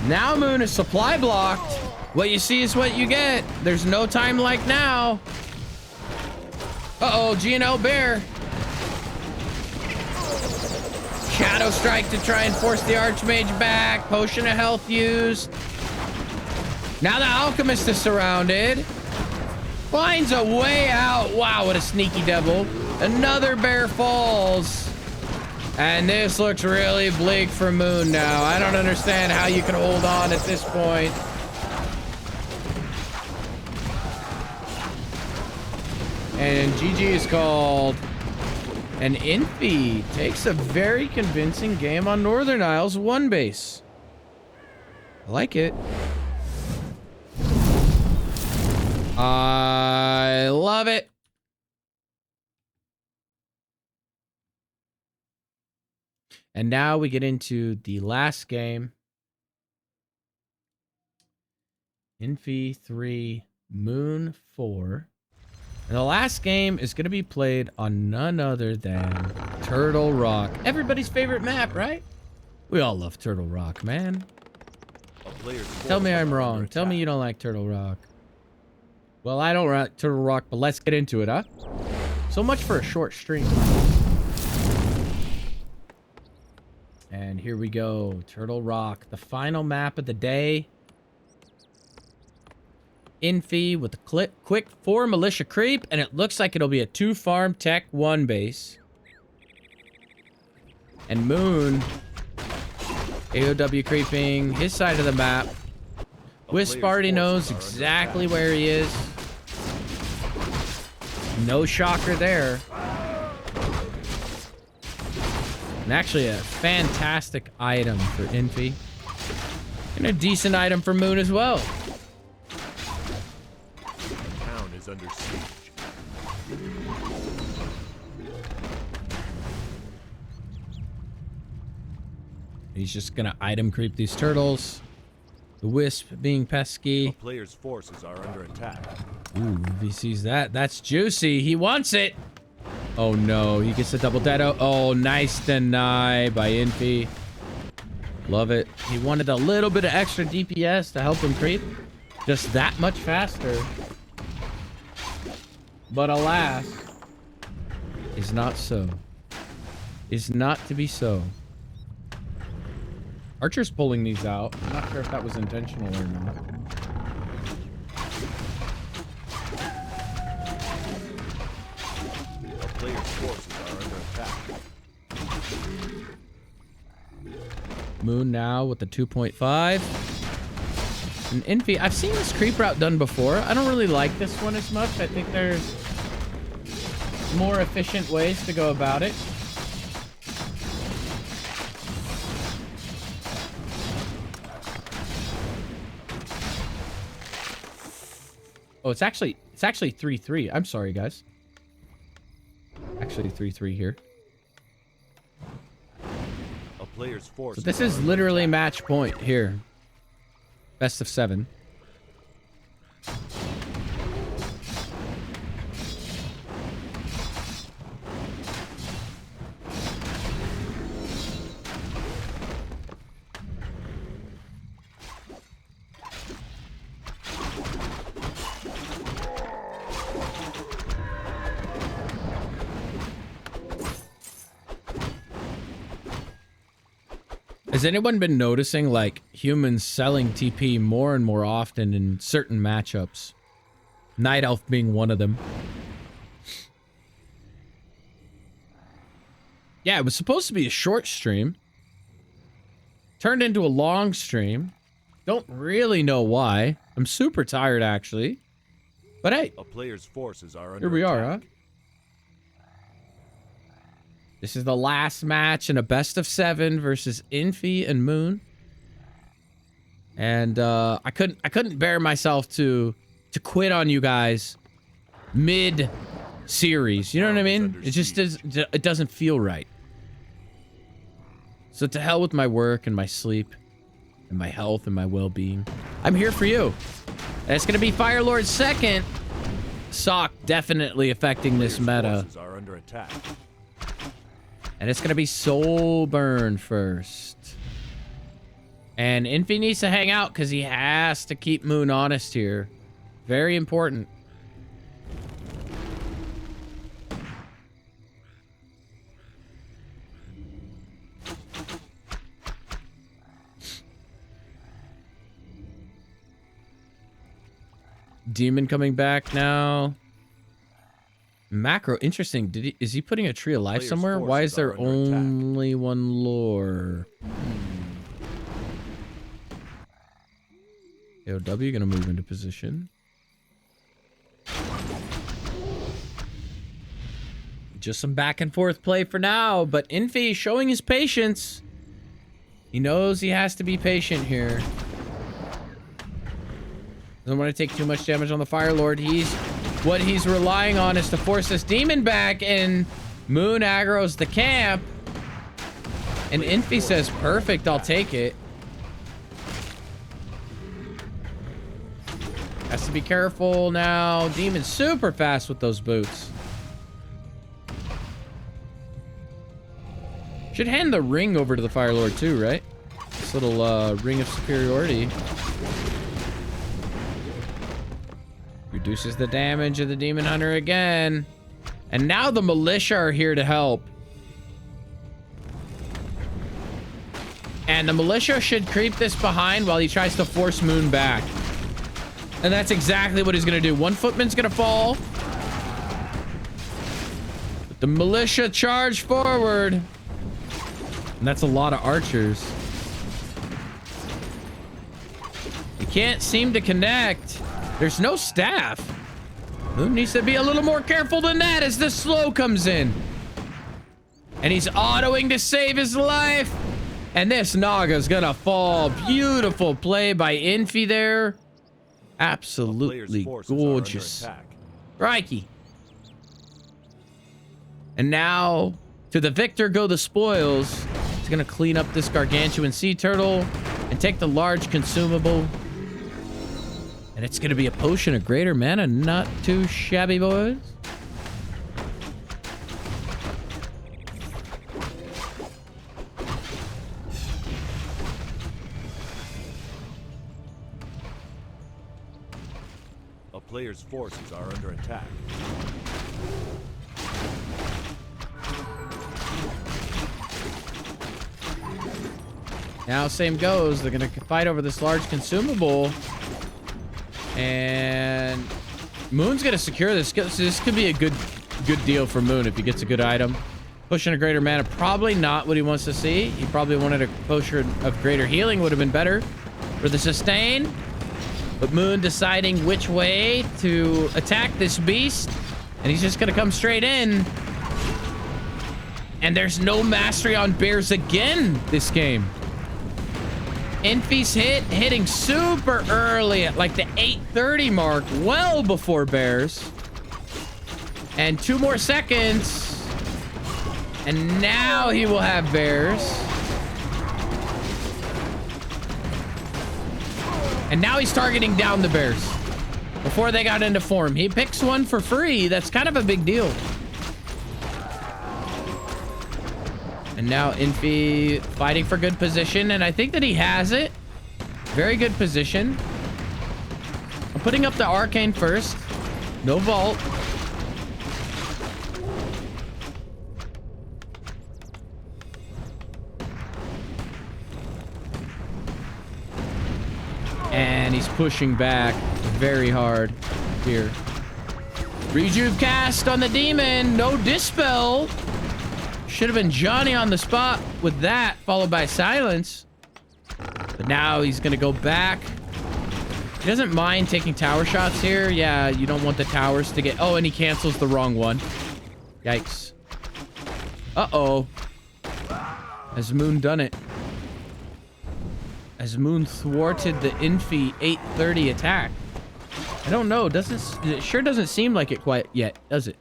[SPEAKER 4] Now Moon is supply blocked. What you see is what you get. There's no time like now. Uh-oh, GNL Bear. Shadow Strike to try and force the Archmage back. Potion of Health used. Now the Alchemist is surrounded. Finds a way out. Wow, what a sneaky devil. Another bear falls. And this looks really bleak for Moon now. I don't understand how you can hold on at this point. And GG is called. And Infi takes a very convincing game on Northern Isles 1 base. I like it. I love it. And now we get into the last game. Infi 3, Moon 4. And the last game is going to be played on none other than Turtle Rock. Everybody's favorite map, right? We all love Turtle Rock, man. Tell me I'm wrong. Tell me you don't like Turtle Rock. Well, I don't like Turtle Rock, but let's get into it, huh? So much for a short stream. And here we go. Turtle Rock, the final map of the day. Infi with a quick 4 militia creep, and it looks like it'll be a 2 farm tech 1 base. And Moon, AOW creeping his side of the map. Wisp already knows exactly where he is. No shocker there. And actually a fantastic item for Infi. And a decent item for Moon as well.
[SPEAKER 3] Under siege.
[SPEAKER 4] He's just gonna item creep these turtles. The Wisp being pesky.
[SPEAKER 3] A player's forces are under attack.
[SPEAKER 4] Ooh, if he sees that, that's juicy. He wants it. Oh no, he gets a double deado. Oh, nice deny by Infi. Love it. He wanted a little bit of extra DPS to help him creep. Just that much faster. But alas, is not so. Is not to be so. Archer's pulling these out. I'm not sure if that was intentional or not.
[SPEAKER 3] A player's forces are under attack.
[SPEAKER 4] Moon now with the 2.5. And Infi, I've seen this creep route done before. I don't really like this one as much. I think there's more efficient ways to go about it. Oh, it's actually 3-3. I'm sorry, guys. Actually 3-3 here.
[SPEAKER 3] A player's force.
[SPEAKER 4] So this is literally match point here. Best of 7. Has anyone been noticing, like, humans selling TP more and more often in certain matchups? Night Elf being one of them. Yeah, it was supposed to be a short stream. Turned into a long stream. Don't really know why. I'm super tired, actually. But hey.
[SPEAKER 3] A player's forces are under
[SPEAKER 4] Here we are, huh?
[SPEAKER 3] attack.
[SPEAKER 4] This is the last match in a best of 7 versus Infi and Moon. And I couldn't bear myself to quit on you guys mid series. You know what I mean? It just it doesn't feel right. So to hell with my work and my sleep and my health and my well-being. I'm here for you. And it's gonna be Firelord's second. Sock definitely affecting this meta.
[SPEAKER 3] Forces are under attack.
[SPEAKER 4] And it's going to be Soul Burn first. And Infi needs to hang out because he has to keep Moon honest here. Very important. Demon coming back now. Macro, interesting. Is he putting a tree of life
[SPEAKER 3] Player's
[SPEAKER 4] somewhere? Why is
[SPEAKER 3] forces
[SPEAKER 4] there
[SPEAKER 3] are under attack.
[SPEAKER 4] only one lore? AOW gonna move into position. Just some back and forth play for now, but Infi showing his patience. He knows he has to be patient here. Doesn't want to take too much damage on the Fire Lord. What he's relying on is to force this demon back, and Moon aggro's the camp. And Infi says, perfect, I'll take it. Has to be careful now. Demon's super fast with those boots. Should hand the ring over to the Fire Lord too, right? This little ring of superiority. Reduces the damage of the Demon Hunter again. And now the militia are here to help. And the militia should creep this behind while he tries to force Moon back. And that's exactly what he's going to do. One footman's going to fall. But the militia charge forward. And that's a lot of archers. You can't seem to connect. There's no staff. Moon needs to be a little more careful than that as the slow comes in. And he's autoing to save his life. And this Naga's gonna fall. Beautiful play by Infi there. Absolutely gorgeous. Crikey. And now, to the victor go the spoils. He's gonna clean up this gargantuan sea turtle and take the large consumable. And it's going to be a potion of greater mana. Not too shabby, boys.
[SPEAKER 3] A player's forces are under attack.
[SPEAKER 4] Now, same goes. They're going to fight over this large consumable. And Moon's gonna secure this. This could be a good deal for Moon if he gets a good item. Potion of greater mana, probably not what he wants to see. He probably wanted a potion of greater healing, would have been better for the sustain. But Moon deciding which way to attack this beast. And he's just gonna come straight in. And there's no mastery on bears again this game. Infi's hitting super early at like the 8:30 mark, well before bears. And 2 more seconds. And now he will have bears. And now he's targeting down the bears before they got into form. He picks one for free. That's kind of a big deal. And now Infi fighting for good position, and I think that he has it. Very good position. I'm putting up the arcane first. No vault. And he's pushing back very hard here. Rejuve cast on the demon. No dispel. Should have been Johnny on the spot with that, followed by silence. But now he's going to go back. He doesn't mind taking tower shots here. Yeah, you don't want the towers to get... Oh, and he cancels the wrong one. Yikes. Uh-oh. Has Moon done it? Has Moon thwarted the Infi 8:30 attack? I don't know. It sure doesn't seem like it quite yet, does it?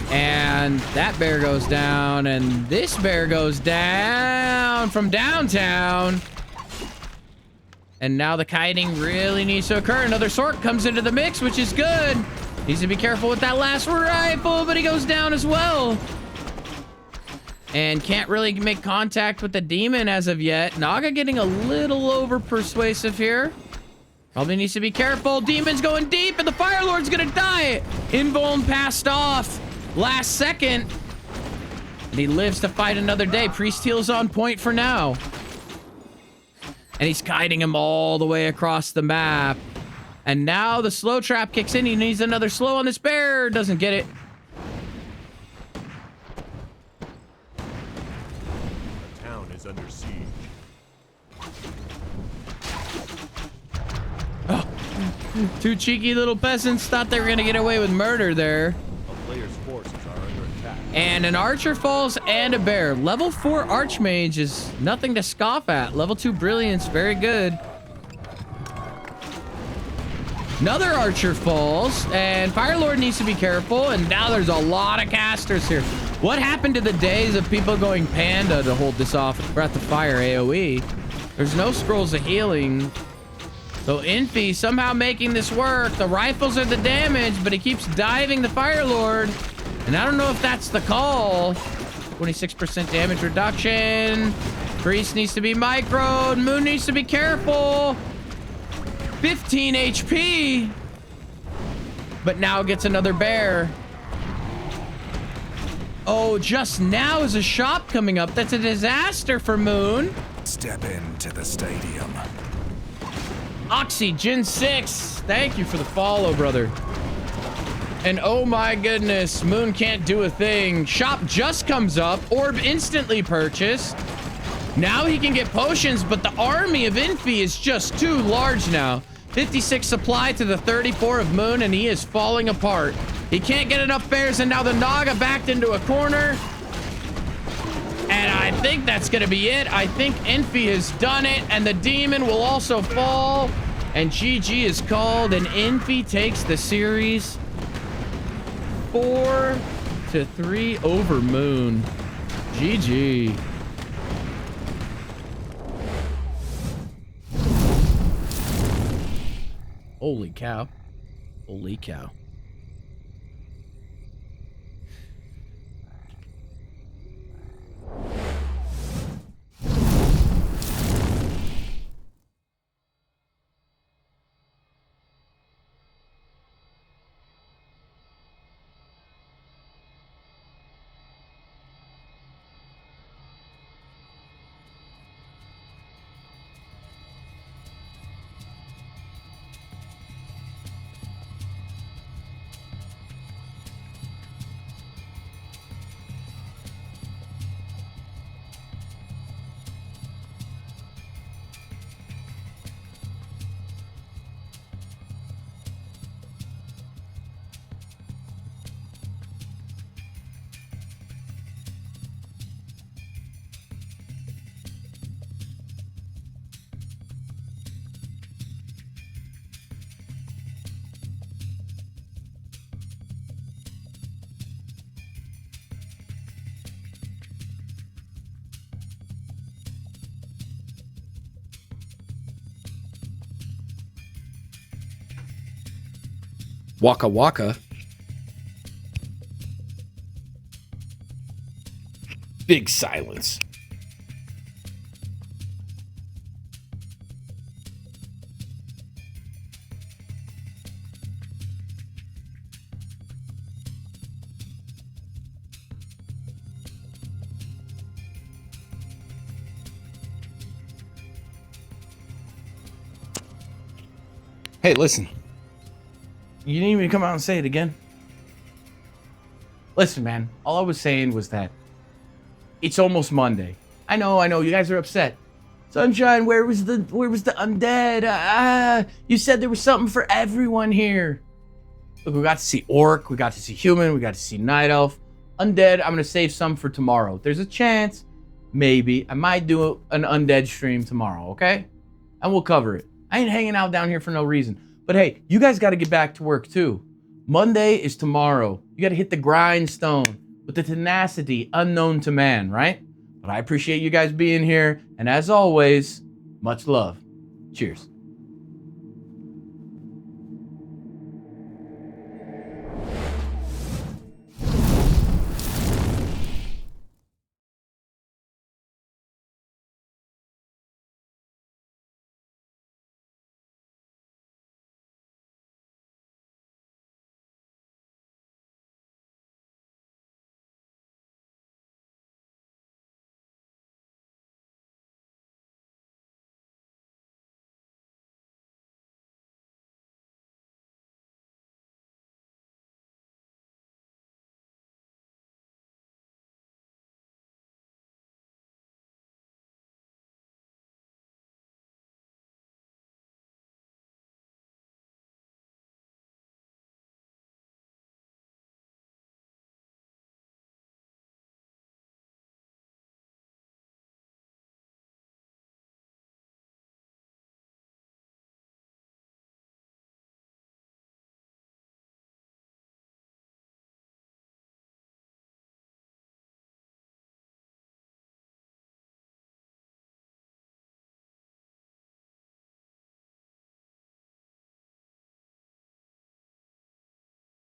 [SPEAKER 4] And that bear goes down, and this bear goes down from downtown. And now the kiting really needs to occur. Another Sork comes into the mix, which is good. Needs to be careful with that last rifle, but he goes down as well. And can't really make contact with the demon as of yet. Naga getting a little over persuasive here. Probably needs to be careful. Demon's going deep, and the Fire Lord's gonna die. Invuln passed off last second. And he lives to fight another day. Priest heal's on point for now. And he's guiding him all the way across the map. And now the slow trap kicks in. He needs another slow on this bear. Doesn't get it.
[SPEAKER 3] The town is under siege.
[SPEAKER 4] Oh, two cheeky little peasants thought they were going to get away with murder there.
[SPEAKER 3] A player's forces are under attack.
[SPEAKER 4] And an archer falls and a bear. Level 4 Archmage is nothing to scoff at. Level 2 Brilliance, very good. Another archer falls, and Fire Lord needs to be careful, and now there's a lot of casters here. What happened to the days of people going Panda to hold this off with Breath of Fire AoE? There's no scrolls of healing. So Infi somehow making this work. The rifles are the damage, but he keeps diving the Fire Lord. And I don't know if that's the call. 26% damage reduction. Priest needs to be microed. Moon needs to be careful. 15 HP. But now gets another bear. Oh, just now is a shop coming up. That's a disaster for Moon.
[SPEAKER 6] Step into the stadium.
[SPEAKER 4] Oxy, Gen 6. Thank you for the follow, brother. And oh my goodness, Moon can't do a thing. Shop just comes up. Orb instantly purchased. Now he can get potions, but the army of Infi is just too large now. 56 supply to the 34 of Moon, and he is falling apart. He can't get enough bears, and now the Naga backed into a corner. And I think that's going to be it. I think Infi has done it, and the demon will also fall. And GG is called, and Infi takes the series 4-3 over Moon. GG. Holy cow. Holy cow. Waka waka. Big silence. Hey, listen. You didn't even come out and say it again. Listen, man. All I was saying was that it's almost Monday. I know. You guys are upset. Sunshine, where was the undead? You said there was something for everyone here. Look, we got to see orc, we got to see human, we got to see night elf. Undead, I'm gonna save some for tomorrow. There's a chance, maybe, I might do an undead stream tomorrow, okay? And we'll cover it. I ain't hanging out down here for no reason. But hey, you guys got to get back to work too. Monday is tomorrow. You got to hit the grindstone with the tenacity unknown to man, right? But I appreciate you guys being here. And as always, much love. Cheers.